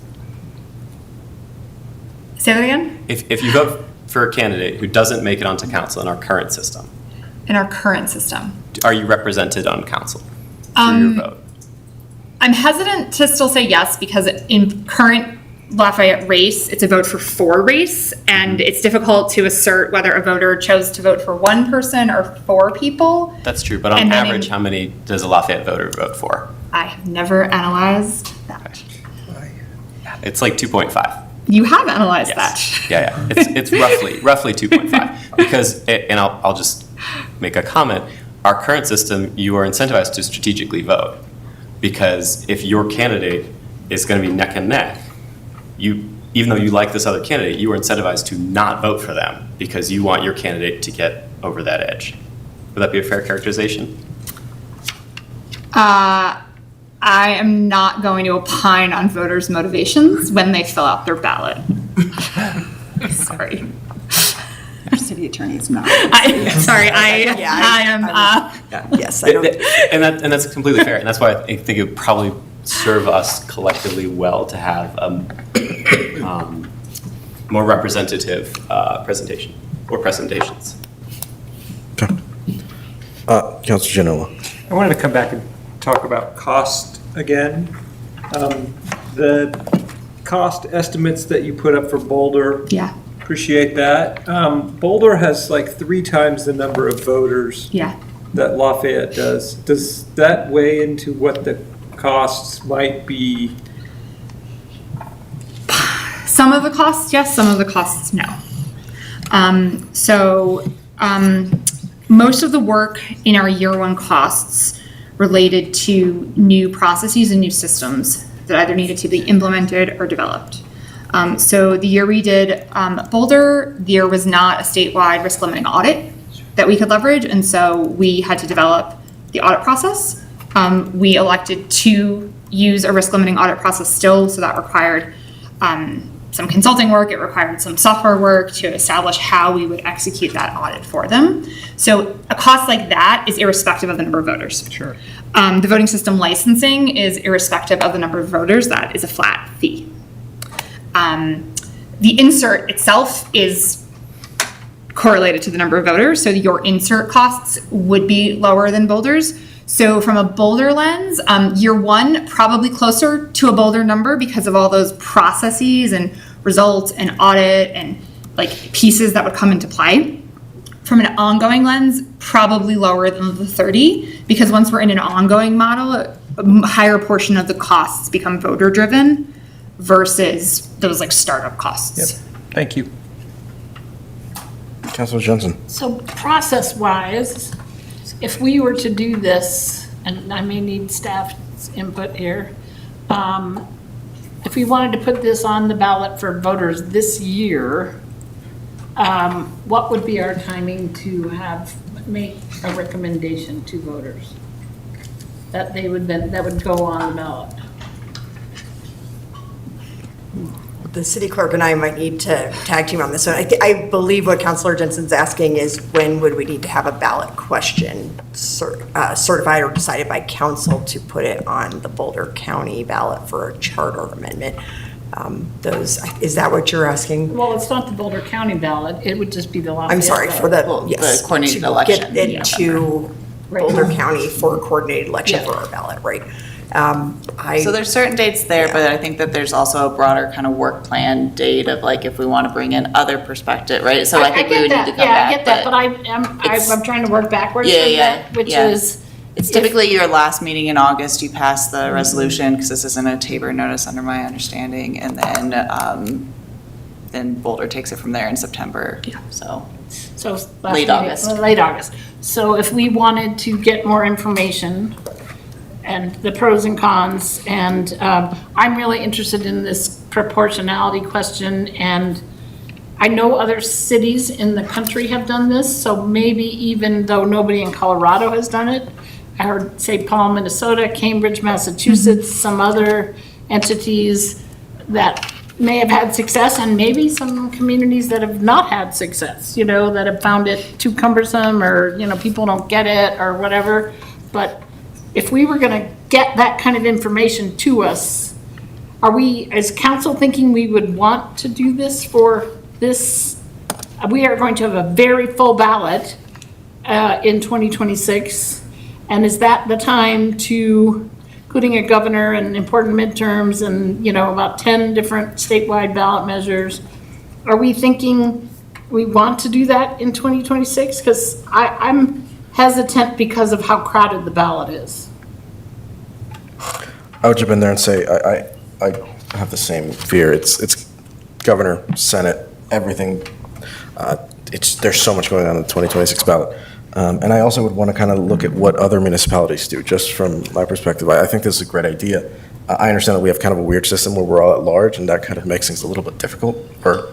Say that again? If you vote for a candidate who doesn't make it onto council in our current system. In our current system. Are you represented on council through your vote? I'm hesitant to still say yes because in current Lafayette race, it's a vote for 4 race, and it's difficult to assert whether a voter chose to vote for 1 person or 4 people. That's true, but on average, how many does a Lafayette voter vote for? I have never analyzed that. It's like 2.5. You have analyzed that. Yeah. It's roughly 2.5 because, and I'll just make a comment. Our current system, you are incentivized to strategically vote because if your candidate is going to be neck and neck, even though you like this other candidate, you are incentivized to not vote for them because you want your candidate to get over that edge. Would that be a fair characterization? I am not going to opine on voters' motivations when they fill out their ballot. Sorry. Our city attorney's not. Yes, I don't. And that's completely fair, and that's why I think it would probably serve us collectively well to have more representative presentation or presentations. Councilor Genoa. I wanted to come back and talk about cost again. The cost estimates that you put up for Boulder. Yeah. Appreciate that. Boulder has like 3 times the number of voters that Lafayette does. Does that weigh into what the costs might be? Some of the costs, yes. Some of the costs, no. Most of the work in our year 1 costs related to new processes and new systems that either needed to be implemented or developed. So the year we did Boulder, there was not a statewide risk limiting audit that we could leverage, and so we had to develop the audit process. We elected to use a risk limiting audit process still, so that required some consulting work, it required some software work to establish how we would execute that audit for them. So a cost like that is irrespective of the number of voters. Sure. The voting system licensing is irrespective of the number of voters, that is a flat fee. The insert itself is correlated to the number of voters, so your insert costs would be lower than Boulder's. So from a Boulder lens, year one, probably closer to a Boulder number because of all those processes and results and audit and like pieces that would come into play. From an ongoing lens, probably lower than the 30, because once we're in an ongoing model, a higher portion of the costs become voter driven versus those like startup costs. Yep. Thank you. Councilor Jensen. So process-wise, if we were to do this, and I may need staff's input here, if we wanted to put this on the ballot for voters this year, what would be our timing to make a recommendation to voters? That would go on the ballot? The city clerk and I might need to tag team on this one. I believe what Councilor Jensen's asking is when would we need to have a ballot question certified or decided by council to put it on the Boulder County ballot for a charter amendment? Is that what you're asking? Well, it's not the Boulder County ballot, it would just be the Lafayette. I'm sorry, for the coordinated election. Get it to Boulder County for a coordinated election for our ballot, right? So there's certain dates there, but I think that there's also a broader kind of work plan date of like if we want to bring in other perspective, right? So I think we would need to come back. Yeah, I get that, but I'm trying to work backwards from that, which is. It's typically your last meeting in August, you pass the resolution, because this isn't a Tabor notice under my understanding, and then Boulder takes it from there in September, so. Late August. So if we wanted to get more information and the pros and cons, and I'm really interested in this proportionality question, and I know other cities in the country have done this, so maybe even though nobody in Colorado has done it, I heard St. Paul, Minnesota, Cambridge, Massachusetts, some other entities that may have had success, and maybe some communities that have not had success, that have found it too cumbersome, or, people don't get it, or whatever. But if we were gonna get that kind of information to us, are we, as council, thinking we would want to do this for this? We are going to have a very full ballot in 2026. And is that the time to, including a governor and important midterms and, about 10 different statewide ballot measures, are we thinking we want to do that in 2026? Because I'm hesitant because of how crowded the ballot is. I would jump in there and say, I have the same fear. It's governor, Senate, everything. There's so much going on in the 2026 ballot. And I also would want to kind of look at what other municipalities do, just from my perspective. I think this is a great idea. I understand that we have kind of a weird system where we're all at large, and that kind of makes things a little bit difficult, or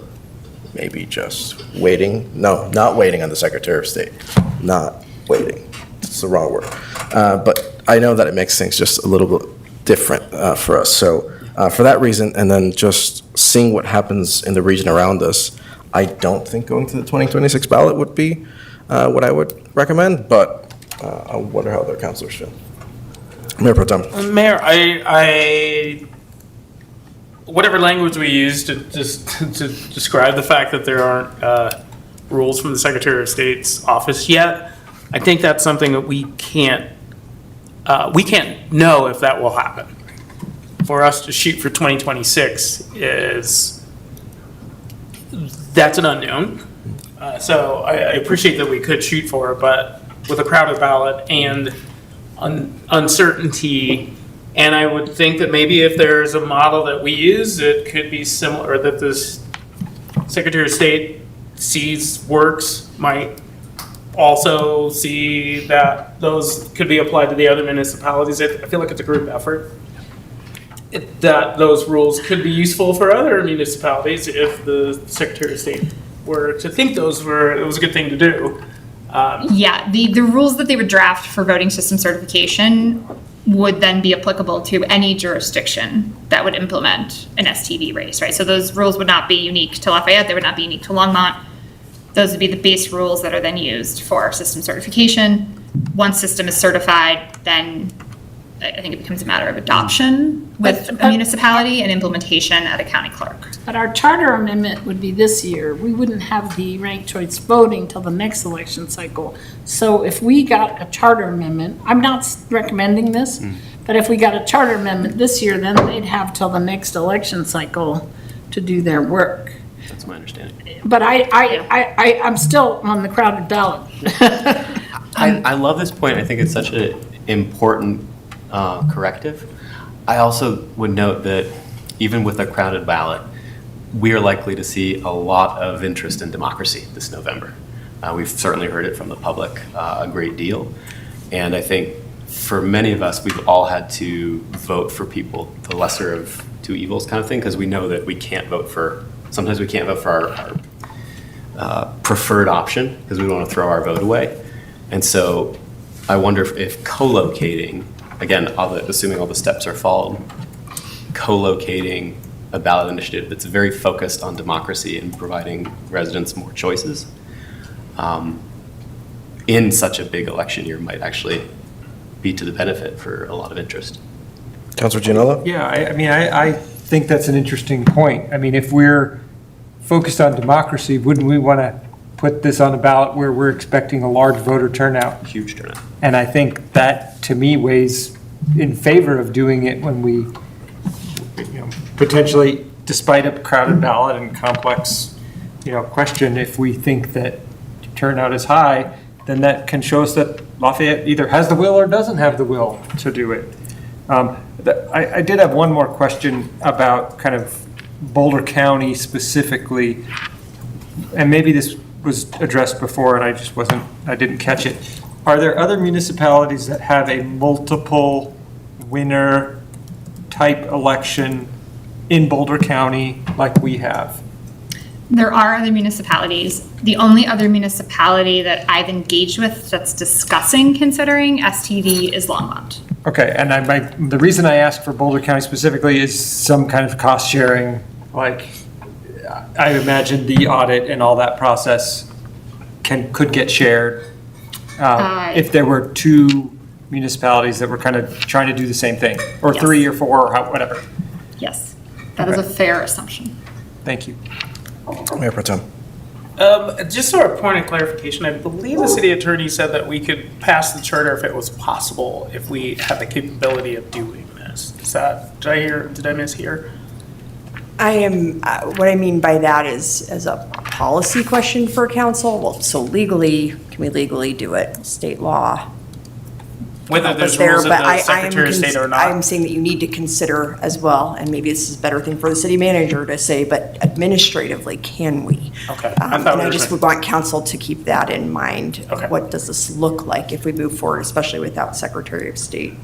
maybe just waiting. No, not waiting on the Secretary of State. Not waiting. It's the wrong word. But I know that it makes things just a little bit different for us. So for that reason, and then just seeing what happens in the region around us, I don't think going to the 2026 ballot would be what I would recommend, but I wonder how other councilors feel. Mayor Pro Tem. Mayor, I whatever language we use to describe the fact that there aren't rules from the Secretary of State's office yet, I think that's something that we can't know if that will happen. For us to shoot for 2026 that's an unknown. So I appreciate that we could shoot for it, but with a crowded ballot and uncertainty, and I would think that maybe if there's a model that we use, it could be similar, that this Secretary of State sees works, might also see that those could be applied to the other municipalities. I feel like it's a group effort. That those rules could be useful for other municipalities if the Secretary of State were to think it was a good thing to do. Yeah, the rules that they would draft for voting system certification would then be applicable to any jurisdiction that would implement an STV race, right? So those rules would not be unique to Lafayette, they would not be unique to Longmont. Those would be the base rules that are then used for system certification. Once system is certified, then I think it becomes a matter of adoption with a municipality and implementation at a county clerk. But our charter amendment would be this year. We wouldn't have the ranked choice voting till the next election cycle. So if we got a charter amendment, I'm not recommending this, but if we got a charter amendment this year, then they'd have till the next election cycle to do their work. That's my understanding. But I'm still on the crowded ballot. I love this point. I think it's such an important corrective. I also would note that even with a crowded ballot, we are likely to see a lot of interest in democracy this November. We've certainly heard it from the public a great deal. And I think for many of us, we've all had to vote for people, the lesser of two evils kind of thing, because we know that we can't vote for, sometimes we can't vote for our preferred option because we don't want to throw our vote away. And so I wonder if co-locating, again, assuming all the steps are followed, co-locating a ballot initiative that's very focused on democracy and providing residents more choices in such a big election year might actually be to the benefit for a lot of interest. Councilor Gianella? Yeah, I think that's an interesting point. I mean, if we're focused on democracy, wouldn't we want to put this on a ballot where we're expecting a large voter turnout? Huge turnout. And I think that, to me, weighs in favor of doing it when we, potentially, despite a crowded ballot and complex, question, if we think that turnout is high, then that can show us that Lafayette either has the will or doesn't have the will to do it. I did have one more question about kind of Boulder County specifically, and maybe this was addressed before and I didn't catch it. Are there other municipalities that have a multiple winner type election in Boulder County like we have? There are other municipalities. The only other municipality that I've engaged with that's discussing considering STV is Longmont. Okay, and the reason I asked for Boulder County specifically is some kind of cost sharing, like I imagine the audit and all that process could get shared if there were two municipalities that were kind of trying to do the same thing, or Yes. 3 or 4 or whatever. Yes, that is a fair assumption. Thank you. Mayor Pro Tem. Just sort of point of clarification, I believe the city attorney said that we could pass the charter if it was possible, if we had the capability of doing this. Is that, did I mishear? What I mean by that is, as a policy question for council, well, so legally, can we legally do it? State law. Whether there's There, rules of but the Secretary of State or not. I'm saying that you need to consider as well, and maybe this is a better thing for the city manager to say, but administratively, can we? Okay. And I just would want council to keep that in mind. Okay. What does this look like if we move forward, especially without Secretary of State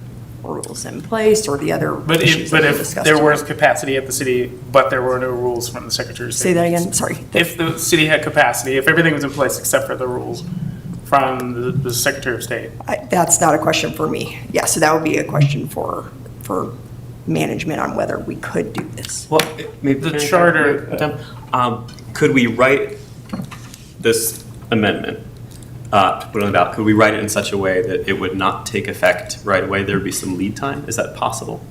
rules in place or the other But issues if that we discussed there tonight? was capacity at the city, but there were no rules from the Secretary of State. Say that again, sorry. If the city had capacity, if everything was in place except for the rules from the Secretary of State. That's not a question for me. Yeah, so that would be a question for management on whether we could do this. Well, maybe The charter, could we write this amendment, to put on the ballot, could we write it in such a way that it would not take effect right away? There would be some lead time? Is that possible?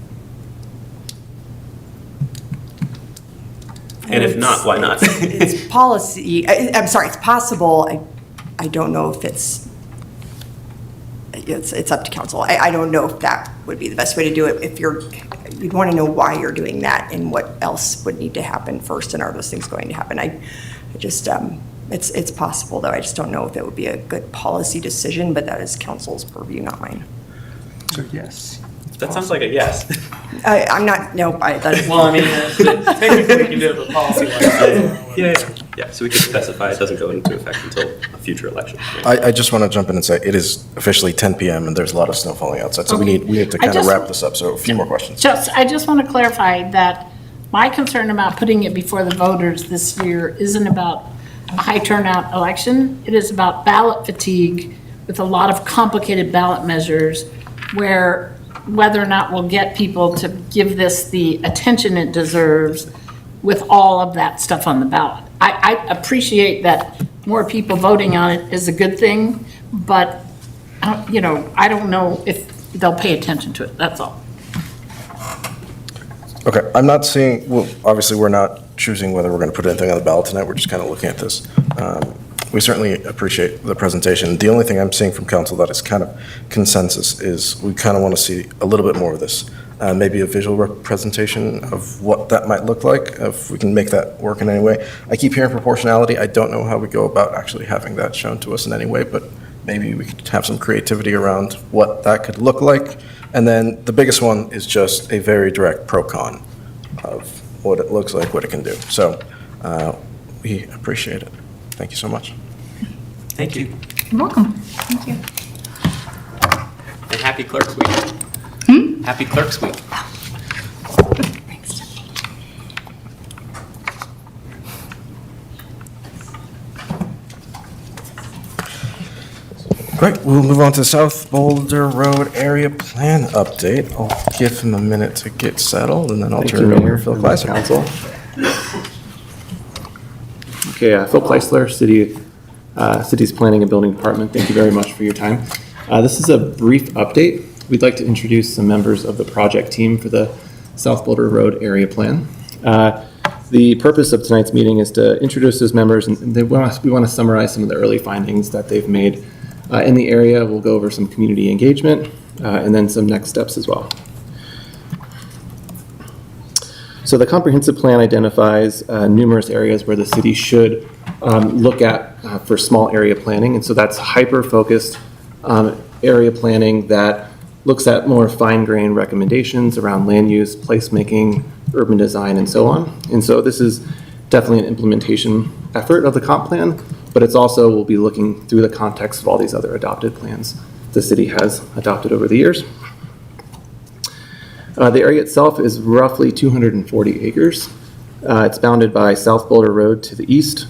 And if not, why not? It's policy, I'm sorry, it's possible. I don't know if it's up to council. I don't know if that would be the best way to do it. If you'd want to know why you're doing that and what else would need to happen first, and are those things going to happen? I just, it's possible, though. I just don't know if it would be a good policy decision, but that is council's purview, not mine. So yes. That sounds like a yes. I'm not, no, that is. Well, I mean, technically we can do it with policy. Yeah. Yeah, so we could specify it doesn't go into effect until a future election. I just want to jump in and say, it is officially 10 PM and there's a lot of snow falling outside, so we need to I kind of just- wrap this up, so a few more questions. I just want to clarify that my concern about putting it before the voters this year isn't about a high turnout election. It is about ballot fatigue with a lot of complicated ballot measures where whether or not we'll get people to give this the attention it deserves with all of that stuff on the ballot. I appreciate that more people voting on it is a good thing, but, I don't know if they'll pay attention to it, that's all. Okay, I'm not seeing, well, obviously, we're not choosing whether we're going to put anything on the ballot tonight, we're just kind of looking at this. We certainly appreciate the presentation. The only thing I'm seeing from council that is kind of consensus is we kind of want to see a little bit more of this. Maybe a visual representation of what that might look like, if we can make that work in any way. I keep hearing proportionality. I don't know how we go about actually having that shown to us in any way, but maybe we could have some creativity around what that could look like. And then the biggest one is just a very direct pro-con of what it looks like, what it can do. So we appreciate it. Thank you so much. Thank you. You're welcome. Thank you. And happy Clerks Week. Happy Clerks Week. Great, we'll move on to South Boulder Road Area Plan Update. I'll give him a minute to get settled, and then I'll turn it over to Phil Gleiser. Okay, Phil Kleisler, City's Planning and Building Department. Thank you very much for your time. This is a brief update. We'd like to introduce some members of the project team for the South Boulder Road Area Plan. The purpose of tonight's meeting is to introduce those members, and we want to summarize some of the early findings that they've made in the area. We'll go over some community engagement and then some next steps as well. So the comprehensive plan identifies numerous areas where the city should look at for small area planning. And so that's hyper-focused area planning that looks at more fine-grained recommendations around land use, placemaking, urban design, and so on. And so this is definitely an implementation effort of the comp plan, but it's also, we'll be looking through the context of all these other adopted plans the city has adopted over the years. The area itself is roughly 240 acres. It's bounded by South Boulder Road to the east,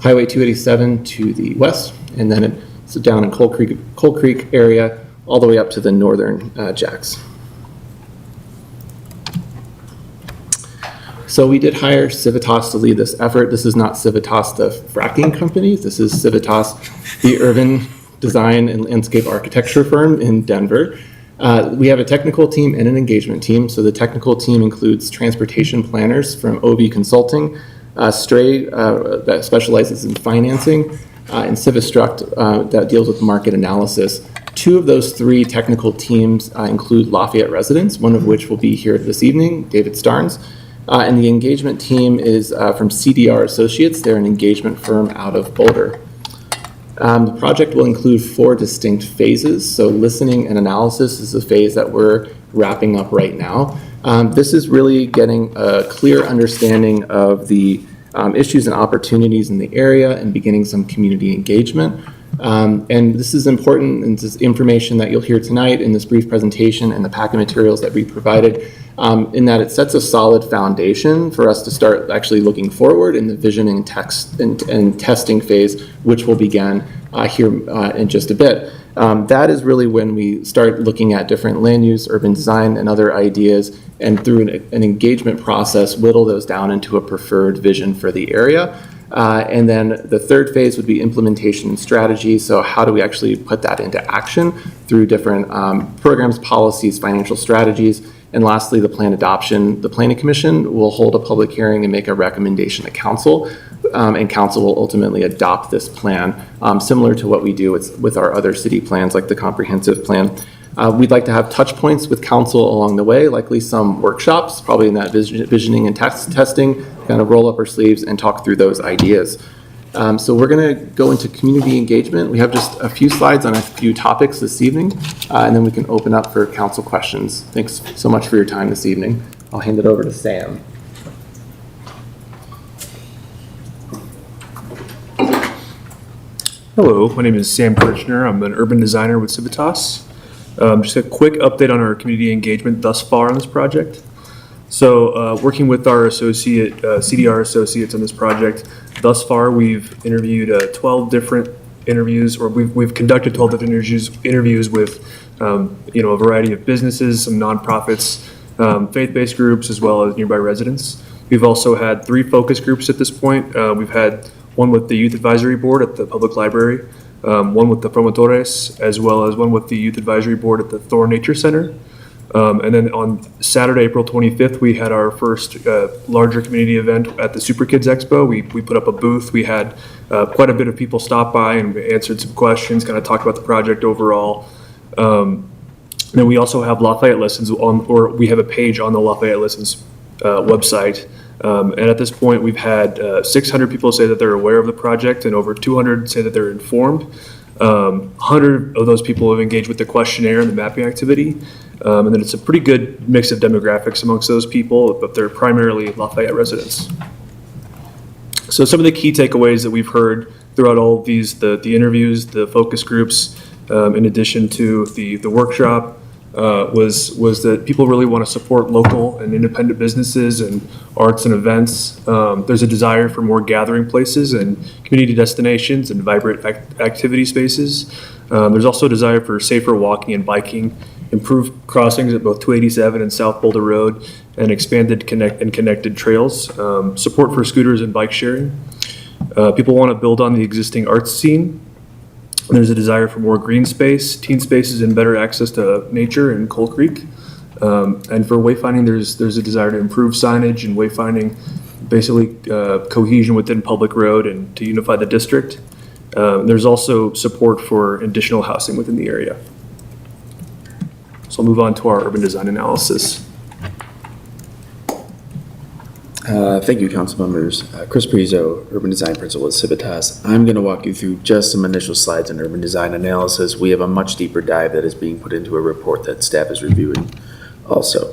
Highway 287 to the west, and then it's down in Coal Creek area, all the way up to the northern Jacks. So we did hire Civitas to lead this effort. This is not Civitas, the fracking company. This is Civitas, the urban design and landscape architecture firm in Denver. We have a technical team and an engagement team. So the technical team includes transportation planners from OB Consulting, Stray that specializes in financing, and Civistruct that deals with market analysis. Two of those three technical teams include Lafayette residents, one of which will be here this evening, David Starnes. And the engagement team is from CDR Associates. They're an engagement firm out of Boulder. The project will include 4 distinct phases. So listening and analysis is the phase that we're wrapping up right now. This is really getting a clear understanding of the issues and opportunities in the area and beginning some community engagement. And this is important, and this is information that you'll hear tonight in this brief presentation and the packet materials that we provided, in that it sets a solid foundation for us to start actually looking forward in the visioning and testing phase, which will begin here in just a bit. That is really when we start looking at different land use, urban design, and other ideas, and through an engagement process, whittle those down into a preferred vision for the area. And then the third phase would be implementation and strategy. So how do we actually put that into action through different programs, policies, financial strategies? And lastly, the plan adoption. The Planning Commission will hold a public hearing and make a recommendation to council, and council will ultimately adopt this plan, similar to what we do with our other city plans, like the comprehensive plan. We'd like to have touch points with council along the way, likely some workshops, probably in that visioning and testing, kind of roll up our sleeves and talk through those ideas. So we're going to go into community engagement. We have just a few slides on a few topics this evening, and then we can open up for council questions. Thanks so much for your time this evening. I'll hand it over to Sam. Hello, my name is Sam Kirchner. I'm an urban designer with Civitas. Just a quick update on our community engagement thus far on this project. So working with our associate, CDR associates on this project, thus far we've interviewed 12 different interviews, or we've conducted 12 different interviews with a variety of businesses, some nonprofits, faith-based groups, as well as nearby residents. We've also had 3 focus groups at this point. We've had one with the Youth Advisory Board at the Public Library, one with the Promotores, as well as one with the Youth Advisory Board at the Thor Nature Center. And then on Saturday, April 25th, we had our first larger community event at the Super Kids Expo. We put up a booth. We had quite a bit of people stop by and we answered some questions, kind of talked about the project overall. Then we also have Lafayette Listens or we have a page on the Lafayette Listens website. And at this point, we've had 600 people say that they're aware of the project and over 200 say that they're informed. 100 of those people have engaged with the questionnaire and the mapping activity. And then it's a pretty good mix of demographics amongst those people, but they're primarily Lafayette residents. So some of the key takeaways that we've heard throughout all of these, the interviews, the focus groups, in addition to the workshop, was that people really want to support local and independent businesses and arts and events. There's a desire for more gathering places and community destinations and vibrant activity spaces. There's also a desire for safer walking and biking, improved crossings at both 287 and South Boulder Road, and expanded connected trails, support for scooters and bike sharing. People want to build on the existing arts scene. There's a desire for more green space, teen spaces, and better access to nature in Coal Creek. And for wayfinding, there's a desire to improve signage and wayfinding, basically cohesion within public road and to unify the district. There's also support for additional housing within the area. So I'll move on to our urban design analysis. Thank you, council members. Chris Prizo, Urban Design Principal at Civitas. I'm going to walk you through just some initial slides on urban design analysis. We have a much deeper dive that is being put into a report that staff is reviewing also.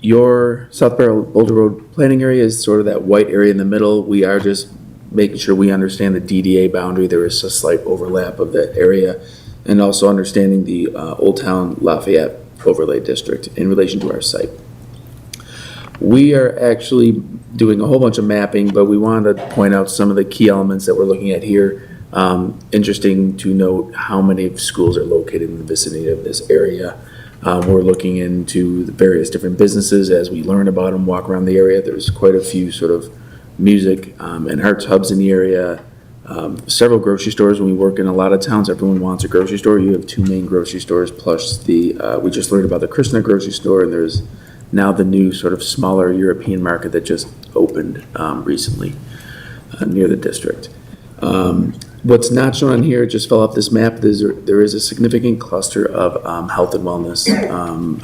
Your South Boulder Road planning area is sort of that white area in the middle. We are just making sure we understand the DDA boundary. There is a slight overlap of that area, and also understanding the Old Town Lafayette overlay district in relation to our site. We are actually doing a whole bunch of mapping, but we wanted to point out some of the key elements that we're looking at here. Interesting to note how many schools are located in the vicinity of this area. We're looking into the various different businesses as we learn about them, walk around the area. There's quite a few sort of music and arts hubs in the area. Several grocery stores. When we work in a lot of towns, everyone wants a grocery store. You have 2 main grocery stores, plus the, we just learned about the Krishna grocery store, and there's now the new sort of smaller European market that just opened recently near the district. What's not shown on here, just fell off this map, there is a significant cluster of health and wellness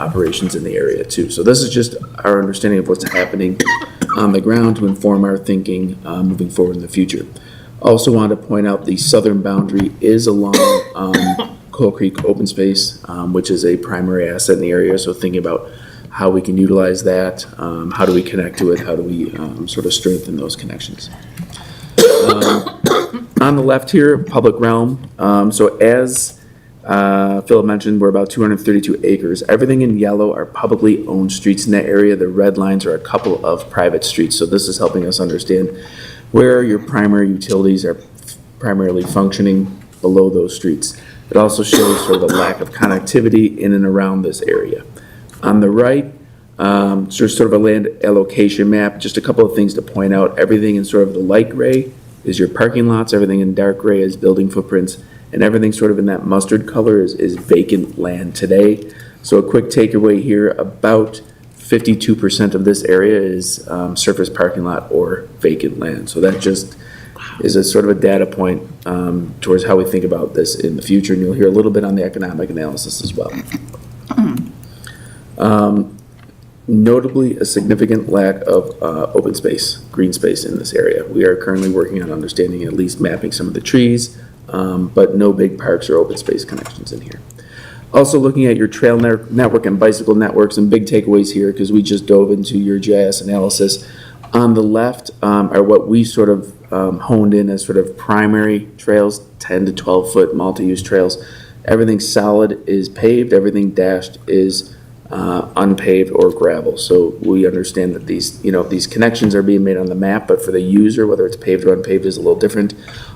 operations in the area too. So this is just our understanding of what's happening on the ground to inform our thinking moving forward in the future. Also want to point out the southern boundary is along Coal Creek open space, which is a primary asset in the area. So thinking about how we can utilize that, how do we connect to it, how do we sort of strengthen those connections. On the left here, public realm. So as Philip mentioned, we're about 232 acres. Everything in yellow are publicly owned streets in that area. The red lines are a couple of private streets. So this is helping us understand where your primary utilities are primarily functioning below those streets. It also shows sort of the lack of connectivity in and around this area. On the right, sort of a land allocation map, just a couple of things to point out. Everything in sort of the light gray is your parking lots, everything in dark gray is building footprints, and everything sort of in that mustard color is vacant land today. So a quick takeaway here, about 52% of this area is surface parking lot or vacant land. So that just is a sort of a data point towards how we think about this in the future, and you'll hear a little bit on the economic analysis as well. Notably, a significant lack of open space, green space in this area. We are currently working on understanding, at least mapping some of the trees, but no big parks or open space connections in here. Also looking at your trail network and bicycle networks, and big takeaways here because we just dove into your GIS analysis. On the left are what we sort of honed in as sort of primary trails, 10 to 12-foot multi-use trails. Everything solid is paved, everything dashed is unpaved or gravel. So we understand that these connections are being made on the map, but for the user, whether it's paved or unpaved, is a little different.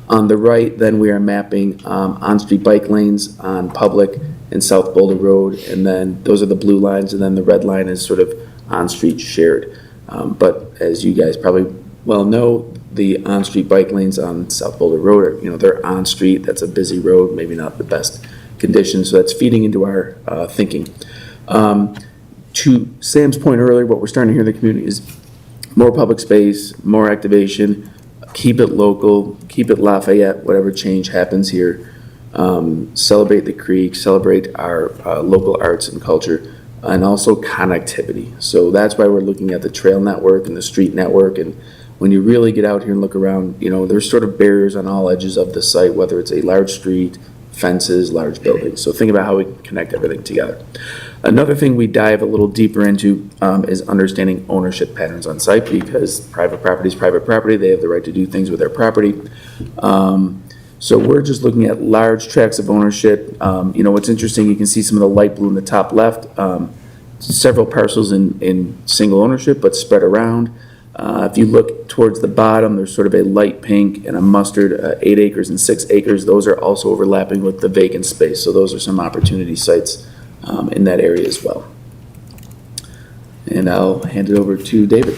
On the right, then we are mapping on-street bike lanes on Public and South Boulder Road, and then those are the blue lines, and then the red line is sort of on-street shared. But as you guys probably well know, the on-street bike lanes on South Boulder Road are, they're on-street. That's a busy road, maybe not the best conditions. So that's feeding into our thinking. To Sam's point earlier, what we're starting to hear in the community is more public space, more activation, keep it local, keep it Lafayette, whatever change happens here. Celebrate the creek, celebrate our local arts and culture, and also connectivity. So that's why we're looking at the trail network and the street network. And when you really get out here and look around, there's sort of barriers on all edges of the site, whether it's a large street, fences, large buildings. So think about how we can connect everything together. Another thing we dive a little deeper into is understanding ownership patterns on site, because private property is private property. They have the right to do things with their property. So we're just looking at large tracts of ownership. What's interesting, you can see some of the light blue in the top left, several parcels in single ownership, but spread around. If you look towards the bottom, there's sort of a light pink and a mustard, 8 acres and 6 acres. Those are also overlapping with the vacant space. So those are some opportunity sites in that area as well. And I'll hand it over to David.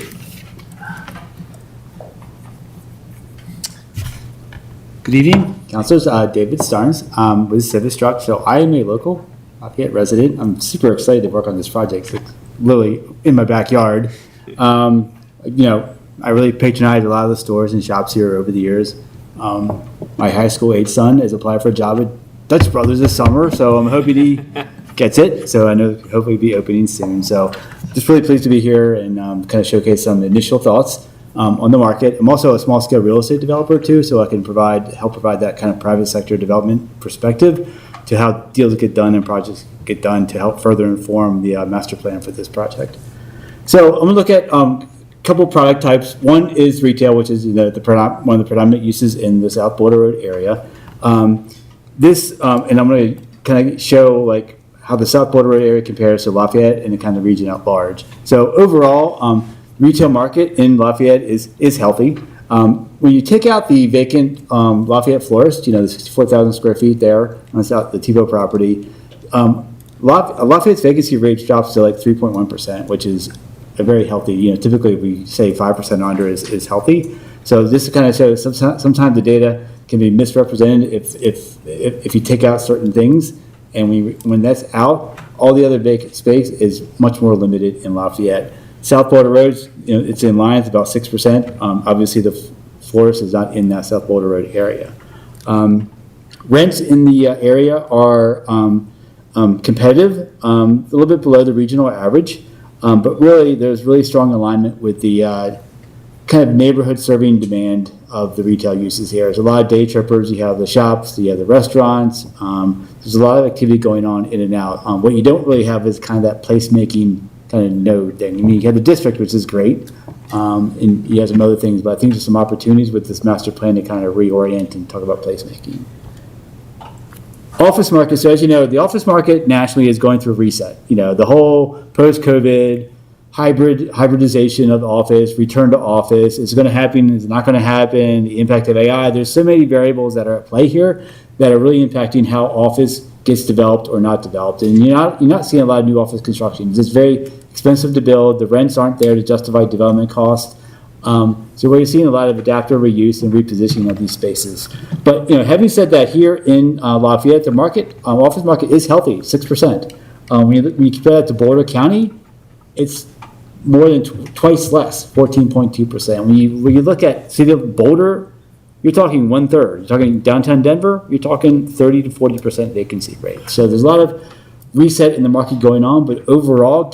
Good evening, councilors. David Starnes with Civistruck. So I am a local Lafayette resident. I'm super excited to work on this project. It's literally in my backyard. I really patronize a lot of the stores and shops here over the years. My high school age son has applied for a job at Dutch Brothers this summer, so I'm hoping he gets it. So I know hopefully be opening soon. So just really pleased to be here and kind of showcase some initial thoughts on the market. I'm also a small scale real estate developer too, so I can help provide that kind of private sector development perspective to how deals get done and projects get done to help further inform the master plan for this project. So I'm going to look at a couple product types. One is retail, which is one of the predominant uses in the South Boulder Road area. And I'm going to kind of show like how the South Boulder Road area compares to Lafayette and the kind of region at large. So overall, retail market in Lafayette is healthy. When you take out the vacant Lafayette Florist, the 64,000 square feet there on the Tebow property, Lafayette's vacancy rate drops to like 3.1%, which is a very healthy. Typically we say 5% under is healthy. So this kind of shows sometimes the data can be misrepresented if you take out certain things, and when that's out, all the other vacant space is much more limited in Lafayette. South Boulder Roads, it's in line, it's about 6%. Obviously, the Florist is not in that South Boulder Road area. Rents in the area are competitive, a little bit below the regional average, but really, there's really strong alignment with the kind of neighborhood serving demand of the retail uses here. There's a lot of day trippers. You have the shops, you have the restaurants. There's a lot of activity going on in and out. What you don't really have is kind of that placemaking kind of node thing. I mean, you have the district, which is great, and you have some other things, but I think there's some opportunities with this master plan to kind of reorient and talk about placemaking. Office market, so as you know, the office market nationally is going through a reset. The whole post-COVID hybridization of the office, return to office, is it going to happen, is it not going to happen, the impact of AI. There's so many variables that are at play here that are really impacting how office gets developed or not developed. And you're not seeing a lot of new office construction. It's very expensive to build. The rents aren't there to justify development costs. So we're seeing a lot of adaptive reuse and repositioning of these spaces. But having said that, here in Lafayette, the office market is healthy, 6%. When you compare that to Boulder County, it's more than twice less, 14.2%. When you look at city of Boulder, you're talking 1/3. You're talking downtown Denver, you're talking 30 to 40% vacancy rate. So there's a lot of reset in the market going on, but overall,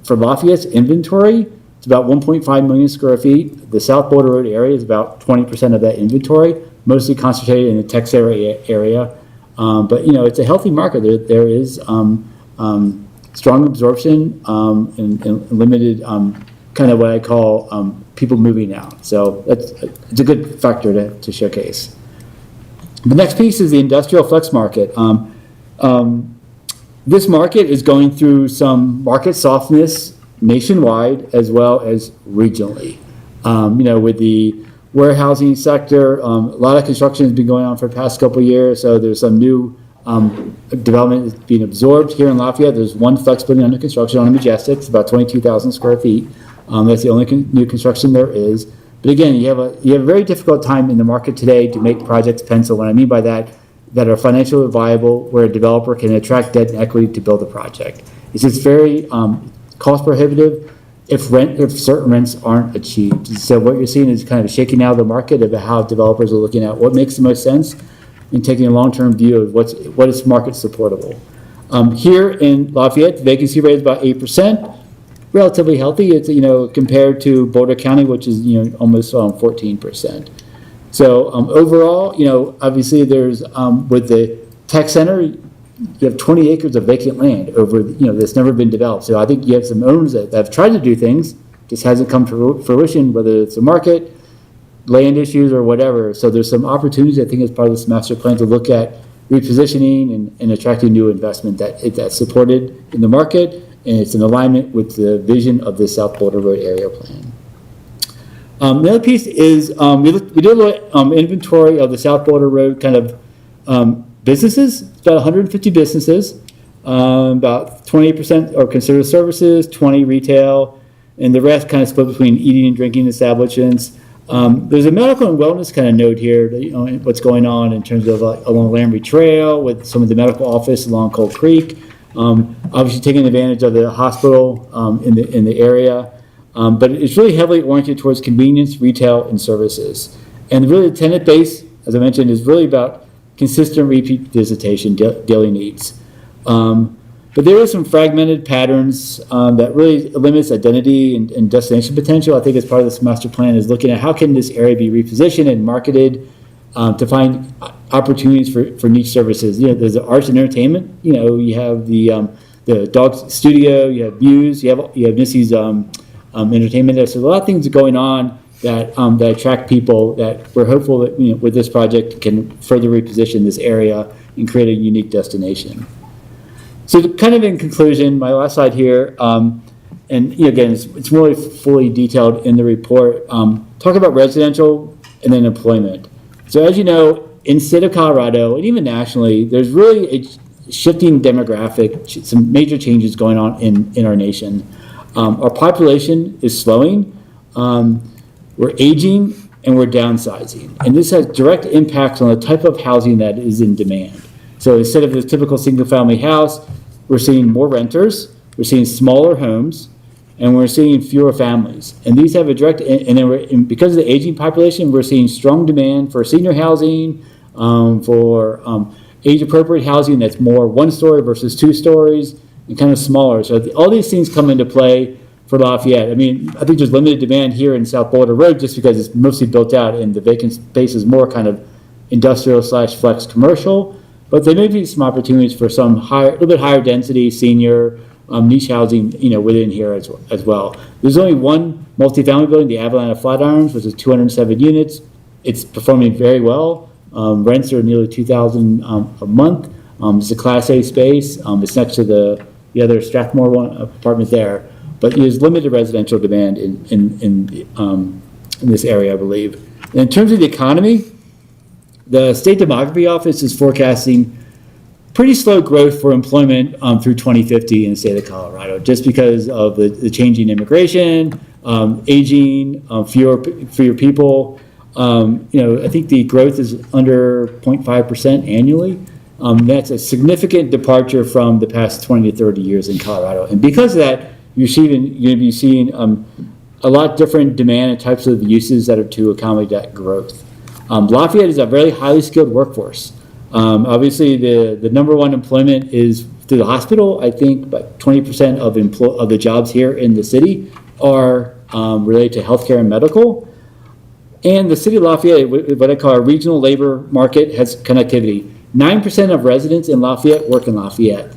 for Lafayette's inventory, it's about 1.5 million square feet. The South Boulder Road area is about 20% of that inventory, mostly concentrated in the Texas area. But it's a healthy market. There is strong absorption and limited kind of what I call people moving out. So it's a good factor to showcase. The next piece is the industrial flex market. This market is going through some market softness nationwide as well as regionally. With the warehousing sector, a lot of construction has been going on for the past couple of years, so there's some new development that's being absorbed here in Lafayette. There's one flex building under construction on Majestic. It's about 22,000 square feet. That's the only new construction there is. But again, you have a very difficult time in the market today to make projects pencil. What I mean by that are financially viable, where a developer can attract debt and equity to build a project. It's just very cost prohibitive if certain rents aren't achieved. So what you're seeing is kind of a shaking out of the market of how developers are looking at what makes the most sense and taking a long-term view of what is market supportable. Here in Lafayette, the vacancy rate is about 8%. Relatively healthy. It's, compared to Boulder County, which is, almost 14%. So overall, obviously there's, with the tech center, you have 20 acres of vacant land over, that's never been developed. So I think you have some owners that have tried to do things, just hasn't come to fruition, whether it's a market, land issues, or whatever. So there's some opportunities, I think, as part of this master plan to look at repositioning and attracting new investment that's supported in the market. And it's in alignment with the vision of the South Boulder Road Area Plan. The other piece is we did a little inventory of the South Boulder Road kind of businesses. It's about 150 businesses. About 28% are considered services, 20 retail, and the rest kind of split between eating and drinking establishments. There's a medical and wellness kind of note here, what's going on in terms of along Lamprey Trail with some of the medical office along Cold Creek. Obviously taking advantage of the hospital in the area, but it's really heavily oriented towards convenience, retail, and services. And really the tenant base, as I mentioned, is really about consistent repeat visitation, daily needs. But there are some fragmented patterns that really limits identity and destination potential. I think as part of this master plan is looking at how can this area be repositioned and marketed to find opportunities for niche services. There's the arts and entertainment. You have the dog studio. You have Muse. You have Missy's entertainment. There's a lot of things going on that attract people. That we're hopeful that with this project can further reposition this area and create a unique destination. So, kind of in conclusion, my last slide here, and again, it's really fully detailed in the report. Talk about residential and then employment. So as you know, in the state of Colorado, and even nationally, there's really a shifting demographic, some major changes going on in our nation. Our population is slowing, we're aging, and we're downsizing. And this has direct impacts on the type of housing that is in demand. So instead of the typical single-family house, we're seeing more renters, we're seeing smaller homes, and we're seeing fewer families. And these have a direct, and because of the aging population, we're seeing strong demand for senior housing, for age-appropriate housing that's more 1 story versus 2 stories, and kind of smaller. So all these things come into play for Lafayette. I mean, I think there's limited demand here in South Boulder Road just because it's mostly built out and the vacant space is more kind of industrial/flex commercial. But there may be some opportunities for some a little bit higher density senior niche housing, within here as well. There's only one multifamily building, the Avalana Flatirons, which is 207 units. It's performing very well. Rents are nearly $2,000 a month. It's a Class A space. It's next to the other Strathmore one apartment there. But there's limited residential demand in this area, I believe. And in terms of the economy, the State Demography Office is forecasting pretty slow growth for employment through 2050 in the state of Colorado, just because of the changing immigration, aging, fewer people. I think the growth is under 0.5% annually. That's a significant departure from the past 20 to 30 years in Colorado. And because of that, you're going to be seeing a lot different demand and types of uses that are to accommodate that growth. Lafayette is a very highly skilled workforce. Obviously, the number one employment is through the hospital. I think about 20% of the jobs here in the city are related to healthcare and medical. And the city of Lafayette, what I call a regional labor market, has connectivity. 9% of residents in Lafayette work in Lafayette.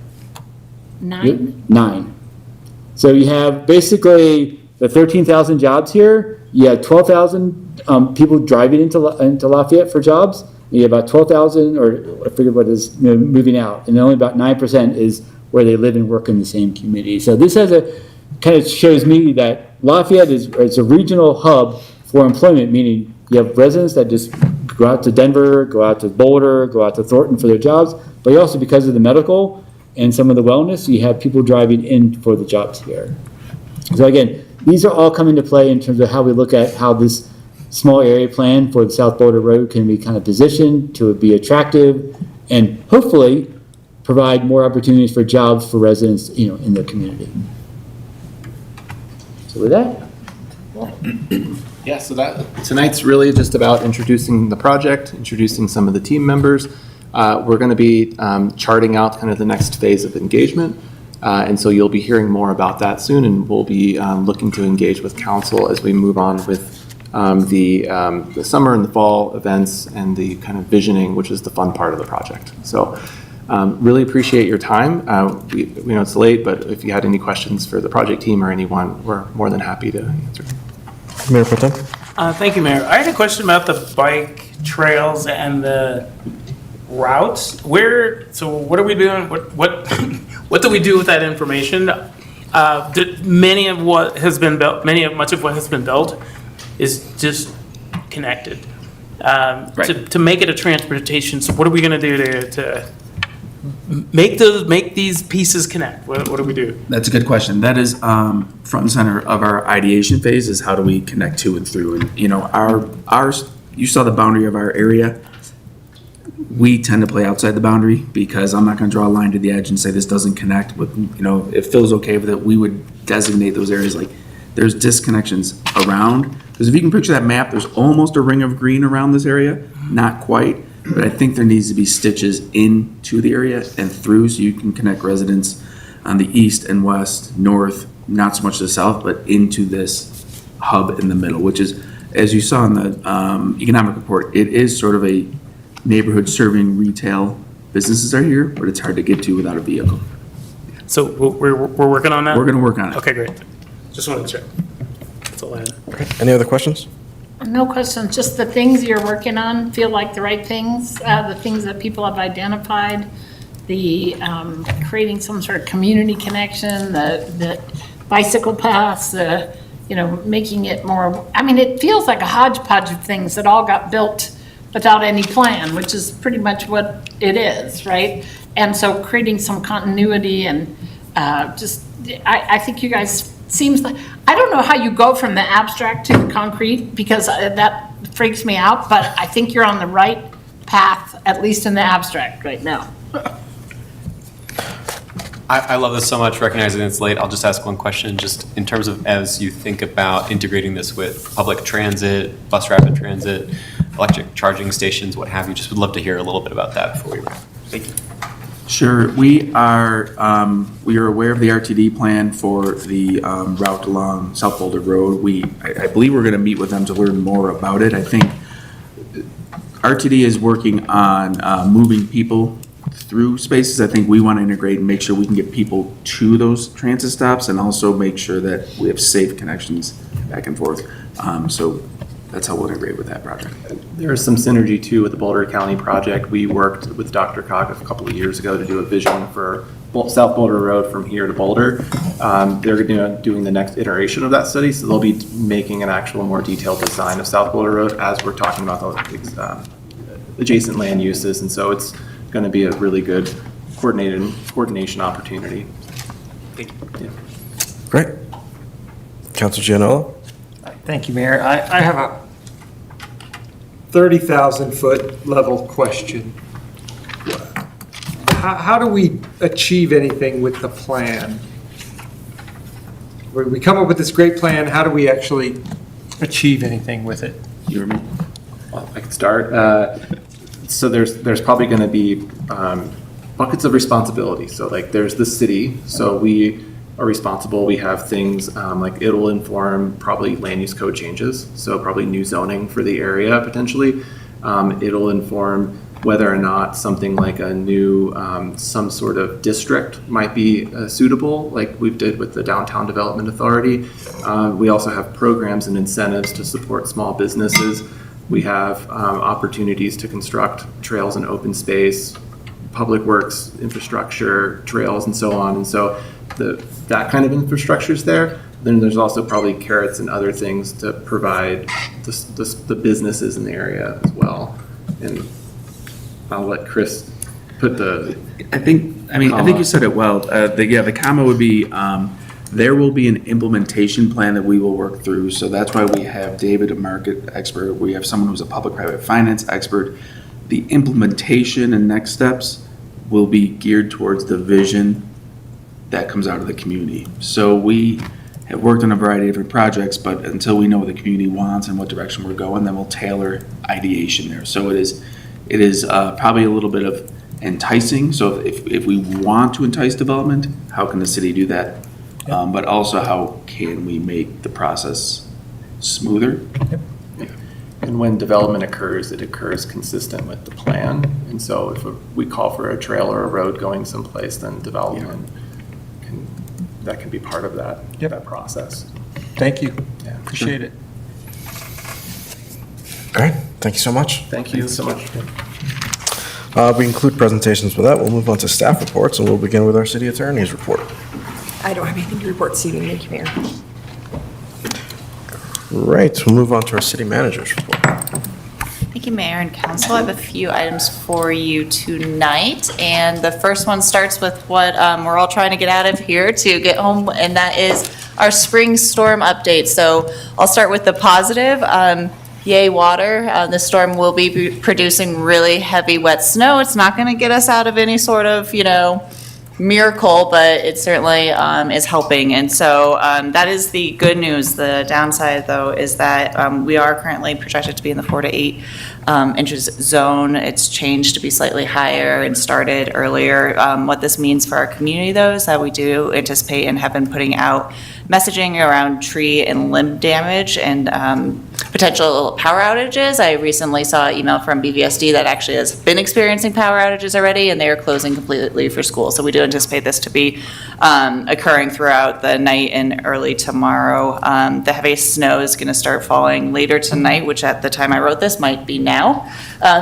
9? 9. So you have basically the 13,000 jobs here, you have 12,000 people driving into Lafayette for jobs. You have about 12,000, or I forget what it is, moving out, and only about 9% is where they live and work in the same community. So this kind of shows me that Lafayette is a regional hub for employment, meaning you have residents that just go out to Denver, go out to Boulder, go out to Thornton for their jobs, but also because of the medical and some of the wellness, you have people driving in for the jobs here. So again, these are all coming to play in terms of how we look at how this small area plan for the South Boulder Road can be kind of positioned to be attractive and hopefully provide more opportunities for jobs for residents, in the community. So with that. Yeah, so tonight's really just about introducing the project, introducing some of the team members. We're going to be charting out kind of the next phase of engagement. And so you'll be hearing more about that soon, and we'll be looking to engage with council as we move on with the summer and the fall events and the kind of visioning, which is the fun part of the project. So really appreciate your time. We know it's late, but if you had any questions for the project team or anyone, we're more than happy to answer. Mayor Pro Tem? Thank you, Mayor. I had a question about the bike trails and the routes. So what are we doing? What do we do with that information? Much of what has been built is just connected. To make it a transportation, so what are we going to do to make these pieces connect? What do we do? That's a good question. That is front and center of our ideation phase, is how do we connect to and through. And, you saw the boundary of our area. We tend to play outside the boundary because I'm not going to draw a line to the edge and say this doesn't connect with, if Phil's okay with it, we would designate those areas like there's disconnections around. Because if you can picture that map, there's almost a ring of green around this area. Not quite, but I think there needs to be stitches into the area and through so you can connect residents on the east and west, north, not so much to the south, but into this hub in the middle, which is, as you saw in the economic report, it is sort of a neighborhood serving retail businesses are here, but it's hard to get to without a vehicle. So we're working on that? We're going to work on it. Okay, great. Just wanted to check. That's all I had. Okay. Any other questions? No questions, just the things you're working on feel like the right things, the things that people have identified, the creating some sort of community connection, the bicycle paths, making it more, it feels like a hodgepodge of things that all got built without any plan, which is pretty much what it is, right? And so creating some continuity and I think you guys seems like, I don't know how you go from the abstract to the concrete because that freaks me out, but I think you're on the right path, at least in the abstract right now. I love this so much, recognizing it's late. I'll just ask one question, just in terms of as you think about integrating this with public transit, bus rapid transit, electric charging stations, what have you, just would love to hear a little bit about that before we wrap. Thank you. Sure. We are aware of the RTD plan for the route along South Boulder Road. I believe we're going to meet with them to learn more about it. I think RTD is working on moving people through spaces. I think we want to integrate and make sure we can get people to those transit stops and also make sure that we have safe connections back and forth. So that's how we'll integrate with that project. There is some synergy too with the Boulder County project. We worked with Dr. Cog a couple of years ago to do a vision for South Boulder Road from here to Boulder. They're doing the next iteration of that study, so they'll be making an actual more detailed design of South Boulder Road as we're talking about the adjacent land uses, and so it's going to be a really good coordination opportunity. Thank you. Yeah. Great. Councilor Gianello? Thank you, Mayor. I have a 30,000-foot level question. How do we achieve anything with the plan? We come up with this great plan, how do we actually achieve anything with it? You or me? Well, I can start. So there's probably going to be buckets of responsibility. So like there's the city. So we are responsible. We have things like it'll inform probably land use code changes. So probably new zoning for the area potentially. It'll inform whether or not something like a new, some sort of district might be suitable, like we did with the Downtown Development Authority. We also have programs and incentives to support small businesses. We have opportunities to construct trails and open space, public works, infrastructure, trails, and so on. And so that kind of infrastructure is there. Then there's also probably carrots and other things to provide the businesses in the area as well. And I'll let Chris put the. I think you said it well. The comma would be, there will be an implementation plan that we will work through. So that's why we have David, a market expert. We have someone who's a public-private finance expert. The implementation and next steps will be geared towards the vision that comes out of the community. So we have worked on a variety of different projects, but until we know what the community wants and what direction we're going, then we'll tailor ideation there. So it is probably a little bit of enticing. So if we want to entice development, how can the city do that? But also, how can we make the process smoother? And when development occurs, it occurs consistent with the plan. And so if we call for a trail or a road going someplace, then development that can be part of that process. Thank you. Yeah, Appreciate it. All right, thank you so much. Thank you so much. We conclude presentations with that. We'll move on to staff reports, and we'll begin with our city attorney's report. I don't have anything to report this evening, thank you, Mayor. Right, we'll move on to our city manager's report. Thank you, Mayor and Council. I have a few items for you tonight, and the first one starts with what we're all trying to get out of here to get home, and that is our spring storm update. So I'll start with the positive. Yay, water. The storm will be producing really heavy, wet snow. It's not going to get us out of any sort of, miracle, but it certainly is helping. And so that is the good news. The downside, though, is that we are currently projected to be in the 4 to 8 inches zone. It's changed to be slightly higher and started earlier. What this means for our community, though, is that we do anticipate and have been putting out messaging around tree and limb damage and potential power outages. I recently saw an email from BVSD that actually has been experiencing power outages already, and they are closing completely for school. So we do anticipate this to be occurring throughout the night and early tomorrow. The heaviest snow is going to start falling later tonight, which at the time I wrote this might be now,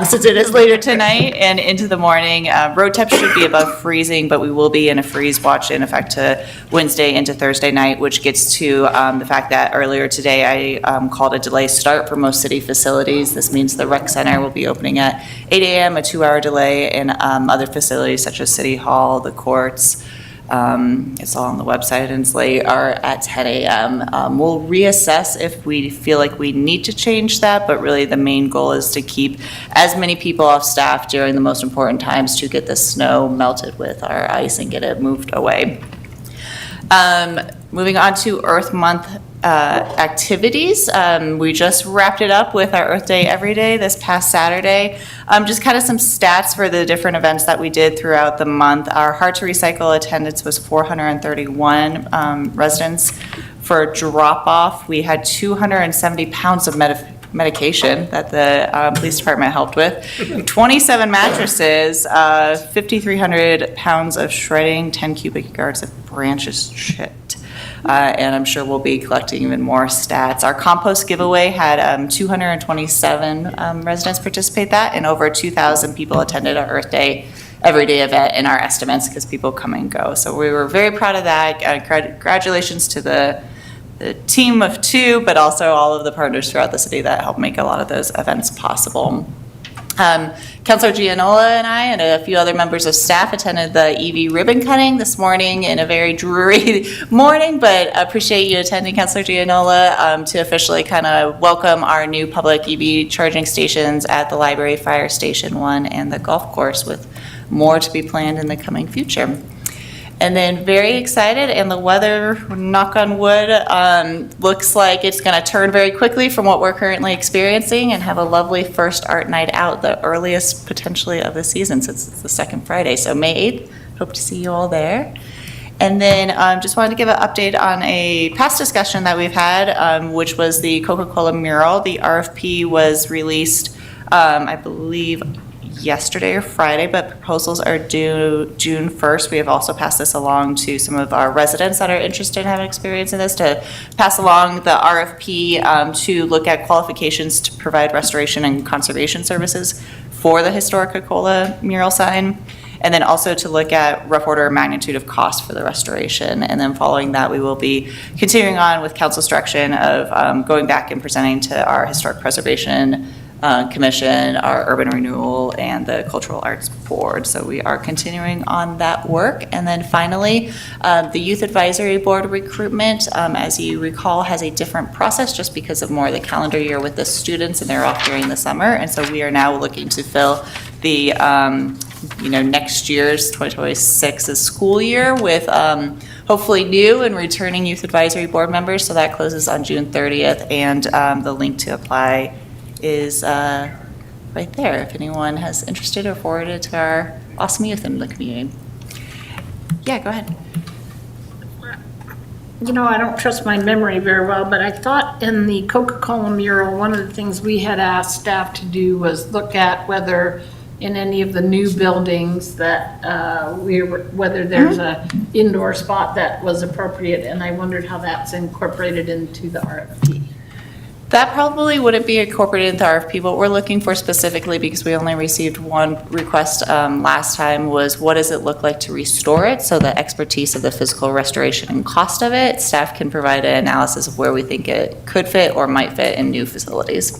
since it is later tonight and into the morning. Road temps should be above freezing, but we will be in a freeze watch in effect to Wednesday into Thursday night, which gets to the fact that earlier today I called a delay start for most city facilities. This means the rec center will be opening at 8 a.m., a 2-hour delay, and other facilities such as City Hall, the courts, it's all on the website, and Slate are at 10 a.m. We'll reassess if we feel like we need to change that, but really the main goal is to keep as many people off staff during the most important times to get the snow melted with our ice and get it moved away. Moving on to Earth Month activities. We just wrapped it up with our Earth Day Every Day this past Saturday. Just kind of some stats for the different events that we did throughout the month. Our Heart to Recycle attendance was 431 residents. For drop-off, we had 270 pounds of medication that the police department helped with, 27 mattresses, 5,300 pounds of shredding, 10 cubic yards of branches chipped. And I'm sure we'll be collecting even more stats. Our compost giveaway had 227 residents participate that, and over 2,000 people attended our Earth Day Every Day event in our estimates because people come and go. So we were very proud of that. Congratulations to the team of 2, but also all of the partners throughout the city that helped make a lot of those events possible. Councilor Gianola and I and a few other members of staff attended the EV ribbon cutting this morning in a very dreary morning, but appreciate you attending, Councilor Gianola, to officially kind of welcome our new public EV charging stations at the library, Fire Station 1, and the golf course, with more to be planned in the coming future. And then very excited, and the weather, knock on wood, looks like it's going to turn very quickly from what we're currently experiencing and have a lovely first art night out, the earliest potentially of the season since it's the second Friday. So May 8th, hope to see you all there. And then just wanted to give an update on a past discussion that we've had, which was the Coca-Cola mural. The RFP was released, I believe, yesterday or Friday, but proposals are due June 1st. We have also passed this along to some of our residents that are interested in having experience in this to pass along the RFP to look at qualifications to provide restoration and conservation services for the historic Coca-Cola mural sign. And then also to look at rough order of magnitude of cost for the restoration. And then following that, we will be continuing on with council's direction of going back and presenting to our Historic Preservation Commission, our Urban Renewal, and the Cultural Arts Board. So we are continuing on that work. And then finally, the Youth Advisory Board recruitment, as you recall, has a different process just because of more of the calendar year with the students, and they're off during the summer. And so we are now looking to fill the next year's 2026's school year with hopefully new and returning Youth Advisory Board members. So that closes on June 30th, and the link to apply is right there if anyone has interested or forwarded to our awesome youth in the community. Yeah, go ahead. I don't trust my memory very well, but I thought in the Coca-Cola mural, one of the things we had asked staff to do was look at whether in any of the new buildings that whether there's a indoor spot that was appropriate, and I wondered how that's incorporated into the RFP. That probably wouldn't be incorporated into the RFP. What we're looking for specifically, because we only received one request last time, was what does it look like to restore it? So the expertise of the physical restoration and cost of it, staff can provide an analysis of where we think it could fit or might fit in new facilities.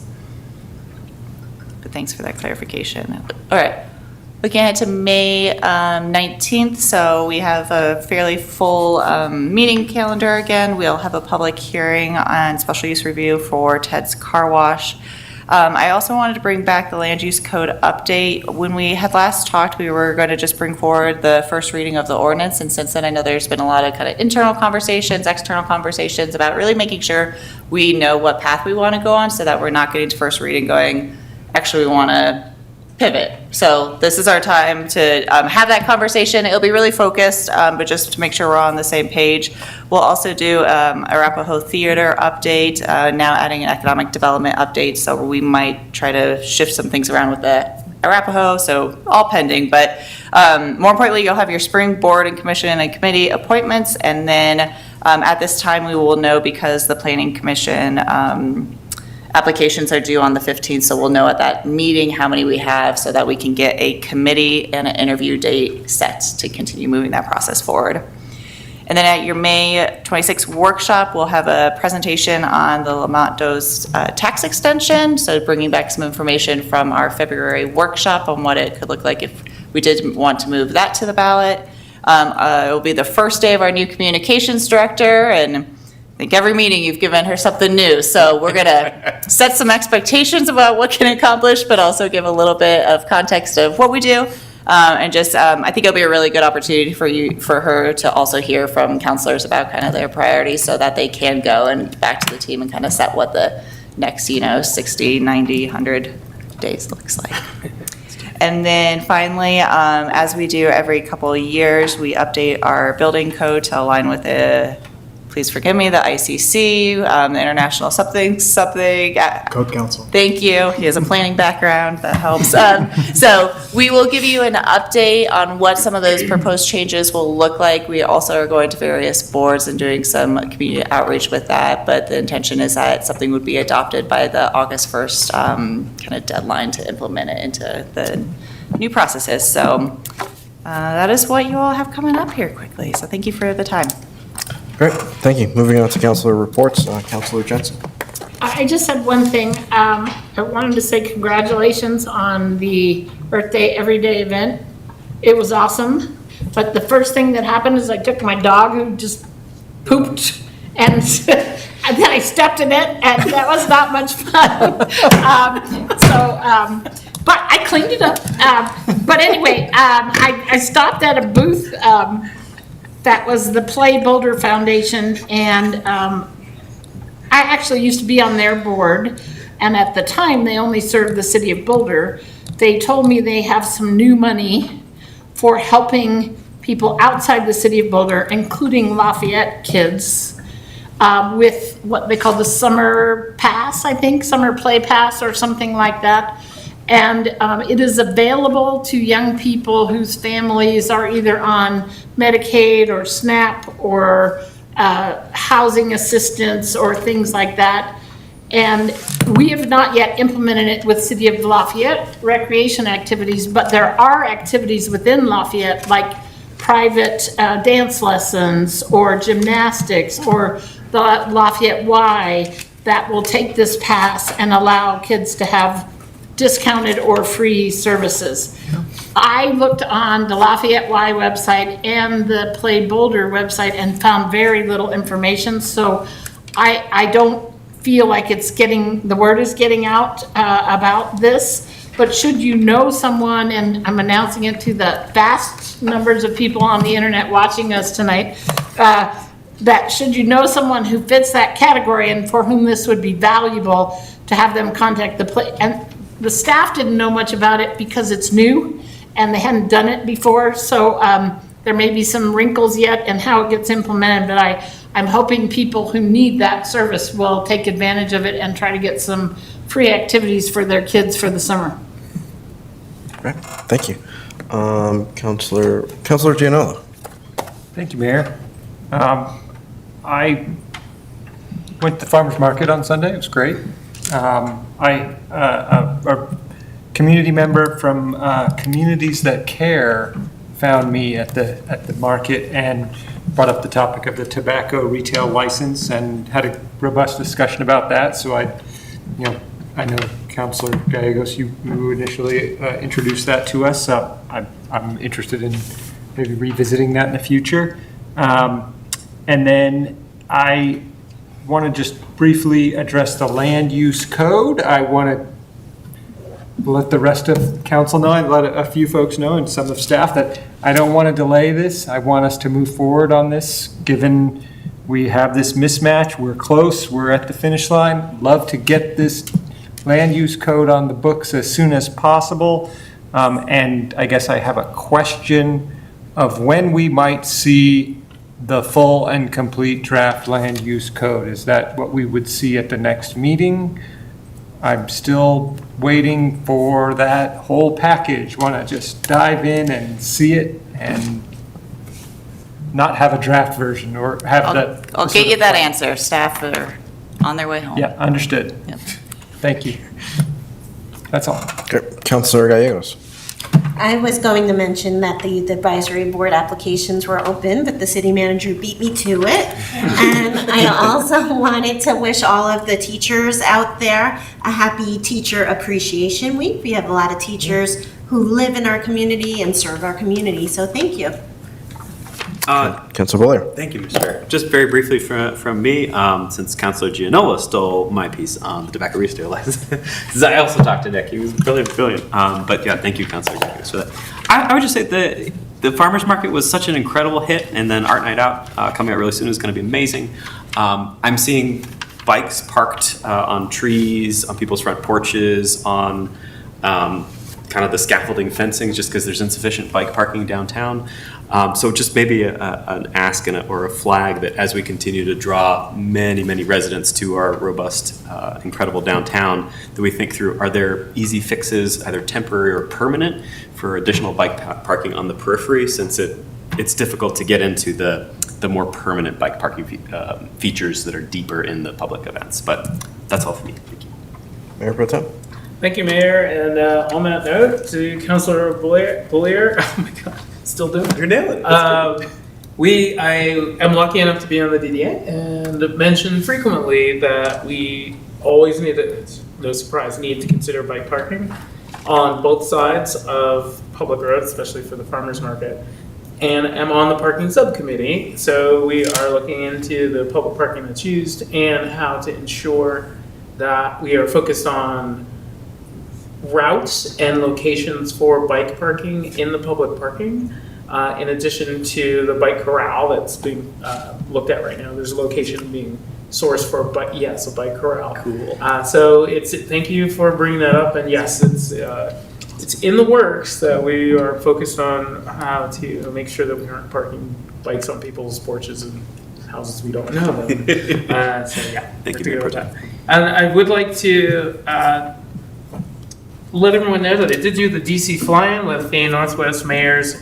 But thanks for that clarification. All right. Looking ahead to May 19th, so we have a fairly full meeting calendar again. We'll have a public hearing on special use review for Ted's Car Wash. I also wanted to bring back the land use code update. When we had last talked, we were going to just bring forward the first reading of the ordinance, and since then I know there's been a lot of kind of internal conversations, external conversations about really making sure we know what path we want to go on so that we're not getting to first reading going, actually we want to pivot. So this is our time to have that conversation. It'll be really focused, but just to make sure we're on the same page. We'll also do Arapahoe Theater update, now adding an economic development update. So we might try to shift some things around with the Arapahoe, so all pending. But more importantly, you'll have your spring board and commission and committee appointments. And then at this time, we will know because the planning commission applications are due on the 15th, so we'll know at that meeting how many we have so that we can get a committee and an interview date set to continue moving that process forward. And then at your May 26th workshop, we'll have a presentation on the Lamont Doe's tax extension, so bringing back some information from our February workshop on what it could look like if we did want to move that to the ballot. It will be the first day of our new communications director, and I think every meeting you've given her something new. So we're going to set some expectations about what can accomplish, but also give a little bit of context of what we do. And just, I think it'll be a really good opportunity for her to also hear from counselors about kind of their priorities so that they can go and back to the team and kind of set what the next, 60, 90, 100 days looks like. And then finally, as we do every couple of years, we update our building code to align with please forgive me, the ICC, the International something. Code Council. Thank you. He has a planning background. That helps. So we will give you an update on what some of those proposed changes will look like. We also are going to various boards and doing some community outreach with that. But the intention is that something would be adopted by the August 1st kind of deadline to implement it into the new processes. So that is what you all have coming up here quickly. So thank you for the time. Great, thank you. Moving on to councilor reports, Councilor Jensen. I just had one thing. I wanted to say congratulations on the Birthday Everyday event. It was awesome. But the first thing that happened is I took my dog who just pooped and then I stepped in it, and that was not much fun. But I cleaned it up. But anyway, I stopped at a booth that was the Play Boulder Foundation, and I actually used to be on their board, and at the time they only served the city of Boulder. They told me they have some new money for helping people outside the city of Boulder, including Lafayette kids, with what they call the summer pass, I think, summer play pass or something like that. And it is available to young people whose families are either on Medicaid or SNAP or housing assistance or things like that. And we have not yet implemented it with City of Lafayette recreation activities, but there are activities within Lafayette like private dance lessons or gymnastics or the Lafayette Y that will take this pass and allow kids to have discounted or free services. I looked on the Lafayette Y website and the Play Boulder website and found very little information, so I don't feel like the word is getting out about this. But should you know someone, and I'm announcing it to the vast numbers of people on the internet watching us tonight, that should you know someone who fits that category and for whom this would be valuable, to have them contact the play. And the staff didn't know much about it because it's new and they hadn't done it before. So there may be some wrinkles yet in how it gets implemented, but I'm hoping people who need that service will take advantage of it and try to get some free activities for their kids for the summer. Right, thank you. Counselor Gianello. Thank you, Mayor. I went to the farmer's market on Sunday. It was great. A community member from Communities That Care found me at the market and brought up the topic of the tobacco retail license and had a robust discussion about that. So I know Councilor Gallegos, you initially introduced that to us. I'm interested in maybe revisiting that in the future. And then I want to just briefly address the land use code. I want to let the rest of council know, and let a few folks know and some of staff that I don't want to delay this. I want us to move forward on this, given we have this mismatch. We're close. We're at the finish line. Love to get this land use code on the books as soon as possible. And I guess I have a question of when we might see the full and complete draft land use code. Is that what we would see at the next meeting? I'm still waiting for that whole package. Want to just dive in and see it and not have a draft version or have that. I'll get you that answer. Staff are on their way home. Yeah, understood. Yep. Thank you. That's all. Okay, Counselor Gallegos. I was going to mention that the advisory board applications were open, but the city manager beat me to it. And I also wanted to wish all of the teachers out there a happy Teacher Appreciation Week. We have a lot of teachers who live in our community and serve our community, so thank you. Councilor Blair. Thank you, Mr. Chair. Just very briefly from me, since Councilor Giannola stole my piece on the tobacco retail license, I also talked to Nick. He was brilliant. But yeah, thank you, Councilor Giannola, for that. I would just say the farmers market was such an incredible hit, and then Art Night Out coming out really soon is going to be amazing. I'm seeing bikes parked on trees, on people's front porches, on kind of the scaffolding fencing, just because there's insufficient bike parking downtown. So just maybe an ask or a flag that as we continue to draw many, many residents to our robust, incredible downtown, that we think through, are there easy fixes, either temporary or permanent, for additional bike parking on the periphery, since it's difficult to get into the more permanent bike parking features that are deeper in the public events. But that's all for me. Thank you. Mayor Pro Tem. Thank you, Mayor, and on that note, to Councilor Bollier, oh my God, still doing it. You're nailing it. I am lucky enough to be on the DDA and mention frequently that we always need to, no surprise, need to consider bike parking on both sides of public roads, especially for the farmers market. And I'm on the parking subcommittee, so we are looking into the public parking that's used and how to ensure that we are focused on routes and locations for bike parking in the public parking. In addition to the bike corral that's being looked at right now, there's a location being sourced for a bike corral. Cool. So thank you for bringing that up, and yes, it's in the works that we are focused on how to make sure that we aren't parking bikes on people's porches and houses we don't know them. So yeah, Thank you, Mayor Pro Tem. and I would like to let everyone know that I did do the DC fly-in with the Northwest Mayors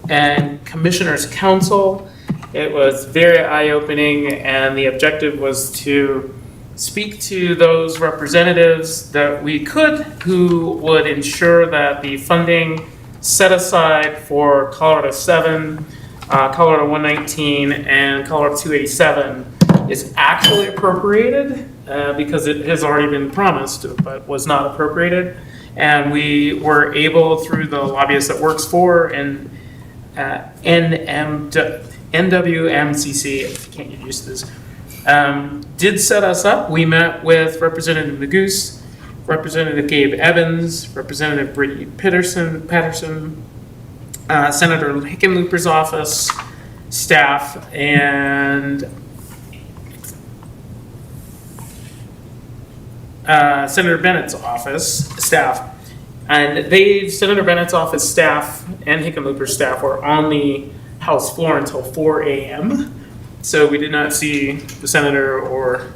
and Commissioners Council. It was very eye-opening, and the objective was to speak to those representatives that we could who would ensure that the funding set aside for Colorado 7, Colorado 119, and Colorado 287 is actually appropriated, because it has already been promised but was not appropriated. And we were able, through the lobbyist that works for and NWMCC, I can't get used to this, did set us up. We met with Representative Magoo's, Representative Gabe Evans, Representative Brittany Patterson, Senator Hickenlooper's office, staff, and Senator Bennett's office staff. And Senator Bennett's office staff and Hickenlooper's staff were on the House floor until 4 a.m. So we did not see the senator or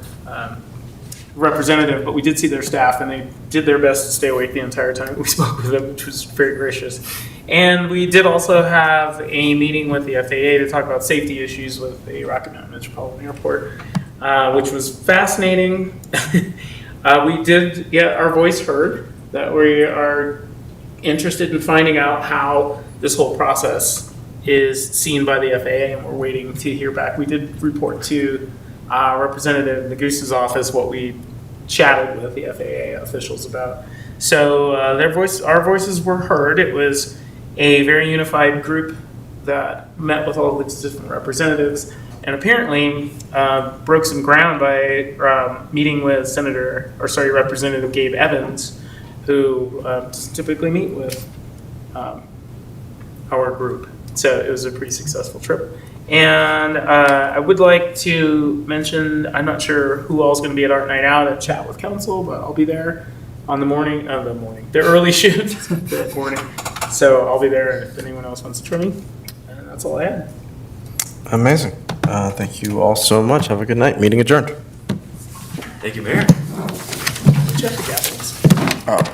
representative, but we did see their staff, and they did their best to stay awake the entire time we spoke with them, which was very gracious. And we did also have a meeting with the FAA to talk about safety issues with the Rocky Mountain Metropolitan Airport, which was fascinating. We did get our voice heard, that we are interested in finding out how this whole process is seen by the FAA, and we're waiting to hear back. We did report to Representative Magoo's office what we chatted with the FAA officials about. So our voices were heard. It was a very unified group that met with all the different representatives, and apparently broke some ground by meeting with Representative Gabe Evans, who typically meet with our group. So it was a pretty successful trip. And I would like to mention, I'm not sure who all's going to be at Art Night Out at Chat with Council, but I'll be there on the early shoot, the morning. So I'll be there if anyone else wants to join me. And that's all I had. Amazing. Thank you all so much. Have a good night. Meeting adjourned. Thank you, Mayor. Oh.